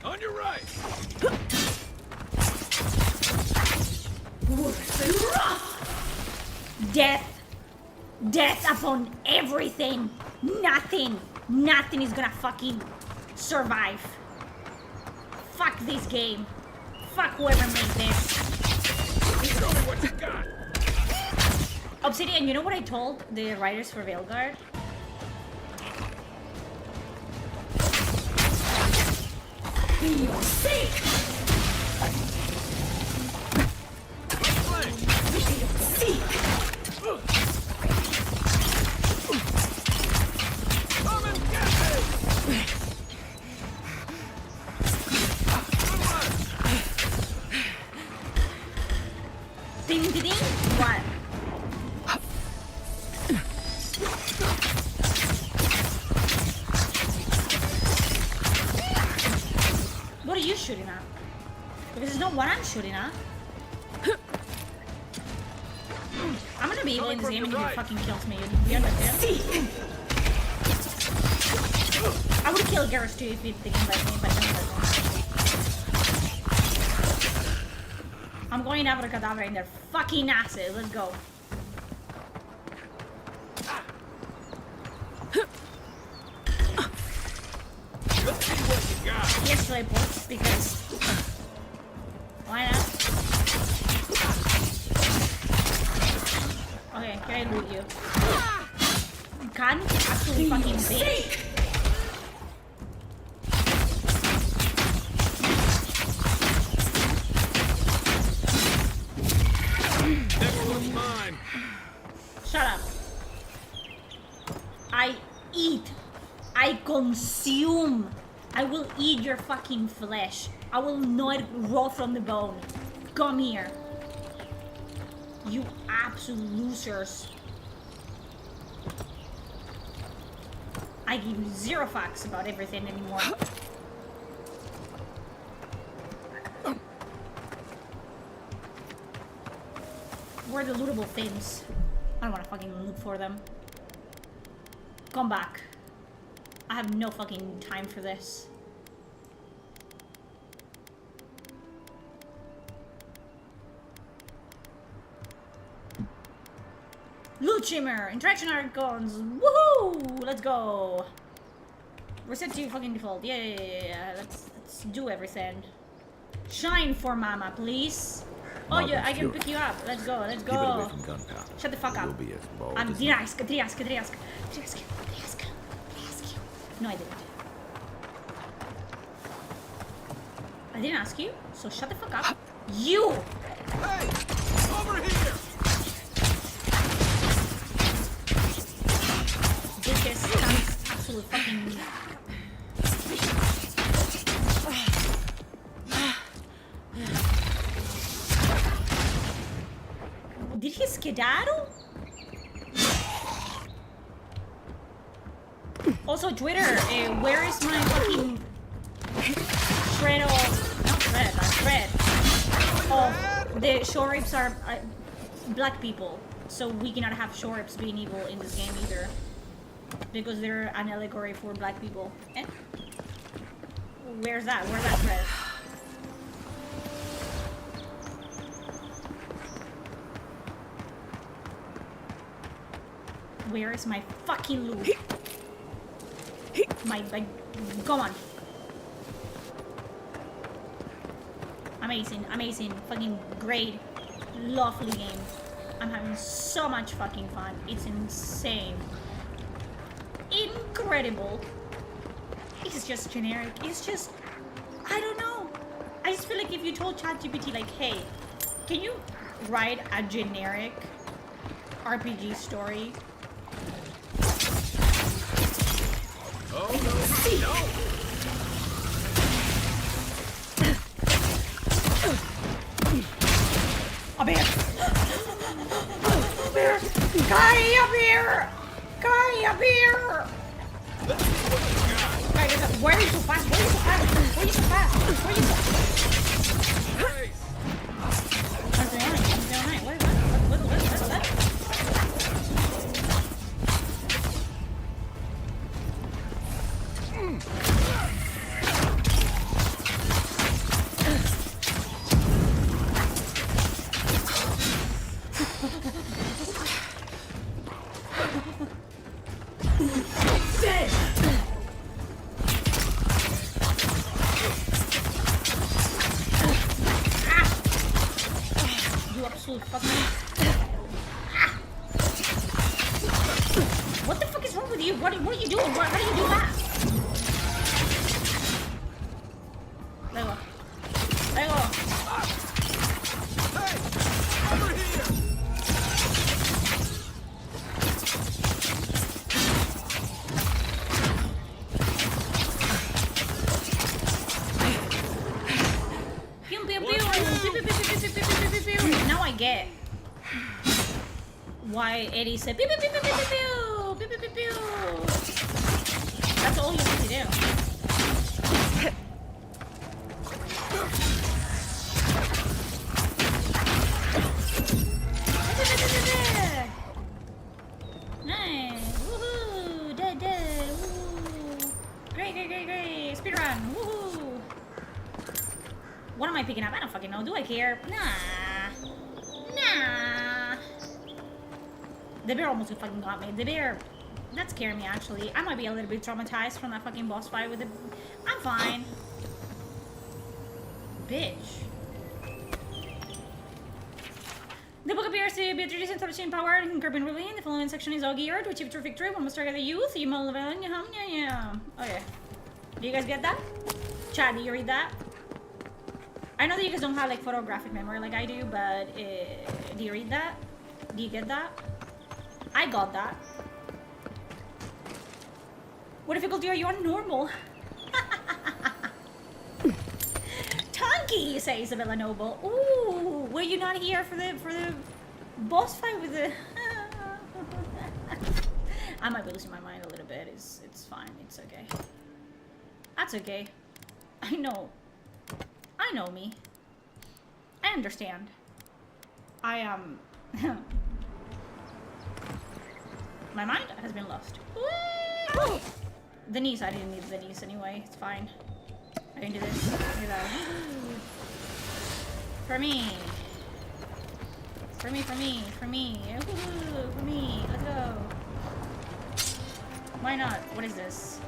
On your right! Death. Death upon everything. Nothing. Nothing is gonna fucking survive. Fuck this game. Fuck whoever made this. Show me what you got! Obsidian, you know what I told the writers for Veilguard? Be your sake! Ding ding ding. What? What are you shooting at? Because it's not what I'm shooting at. I'm gonna be able in this game and he fucking kills me. You understand? I would kill Garrus too if he didn't let me, but he doesn't. I'm going abracadabra in their fucking asses. Let's go. Let's see what you got. Yes, teleports, because... Why not? Okay, can I loot you? You can't? Absolutely fucking bitch. Next one's mine. Shut up. I eat. I consume. I will eat your fucking flesh. I will not raw from the bone. Come here. You absolute losers. I give you zero fucks about everything anymore. Where are the lootable things? I don't want to fucking loot for them. Come back. I have no fucking time for this. Loot shimmer! Interaction icons! Woohoo! Let's go! Reset to fucking default. Yeah. Let's do everything. Shine for mama, please. Oh yeah, I can pick you up. Let's go. Let's go. Keep it away from gunpowder. Shut the fuck up. You'll be as bold I'm as Driask. No, I didn't. I didn't ask you, so shut the fuck up. You! Hey! Over here! Bitches, absolute fucking... Did he skedaddle? Also, Twitter, where is my fucking shred of... Not shred, but shred of the shore apes are black people. So we cannot have shore apes being evil in this game either. Because they're an allegory for black people. Eh? Where's that? Where's that thread? Where is my fucking loot? My go on. Amazing, amazing, fucking great, lovely game. I'm having so much fucking fun. It's insane. Incredible. It's just generic. It's just, I don't know. I just feel like if you told ChatGPT like, hey, can you write a generic RPG story? Oh no, no! Up here! Up here! Guy up here! Guy up here! Guy, why are you so fast? Why are you so fast? Why are you so fast? Why are you so fast? How's it going? How's it going? What is that? You absolute fucking... What the fuck is wrong with you? What are you doing? How do you do that? There you go. There you go. Hey! Over here! Pew, pew, pew. Pew, pew, pew, pew, pew, pew, pew, pew, pew. Now I get why Eddie said pew, pew, pew, pew, pew, pew, pew, pew, pew, pew. That's all you have to do. Nice. Woohoo. Dead. Woohoo. Great. Speedrun. Woohoo. What am I picking up? I don't fucking know. Do I care? Nah. The bear almost fucking got me. The bear... That scared me, actually. I might be a little bit traumatized from that fucking boss fight with the... I'm fine. Bitch. The book appears to be a tradition to in power and curbing rebellion. The following section is all geared to achieve true victory. One must target the youth. You must yeah. Okay. Do you guys get that? Chad, do you read that? I know that you guys don't have like photographic memory like I do, but do you read that? Do you get that? I got that. What difficulty are you on? Normal. Tonky, says Isabella Noble. Ooh, were you not here for the boss fight with the? I might be losing my mind a little bit. It's fine. It's okay. That's okay. I know me. I understand. I am. My mind has been lost. Woo! The knees, I didn't need the knees anyway. It's fine. I can do this. Look at that. For me. For me. Woohoo! For me. Let's go. Why not? What is this?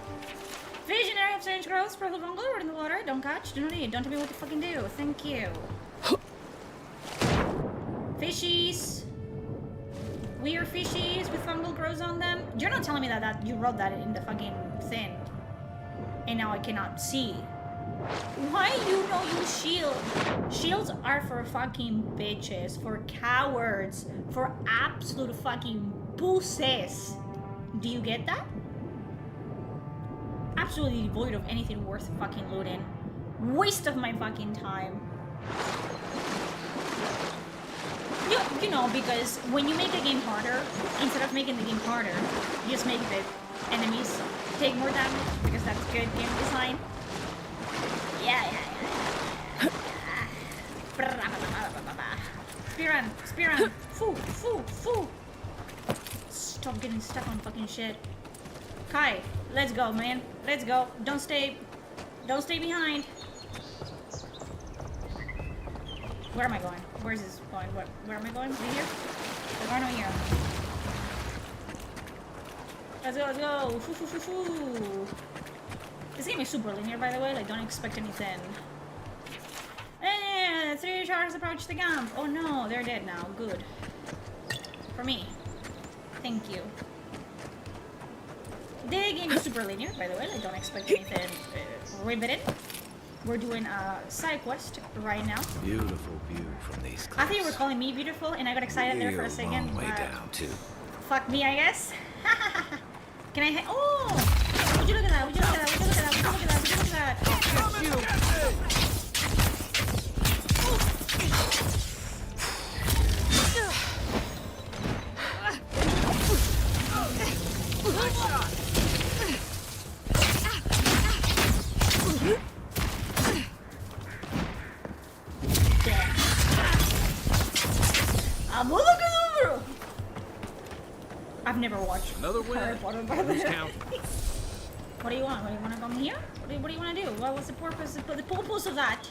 Visionary of strange growth, sparkle fungal, word in the water. Don't catch, do not eat. Don't tell me what to fucking do. Thank you. Fishies. Weird fishies with fungal growths on them. You're not telling me that you wrote that in the fucking thing. And now I cannot see. Why you know you shield? Shields are for fucking bitches, for cowards, for absolute fucking pussies. Do you get that? Absolutely devoid of anything worth fucking looting. Waste of my fucking time. You know, because when you make a game harder, instead of making the game harder, you just make the enemies take more damage, because that's good game design. Yeah. Spearrun. Foo. Stop getting stuck on fucking shit. Kai, let's go, man. Let's go. Don't stay behind. Where am I going? Where is this going? Where am I going? Is it here? We're going over here. Let's go. Foo. This game is super linear, by the way. Like, don't expect anything. 3 sharks approach the camp. Oh no, they're dead now. Good. For me. Thank you. The game is super linear, by the way. Like, don't expect anything riveted. We're doing a side quest right now. Beautiful view from these cliffs. I thought you were calling me beautiful, and I got excited there for a second. Long way down, too. Fuck me, I guess. Can I? Oh! Would you look at that? Would you look at that? Would you look at that? Would you look at that? Would you look at that? I've never watched Another win. Harry Potter, by the way. What do you want? What do you want to come here? What do you want to do? What was the purpose of that?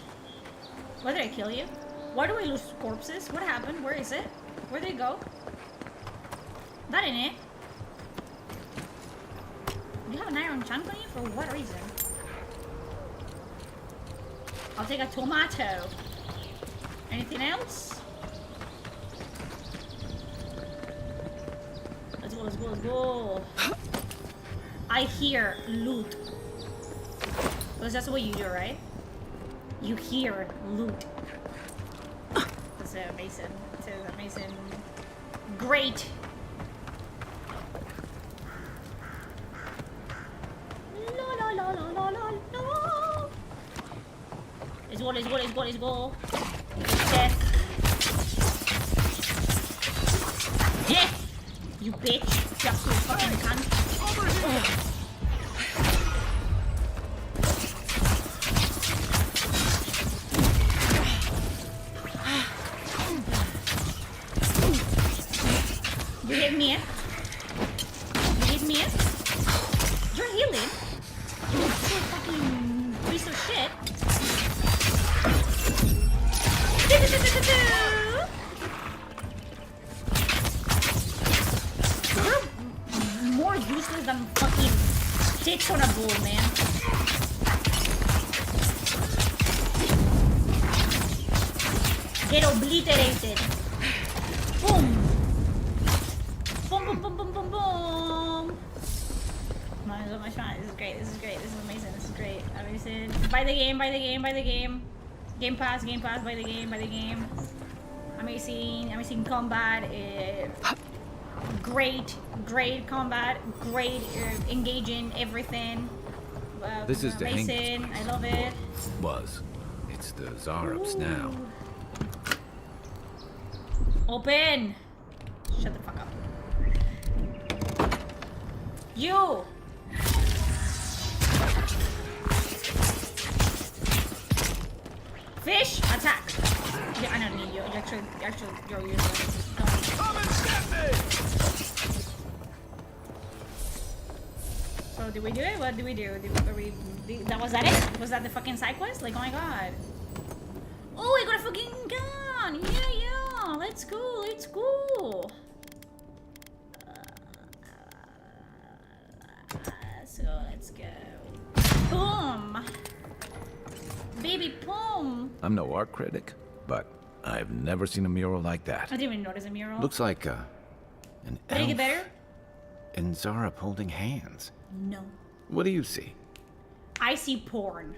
Why did I kill you? Why do I lose corpses? What happened? Where is it? Where did it go? That ain't it. Do you have an iron chunk on you? For what reason? I'll take a tomato. Anything else? Let's go. I hear loot. Because that's what you do, right? You hear loot. That's amazing. It's amazing. Great. Let's go. Death. Death! You bitch! Just you fucking cunt! Over here! You hit me? You're healing? You fucking piece of shit! You're more useless than fucking tits on a bull, man. Get obliterated. Boom. Boom. So much fun. This is great. This is amazing. This is great. Amazing. Buy the game. Game Pass, buy the game. Amazing combat. Great combat. Great engaging everything. This is the amazing. I love it. It's the Zarups now. Open. Shut the fuck up. You. Fish, attack! Yeah, I don't need you. Actually, you're useless. Come and get me! So, did we do it? What did we do? Was that it? Was that the fucking side quest? Like, oh my god. Oh, I got a fucking gun! Yeah! Let's go! So, let's go. Boom! Baby Pom! I'm no art critic, but I've never seen a mural like that. I didn't even notice a mural. Looks like an Did it get better? and Zarup holding hands. No. What do you see? I see porn.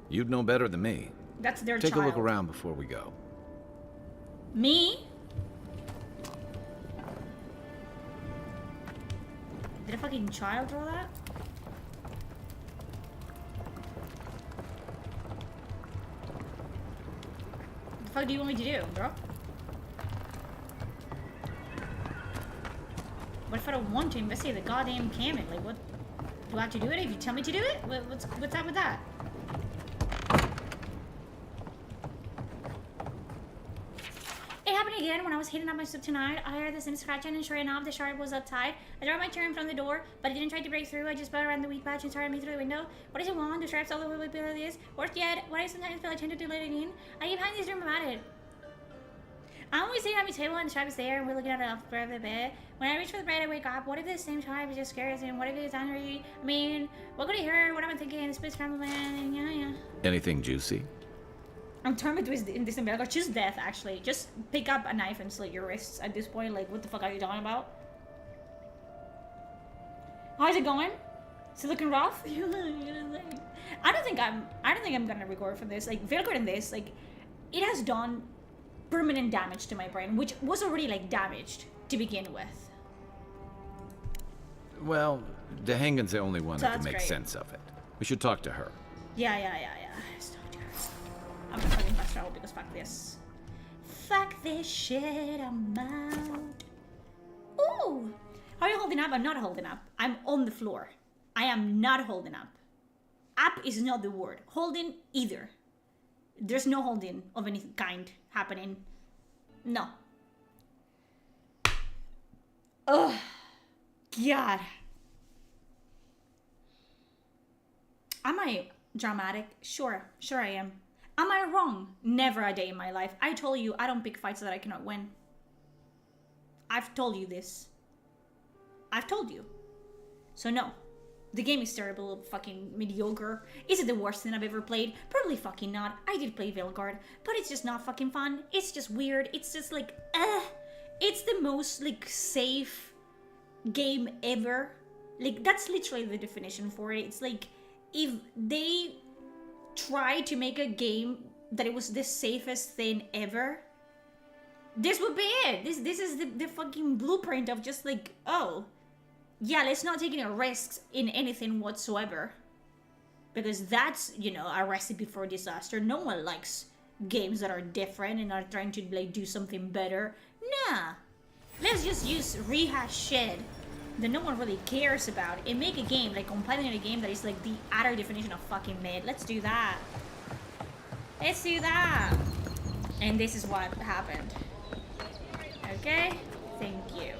You'd know better than me. That's their Take child. a look around before we go. Me? Did a fucking child draw that? What the fuck do you want me to do, bro? What if I don't want to investigate the goddamn cabin? Like, what? Do I have to do it if you tell me to do it? What's up with that? It happened again when I was heating up my soup tonight. I heard the same scratching, and sure enough, the shark was outside. I dropped my chair in front of the door, but it didn't try to break through. I just put around the weak patch and started me through the window. What does it want? The sharks all over the place. Worse yet, why do I sometimes feel I tend to let it in? I keep having this dream about it. I'm always sitting at my table and the shark is there, and we're looking at it off the bed. When I reach for the bed, I wake up. What if the same shark is just scares him? What if it's angry? I mean, what could he hear? What am I thinking? The split scrambled man, yeah. Anything juicy? I'm determined in this embargo. Choose death, actually. Just pick up a knife and slit your wrists at this point. Like, what the fuck are you talking about? How's it going? Is it looking rough? I don't think I'm gonna record for this. Like, Velcro in this, like, it has done permanent damage to my brain, which was already, like, damaged to begin with. Well, Dehangan's the only one So that can that's make great. sense of it. We should talk to her. Yeah. Just talk to her. I'm gonna fucking fast travel because fuck this. Fuck this shit, I'm out. Ooh! How are you holding up? I'm not holding up. I'm on the floor. I am not holding up. Up is not the word. Holding either. There's no holding of any kind happening. No. Ugh. God. Am I dramatic? Sure I am. Am I wrong? Never a day in my life. I told you I don't pick fights that I cannot win. I've told you this. I've told you. So no. The game is terrible, fucking mediocre. Is it the worst thing I've ever played? Probably fucking not. I did play Veilguard, but it's just not fucking fun. It's just weird. It's just like, it's the most, like, safe game ever. Like, that's literally the definition for it. It's like, if they tried to make a game that it was the safest thing ever, this would be it. This is the fucking blueprint of just like, oh, yeah, let's not take any risks in anything whatsoever. Because that's, you know, a recipe for disaster. No one likes games that are different and are trying to, like, do something better. Nah. Let's just use rehash shit that no one really cares about and make a game, like, compiling a game that is, like, the utter definition of fucking mid. Let's do that. Let's do that. And this is what happened. Okay? Thank you.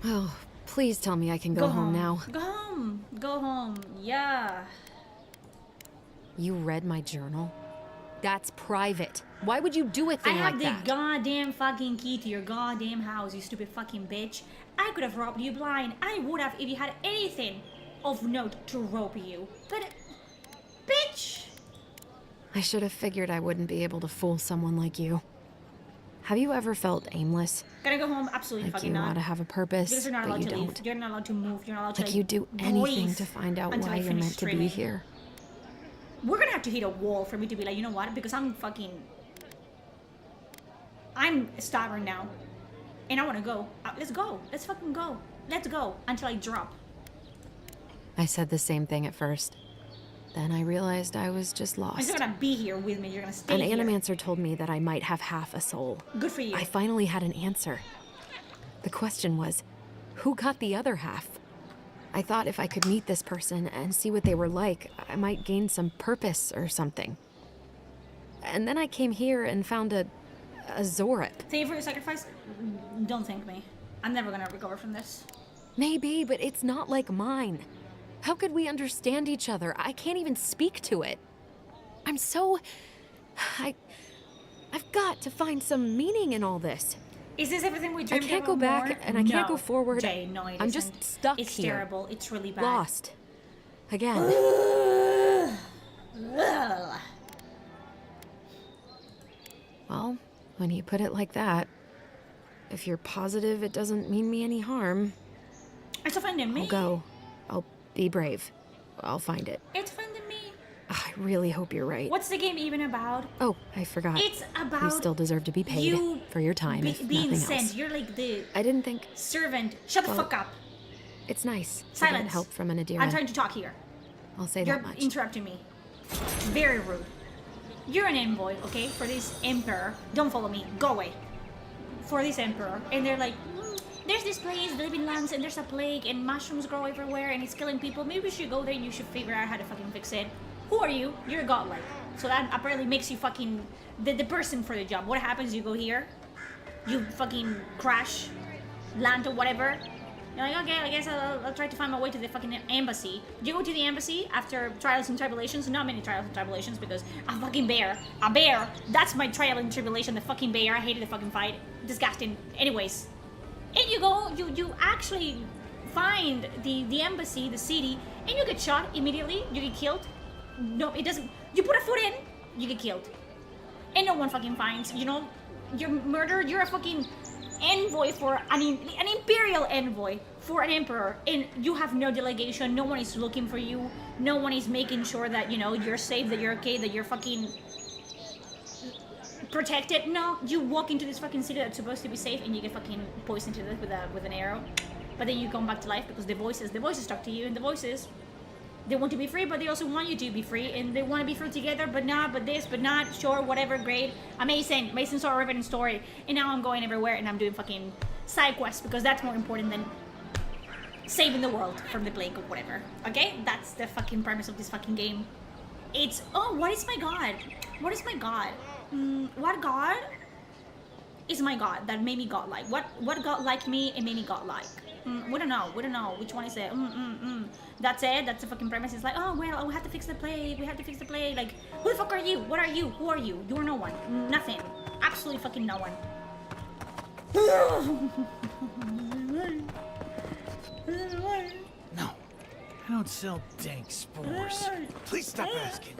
Oh, please tell me I can go home now. Go home. Go home. Yeah. You read my journal? That's private. Why would you do a thing I have like the that? goddamn fucking key to your goddamn house, you stupid fucking bitch. I could have robbed you blind. I would have if you had anything of note to rob you. But, bitch! I should have figured I wouldn't be able to fool someone like you. Have you ever felt aimless? Gotta go home? Absolutely Like fucking you not. ought to have a purpose, Because you're not but allowed you to leave. don't. You're not allowed to move. You're not allowed to, Like you do anything breathe to find out until why I you're finish meant to be streaming. here. We're gonna have to hit a wall for me to be like, you know what? Because I'm stubborn now. And I wanna go. Let's go. Let's fucking go. Let's go. Until I drop. I said the same thing at first. Then I realized I was just You're lost. not gonna be here with me. You're gonna stay An here. animancer told me that I might have half a soul. Good for you. I finally had an answer. The question was, who got the other half? I thought if I could meet this person and see what they were like, I might gain some purpose or something. And then I came here and found a Zorip. Thank you for your sacrifice. Don't thank me. I'm never gonna recover from this. Maybe, but it's not like mine. How could we understand each other? I can't even speak to it. I'm so... I've got to find some meaning in all this. Is this everything we I dreamed can't of go and back more? and I can't No. go forward. Jay, no, it I'm isn't. just stuck It's here. terrible. It's really bad. Lost. Again. Well, when you put it like that, if you're positive it doesn't mean me any harm, It's finding me. I'll go. I'll be brave. I'll find it. It's finding me. I really hope you're right. What's the game even about? Oh, I forgot. It's about You still deserve to be paid you for your time, if being nothing sent. else. You're like the I didn't think... servant. Shut the Well, fuck up. It's nice to get Silence. help from an Adira. I'm trying to talk here. I'll say You're that much. interrupting me. Very rude. You're an envoy, okay, for this emperor. Don't follow me. Go away. for this emperor, and they're like, there's this place, they live in lands, and there's a plague, and mushrooms grow everywhere, and it's killing people. Maybe we should go there and you should figure out how to fucking fix it. Who are you? You're godlike. So that apparently makes you fucking the person for the job. What happens? You go here, you fucking crash, land or whatever. You're like, okay, I guess I'll try to find my way to the fucking embassy. You go to the embassy after trials and tribulations. Not many trials and tribulations because a fucking bear. A bear! That's my trial and tribulation, the fucking bear. I hated the fucking fight. Disgusting. Anyways. And you go, you actually find the embassy, the city, and you get shot immediately. You get killed. No, it doesn't. You put a foot in, you get killed. And no one fucking finds, you know, you're murdered. You're a fucking envoy for an imperial envoy for an emperor, and you have no delegation. No one is looking for you. No one is making sure that, you know, you're safe, that you're okay, that you're fucking protected. No, you walk into this fucking city that's supposed to be safe, and you get fucking poisoned to death with an arrow. But then you come back to life because the voices talk to you, and the voices, they want to be free, but they also want you to be free, and they want to be free together, but not, but this, but not, sure, whatever, great, amazing, story, riveting story. And now I'm going everywhere, and I'm doing fucking side quests, because that's more important than saving the world from the plague or whatever. Okay? That's the fucking premise of this fucking game. It's, oh, what is my god? What is my god? What god is my god that made me godlike? What god liked me and made me godlike? We don't know. We don't know. Which one is it? That's it. That's the fucking premise. It's like, oh, well, we have to fix the plague. We have to fix the plague. Like, who the fuck are you? What are you? Who are you? You are no one. Nothing. Absolutely fucking no one. No. I don't sell dank spores. Please stop asking.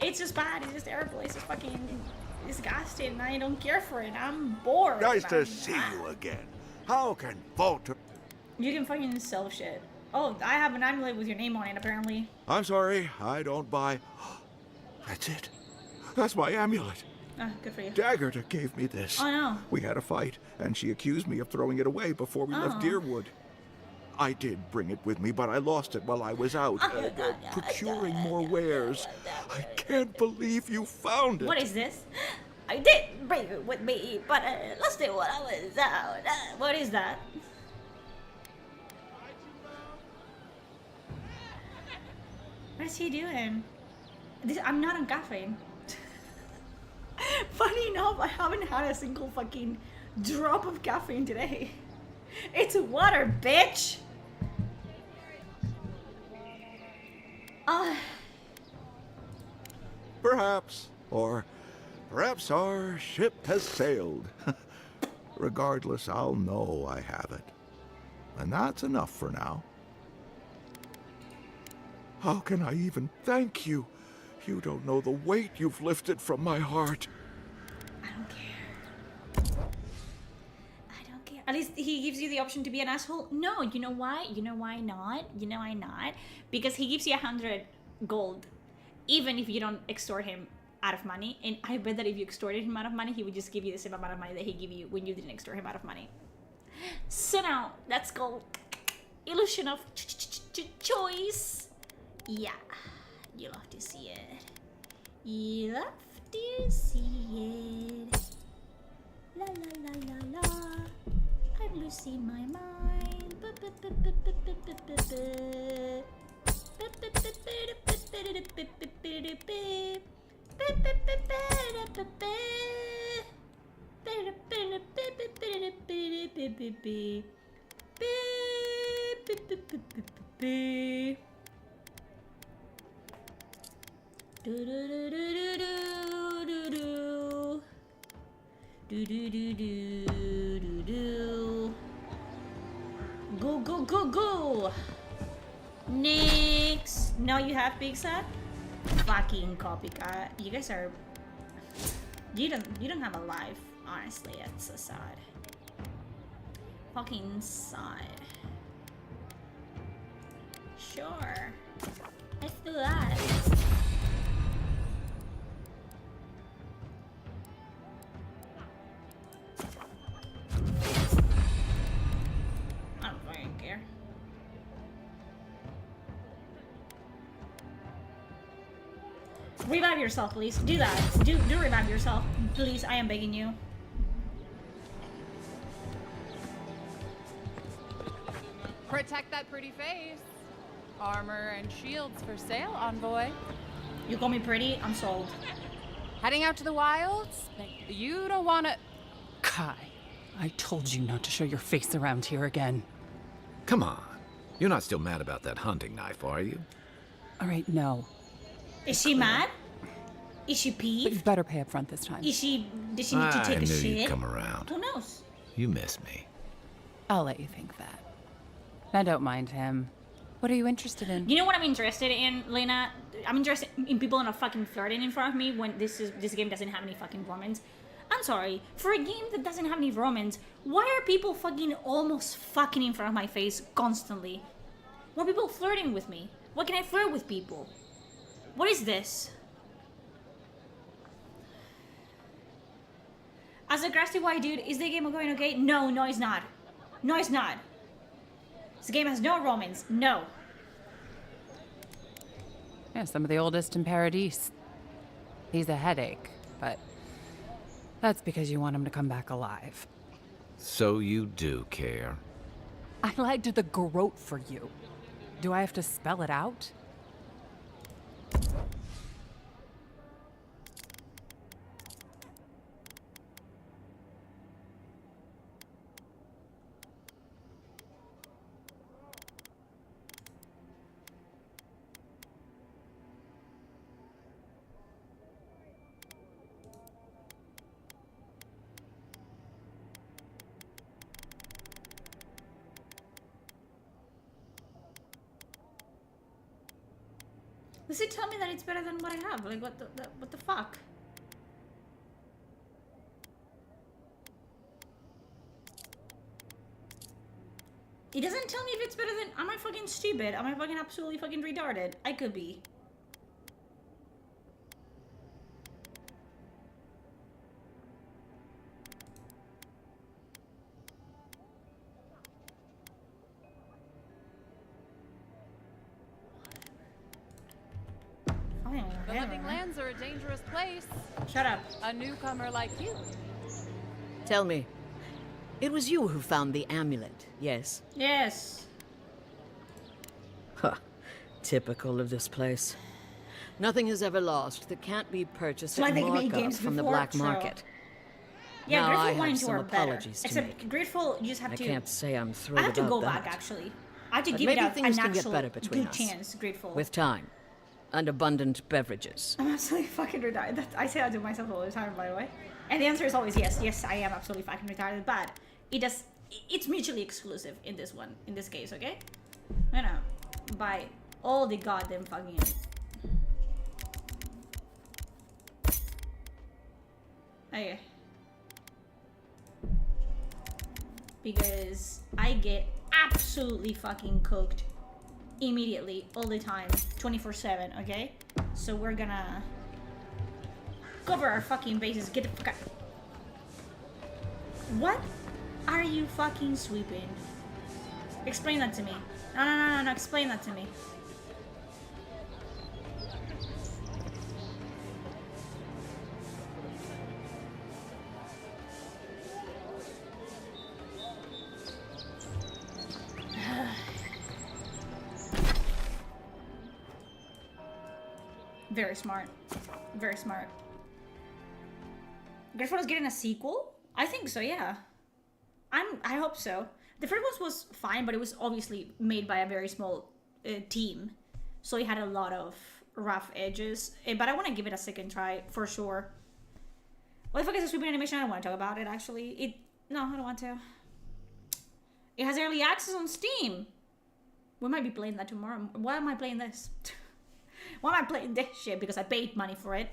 It's just bad. It's just terrible. It's just fucking disgusting. I don't care for it. I'm bored. Nice to see you again. How can Walter... You can fucking sell shit. Oh, I have an amulet with your name on it, apparently. I'm sorry, I don't buy... That's it. That's my amulet. Ah, good for you. Daggerta gave me this. Oh, no. We had a fight, and she accused me of throwing it away before we left Deerwood. I did bring it with me, but I lost it while I was out, procuring more wares. I can't believe you found it. What is this? I did bring it with me, but I lost it while I was out. What is that? What is he doing? I'm not on caffeine. Funny enough, I haven't had a single fucking drop of caffeine today. It's water, bitch! Perhaps, or perhaps our ship has sailed. Regardless, I'll know I have it. And that's enough for now. How can I even thank you? You don't know the weight you've lifted from my heart. I don't care. I don't care. At least he gives you the option to be an asshole. No, you know why? You know why not? You know why not? Because he gives you 100 gold, even if you don't extort him out of money. And I bet that if you extorted him out of money, he would just give you the same amount of money that he gave you when you didn't extort him out of money. So now, let's go. Illusion of choice. Yeah, you love to see it. You love to see it. La la la la la. I'm losing my mind. Do do do do do do do do do do do do. Go go go go. Next. Now you have pizza. Fucking copycat. You guys are. You don't have a life. Honestly, it's so sad. Fucking sad. Sure. Let's do that. I don't fucking care. Revive yourself, please. Do that. Do revive yourself. Please, I am begging you. Protect that pretty face. Armor and shields for sale, Envoy. You call me pretty? I'm sold. Heading out to the wilds? You don't wanna... Kai, I told you not to show your face around here again. Come on. You're not still mad about that hunting knife, are you? All right, no. Is she mad? Is she But you peeved? better pay up front this time. Did she need to take a I knew shit? you'd come around. Who knows? You miss me. I'll let you think that. I don't mind him. What are you interested in? You know what I'm interested in, Lena? I'm interested in people not fucking flirting in front of me when this game doesn't have any fucking romance. I'm sorry, for a game that doesn't have any romance, why are people fucking almost fucking in front of my face constantly? Why are people flirting with me? Why can I flirt with people? What is this? As a crusty white dude, is the game going okay? No, no it's not. No it's not. This game has no romance. No. Yeah, some of the oldest in Paradis. He's a headache, but that's because you want him to come back alive. So you do care. I lied to the garrote for you. Do I have to spell it out? Does it tell me that it's better than what I have? Like, what the fuck? It doesn't tell me if it's better than... Am I fucking stupid? Am I fucking absolutely fucking retarded? I could be. The living lands are a dangerous place. Shut up. A newcomer like you. Tell me, it was you who found the amulet, yes? Yes. Huh. Typical of this place. Nothing is ever lost that can't be purchased It's like at they made markup games from the before, black so- market. Yeah, Now I Grateful have Wine some are better. apologies to Except make. Grateful, you just have I to... can't say I'm thrilled I have to about go that. back, actually. I have to But give it maybe a, things an can get actual better between good us. chance, Grateful. With time. And abundant beverages. I'm absolutely fucking retarded. I say that to myself all the time, by the way. And the answer is always yes. Yes, I am absolutely fucking retarded. But it's mutually exclusive in this one, in this case, okay? You know, by all the goddamn fucking... Okay. Because I get absolutely fucking cooked immediately, all the time, 24/7, okay? So we're gonna cover our fucking bases. Get the fuck out. What are you fucking sweeping? Explain that to me. No, explain that to me. Very smart. Very smart. Grateful is getting a sequel? I think so, yeah. I hope so. The first one was fine, but it was obviously made by a very small team. So it had a lot of rough edges. But I want to give it a second try, for sure. What the fuck is a sweeping animation? I don't want to talk about it, actually. No, I don't want to. It has early access on Steam. We might be playing that tomorrow. Why am I playing this? Why am I playing this shit? Because I paid money for it.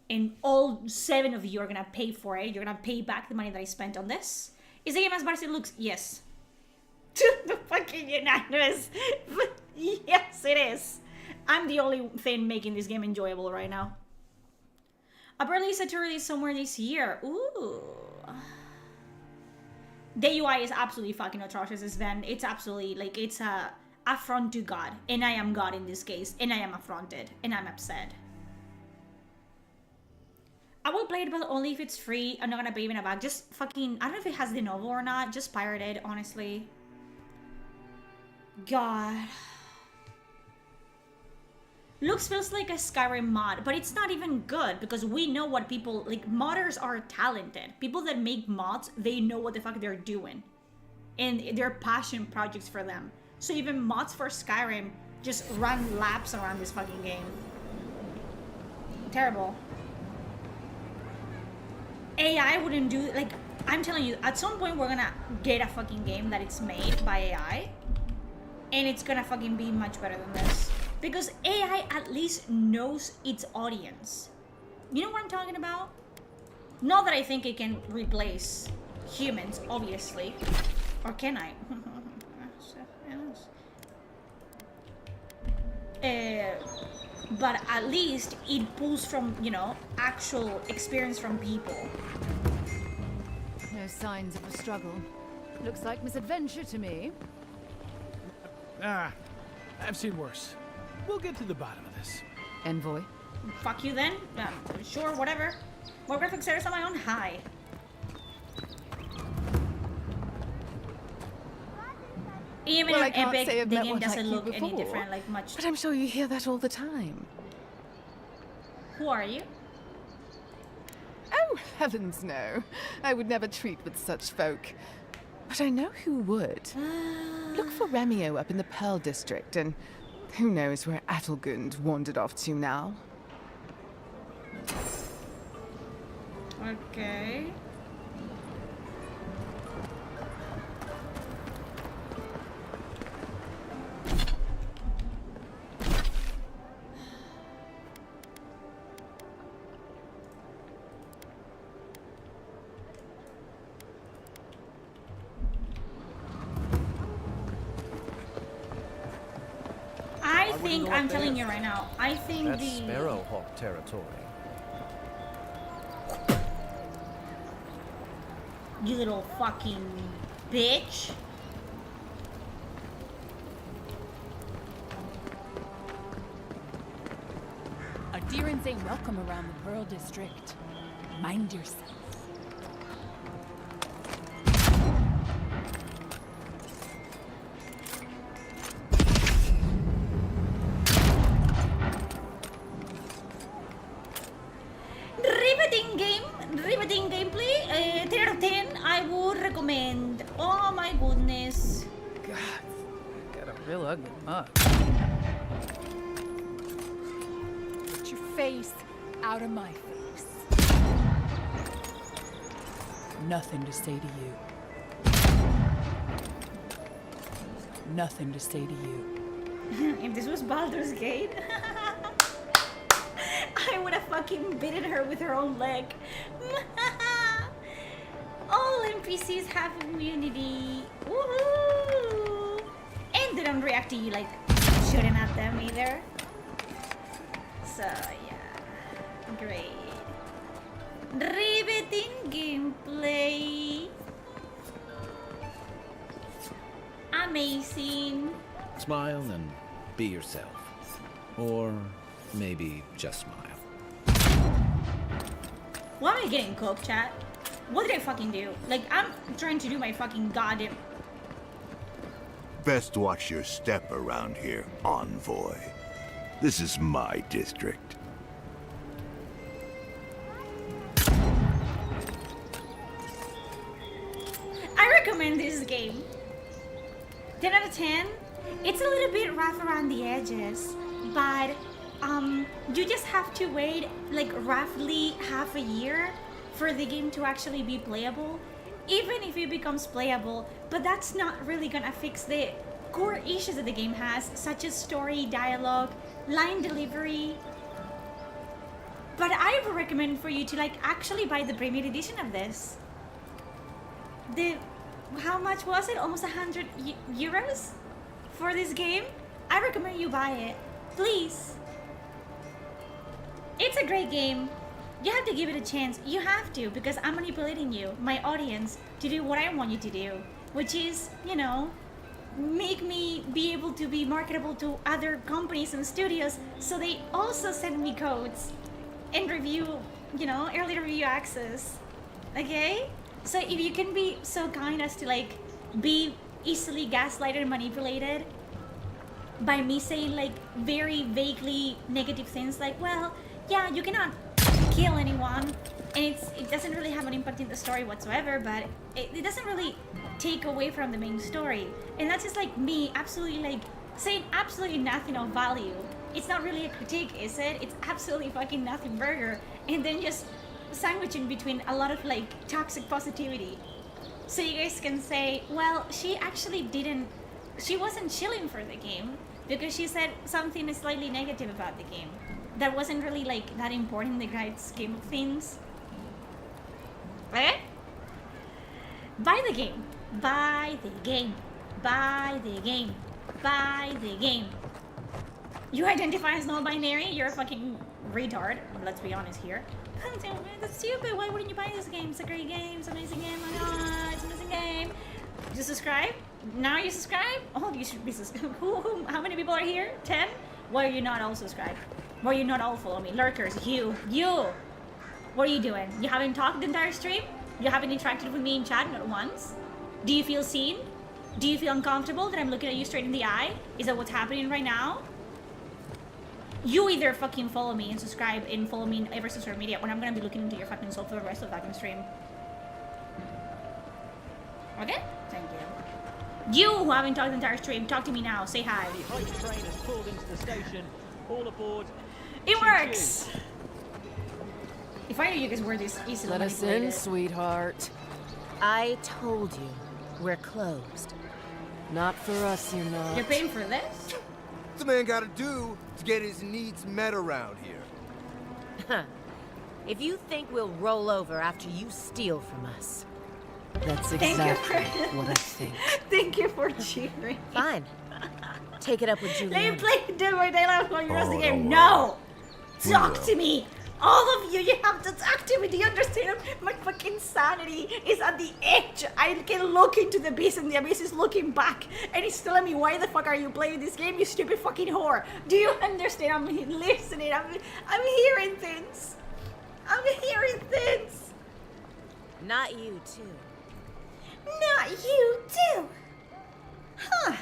And all 7 of you are gonna pay for it. You're gonna pay back the money that I spent on this. Is the game as bad as it looks? Yes. The fucking unanimous. Yes, it is. I'm the only thing making this game enjoyable right now. Apparently set to release somewhere this year. Ooh. The UI is absolutely fucking atrocious, Sven. It's absolutely, like, it's a affront to God. And I am God in this case. And I am affronted. And I'm upset. I will play it, but only if it's free. I'm not gonna pay even a bag. Just fucking... I don't know if it has the novel or not. Just pirate it, honestly. God. Looks feels like a Skyrim mod, but it's not even good because we know what people, like, modders are talented. People that make mods, they know what the fuck they're doing. And they're passion projects for them. So even mods for Skyrim just run laps around this fucking game. Terrible. AI wouldn't do, like, I'm telling you, at some point we're gonna get a fucking game that it's made by AI. And it's gonna fucking be much better than this. Because AI at least knows its audience. You know what I'm talking about? Not that I think it can replace humans, obviously. Or can I? But at least it pulls from, you know, actual experience from people. No signs of a struggle. Looks like misadventure to me. Ah, I've seen worse. We'll get to the bottom of this. Envoy? Fuck you then. Sure, whatever. More graphics errors on my own high. Even Well, in I can't Epic, say I've the met game one like doesn't you look any before, different, like much. But I'm sure you hear that all the time. Who are you? Oh, heavens no. I would never treat with such folk. But I know who would. Look for Remio up in the Pearl District, and who knows where Adelgund wandered off to now. Okay. I think, I'm telling you right now, I think That's the... Sparrowhawk territory. You little fucking bitch. Adherents ain't welcome around the Pearl District. Mind yourself. Riveting gameplay. 10 out of 10. I would recommend. Oh my goodness. God, got a real ugly mug. Get your face out of my face. Nothing to say to you. Nothing to say to you. If this was Baldur's Gate, I would have fucking bitten her with her own leg. All NPCs have immunity. Woohoo! And they don't react to you like shooting at them either. So yeah, great. Riveting gameplay. Amazing. Smile and be yourself. Or maybe just smile. Why am I getting coke, chat? What did I fucking do? Like, I'm trying to do my fucking goddamn... Best watch your step around here, Envoy. This is my district. I recommend this game. 10 out of 10. It's a little bit rough around the edges, but you just have to wait like roughly half a year for the game to actually be playable, even if it becomes playable. But that's not really gonna fix the core issues that the game has, such as story, dialogue, line delivery. But I would recommend for you to like actually buy the premium edition of this. How much was it? Almost 100 euros for this game? I recommend you buy it, please. It's a great game. You have to give it a chance. You have to, because I'm manipulating you, my audience, to do what I want you to do, which is, you know, make me be able to be marketable to other companies and studios, so they also send me codes and review, you know, early review access. Okay? So if you can be so kind as to like be easily gaslighted and manipulated, by me saying like very vaguely negative things like, well, yeah, you cannot kill anyone, and it doesn't really have an impact in the story whatsoever, but it doesn't really take away from the main story. And that's just like me absolutely like saying absolutely nothing of value. It's not really a critique, is it? It's absolutely fucking nothing burger, and then just sandwiching between a lot of like toxic positivity. So you guys can say, well, she wasn't chilling for the game because she said something slightly negative about the game that wasn't really like that important in the grand scheme of things. Eh? Buy the game. Buy the game. Buy the game. Buy the game. You identify as non-binary? You're a fucking retard. Let's be honest here. That's stupid. Why wouldn't you buy this game? It's a great game. It's an amazing game. Oh my god, it's an amazing game. You subscribe? Now you subscribe? Oh, you should be subscribed. How many people are here? 10? Why are you not all subscribed? Why are you not all follow me? Lurkers, you. What are you doing? You haven't talked the entire stream? You haven't interacted with me in chat not once? Do you feel seen? Do you feel uncomfortable that I'm looking at you straight in the eye? Is that what's happening right now? You either fucking follow me and subscribe and follow me in every social media, or I'm gonna be looking into your fucking soul for the rest of the fucking stream. Okay? Thank you. You who haven't talked the entire stream, talk to me now. Say hi. The hype train has pulled into the station. All aboard. It works! If I knew you guys were this easily Let us in, sweetheart. I told you, we're closed. Not for us, you're not. You're paying for this? What's a man gotta do to get his needs met around here? If you think we'll roll over after you steal from us, that's Thank exactly you what I think. Thank you for cheering. Fine. Take it up with Juliana. Let me play Dead by Daylight while you rest the Oh, game. don't No! We Talk will. to me! All of you, you have to talk to me. Do you understand? My fucking sanity is at the edge. I can look into the abyss and the abyss is looking back. And it's telling me, why the fuck are you playing this game, you stupid fucking whore? Do you understand? I'm listening. I'm hearing things. I'm hearing things. Not you, too. Not you, too. Huh.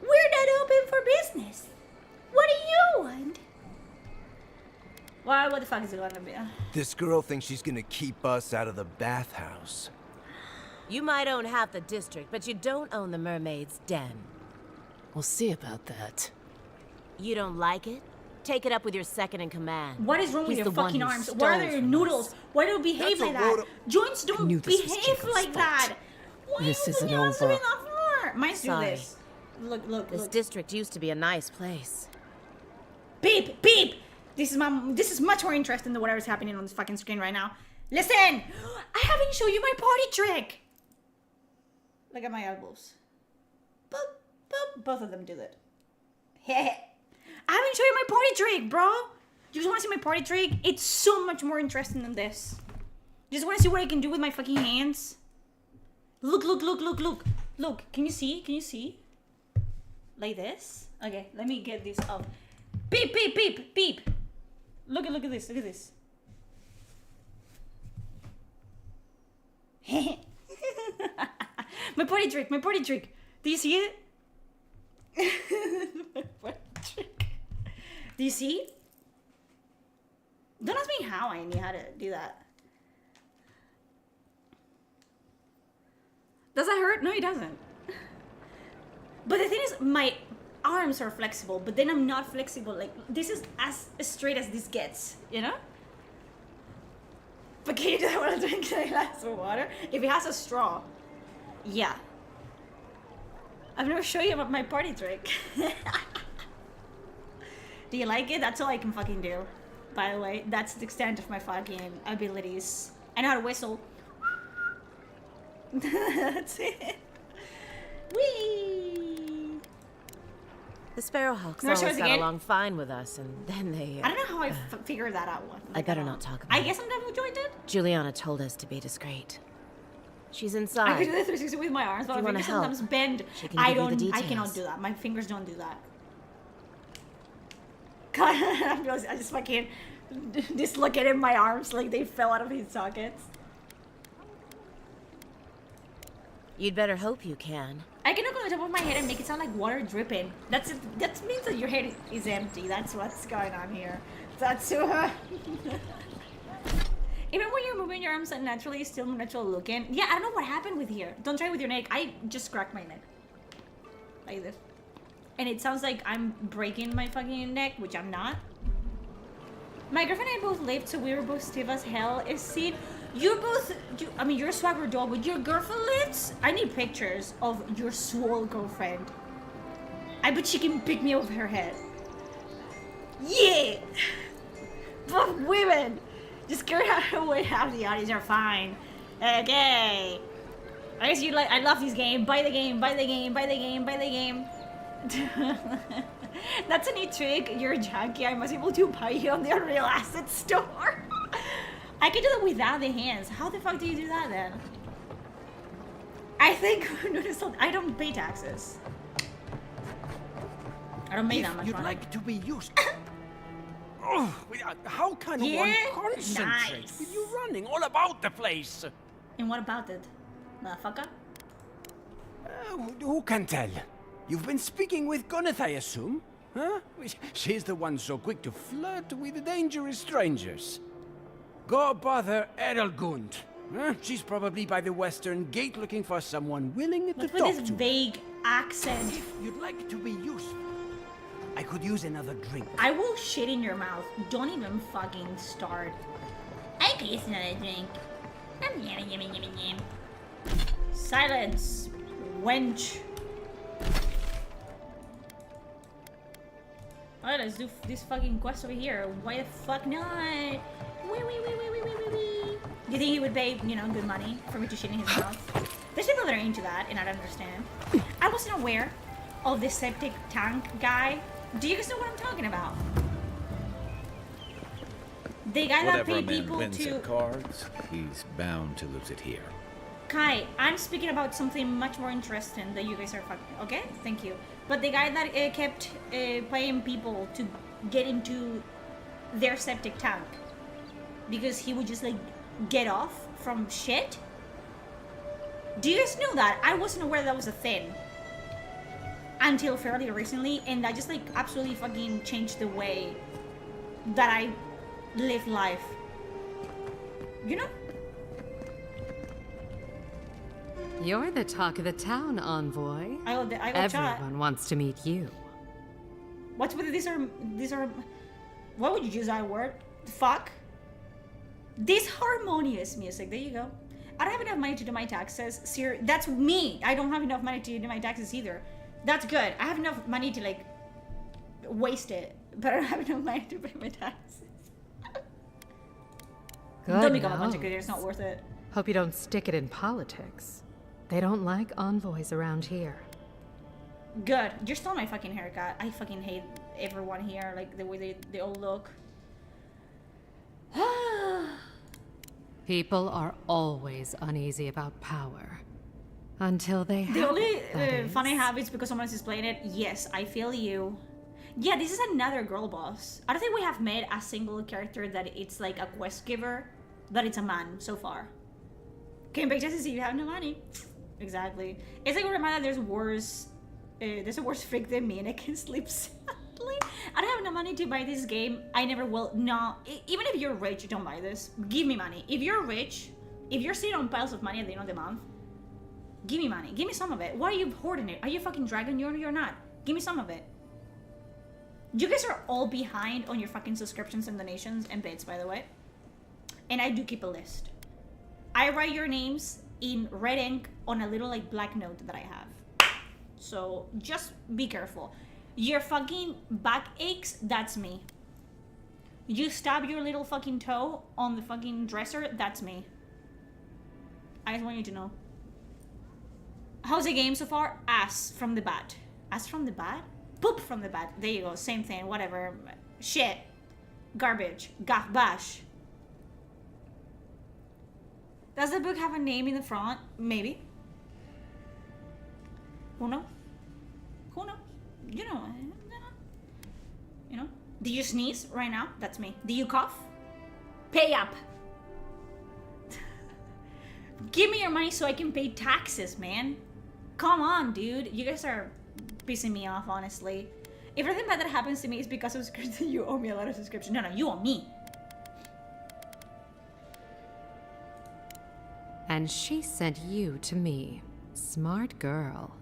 We're not open for business. What do you want? What the fuck is it gonna be? This girl thinks she's gonna keep us out of the bathhouse. You might own half the district, but you don't own the mermaid's den. We'll see about that. You don't like it? Take it up with your second in command. What is wrong with He's your the one fucking who arms? stole Why are there from noodles? us. Why do you behave That's a like that? load of- Joints don't knew this was behave Jacob's like fault. that. Why This are you isn't doing over. more? Mine's do Sorry. this. Look. This district used to be a nice place. Beep, beep. This is much more interesting than whatever's happening on this fucking screen right now. Listen, I haven't shown you my party trick. Look at my elbows. Boop, boop. Both of them do that. I haven't shown you my party trick, bro. You just want to see my party trick? It's so much more interesting than this. You just want to see what I can do with my fucking hands? Look. Look, can you see? Can you see? Like this? Okay, let me get this up. Beep, beep, beep, beep. Look at this, look at this. My party trick. Do you see it? My party trick. Do you see? Don't ask me how I knew how to do that. Does that hurt? No, it doesn't. But the thing is, my arms are flexible, but then I'm not flexible. Like, this is as straight as this gets, you know? But can you do that while drinking a glass of water? If it has a straw, yeah. I've never shown you my party trick. Do you like it? That's all I can fucking do. By the way, that's the extent of my fucking abilities. I know how to whistle. That's it. Whee! The Sparrowhawks Wanna show always us got again? along fine with us, and then they... I don't know how I figured that out. I better not talk about I guess I'm double jointed. Juliana told us to be discreet. She's I inside. could do the 360 with my arms, but If you my wanna fingers sometimes help, bend. she can I give you the don't. I details. cannot do that. My fingers don't do that. God, I just fucking dislocated my arms like they fell out of his sockets. You'd better hope you can. I can look on the top of my head and make it sound like water dripping. That means that your head is empty. That's what's going on here. That's even when you're moving your arms unnaturally, it's still natural looking. Yeah, I don't know what happened with here. Don't try with your neck. I just cracked my neck. Like this. And it sounds like I'm breaking my fucking neck, which I'm not. My girlfriend and I both lived, so we were both stiff as hell. If seen, you're a swagger dog, but your girlfriend lives? I need pictures of your swole girlfriend. I bet she can pick me over her head. Yeah! Both women! Just get out of the way, half the audience are fine. Okay. I guess you like, I love this game. Buy the game, buy the game, buy the game, buy the game. That's a neat trick. You're a junkie. I must be able to buy you on the Unreal Asset Store. I can do that without the hands. How the fuck do you do that then? I think I don't pay taxes. I don't make that much You'd money. like to be used. Oh, how can one concentrate with you running all about the place? And what about it, motherfucker? Who can tell? You've been speaking with Gwyneth, I assume? Huh? She's the one so quick to flirt with dangerous strangers. Go bother Edelgund. Huh? She's probably by the western gate looking for someone willing to What's talk with this to. vague accent? If you'd like to be useful, I could use another drink. I will shit in your mouth. Don't even fucking start. I could use another drink. Silence, wench. Alright, let's do this fucking quest over here. Why the fuck not? Do you think he would pay, you know, good money for me to shit in his mouth? There's people that are into that, and I don't understand. I wasn't aware of the septic tank guy. Do you guys know what I'm talking about? The guy that paid people wins to... at cards, he's bound to lose it here. Kai, I'm speaking about something much more interesting that you guys are fucking... Okay? Thank you. But the guy that kept paying people to get into their septic tank because he would just, like, get off from shit? Do you guys know that? I wasn't aware that was a thing until fairly recently, and that just, like, absolutely fucking changed the way that I live life. You know? You're the talk of the town, Envoy. I got Everyone shot. wants to meet you. What's with these are... What would you use that word? Fuck? This harmonious music. There you go. I don't have enough money to do my taxes. That's me. I don't have enough money to do my taxes either. That's good. I have enough money to, like, waste it. But I don't have enough money to pay my taxes. Don't become a bunch of good. It's not worth it. Hope you don't stick it in politics. They don't like envoys around here. Good. You're still my fucking haircut. I fucking hate everyone here. Like, the way they all look. People are always uneasy about power. Until they have The only it, that fun I is. have is because someone else is playing it. Yes, I feel you. Yeah, this is another girl boss. I don't think we have met a single character that it's like a quest giver, that it's a man so far. Came back just to see you have no money. Exactly. It's like a reminder there's a worse freak than me and I can sleep sadly. I don't have enough money to buy this game. I never will. No, even if you're rich, don't buy this. Give me money. If you're rich, if you're sitting on piles of money at the end of the month, give me money. Give me some of it. Why are you hoarding it? Are you a fucking dragon? You're not. Give me some of it. You guys are all behind on your fucking subscriptions and donations and bits, by the way. And I do keep a list. I write your names in red ink on a little, like, black note that I have. So just be careful. Your fucking back aches, that's me. You stab your little fucking toe on the fucking dresser, that's me. I just want you to know. How's the game so far? Ass from the bat. Ass from the bat? Poop from the bat. There you go. Same thing. Whatever. Shit. Garbage. Gaff bash. Does the book have a name in the front? Maybe. Who knows? Who knows? You know. You know? Do you sneeze right now? That's me. Do you cough? Pay up. Give me your money so I can pay taxes, man. Come on, dude. You guys are pissing me off, honestly. If everything bad that happens to me is because of subscription, you owe me a lot of subscription. No, you owe me. And she sent you to me. Smart girl.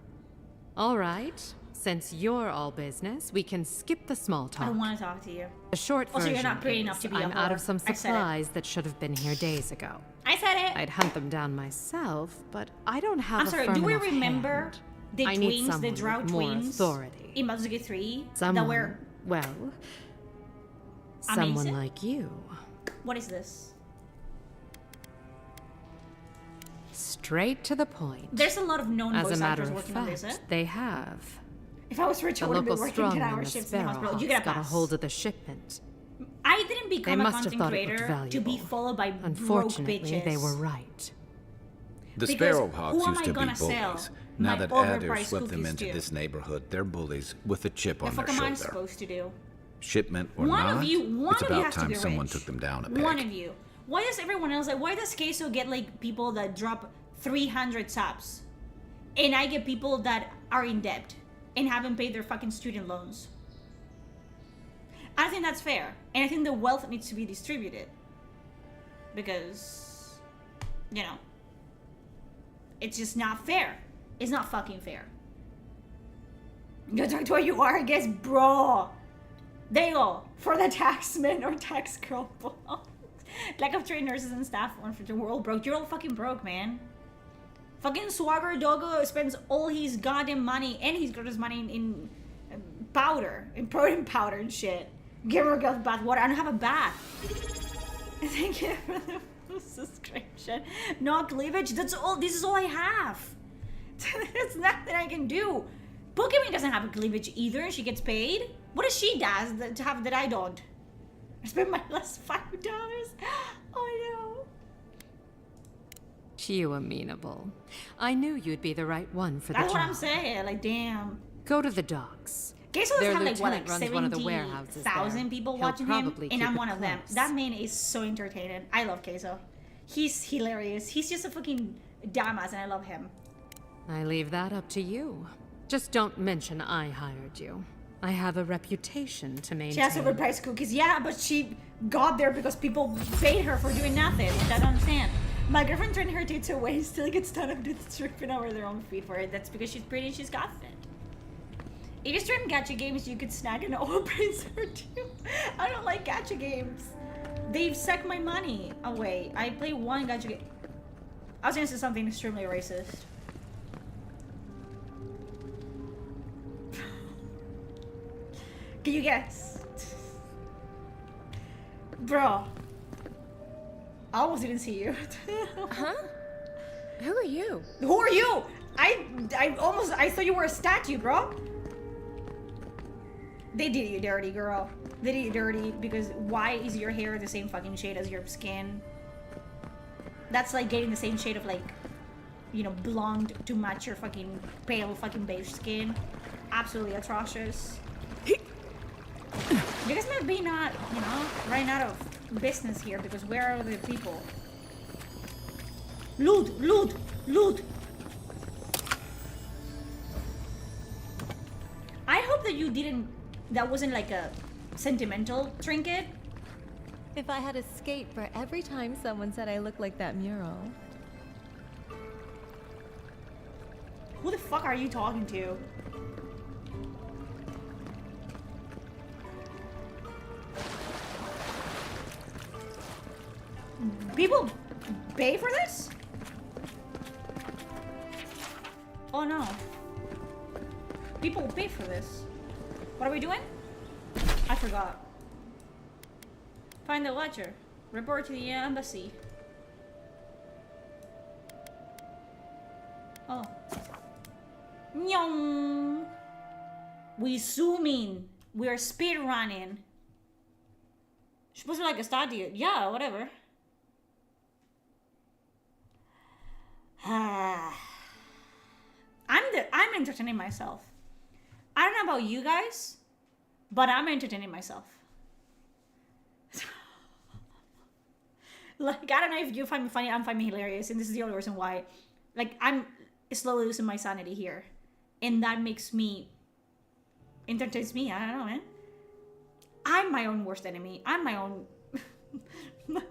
All right. Since you're all business, we can skip the small talk. I want to talk to you. The short Also, version you're not pretty is enough to be a I'm out whore. of some I said it. supplies that should have been here days ago. I said it. I'd hunt them down myself, but I don't have I'm a sorry, firm do we enough remember hand. the I need twins, the someone Drow with more twins authority. in Baldur's Gate 3? Someone, That were well, amazing? someone like you. What is this? Straight to the point. There's a lot of known As voice a matter actors of working on this, fact, eh? they have. If I was rich, I The would have been local working 10 strongman, hour the shifts in the hospital. You Sparrowhawks, get a got a pass. hold of the shipment. I didn't become They a must have content thought it looked creator to be valuable. followed by broke Unfortunately, bitches. they were right. The Because Sparrowhawks who am used I to be gonna sell bullies. Now my that overpriced Adder swept them cookies into to? this neighborhood, they're bullies with a chip The on their fuck am I shoulder. supposed to do? Shipment or One not, of you it's about has to time be someone rich. took them down a peg. One of you. Why does everyone else, like, why does Queso get, like, people that drop 300 subs? And I get people that are in debt and haven't paid their fucking student loans? I think that's fair. And I think the wealth needs to be distributed. Because, you know, it's just not fair. It's not fucking fair. You talk to what you are, I guess, bro. There you go. For the taxman or tax girl. Lack of trained nurses and staff. We're all broke. You're all fucking broke, man. Fucking Swagger Doggo spends all his goddamn money, and he's got his money in powder, in protein powder and shit. Gamer girls bath water. I don't have a bath. Thank you for the subscription. No cleavage. That's all. This is all I have. There's nothing I can do. Pokemon doesn't have a cleavage either. She gets paid. What does she does to have that I don't? I spent my last $5. Oh no. You amenable. I knew you'd be the right one for the That's job. what I'm saying. Like, damn. Go to the docks. Queso Their has like what, like lieutenant runs one of the warehouses 70,000 there. people He'll watching him, probably and keep I'm it one of them. close. That man is so entertaining. I love Queso. He's hilarious. He's just a fucking dumbass, and I love him. I leave that up to you. Just don't mention I hired you. I have a reputation to maintain. She has overpriced cookies. Yeah, but she got there because people paid her for doing nothing. I don't understand. My girlfriend trained her to away, still gets done up to stripping over their own feet for it. That's because she's pretty and she's got it. If you stream gacha games, you could snag an overpriced her too. I don't like gacha games. They've sucked my money away. I play one gacha game. I was gonna say something extremely racist. Can you guess? Bro. I almost didn't see you. Huh? Who are you? Who are you? I thought you were a statue, bro. They did you dirty, girl. They did you dirty because why is your hair the same fucking shade as your skin? That's like getting the same shade of like, you know, blonde to match your fucking pale fucking beige skin. Absolutely atrocious. You guys might be not, you know, running out of business here because where are the people? Loot! Loot! Loot! I hope that you didn't, that wasn't like a sentimental trinket. If I had a skate for every time someone said I look like that mural. Who the fuck are you talking to? People pay for this? Oh no. People pay for this. What are we doing? I forgot. Find the ledger. Report to the embassy. Oh. Nyong. We zooming. We are speed running. Supposed to be like a statue. Yeah, whatever. I'm entertaining myself. I don't know about you guys, but I'm entertaining myself. Like, I don't know if you find me funny, I'm finding me hilarious, and this is the only reason why. Like, I'm slowly losing my sanity here. And that makes me, entertains me, I don't know, man. I'm my own worst enemy. I'm my own,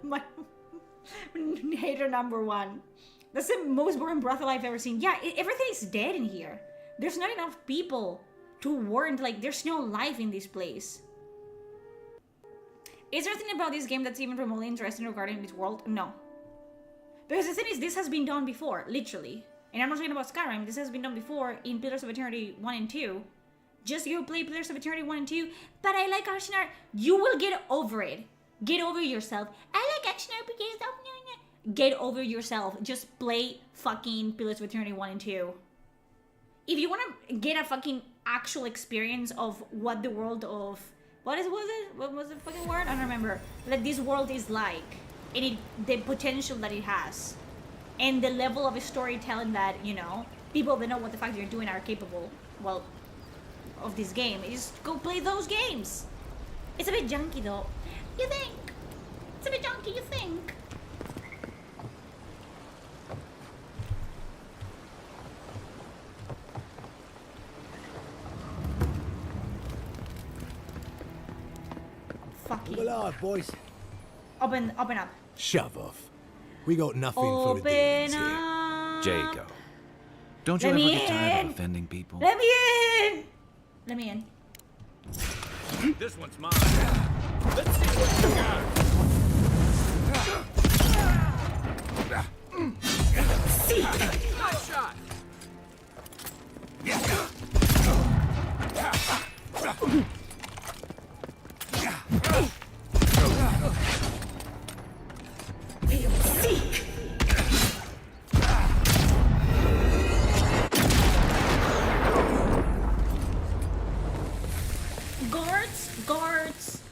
my hater number one. That's the most boring brothel I've ever seen. Yeah, everything is dead in here. There's not enough people to warrant, like, there's no life in this place. Is there anything about this game that's even remotely interesting regarding this world? No. Because the thing is, this has been done before, literally. And I'm not talking about Skyrim. This has been done before in Pillars of Eternity 1 and 2. Just go play Pillars of Eternity 1 and 2. But I like action art. You will get over it. Get over yourself. I like action art because get over yourself. Just play fucking Pillars of Eternity 1 and 2. If you want to get a fucking actual experience of what the world of... What was the fucking word? I don't remember. That this world is like. And the potential that it has. And the level of storytelling that, you know, people that know what the fuck they're doing are capable, well, of this game. Just go play those games. It's a bit junky though. You think? It's a bit junky, you think? Fuck you. Well, all right, boys. Open up. Shove off. We got nothing for the Open dealings here. up. Jago, don't you Let ever me get tired in. of offending people? Let me in. Let me in. This one's mine. Let's see what you got. See. Nice shot. Seek.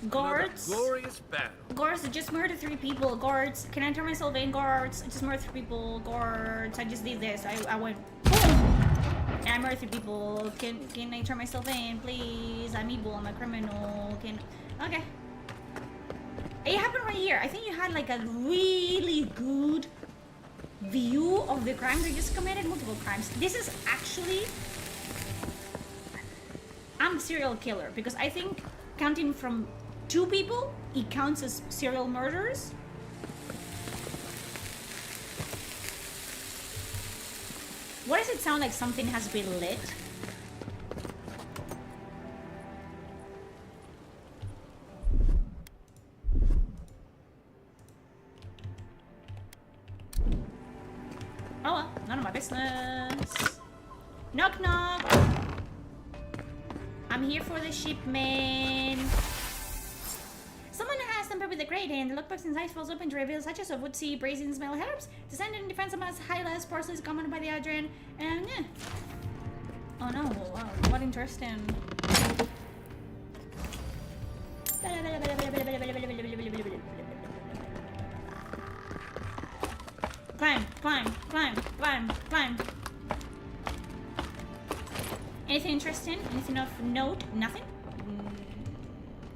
Guards. Glorious battle. Guards, I just murdered 3 people. Guards, can I turn myself in? Guards, I just murdered 3 people. Guards, I just did this. I went boom. And I murdered 3 people. Can I turn myself in, please? I'm evil. I'm a criminal. Okay. It happened right here. I think you had like a really good view of the crime. They just committed multiple crimes. This is actually... I'm a serial killer because I think counting from 2 people, it counts as serial murders. What does it sound like something has been lit? Oh well, none of my business. Knock knock. I'm here for the shipment. Someone has tampered with the crate and the lockbox inside falls open to reveal such as a woodsy, brazen smell herbs. Descended in defense of us, Hylas, parsley is commanded by the Adrian, and oh no, wow, what interesting. Climb, climb, climb, climb, climb. Anything interesting? Anything of note? Nothing?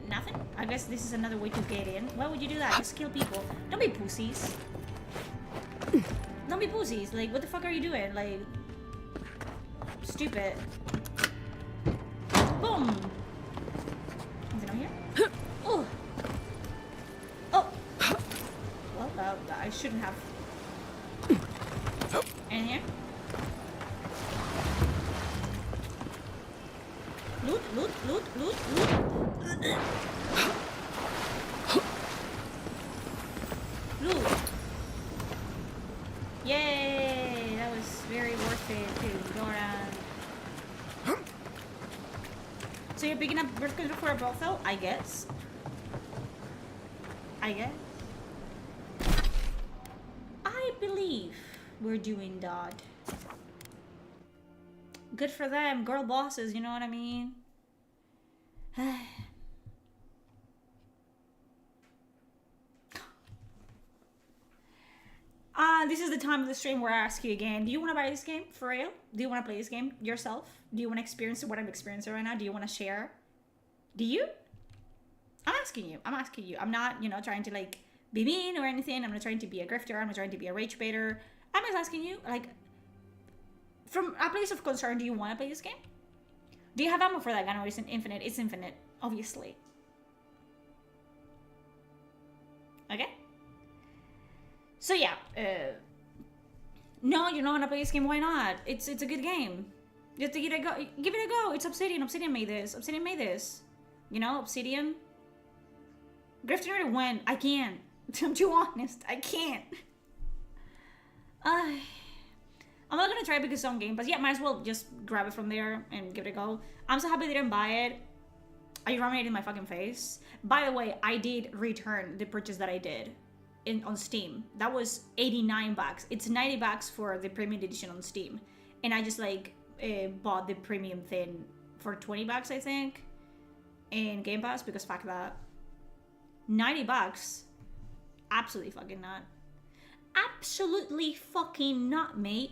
Nothing? I guess this is another way to get in. Why would you do that? Just kill people. Don't be pussies. Don't be pussies. Like, what the fuck are you doing? Like, stupid. Boom! Anything over here? Oh! Oh! Well, I shouldn't have. And here? Loot, loot, loot, loot, loot. Loot. Yay! That was very worth it to go around. So you're picking up birth control for a brothel? I guess. I believe we're doing that. Good for them, girl bosses, you know what I mean? This is the time of the stream where I ask you again, do you want to buy this game? For real? Do you want to play this game yourself? Do you want to experience what I'm experiencing right now? Do you want to share? Do you? I'm asking you. I'm not, you know, trying to like be mean or anything. I'm not trying to be a grifter. I'm not trying to be a rage baiter. I'm just asking you, like, from a place of concern, do you want to play this game? Do you have ammo for that gun, or is it infinite? It's infinite, obviously. Okay. So yeah, no, you're not gonna play this game. Why not? It's a good game. You have to give it a go. Give it a go. It's Obsidian. Obsidian made this. Obsidian made this. You know, Obsidian. Grifter win. I can't. I'm too honest. I can't. I'm not gonna try it because it's on Game Pass. Yeah, might as well just grab it from there and give it a go. I'm so happy they didn't buy it. Are you rubbing it in my fucking face? By the way, I did return the purchase that I did on Steam. That was $89. It's $90 for the premium edition on Steam, and I just like bought the premium thing for $20, I think, in Game Pass because fuck that. $90? Absolutely fucking not. Absolutely fucking not, mate.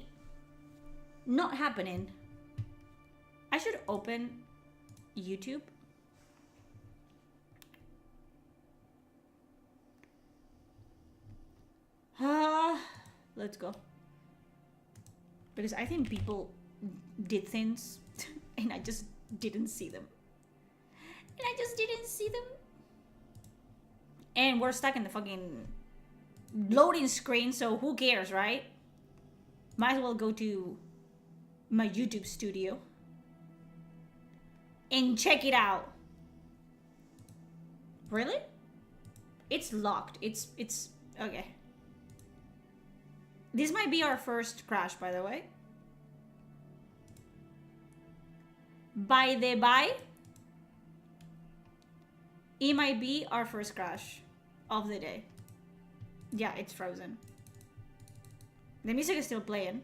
Not happening. I should open YouTube. Let's go. Because I think people did things and I just didn't see them. And we're stuck in the fucking loading screen, so who cares, right? Might as well go to my YouTube studio and check it out. Really? It's locked. It's okay. This might be our first crash, by the way. By the by, it might be our first crash of the day. Yeah, it's frozen. The music is still playing.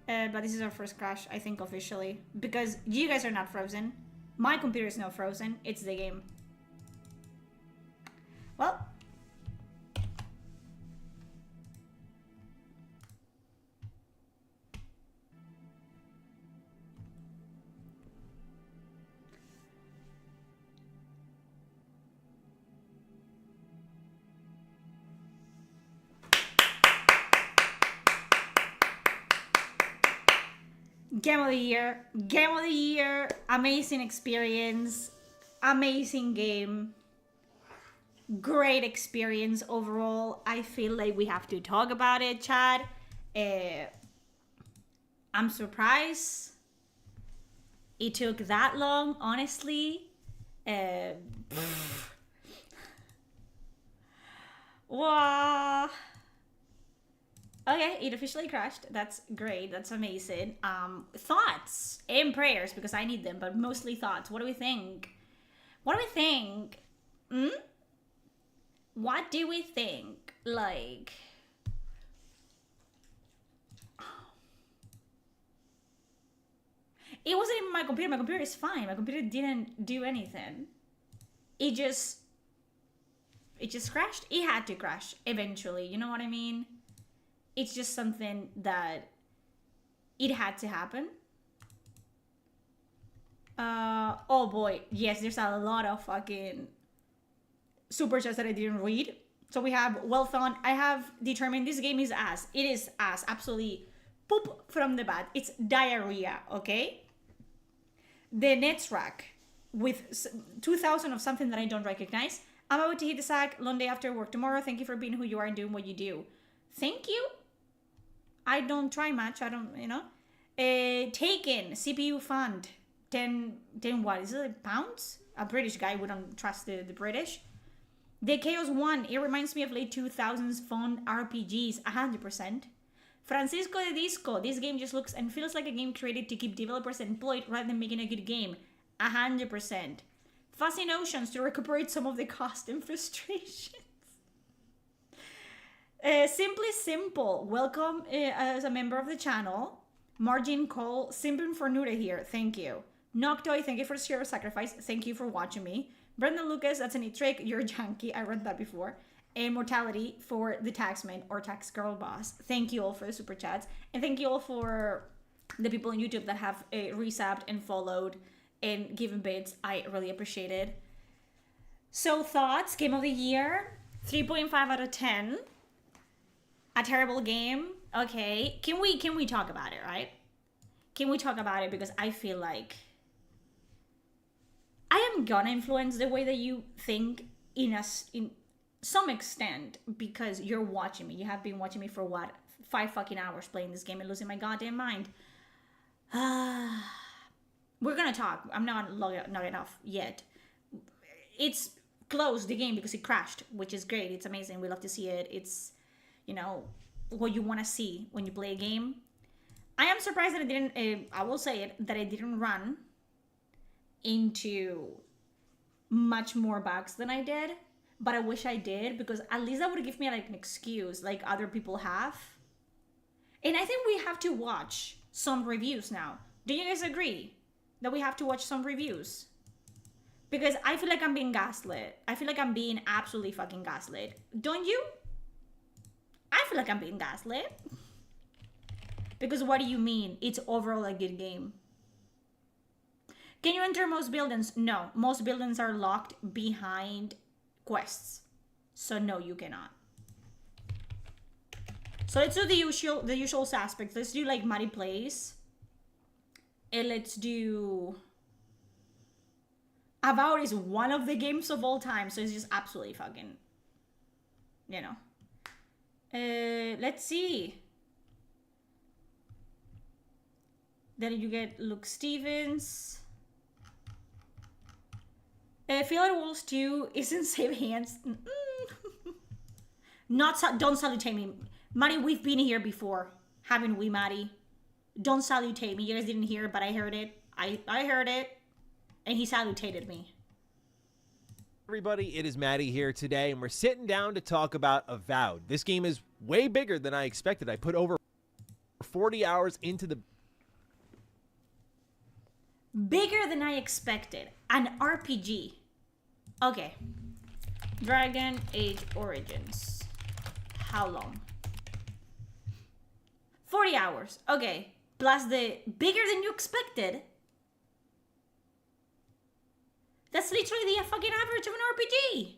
But this is our first crash, I think, officially. Because you guys are not frozen. My computer is not frozen. It's the game. Well. Game of the year. Game of the year. Amazing experience. Amazing game. Great experience overall. I feel like we have to talk about it, Chad. I'm surprised it took that long, honestly. Wow. Okay, it officially crashed. That's great. That's amazing. Thoughts and prayers, because I need them, but mostly thoughts. What do we think? What do we think? What do we think? Like, it wasn't even my computer. My computer is fine. My computer didn't do anything. It just crashed. It had to crash eventually. You know what I mean? It's just something that it had to happen. Oh boy, yes, there's a lot of fucking super chats that I didn't read. So we have Wealthon. I have determined this game is ass. It is ass. Absolutely poop from the bat. It's diarrhea, okay? The Netzrack with 2,000 of something that I don't recognize. I'm about to hit the sack. Long day after work tomorrow. Thank you for being who you are and doing what you do. Thank you. I don't try much. I don't, you know. Taken. CPU fund. 10 what? Is it pounds? A British guy. We don't trust the British. The Chaos 1. It reminds me of late 2000s fun RPGs. 100%. Francisco de Disco. This game just looks and feels like a game created to keep developers employed rather than making a good game. 100%. Fuzzy Notions to recuperate some of the cost and frustration. Simply Simple, welcome as a member of the channel. Margin Cole, simping for Nura here, thank you. Noctoy, thank you for your sacrifice, thank you for watching me. Brendan Lucas, that's a neat trick, you're a junkie, I read that before. And Mortality for the Taxman or Tax Girl Boss, thank you all for the super chats. And thank you all for the people on YouTube that have resabbed and followed and given bits, I really appreciate it. So thoughts, game of the year, 3.5 out of 10. A terrible game. Okay, can we talk about it, right? Can we talk about it? Because I feel like I am gonna influence the way that you think in some extent, because you're watching me. You have been watching me for what, 5 fucking hours playing this game and losing my goddamn mind. We're gonna talk. I'm not enough yet. It's closed the game because it crashed, which is great. It's amazing. We love to see it. It's, you know, what you want to see when you play a game. I am surprised that it didn't, I will say it, that it didn't run into much more bugs than I did. But I wish I did, because at least that would give me like an excuse like other people have. And I think we have to watch some reviews now. Do you guys agree that we have to watch some reviews? Because I feel like I'm being gaslit. I feel like I'm being absolutely fucking gaslit. Don't you? I feel like I'm being gaslit. Because what do you mean? It's overall a good game. Can you enter most buildings? No. Most buildings are locked behind quests. So no, you cannot. So let's do the usual suspects. Let's do like Muddy Place. And let's do... Avowed is one of the games of all time, so it's just absolutely fucking, you know. Let's see. Then you get Luke Stevens. Feeler Walls 2 is in safe hands. Don't salutate me. Maddie, we've been here before, haven't we, Maddie? Don't salutate me. You guys didn't hear it, but I heard it. I heard it. And he salutated me. Everybody, it is Maddie here today, and we're sitting down to talk about Avowed. This game is way bigger than I expected. I put over 40 hours into the... Bigger than I expected. An RPG. Okay. Dragon Age Origins. How long? 40 hours. Okay. Plus the bigger than you expected. That's literally the fucking average of an RPG.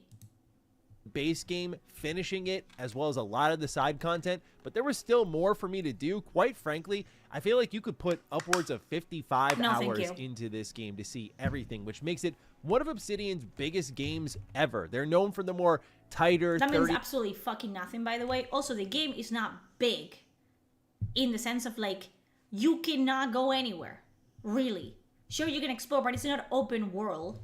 Base game, finishing it, as well as a lot of the side content, but there was still more for me to do. Quite frankly, I feel like you could put upwards of 55 hours into this game to see everything, which makes it one of Obsidian's biggest games ever. They're known for the more tighter... That means absolutely fucking nothing, by the way. Also, the game is not big in the sense of, like, you cannot go anywhere, really. Sure, you can explore, but it's not open world.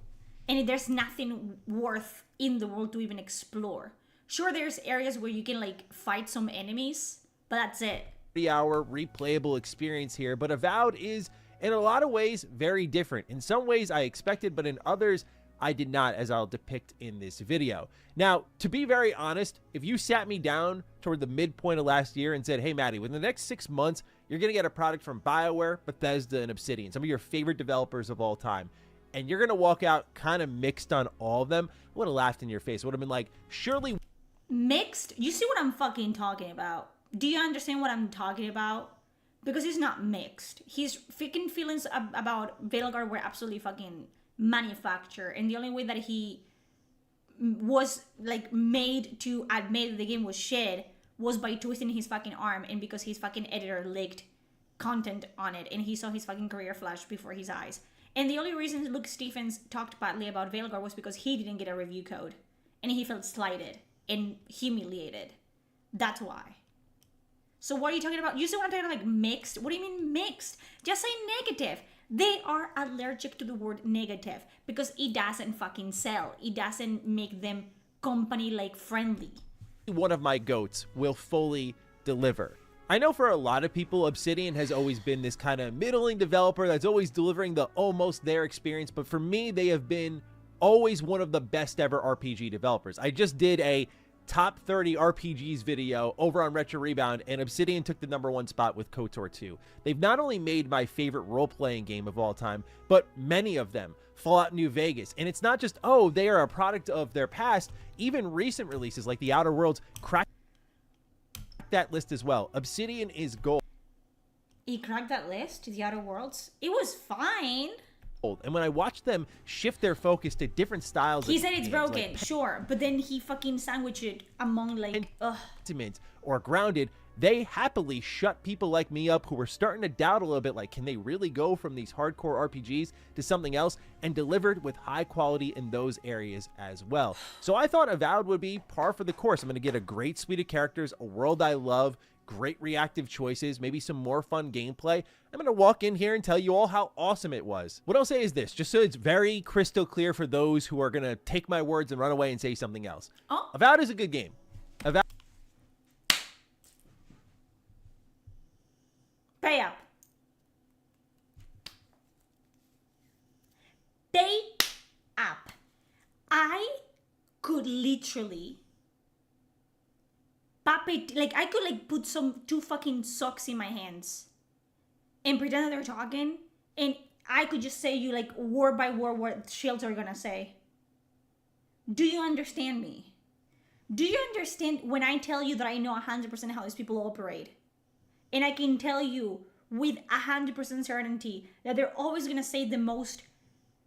And there's nothing worth in the world to even explore. Sure, there's areas where you can like fight some enemies, but that's it. 3-hour replayable experience here, but Avowed is in a lot of ways very different. In some ways I expected, but in others I did not, as I'll depict in this video. Now, to be very honest, if you sat me down toward the midpoint of last year and said, hey Maddie, within the next 6 months, you're gonna get a product from BioWare, Bethesda, and Obsidian, some of your favorite developers of all time, and you're going to walk out kind of mixed on all of them, I would have laughed in your face. I would have been like, surely... Mixed? You see what I'm fucking talking about? Do you understand what I'm talking about? Because he's not mixed. His freaking feelings about Veilguard were absolutely fucking manufactured. And the only way that he was, like, made to admit that the game was shit was by twisting his fucking arm. And because his fucking editor leaked content on it. And he saw his fucking career flash before his eyes. And the only reason Luke Stephens talked badly about Veilguard was because he didn't get a review code. And he felt slighted and humiliated. That's why. So what are you talking about? You still want to talk like mixed? What do you mean mixed? Just say negative. They are allergic to the word negative because it doesn't fucking sell. It doesn't make them company like friendly. One of my goats will fully deliver. I know for a lot of people, Obsidian has always been this kind of middling developer that's always delivering the almost there experience, but for me, they have been always one of the best ever RPG developers. I just did a top 30 RPGs video over on Retro Rebound, and Obsidian took the #1 spot with KOTOR 2. They've not only made my favorite role-playing game of all time, but many of them, Fallout New Vegas. And it's not just, oh, they are a product of their past. Even recent releases like The Outer Worlds crack that list as well. Obsidian is gold. He cracked that list, The Outer Worlds. It was fine. And when I watched them shift their focus to different styles, He of said it's games, broken, like sure, but then he fucking sandwiched it among like, ugh. or Grounded, they happily shut people like me up who were starting to doubt a little bit, like, can they really go from these hardcore RPGs to something else, and delivered with high quality in those areas as well. So I thought Avowed would be par for the course. I'm going to get a great suite of characters, a world I love, great reactive choices, maybe some more fun gameplay. I'm going to walk in here and tell you all how awesome it was. What I'll say is this, just so it's very crystal clear for those who are going to take my words and run away and say something else. Avowed is a good game. Avowed. Pay up. Pay up. I could literally pop it, like I could like put two fucking socks in my hands and pretend that they're talking, and I could just say you like word by word what shields are gonna say. Do you understand me? Do you understand when I tell you that I know 100% how these people operate? And I can tell you with 100% certainty that they're always gonna say the most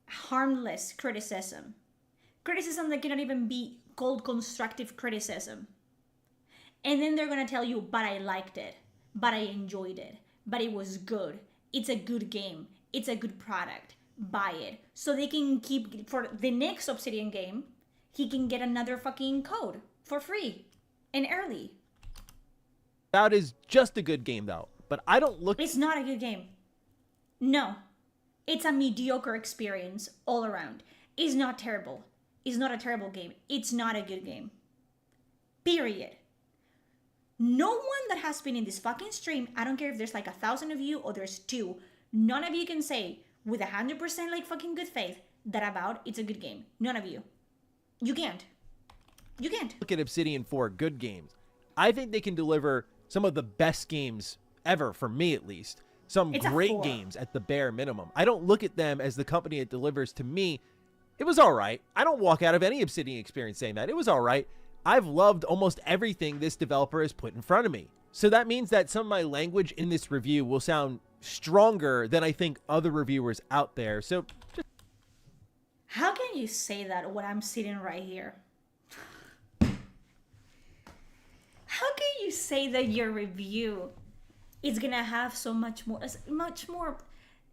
harmless criticism. Criticism that cannot even be called constructive criticism. And then they're gonna tell you, but I liked it, but I enjoyed it, but it was good. It's a good game. It's a good product. Buy it. So they can keep, for the next Obsidian game, he can get another fucking code for free and early. Avowed is just a good game though, but I don't look. It's not a good game. No. It's a mediocre experience all around. It's not terrible. It's not a terrible game. It's not a good game. Period. No one that has been in this fucking stream, I don't care if there's like 1,000 of you or there's 2, none of you can say with 100% like fucking good faith that Avowed it's a good game. None of you. You can't. You can't. Look at Obsidian for good games. I think they can deliver some of the best games ever, for me at least. Some great games at the bare minimum. I don't look at them as the company it delivers. To me, it was all right. I don't walk out of any Obsidian experience saying that. It was all right. I've loved almost everything this developer has put in front of me. So that means that some of my language in this review will sound stronger than I think other reviewers out there. So just... How can you say that when I'm sitting right here? How can you say that your review is gonna have so much more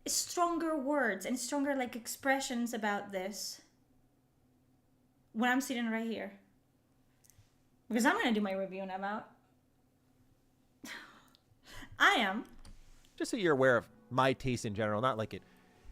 stronger words and stronger like expressions about this when I'm sitting right here? Because I'm gonna do my review on Avowed. I am. Just so you're aware of my taste in general, not like it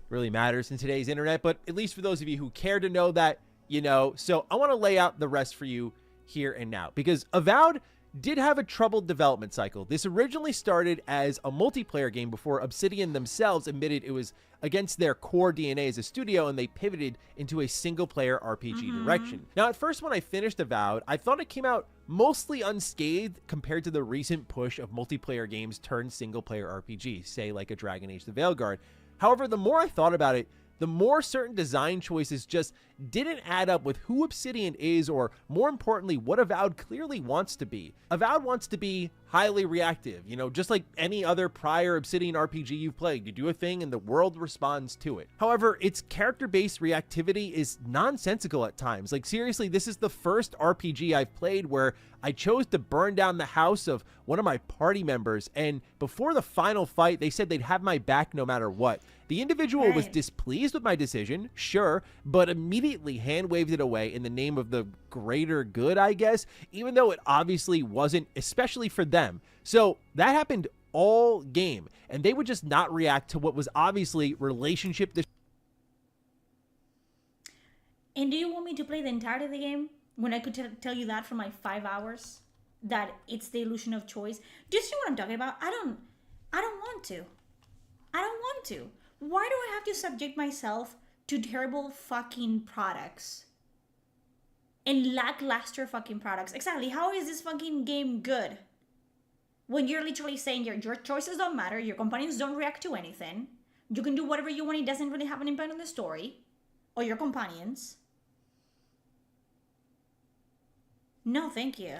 really matters in today's internet, but at least for those of you who care to know that, you know. So I want to lay out the rest for you here and now, because Avowed did have a troubled development cycle. This originally started as a multiplayer game before Obsidian themselves admitted it was against their core DNA as a studio, and they pivoted into a single-player RPG direction. Now, at first when I finished Avowed, I thought it came out mostly unscathed compared to the recent push of multiplayer games turned single-player RPGs, say like a Dragon Age: The Veilguard. However, the more I thought about it, the more certain design choices just didn't add up with who Obsidian is, or more importantly, what Avowed clearly wants to be. Avowed wants to be highly reactive, you know, just like any other prior Obsidian RPG you've played. You do a thing and the world responds to it. However, its character-based reactivity is nonsensical at times. Like seriously, this is the first RPG I've played where I chose to burn down the house of one of my party members, and before the final fight, they said they'd have my back no matter what. The individual was displeased with my decision, sure, but immediately hand-waved it away in the name of the greater good, I guess, even though it obviously wasn't, especially for them. So that happened all game, and they would just not react to what was obviously relationship. And do you want me to play the entirety of the game when I could tell you that for my 5 hours? That it's the illusion of choice? Do you see what I'm talking about? I don't want to. I don't want to. Why do I have to subject myself to terrible fucking products? And lackluster fucking products. Exactly. How is this fucking game good? When you're literally saying your choices don't matter, your companions don't react to anything, you can do whatever you want, it doesn't really have an impact on the story or your companions. No, thank you.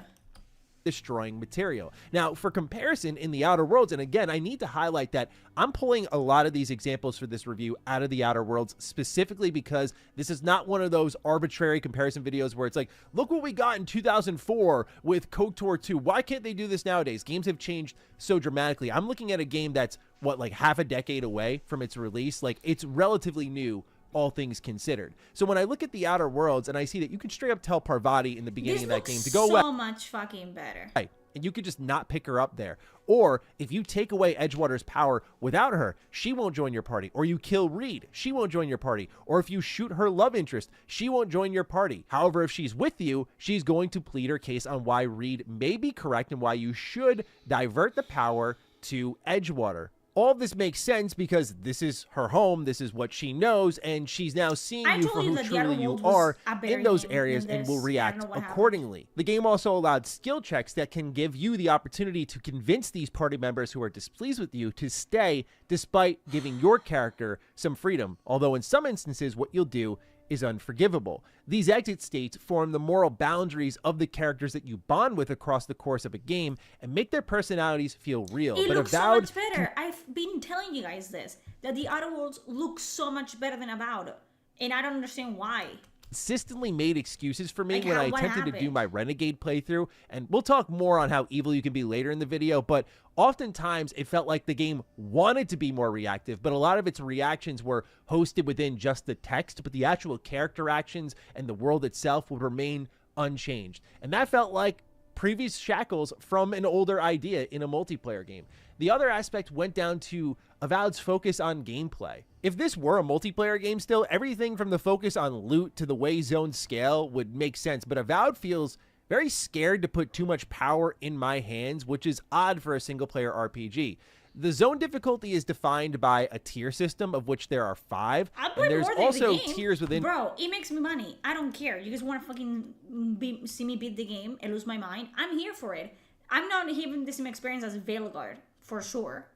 destroying material. Now, for comparison, in the Outer Worlds, and again, I need to highlight that I'm pulling a lot of these examples for this review out of the Outer Worlds, specifically because this is not one of those arbitrary comparison videos where it's like, look what we got in 2004 with KOTOR 2. Why can't they do this nowadays? Games have changed so dramatically. I'm looking at a game that's, what, like half a decade away from its release? Like, it's relatively new, all things considered. So when I look at the Outer Worlds and I see that you can straight up tell Parvati in the beginning of that game to go away. So much fucking better. Right. And you could just not pick her up there. Or if you take away Edgewater's power without her, she won't join your party. Or you kill Reed, she won't join your party. Or if you shoot her love interest, she won't join your party. However, if she's with you, she's going to plead her case on why Reed may be correct and why you should divert the power to Edgewater. All of this makes sense because this is her home, this is what she knows, and she's now seeing you for who truly you are in those areas and will react accordingly. The game also allowed skill checks that can give you the opportunity to convince these party members who are displeased with you to stay despite giving your character some freedom, although in some instances what you'll do is unforgivable. These exit states form the moral boundaries of the characters that you bond with across the course of a game and make their personalities feel real. It but looks Avowed so much better. I've been telling you guys this, that the Outer Worlds look so much better than Avowed, and I don't understand why. consistently made excuses for me Like when how- I what attempted to do happened? my Renegade playthrough, and we'll talk more on how evil you can be later in the video, but oftentimes it felt like the game wanted to be more reactive, but a lot of its reactions were hosted within just the text, but the actual character actions and the world itself would remain unchanged. And that felt like previous shackles from an older idea in a multiplayer game. The other aspect went down to Avowed's focus on gameplay. If this were a multiplayer game still, everything from the focus on loot to the way zones scale would make sense, but Avowed feels very scared to put too much power in my hands, which is odd for a single-player RPG. The zone difficulty is defined by a tier system, of which there are 5, and there's also tiers within... Bro, it makes me money. I don't care. You guys want to fucking see me beat the game and lose my mind? I'm here for it. I'm not having the same experience as Veilguard, for sure.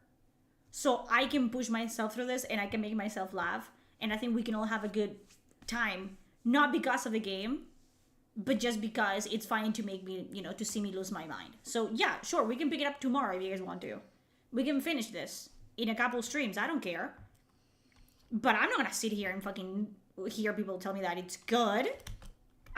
So I can push myself through this and I can make myself laugh. And I think we can all have a good time. Not because of the game, but just because it's fine to make me, you know, to see me lose my mind. So yeah, sure, we can pick it up tomorrow if you guys want to. We can finish this in a couple streams. I don't care. But I'm not gonna sit here and fucking hear people tell me that it's good.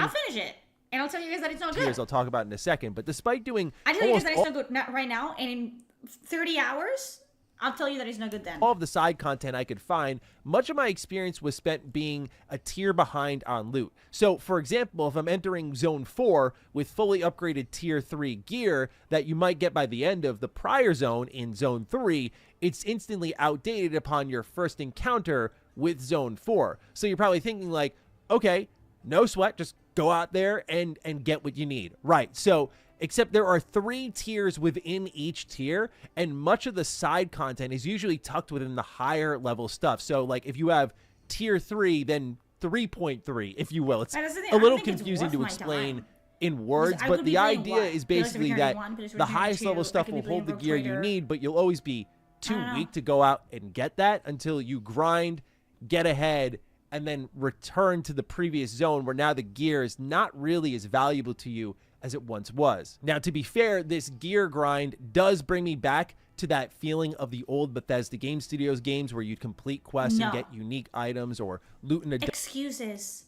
I'll finish it. And I'll tell you guys that it's not good. tiers I'll talk about in a second, but despite doing I tell you guys almost that it's not good not right now, and in 30 hours, I'll tell you that it's not good then. all of the side content I could find, much of my experience was spent being a tier behind on loot. So, for example, if I'm entering Zone 4 with fully upgraded Tier 3 gear that you might get by the end of the prior zone in Zone 3, it's instantly outdated upon your first encounter with Zone 4. So you're probably thinking like, okay, no sweat, just go out there and get what you need. Right, so... except there are 3 tiers within each tier, and much of the side content is usually tucked within the higher level stuff. So, like, if you have tier 3, then 3.3, if you will. It's a little confusing to explain in words, but the idea is basically that the highest level stuff will hold the gear you need, but you'll always be too weak to go out and get that until you grind, get ahead, and then return to the previous zone where now the gear is not really as valuable to you as it once was. Now, to be fair, this gear grind does bring me back to that feeling of the old Bethesda Game Studios games where you'd complete quests and get unique items or loot in a... Excuses.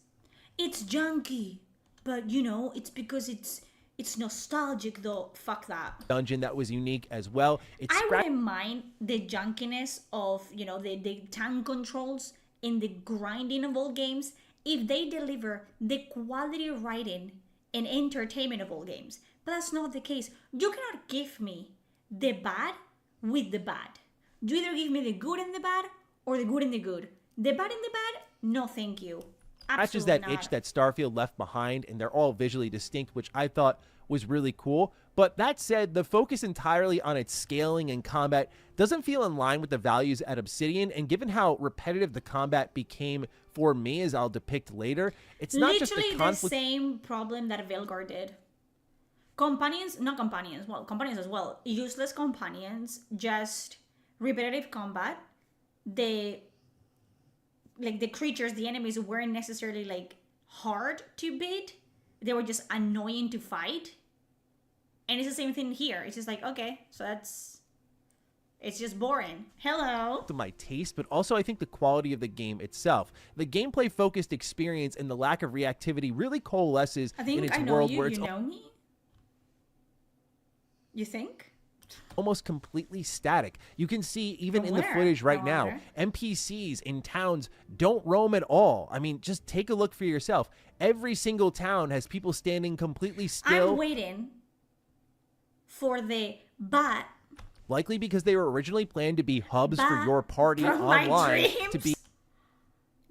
It's junky. But, you know, it's because it's nostalgic, though. Fuck that. dungeon that was unique as well. I wouldn't mind the junkiness of, you know, the tank controls in the grinding of all games if they deliver the quality writing and entertainment of all games. But that's not the case. You cannot give me the bad with the bad. You either give me the good and the bad or the good and the good. The bad and the bad, no thank you. Scratches Absolutely that not. itch that Starfield left behind, and they're all visually distinct, which I thought was really cool. But that said, the focus entirely on its scaling and combat doesn't feel in line with the values at Obsidian, and given how repetitive the combat became for me, as I'll depict later, it's not literally just the conflict... the same problem that Veilguard did. Companions as well. Useless companions, just repetitive combat. The creatures, the enemies weren't necessarily like hard to beat. They were just annoying to fight. And it's the same thing here. It's just like, okay, so it's just boring. Hello. To my taste, but also I think the quality of the game itself. The gameplay focused experience and the lack of reactivity really coalesces in its world where it's know me? You think? almost completely static. You can see even From in the where? footage right I now, wonder. NPCs in towns don't roam at all. I mean, just take a look for yourself. Every single town has people standing completely still. I'm waiting for the but. Likely because they were originally planned to be hubs for But your party from my online to be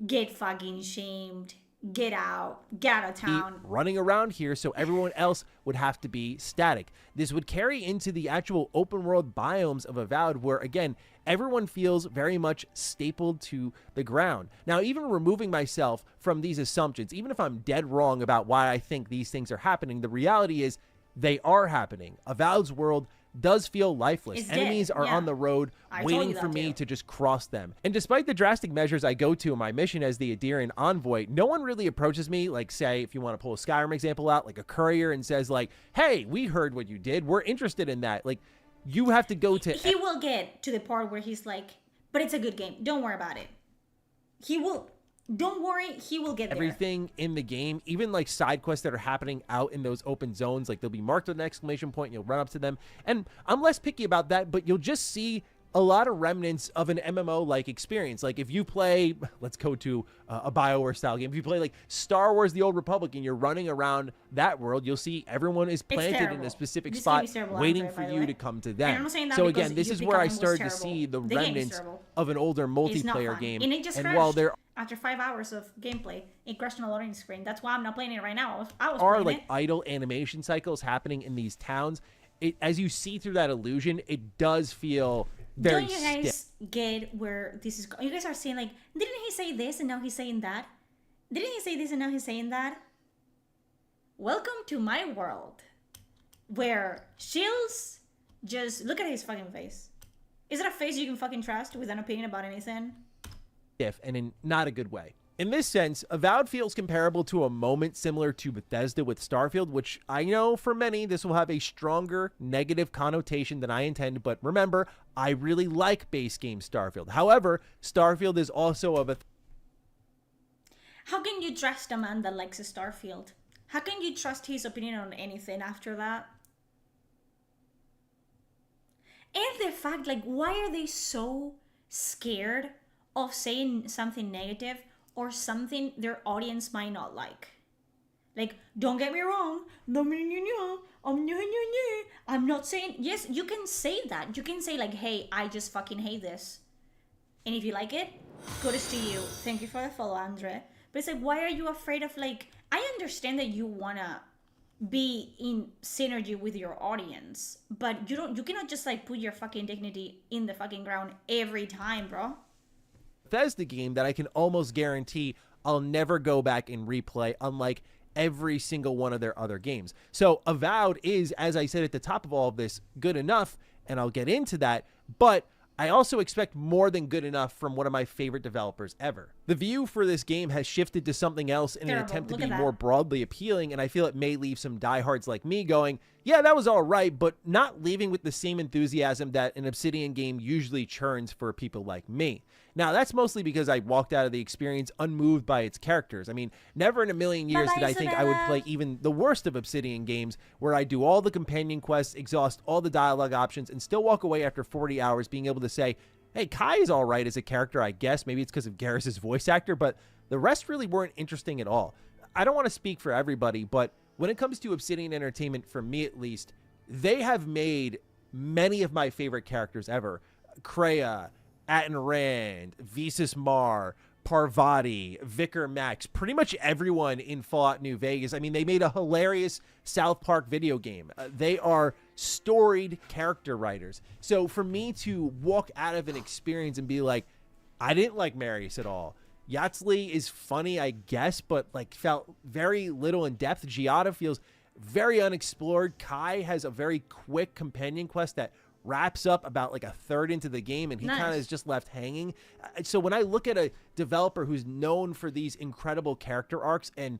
Get fucking shamed. Get out of town. running around here, so everyone else would have to be static. This would carry into the actual open world biomes of Avowed, where again, everyone feels very much stapled to the ground. Now, even removing myself from these assumptions, even if I'm dead wrong about why I think these things are happening, the reality is they are happening. Avowed's world does feel lifeless. It's Enemies dead, are yeah. on the road I told waiting you for that me too. to just cross them. And despite the drastic measures I go to in my mission as the Adirian envoy, no one really approaches me, like, say, if you want to pull a Skyrim example out, like a courier, and says, like, hey, we heard what you did. We're interested in that. Like, you have to go to... He will get to the part where he's like, but it's a good game. Don't worry about it. He will. Don't worry. He will get there. everything in the game, even like side quests that are happening out in those open zones, like they'll be marked with an exclamation point and you'll run up to them. And I'm less picky about that, but you'll just see a lot of remnants of an MMO-like experience. Like if you play, let's go to a BioWare style game. If you play like Star Wars: The Old Republic and you're running around that world, you'll see everyone is planted in terrible. a specific This spot game is terrible, waiting Andre, for by the you way. to come to And them. I'm not saying that So because again, this you is pick where on I him was started to terrible. see the The game is remnants terrible. of an older It's not multiplayer fun. game. And it just And crashed. while there After 5 hours of gameplay, it crashed on a loading screen. That's why I'm not playing it right now. I was are playing like it. idle animation cycles happening in these towns, as you see through that illusion, it does feel very Don't you stiff. guys get where this is going? You guys are saying like, didn't he say this and now he's saying that? Didn't he say this and now he's saying that? Welcome to my world, where Shields just look at his fucking face. Is it a face you can fucking trust with an opinion about anything? And in not a good way. In this sense, Avowed feels comparable to a moment similar to Bethesda with Starfield, which I know for many this will have a stronger negative connotation than I intend, but remember, I really like base game Starfield. However, Starfield is also a How can you trust a man that likes a Starfield? How can you trust his opinion on anything after that? And the fact, like, why are they so scared of saying something negative or something their audience might not like? Like, don't get me wrong. I'm not saying, yes, you can say that. You can say like, hey, I just fucking hate this. And if you like it, kudos to you. Thank you for the follow, Andre. But it's like, why are you afraid of like, I understand that you wanna be in synergy with your audience, but you cannot just like put your fucking dignity in the fucking ground every time, bro. Bethesda game that I can almost guarantee I'll never go back and replay, unlike every single one of their other games. So Avowed is, as I said at the top of all of this, good enough, and I'll get into that, but I also expect more than good enough from one of my favorite developers ever. The view for this game has shifted to something else in an attempt to be more broadly appealing, and I feel it may leave some diehards like me going, yeah, that was all right, but not leaving with the same enthusiasm that an Obsidian game usually churns for people like me. Now, that's mostly because I walked out of the experience unmoved by its characters. I mean, never in a million years did I think I would play even the worst of Obsidian games, where I do all the companion quests, exhaust all the dialogue options, and still walk away after 40 hours being able to say, hey, Kai is all right as a character, I guess. Maybe it's because of Garrus' voice actor, but the rest really weren't interesting at all. I don't want to speak for everybody, but when it comes to Obsidian Entertainment, for me at least, they have made many of my favorite characters ever. Kreia, Atten Rand, Visas Mar, Parvati, Vicar Max, pretty much everyone in Fallout New Vegas. I mean, they made a hilarious South Park video game. They are storied character writers. So for me to walk out of an experience and be like, I didn't like Marius at all. Yatzli is funny, I guess, but like felt very little in depth. Giada feels very unexplored. Kai has a very quick companion quest that wraps up about like a third into the game, and he kind of is just left hanging. So when I look at a developer who's known for these incredible character arcs and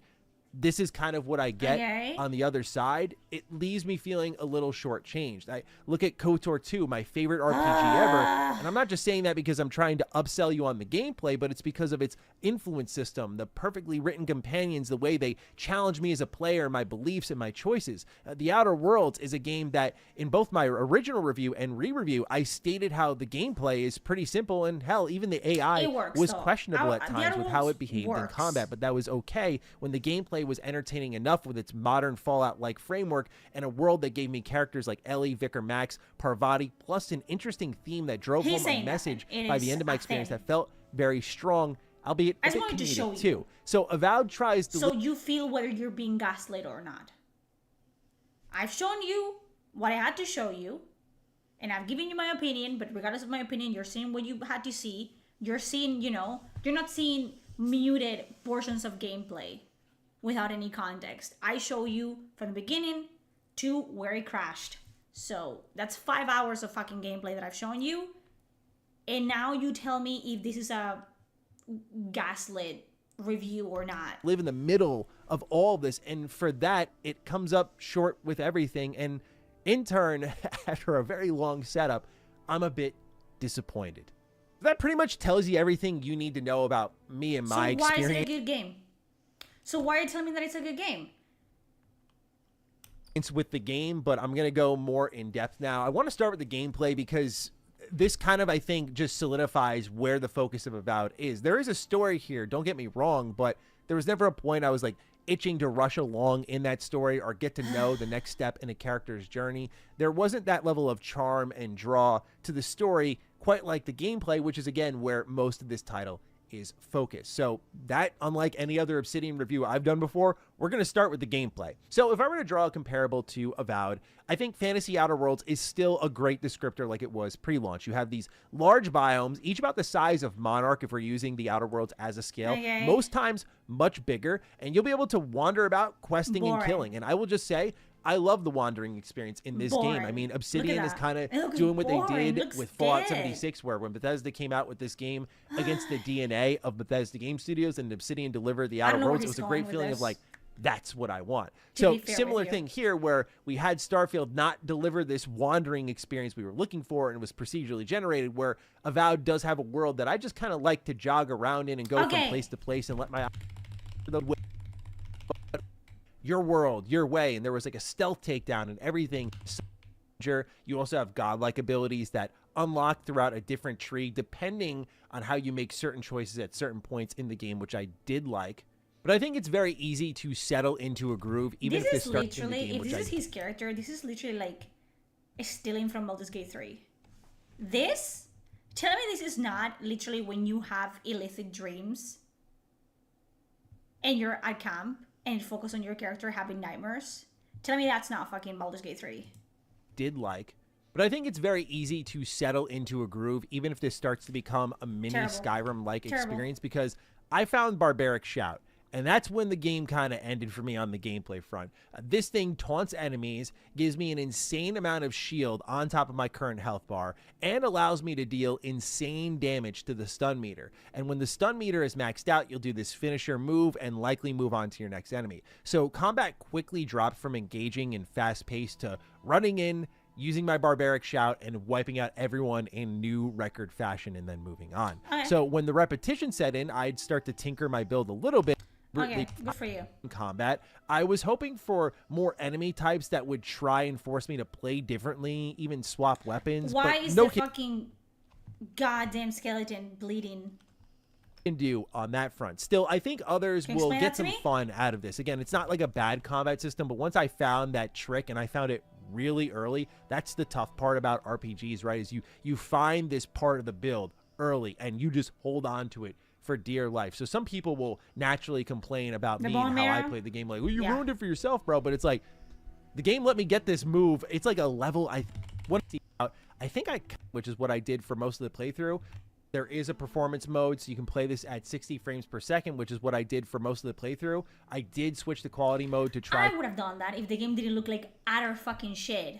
this is kind of what I get Okay. on the other side, it leaves me feeling a little shortchanged. I look at KOTOR 2, my favorite RPG ever, and I'm not just saying that because I'm trying to upsell you on the gameplay, but it's because of its influence system, the perfectly written companions, the way they challenge me as a player, my beliefs and my choices. The Outer Worlds is a game that, in both my original review and re-review, I stated how the gameplay is pretty simple, and hell, even the AI was questionable at times with how it behaved in combat, but that was okay when the gameplay was entertaining enough with its modern Fallout-like framework and a world that gave me characters like Ellie, Vicar Max, Parvati, plus an interesting theme that drove home a message by the end of my experience that felt very strong, albeit a bit comedic too. So Avowed tries to... So you feel whether you're being gaslit or not. I've shown you what I had to show you, and I've given you my opinion, but regardless of my opinion, you're seeing what you had to see. You're seeing, you know, you're not seeing muted portions of gameplay without any context. I show you from the beginning to where it crashed. So that's 5 hours of fucking gameplay that I've shown you. And now you tell me if this is a gaslit review or not. Live in the middle of all this, and for that, it comes up short with everything. And in turn, after a very long setup, I'm a bit disappointed. That pretty much tells you everything you need to know about me and my experience. So why is it a good game? So why are you telling me that it's a good game? It's with the game, but I'm going to go more in depth now. I want to start with the gameplay because this kind of, I think, just solidifies where the focus of Avowed is. There is a story here, don't get me wrong, but there was never a point I was like itching to rush along in that story or get to know the next step in a character's journey. There wasn't that level of charm and draw to the story quite like the gameplay, which is, again, where most of this title is focused. So that, unlike any other Obsidian review I've done before, we're going to start with the gameplay. So if I were to draw a comparable to Avowed, I think Fantasy Outer Worlds is still a great descriptor like it was pre-launch. You have these large biomes, each about the size of Monarch if we're using the Outer Worlds as a scale. Okay. Most times much bigger, and you'll be able to wander about questing and killing. And I will just say, I love the wandering experience in this game. I mean, Obsidian is kind of doing what they did with Fallout 76, where when Bethesda came out with this game against the DNA of Bethesda Game Studios and Obsidian delivered the Outer Worlds, it was a great feeling of like, that's what I want. So similar thing here where we had Starfield not deliver this wandering experience we were looking for and it was procedurally generated, where Avowed does have a world that I just kind of like to jog around in and go from place to place and let my your world, your way, and there was like a stealth takedown and everything. You also have godlike abilities that unlock throughout a different tree depending on how you make certain choices at certain points in the game, which I did like. But I think it's very easy to settle into a groove, even if this starts in the game. If this is his character, this is literally like stealing from Baldur's Gate 3. This, tell me this is not literally when you have illicit dreams and you're at camp and focus on your character having nightmares. Tell me that's not fucking Baldur's Gate 3. Did like, but I think it's very easy to settle into a groove, even if this starts to become a mini Skyrim-like experience, because I found Barbaric Shout, and that's when the game kind of ended for me on the gameplay front. This thing taunts enemies, gives me an insane amount of shield on top of my current health bar, and allows me to deal insane damage to the stun meter. And when the stun meter is maxed out, you'll do this finisher move and likely move on to your next enemy. So combat quickly dropped from engaging and fast-paced to running in, using my Barbaric Shout, and wiping out everyone in new record fashion and then moving on. So when the repetition set in, I'd start to tinker my build a little bit. Okay, good for you. In combat, I was hoping for more enemy types that would try and force me to play differently, even swap weapons. Why but is no the fucking goddamn skeleton bleeding? Can do on that front. Still, I think others will get some fun out of this. Again, it's not like a bad combat system, but once I found that trick, and I found it really early, that's the tough part about RPGs, right? Is you find this part of the build early and you just hold on to it for dear life. So some people will naturally complain about me and how I played the game, like, well, you ruined it for yourself, bro. But it's like, the game let me get this move. It's like a level I think which is what I did for most of the playthrough. There is a performance mode, so you can play this at 60 frames per second, which is what I did for most of the playthrough. I did switch the quality mode to try. I would have done that if the game didn't look like utter fucking shit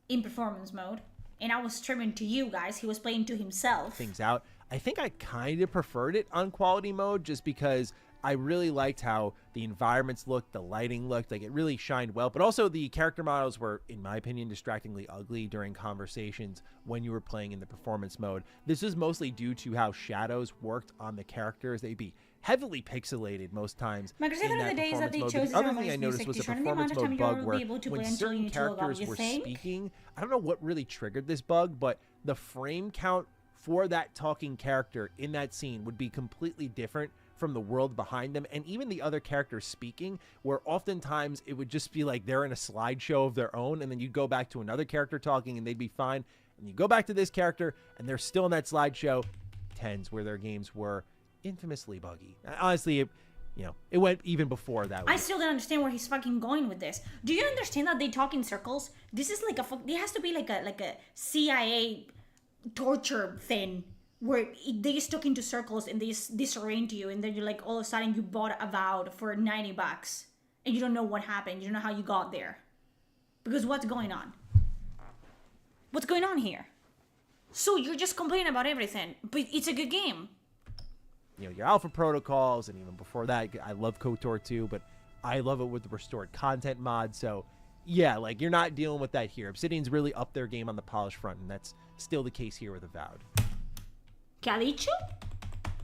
in performance mode. And I was streaming to you guys. He was playing to himself. Things out. I think I kind of preferred it on quality mode just because I really liked how the environments looked, the lighting looked, like it really shined well. But also the character models were, in my opinion, distractingly ugly during conversations when you were playing in the performance mode. This is mostly due to how shadows worked on the characters. They'd be heavily pixelated most times. My concern of the day is that they chose The other thing I noticed was a performance mode bug where when certain characters were speaking, I don't know what really triggered this bug, but the frame count for that talking character in that scene would be completely different from the world behind them, and even the other characters speaking, where oftentimes it would just be like they're in a slideshow of their own, and then you'd go back to another character talking and they'd be fine, and you go back to this character and they're still in that slideshow. Tens where their games were infamously buggy. Honestly, it went even before that. I still don't understand where he's fucking going with this. Do you understand that they talk in circles? This is like it has to be like a CIA torture thing where they just talk into circles and they just disorient you, and then you're like, all of a sudden you bought Avowed for $90 and you don't know what happened. You don't know how you got there. Because what's going on? What's going on here? So you're just complaining about everything, but it's a good game. Your alpha protocols, and even before that, I love KOTOR 2, but I love it with the restored content mod. So yeah, like you're not dealing with that here. Obsidian's really upped their game on the polish front, and that's still the case here with Avowed. ¿Qué ha dicho?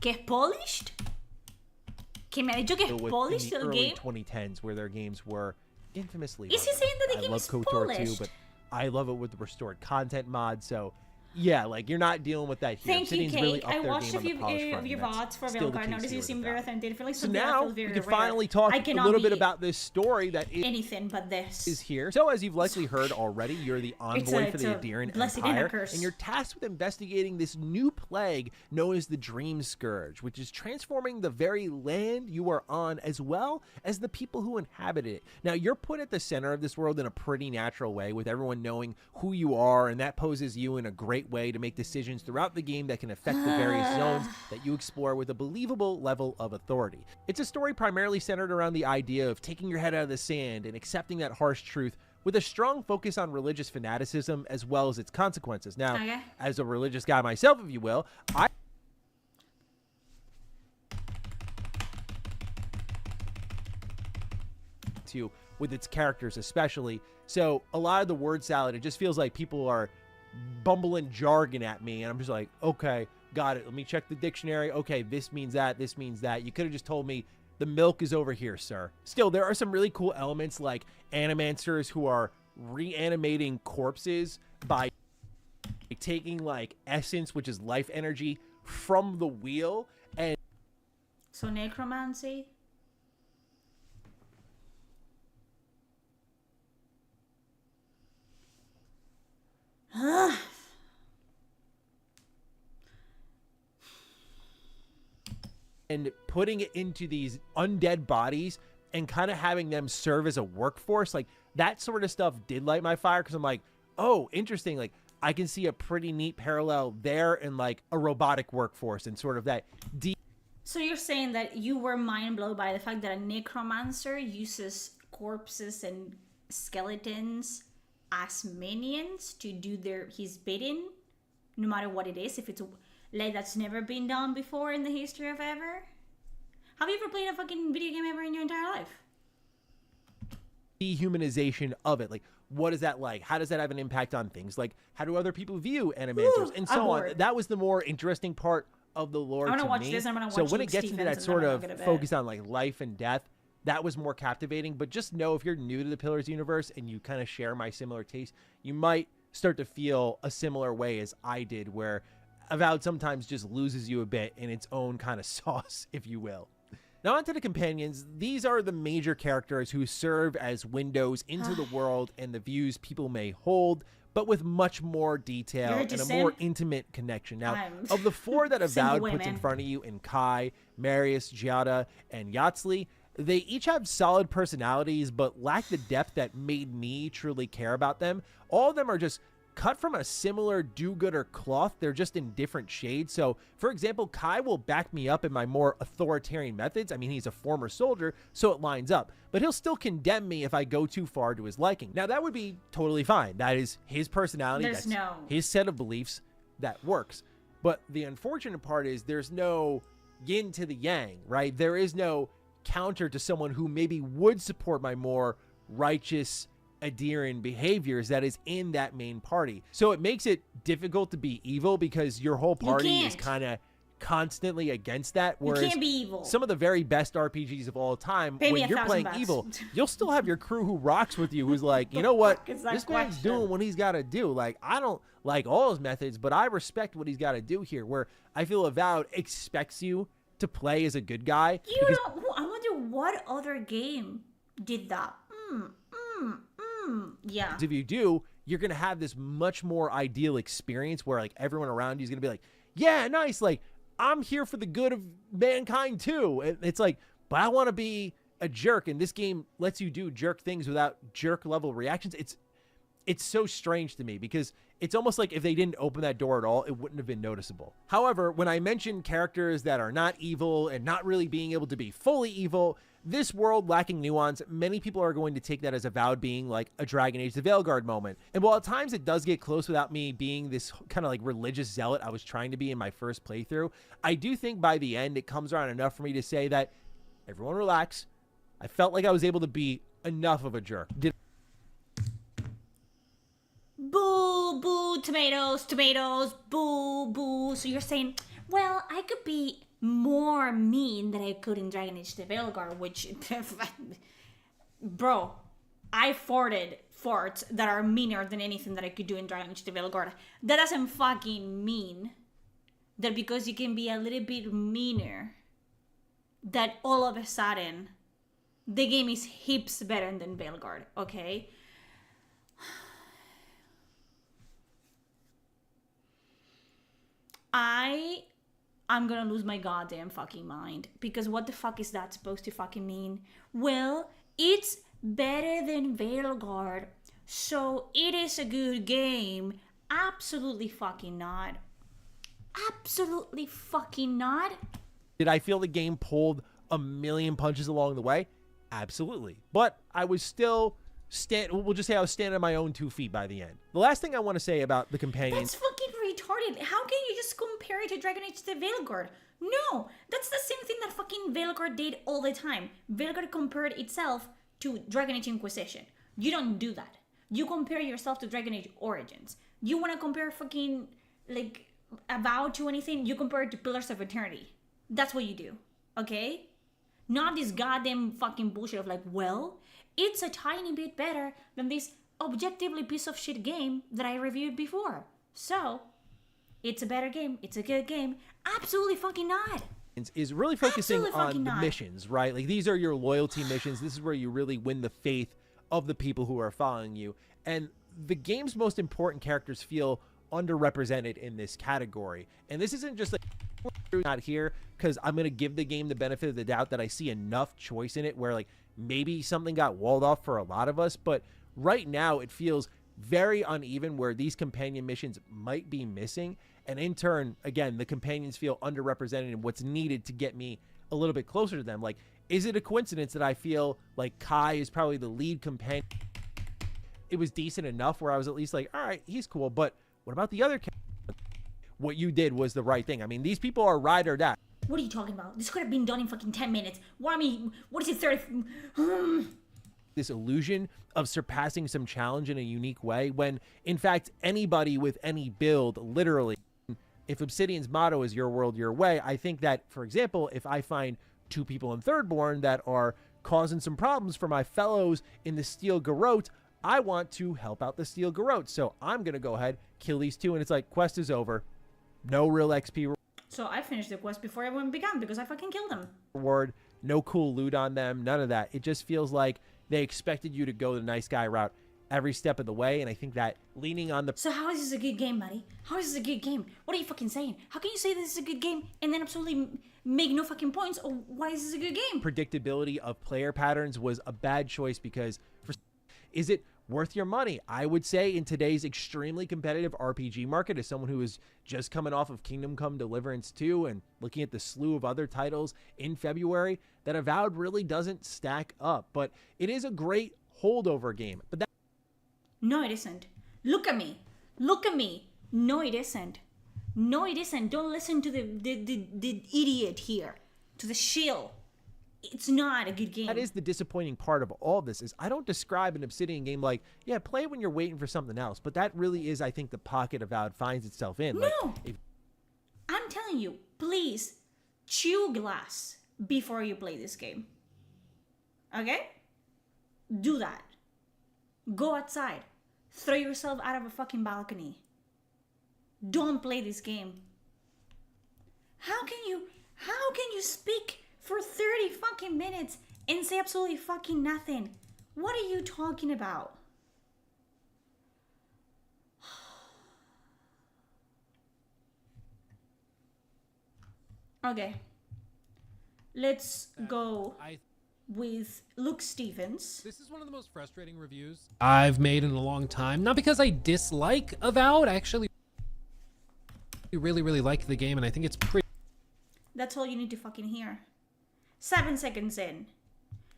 ¿Que es polished? ¿Que me ha dicho que es polished el game? 2010s where their games were infamously Is he saying that the game is polished? I love KOTOR 2, but I love it with the restored content mod. So yeah, like you're not dealing with that here. Thank you, Cake. Really I watched a few of your VODs for Avowed. I noticed you seem very authentic. I feel like so now we can finally talk a little bit about this story that is anything but this is here. So as you've likely heard already, you're the envoy for the Adirian Empire, and you're tasked with investigating this new plague known as the Dream Scourge, which is transforming the very land you are on as well as the people who inhabit it. Now you're put at the center of this world in a pretty natural way, with everyone knowing who you are, and that poses you in a great way to make decisions throughout the game that can affect the various zones that you explore with a believable level of authority. It's a story primarily centered around the idea of taking your head out of the sand and accepting that harsh truth, with a strong focus on religious fanaticism as well as its consequences. Now, as a religious guy myself, if you will, with its characters especially. So a lot of the word salad, it just feels like people are bumbling jargon at me, and I'm just like, okay, got it. Let me check the dictionary. Okay, this means that. This means that. You could have just told me the milk is over here, sir. Still, there are some really cool elements like animancers who are reanimating corpses by taking like essence, which is life energy, from the wheel. And so necromancy. And putting it into these undead bodies and kind of having them serve as a workforce, like that sort of stuff did light my fire, because I'm like, oh, interesting. Like I can see a pretty neat parallel there in like a robotic workforce and sort of that deep. So you're saying that you were mind blown by the fact that a necromancer uses corpses and skeletons as minions to do his bidding, no matter what it is, if it's like that's never been done before in the history of ever? Have you ever played a fucking video game ever in your entire life? Dehumanization of it, like what is that like? How does that have an impact on things? Like how do other people view animancers and so on? That was the more interesting part of the lore. I'm gonna to watch me. this. I'm gonna watch. So when it gets into that sort of focus on like life and death, that was more captivating. But just know, if you're new to the Pillars universe and you kind of share my similar taste, you might start to feel a similar way as I did, where Avowed sometimes just loses you a bit in its own kind of sauce, if you will. Now onto the companions. These are the major characters who serve as windows into the world and the views people may hold, but with much more detail and a more intimate connection. Now, of the four that Avowed puts in front of you in Kai, Marius, Giada, and Yatzli, they each have solid personalities, but lack the depth that made me truly care about them. All of them are just cut from a similar do-gooder cloth. They're just in different shades. So, for example, Kai will back me up in my more authoritarian methods. I mean, he's a former soldier, so it lines up. But he'll still condemn me if I go too far to his liking. Now, that would be totally fine. That is his personality. That's his set of beliefs. That works. But the unfortunate part is there's no yin to the yang, right? There is no counter to someone who maybe would support my more righteous Adirian behaviors that is in that main party. So it makes it difficult to be evil because your whole party is kind of constantly against that. Whereas you can't be evil. Some of the very best RPGs of all time, when you're playing evil, you'll still have your crew who rocks with you, who's like, you know what, this man's doing what he's got to do. Like, I don't like all his methods, but I respect what he's got to do here. Where I feel Avowed expects you to play as a good guy. I wonder what other game did that. Yeah. If you do, you're going to have this much more ideal experience where like everyone around you is going to be like, yeah, nice. Like, I'm here for the good of mankind too. And it's like, but I want to be a jerk. And this game lets you do jerk things without jerk level reactions. It's so strange to me because it's almost like if they didn't open that door at all, it wouldn't have been noticeable. However, when I mention characters that are not evil and not really being able to be fully evil, this world lacking nuance, many people are going to take that as Avowed being like a Dragon Age the Veilguard moment. And while at times it does get close without me being this kind of like religious zealot I was trying to be in my first playthrough, I do think by the end it comes around enough for me to say that everyone relax. I felt like I was able to be enough of a jerk. Boo, boo, tomatoes, tomatoes, boo, boo. So you're saying, well, I could be more mean than I could in Dragon Age the Veilguard, which, bro, I farted farts that are meaner than anything that I could do in Dragon Age the Veilguard. That doesn't fucking mean that because you can be a little bit meaner, that all of a sudden the game is heaps better than Veilguard, okay? I'm gonna lose my goddamn fucking mind, because what the fuck is that supposed to fucking mean? Well, it's better than Veilguard, so it is a good game. Absolutely fucking not. Absolutely fucking not. Did I feel the game pulled a million punches along the way? Absolutely. But I was still we'll just say I was standing on my own 2 feet by the end. The last thing I want to say about the companions. That's fucking retarded. How can you just compare it to Dragon Age the Veilguard? No, that's the same thing that fucking Veilguard did all the time. Veilguard compared itself to Dragon Age Inquisition. You don't do that. You compare yourself to Dragon Age Origins. You want to compare fucking, like, Avowed to anything? You compare it to Pillars of Eternity. That's what you do, okay? Not this goddamn fucking bullshit of like, well, it's a tiny bit better than this objectively piece of shit game that I reviewed before. So, it's a better game. It's a good game. Absolutely fucking not. Is really focusing on the missions, right? Like, these are your loyalty missions. This is where you really win the faith of the people who are following you. And the game's most important characters feel underrepresented in this category. And this isn't just like, not here because I'm going to give the game the benefit of the doubt that I see enough choice in it where like maybe something got walled off for a lot of us. But right now it feels very uneven where these companion missions might be missing. And in turn, again, the companions feel underrepresented in what's needed to get me a little bit closer to them. Like, is it a coincidence that I feel like Kai is probably the lead companion? It was decent enough where I was at least like, all right, he's cool. But what about the other characters? What you did was the right thing. I mean, these people are ride or die. What are you talking about? This could have been done in fucking 10 minutes. What, I mean, what is it, 30? This illusion of surpassing some challenge in a unique way when, in fact, anybody with any build, literally, if Obsidian's motto is your world, your way, I think that, for example, if I find 2 people in Thirdborn that are causing some problems for my fellows in the Steel Garrote, I want to help out the Steel Garrote. So I'm going to go ahead, kill these 2, and it's like, quest is over. No real XP So I finished the quest before everyone began because I fucking killed them. reward, no cool loot on them, none of that. It just feels like they expected you to go the nice guy route every step of the way, and I think that leaning on the... So how is this a good game, buddy? How is this a good game? What are you fucking saying? How can you say this is a good game and then absolutely make no fucking points? Or why is this a good game? Predictability of player patterns was a bad choice because... Is it worth your money? I would say in today's extremely competitive RPG market, as someone who is just coming off of Kingdom Come Deliverance 2 and looking at the slew of other titles in February, that Avowed really doesn't stack up. But it is a great holdover game. But that... No, it isn't. Look at me. Look at me. No, it isn't. No, it isn't. Don't listen to the idiot here, to the shill. It's not a good game. That is the disappointing part of all this, is I don't describe an Obsidian game like, yeah, play it when you're waiting for something else. But that really is, I think, the pocket Avowed finds itself in. No! Like, I'm telling you, please chew glass before you play this game. Okay? Do that. Go outside. Throw yourself out of a fucking balcony. Don't play this game. How can you speak for 30 fucking minutes and say absolutely fucking nothing? What are you talking about? Okay. Let's go with Luke Stevens. This is one of the most frustrating reviews I've made in a long time. Not because I dislike Avowed. I actually really like the game, and I think it's pretty... That's all you need to fucking hear. 7 seconds in.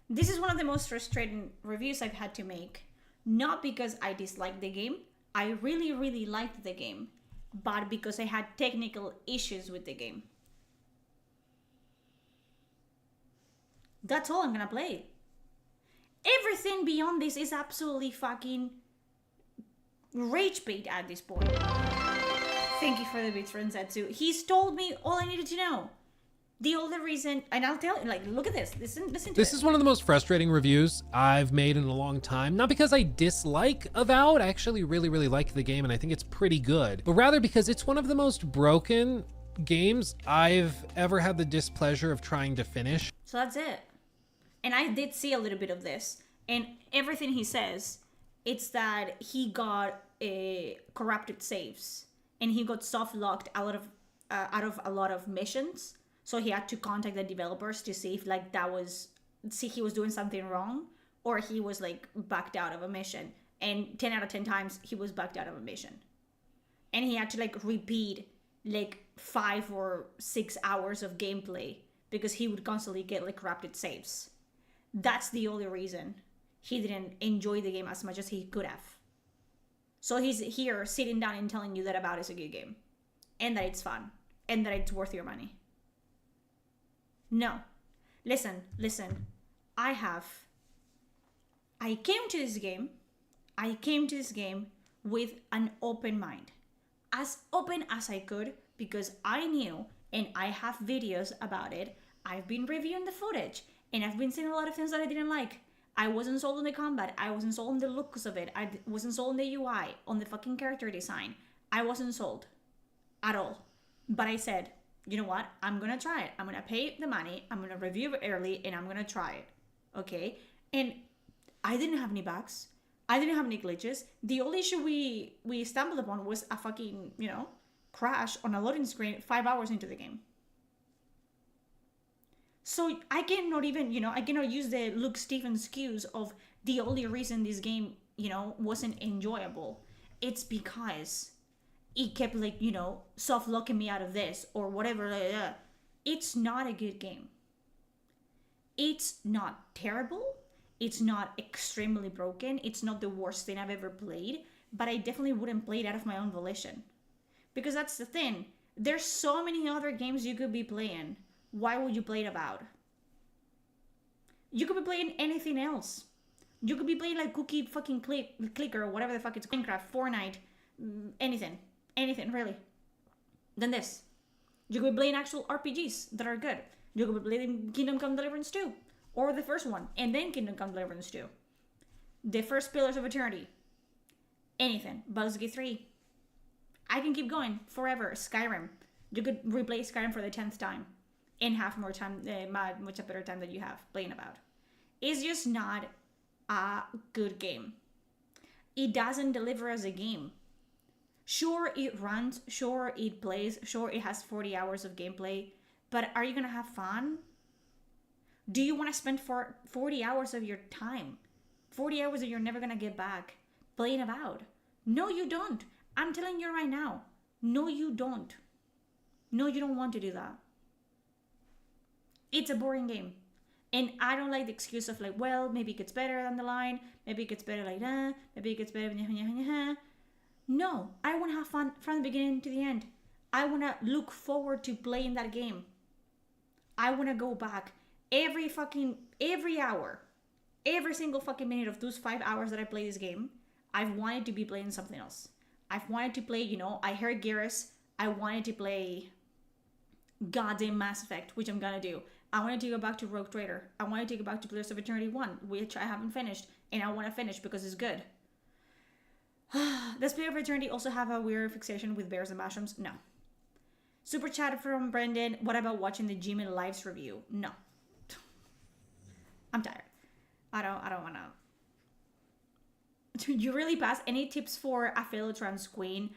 This is one of the most frustrating reviews I've had to make. Not because I dislike the game. I really liked the game. But because I had technical issues with the game. That's all I'm gonna play. Everything beyond this is absolutely fucking rage bait at this point. Thank you for the bits, Renzetsu. He's told me all I needed to know. The only reason, and I'll tell you, like, look at this. Listen to it. This is one of the most frustrating reviews I've made in a long time. Not because I dislike Avowed. I actually really like the game, and I think it's pretty good. But rather because it's one of the most broken games I've ever had the displeasure of trying to finish. So that's it. And I did see a little bit of this. And everything he says, it's that he got corrupted saves. And he got soft-locked out of a lot of missions. So he had to contact the developers to see if like he was doing something wrong, or he was like backed out of a mission. And 10 out of 10 times he was backed out of a mission. And he had to like repeat like 5 or 6 hours of gameplay because he would constantly get like corrupted saves. That's the only reason he didn't enjoy the game as much as he could have. So he's here sitting down and telling you that Avowed is a good game. And that it's fun. And that it's worth your money. No. Listen. I came to this game with an open mind. As open as I could, because I knew, and I have videos about it, I've been reviewing the footage, and I've been seeing a lot of things that I didn't like. I wasn't sold on the combat. I wasn't sold on the looks of it. I wasn't sold on the UI, on the fucking character design. I wasn't sold at all. But I said, you know what? I'm going to try it. I'm going to pay the money. I'm going to review it early, and I'm going to try it. Okay? And I didn't have any bugs. I didn't have any glitches. The only issue we stumbled upon was a fucking, crash on a loading screen 5 hours into the game. So I cannot even, I cannot use the Luke Stevens excuse of the only reason this game, wasn't enjoyable. It's because it kept soft locking me out of this or whatever. It's not a good game. It's not terrible. It's not extremely broken. It's not the worst thing I've ever played, but I definitely wouldn't play it out of my own volition. Because that's the thing. There's so many other games you could be playing. Why would you play it Avowed? You could be playing anything else. You could be playing like Cookie fucking Clicker or whatever the fuck it's called. Minecraft, Fortnite, anything. Anything, really. Than this. You could be playing actual RPGs that are good. You could be playing Kingdom Come Deliverance 2. Or the first one. And then Kingdom Come Deliverance 2. The first Pillars of Eternity. Anything. Baldur's Gate 3. I can keep going forever. Skyrim. You could replay Skyrim for the 10th time. And have more time, much a better time that you have playing Avowed. It's just not a good game. It doesn't deliver as a game. Sure, it runs. Sure, it plays. Sure, it has 40 hours of gameplay. But are you going to have fun? Do you want to spend 40 hours of your time? 40 hours that you're never going to get back playing Avowed? No, you don't. I'm telling you right now. No, you don't. No, you don't want to do that. It's a boring game. And I don't like the excuse of like, well, maybe it gets better down the line. Maybe it gets better like that. Maybe it gets better. No, I want to have fun from the beginning to the end. I want to look forward to playing that game. I want to go back every hour, every single fucking minute of those 5 hours that I play this game. I've wanted to be playing something else. I've wanted to play, I heard Garrus. I wanted to play goddamn Mass Effect, which I'm gonna do. I wanted to go back to Rogue Trader. I wanted to go back to Pillars of Eternity 1, which I haven't finished, and I want to finish because it's good. Does Pillars of Eternity also have a weird fixation with bears and mushrooms? No. Super chat from Brendan. What about watching the Jimmy Lives review? No. I'm tired. I don't wanna. Do you really pass? Any tips for a fellow trans queen?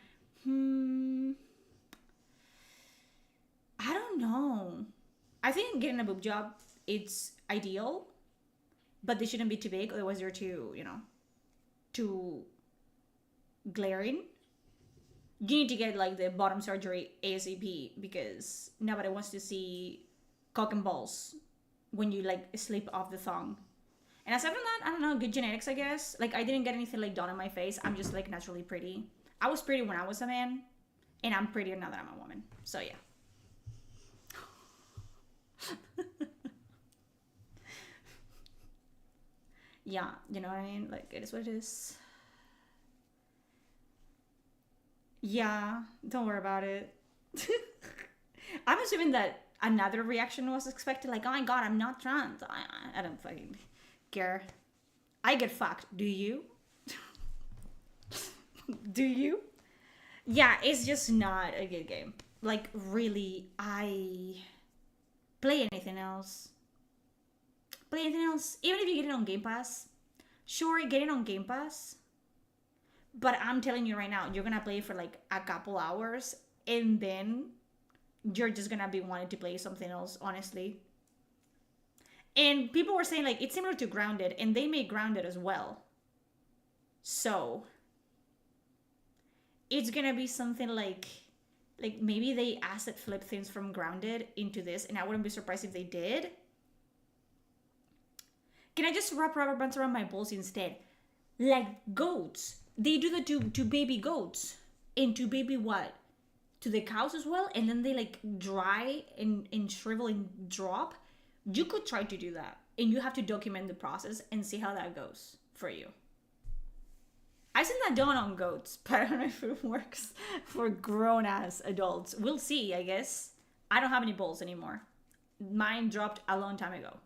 I don't know. I think getting a boob job, it's ideal, but they shouldn't be too big, otherwise they're too, too glaring. You need to get like the bottom surgery ASAP because nobody wants to see cock and balls when you like slip off the thong. And aside from that, I don't know, good genetics, I guess. Like, I didn't get anything like done on my face. I'm just like naturally pretty. I was pretty when I was a man, and I'm prettier now that I'm a woman. So yeah. Yeah, you know what I mean? Like, it is what it is. Yeah, don't worry about it. I'm assuming that another reaction was expected, like, oh my god, I'm not trans. I don't fucking care. I get fucked. Do you? Do you? Yeah, it's just not a good game. Like, really, I play anything else. Play anything else. Even if you get it on Game Pass. Sure, get it on Game Pass. But I'm telling you right now, you're gonna play for like a couple hours and then you're just gonna be wanting to play something else, honestly. And people were saying like it's similar to Grounded, and they made Grounded as well. So it's gonna be something like maybe they asset flip things from Grounded into this, and I wouldn't be surprised if they did. Can I just wrap rubber bands around my balls instead? Like goats. They do that to baby goats. And to baby what? To the cows as well? And then they like dry and shrivel and drop? You could try to do that. And you have to document the process and see how that goes for you. I've seen that done on goats, but I don't know if it works for grown-ass adults. We'll see, I guess. I don't have any balls anymore. Mine dropped a long time ago.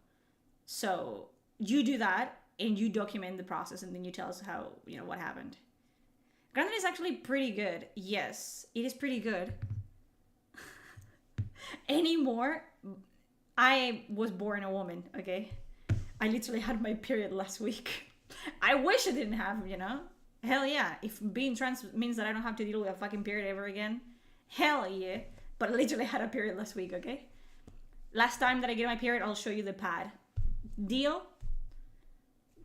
So you do that and you document the process and then you tell us how, what happened. Grounded is actually pretty good. Yes, it is pretty good. Anymore, I was born a woman, okay? I literally had my period last week. I wish I didn't have, Hell yeah. If being trans means that I don't have to deal with a fucking period ever again, hell yeah. But I literally had a period last week, okay? Last time that I get my period, I'll show you the pad. Deal?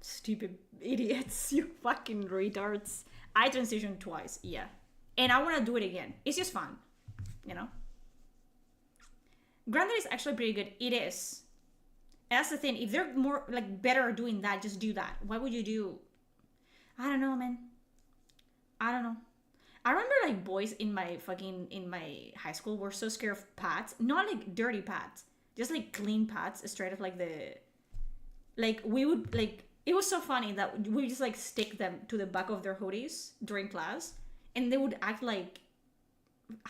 Stupid idiots, you fucking retards. I transitioned twice, yeah. And I want to do it again. It's just fun, Grounded is actually pretty good. It is. And that's the thing. If they're more, better at doing that, just do that. Why would you do... I don't know, man. I don't know. I remember, boys in my high school were so scared of pads. Not, dirty pads. Just, clean pads. Straight up, we would, it was so funny that we just stick them to the back of their hoodies during class, and they would act like,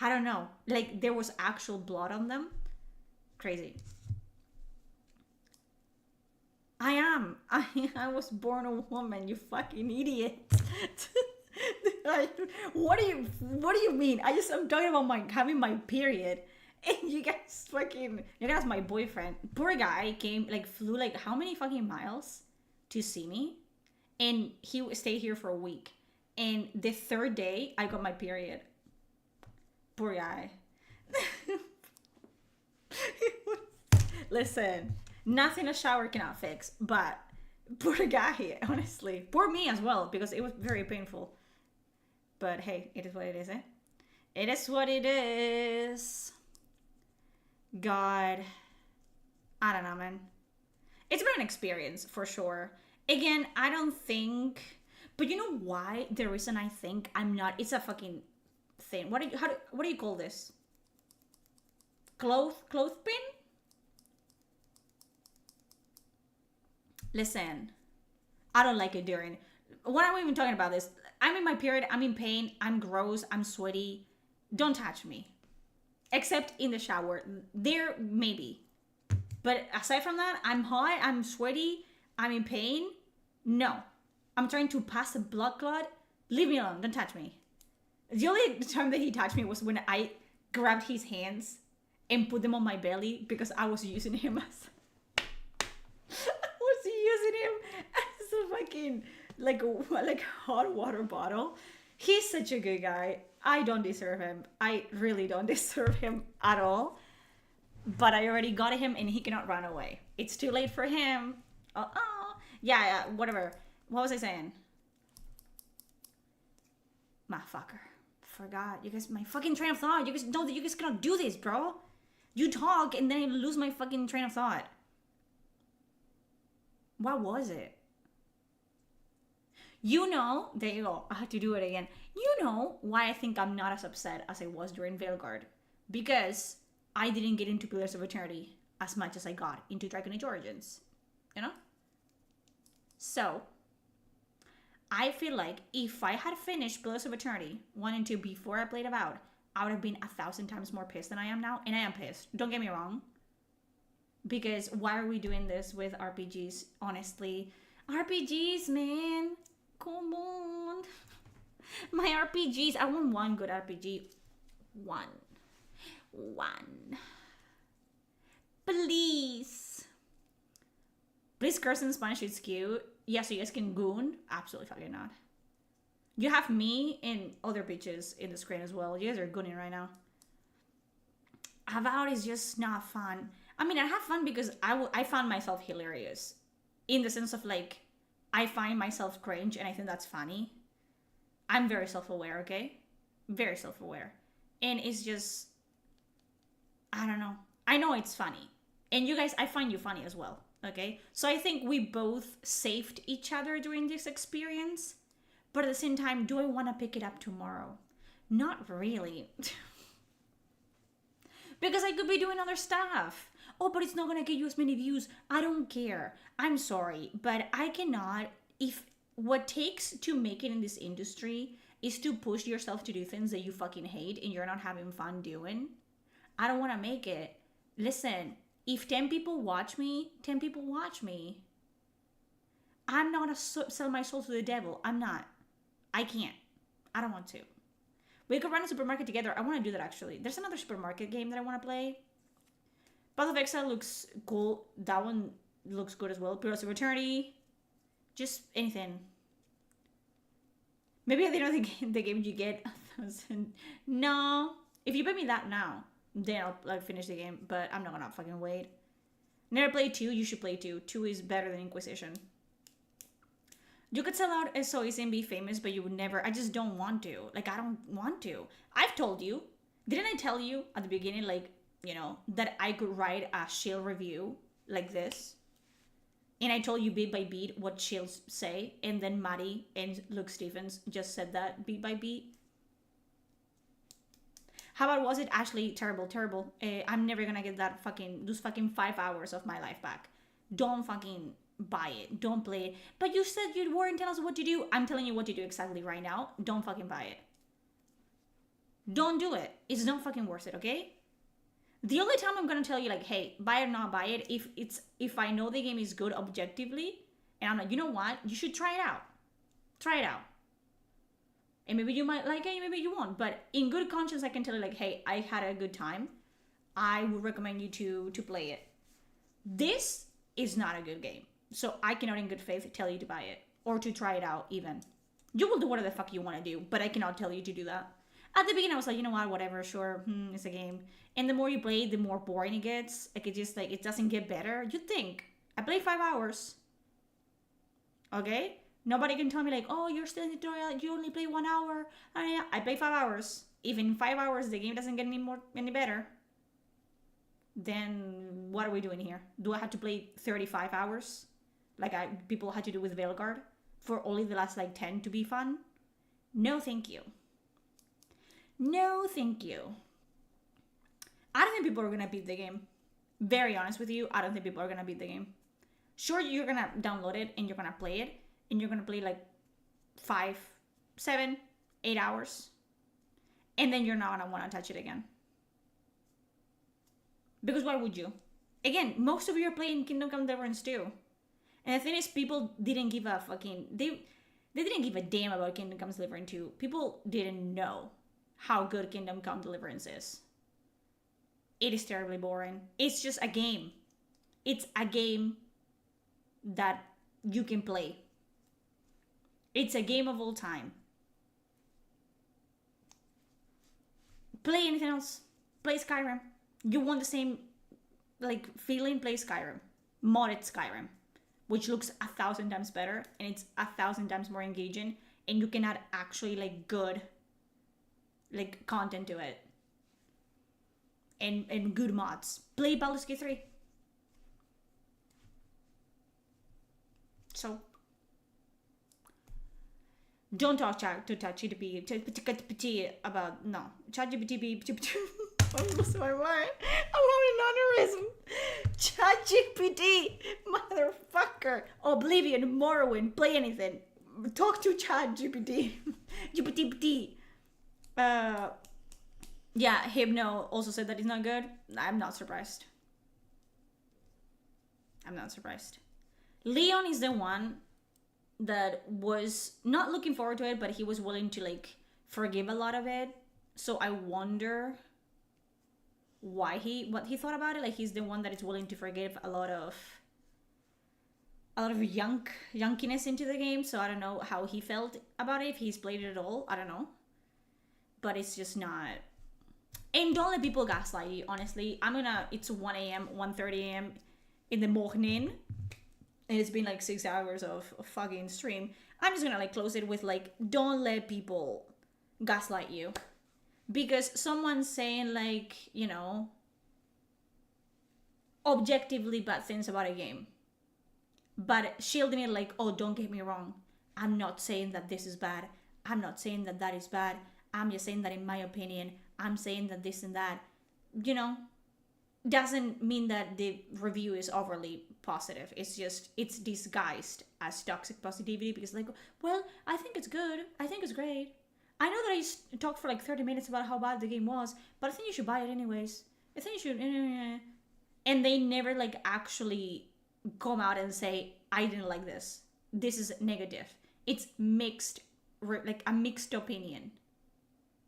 I don't know, there was actual blood on them. Crazy. I was born a woman, you fucking idiot. What do you mean? I'm talking about having my period. And you guys my boyfriend, poor guy came, flew how many fucking miles to see me, and he stayed here for a week, and the third day I got my period. Poor guy. Listen, nothing a shower cannot fix, but poor guy, honestly. Poor me as well, because it was very painful. But hey, it is what it is, eh? It is what it is. God, I don't know, man. It's been an experience for sure. Again, I don't think, but you know why? The reason I think I'm not, it's a fucking thing. What do you call this? clothespin? Listen, I don't like it during. What am I even talking about this? I'm in my period, I'm in pain, I'm gross, I'm sweaty. Don't touch me. Except in the shower. There, maybe. But aside from that, I'm hot, I'm sweaty, I'm in pain. No. I'm trying to pass a blood clot. Leave me alone, don't touch me. The only time that he touched me was when I grabbed his hands and put them on my belly because I was using him as a fucking like hot water bottle. He's such a good guy. I don't deserve him. I really don't deserve him at all. But I already got him and he cannot run away. It's too late for him. Yeah, whatever. What was I saying? Motherfucker. Forgot. You guys, my fucking train of thought. You guys know that you guys cannot do this, bro. You talk and then I lose my fucking train of thought. What was it? You know, there you go. I had to do it again. You know why I think I'm not as upset as I was during Veilguard. Because I didn't get into Pillars of Eternity as much as I got into Dragon Age Origins. You know? So, I feel like if I had finished Pillars of Eternity 1 and 2 before I played Avowed, I would have been 1,000 times more pissed than I am now. And I am pissed. Don't get me wrong. Because why are we doing this with RPGs? Honestly. RPGs, man. Come on. My RPGs. I want one good RPG. One. Please. Please curse in Spanish, it's cute. Yeah, so you guys can goon? Absolutely fucking not. You have me and other bitches in the screen as well. You guys are gooning right now. Avowed is just not fun. I mean, I have fun because I found myself hilarious. In the sense of like, I find myself cringe and I think that's funny. I'm very self-aware, okay? Very self-aware. And it's just, I don't know. I know it's funny. And you guys, I find you funny as well, okay? So I think we both saved each other during this experience. But at the same time, do I want to pick it up tomorrow? Not really. Because I could be doing other stuff. Oh, but it's not going to get you as many views. I don't care. I'm sorry. But I cannot, if what takes to make it in this industry is to push yourself to do things that you fucking hate and you're not having fun doing, I don't want to make it. Listen, if 10 people watch me, 10 people watch me. I'm not going to sell my soul to the devil. I'm not. I can't. I don't want to. We could run a supermarket together. I want to do that actually. There's another supermarket game that I want to play. Path of Exile looks cool. That one looks good as well. Pillars of Eternity. Just anything. Maybe at the end of the game you get 1,000. No. If you pay me that now, then I'll like finish the game. But I'm not gonna fucking wait. Never played 2. You should play 2. 2 is better than Inquisition. You could sell out SOEs and be famous, but you would never. I just don't want to. Like, I don't want to. I've told you. Didn't I tell you at the beginning, like, you know, that I could write a shield review like this? And I told you bit by beat what shields say. And then Maddie and Luke Stephens just said that beat by beat. How about was it? Ashley, terrible. I'm never gonna get that those fucking 5 hours of my life back. Don't fucking buy it. Don't play it. But you said you weren't telling us what to do. I'm telling you what to do exactly right now. Don't fucking buy it. Don't do it. It's not fucking worth it, okay? The only time I'm gonna tell you like, hey, buy it or not buy it, if I know the game is good objectively, and I'm like, you know what? You should try it out. Try it out. And maybe you might like it, maybe you won't. But in good conscience, I can tell you like, hey, I had a good time. I would recommend you to play it. This is not a good game. So I cannot in good faith tell you to buy it. Or to try it out even. You will do whatever the fuck you want to do. But I cannot tell you to do that. At the beginning, I was like, you know what, whatever, sure, it's a game. And the more you play, the more boring it gets. Like, it just, like, it doesn't get better. You'd think. I played 5 hours. Okay? Nobody can tell me, like, oh, you're still in the tutorial, you only play 1 hour. I play 5 hours. If in 5 hours the game doesn't get any better, then what are we doing here? Do I have to play 35 hours? Like people had to do with Veilguard? For only the last, like, 10 to be fun? No, thank you. No, thank you. I don't think people are gonna beat the game. Very honest with you, I don't think people are gonna beat the game. Sure, you're gonna download it and you're gonna play it, and you're gonna play like 5, 7, 8 hours, and then you're not gonna want to touch it again. Because why would you? Again, most of you are playing Kingdom Come Deliverance too. And the thing is, people didn't give a fucking... They didn't give a damn about Kingdom Come Deliverance 2. People didn't know how good Kingdom Come Deliverance is. It is terribly boring. It's just a game. It's a game that you can play. It's a game of all time. Play anything else. Play Skyrim. You want the same like feeling, play Skyrim. Modded Skyrim. Which looks 1,000 times better and it's 1,000 times more engaging, and you can add actually like good like content to it. And good mods. Play Baldur's Gate 3. So don't talk to ChatGPT about no. ChatGPT I'm losing my mind. I'm having an aneurysm. ChatGPT, motherfucker. Oblivion, Morrowind, play anything. Talk to ChatGPT. GPT. Yeah, Hypno also said that it's not good. I'm not surprised. I'm not surprised. Leon is the one that was not looking forward to it, but he was willing to like forgive a lot of it. So I wonder what he thought about it. Like, he's the one that is willing to forgive a lot of yunkiness into the game. So I don't know how he felt about it, if he's played it at all. I don't know. But it's just not. And don't let people gaslight you, honestly. It's 1 a.m., 1:30 a.m. in the morning. And it's been like 6 hours of fucking stream. I'm just gonna like close it with like, don't let people gaslight you. Because someone's saying like, you know, objectively bad things about a game. But shielding it like, oh, don't get me wrong. I'm not saying that this is bad. I'm not saying that that is bad. I'm just saying that in my opinion, I'm saying that this and that, you know, doesn't mean that the review is overly positive. It's just, it's disguised as toxic positivity because like, well, I think it's good. I think it's great. I know that I talked for like 30 minutes about how bad the game was, but I think you should buy it anyways. I think you should. And they never like actually come out and say, I didn't like this. This is negative. It's mixed, like a mixed opinion.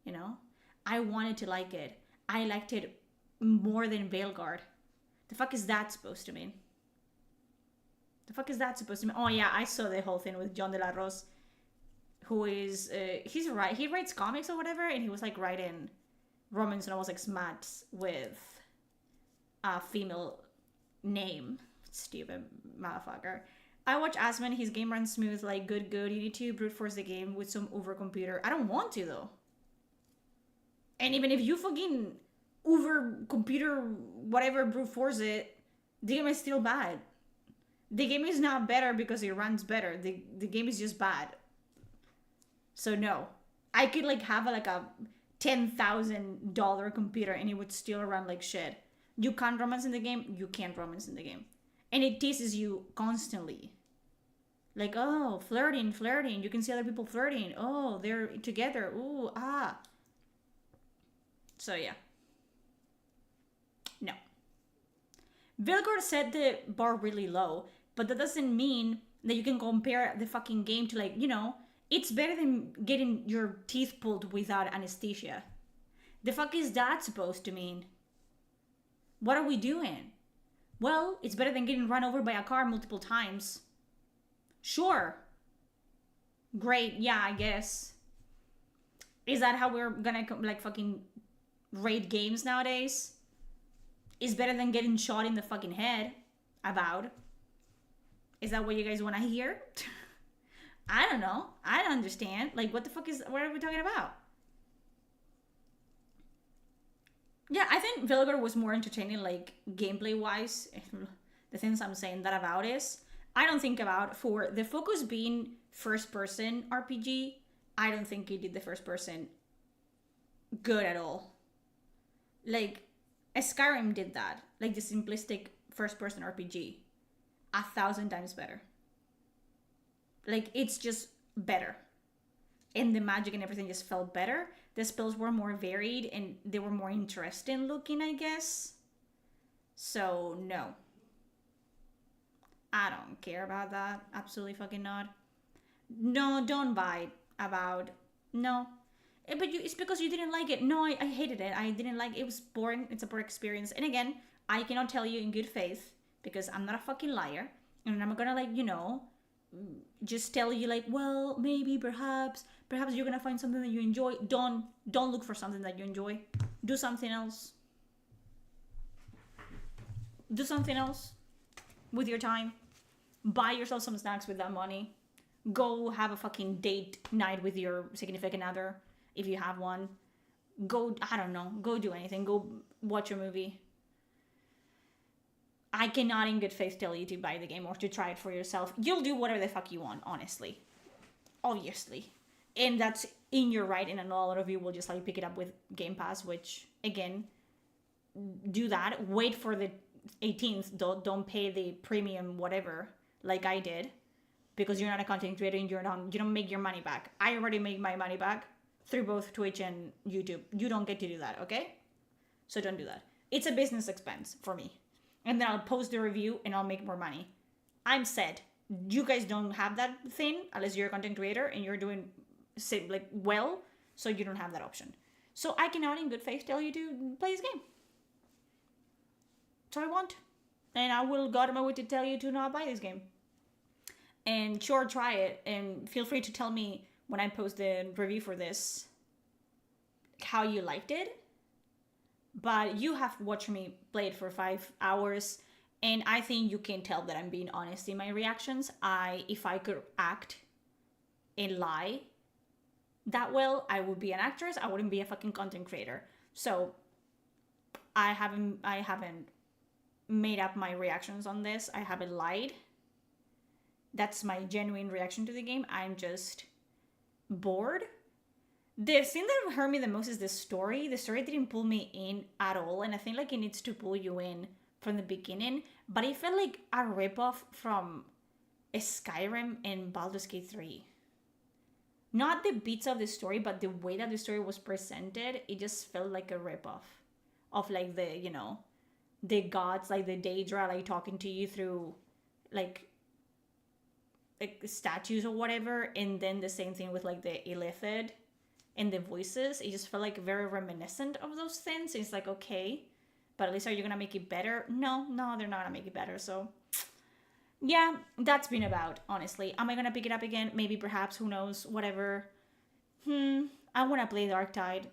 You know? I wanted to like it. I liked it more than Veilguard. The fuck is that supposed to mean? The fuck is that supposed to mean? Oh yeah, I saw the whole thing with John de la Rose, who is, he writes comics or whatever, and he was like writing romance novels like smats with a female name. Stupid motherfucker. I watch Asman, his game runs smooth, like good. You need to brute force the game with some overcomputer. I don't want to though. And even if you fucking overcomputer whatever brute force it, the game is still bad. The game is not better because it runs better. The game is just bad. So no. I could like have like a $10,000 computer and it would still run like shit. You can't romance in the game, you can't romance in the game. And it teases you constantly. Like, oh, flirting. You can see other people flirting. Oh, they're together. Ooh, ah. So yeah. No. Vilgor set the bar really low, but that doesn't mean that you can compare the fucking game to like, you know, it's better than getting your teeth pulled without anesthesia. The fuck is that supposed to mean? What are we doing? Well, it's better than getting run over by a car multiple times. Sure. Great, yeah, I guess. Is that how we're gonna like fucking rate games nowadays? Is better than getting shot in the fucking head. Avowed. Is that what you guys want to hear? I don't know. I don't understand. Like, what are we talking about? Yeah, I think Vilgor was more entertaining, like, gameplay-wise. The things I'm saying that Avowed is. I don't think Avowed, for the focus being first-person RPG, I don't think it did the first-person good at all. Like, Skyrim did that, like the simplistic first-person RPG, 1,000 times better. Like, it's just better. And the magic and everything just felt better. The spells were more varied and they were more interesting looking, I guess. So, no. I don't care about that. Absolutely fucking not. No, don't buy Avowed. No. But it's because you didn't like it. No, I hated it. I didn't like it. It was boring. It's a poor experience. And again, I cannot tell you in good faith because I'm not a fucking liar. And I'm gonna, like, you know, just tell you, like, well, maybe, perhaps you're gonna find something that you enjoy. Don't look for something that you enjoy. Do something else. Do something else with your time. Buy yourself some snacks with that money. Go have a fucking date night with your significant other if you have one. Go, I don't know, go do anything. Go watch a movie. I cannot in good faith tell you to buy the game or to try it for yourself. You'll do whatever the fuck you want, honestly. Obviously. And that's in your right, and a lot of you will just like pick it up with Game Pass, which, again, do that. Wait for the 18th. Don't pay the premium whatever like I did, because you're not a content creator and you don't make your money back. I already made my money back through both Twitch and YouTube. You don't get to do that, okay? So don't do that. It's a business expense for me. And then I'll post the review and I'll make more money. I'm sad. You guys don't have that thing unless you're a content creator and you're doing like well, so you don't have that option. So I cannot in good faith tell you to play this game. So I won't. And I will go out of my way to tell you to not buy this game. And sure, try it. And feel free to tell me when I post the review for this how you liked it. But you have watched me play it for 5 hours. And I think you can tell that I'm being honest in my reactions. If I could act and lie that well, I would be an actress. I wouldn't be a fucking content creator. So I haven't made up my reactions on this. I haven't lied. That's my genuine reaction to the game. I'm just bored. The thing that hurt me the most is the story. The story didn't pull me in at all, and I think like it needs to pull you in from the beginning. But it felt like a ripoff from Skyrim and Baldur's Gate 3. Not the bits of the story, but the way that the story was presented, it just felt like a ripoff of like the, you know, the gods, like the Daedra, like talking to you through like statues or whatever, and then the same thing with like the Illithid and the voices. It just felt like very reminiscent of those things. It's like, okay, but at least are you gonna make it better? No, they're not gonna make it better. So yeah, that's been about, honestly. Am I gonna pick it up again? Maybe, perhaps, who knows, whatever. I wanna play Dark Tide,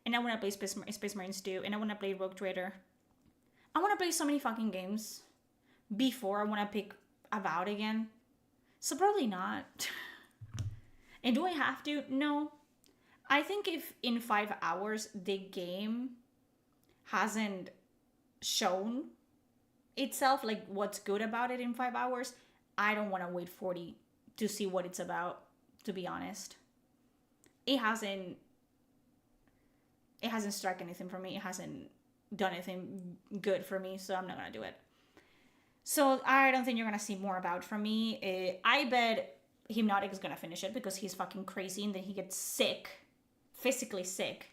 and I wanna play Space Marines 2, and I wanna play Rogue Trader. I wanna play so many fucking games before I wanna pick Avowed again. So probably not. And do I have to? No. I think if in 5 hours the game hasn't shown itself, like what's good about it in 5 hours, I don't want to wait 40 to see what it's about, to be honest. It hasn't struck anything for me. It hasn't done anything good for me, so I'm not gonna do it. So I don't think you're gonna see more about from me. I bet Hypnotic is gonna finish it because he's fucking crazy, and then he gets sick, physically sick,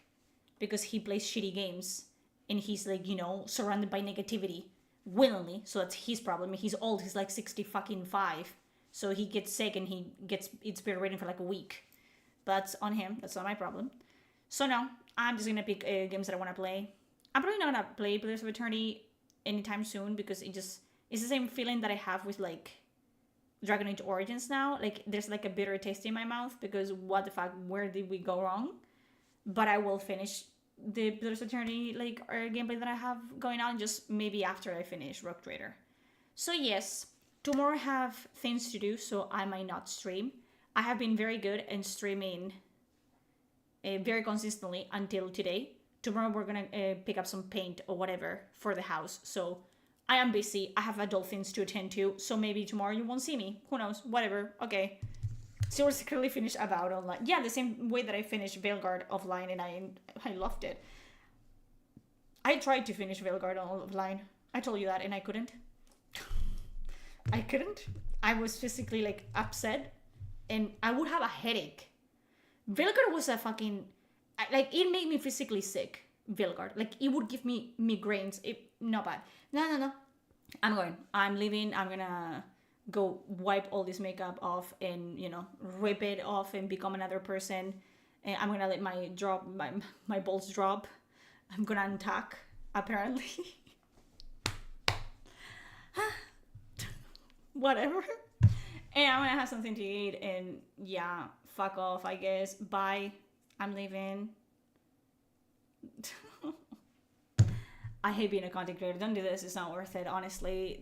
because he plays shitty games and he's like, you know, surrounded by negativity willingly. So that's his problem. He's old. He's like 65. So he gets sick and he gets spirit rating for like a week. But that's on him. That's not my problem. So no, I'm just gonna pick games that I want to play. I'm probably not gonna play Pillars of Eternity anytime soon because it's the same feeling that I have with like Dragon Age Origins now. Like there's like a bitter taste in my mouth because what the fuck, where did we go wrong? But I will finish the Pillars of Eternity like gameplay that I have going on just maybe after I finish Rogue Trader. So yes, tomorrow I have things to do, so I might not stream. I have been very good in streaming very consistently until today. Tomorrow we're gonna pick up some paint or whatever for the house. So I am busy. I have adult things to attend to. So maybe tomorrow you won't see me. Who knows? Whatever. Okay. So secretly finished Avowed online. Yeah, the same way that I finished Veilguard offline and I loved it. I tried to finish Veilguard offline. I told you that, and I couldn't. I couldn't. I was physically like upset, and I would have a headache. Veilguard was a fucking like it made me physically sick. Veilguard, like it would give me migraines. It not bad. No. I'm leaving. I'm gonna go wipe all this makeup off and rip it off and become another person. And I'm gonna let my balls drop. I'm gonna untuck, apparently. Whatever. And I'm gonna have something to eat and yeah, fuck off, I guess. Bye. I'm leaving. I hate being a content creator. Don't do this. It's not worth it, honestly.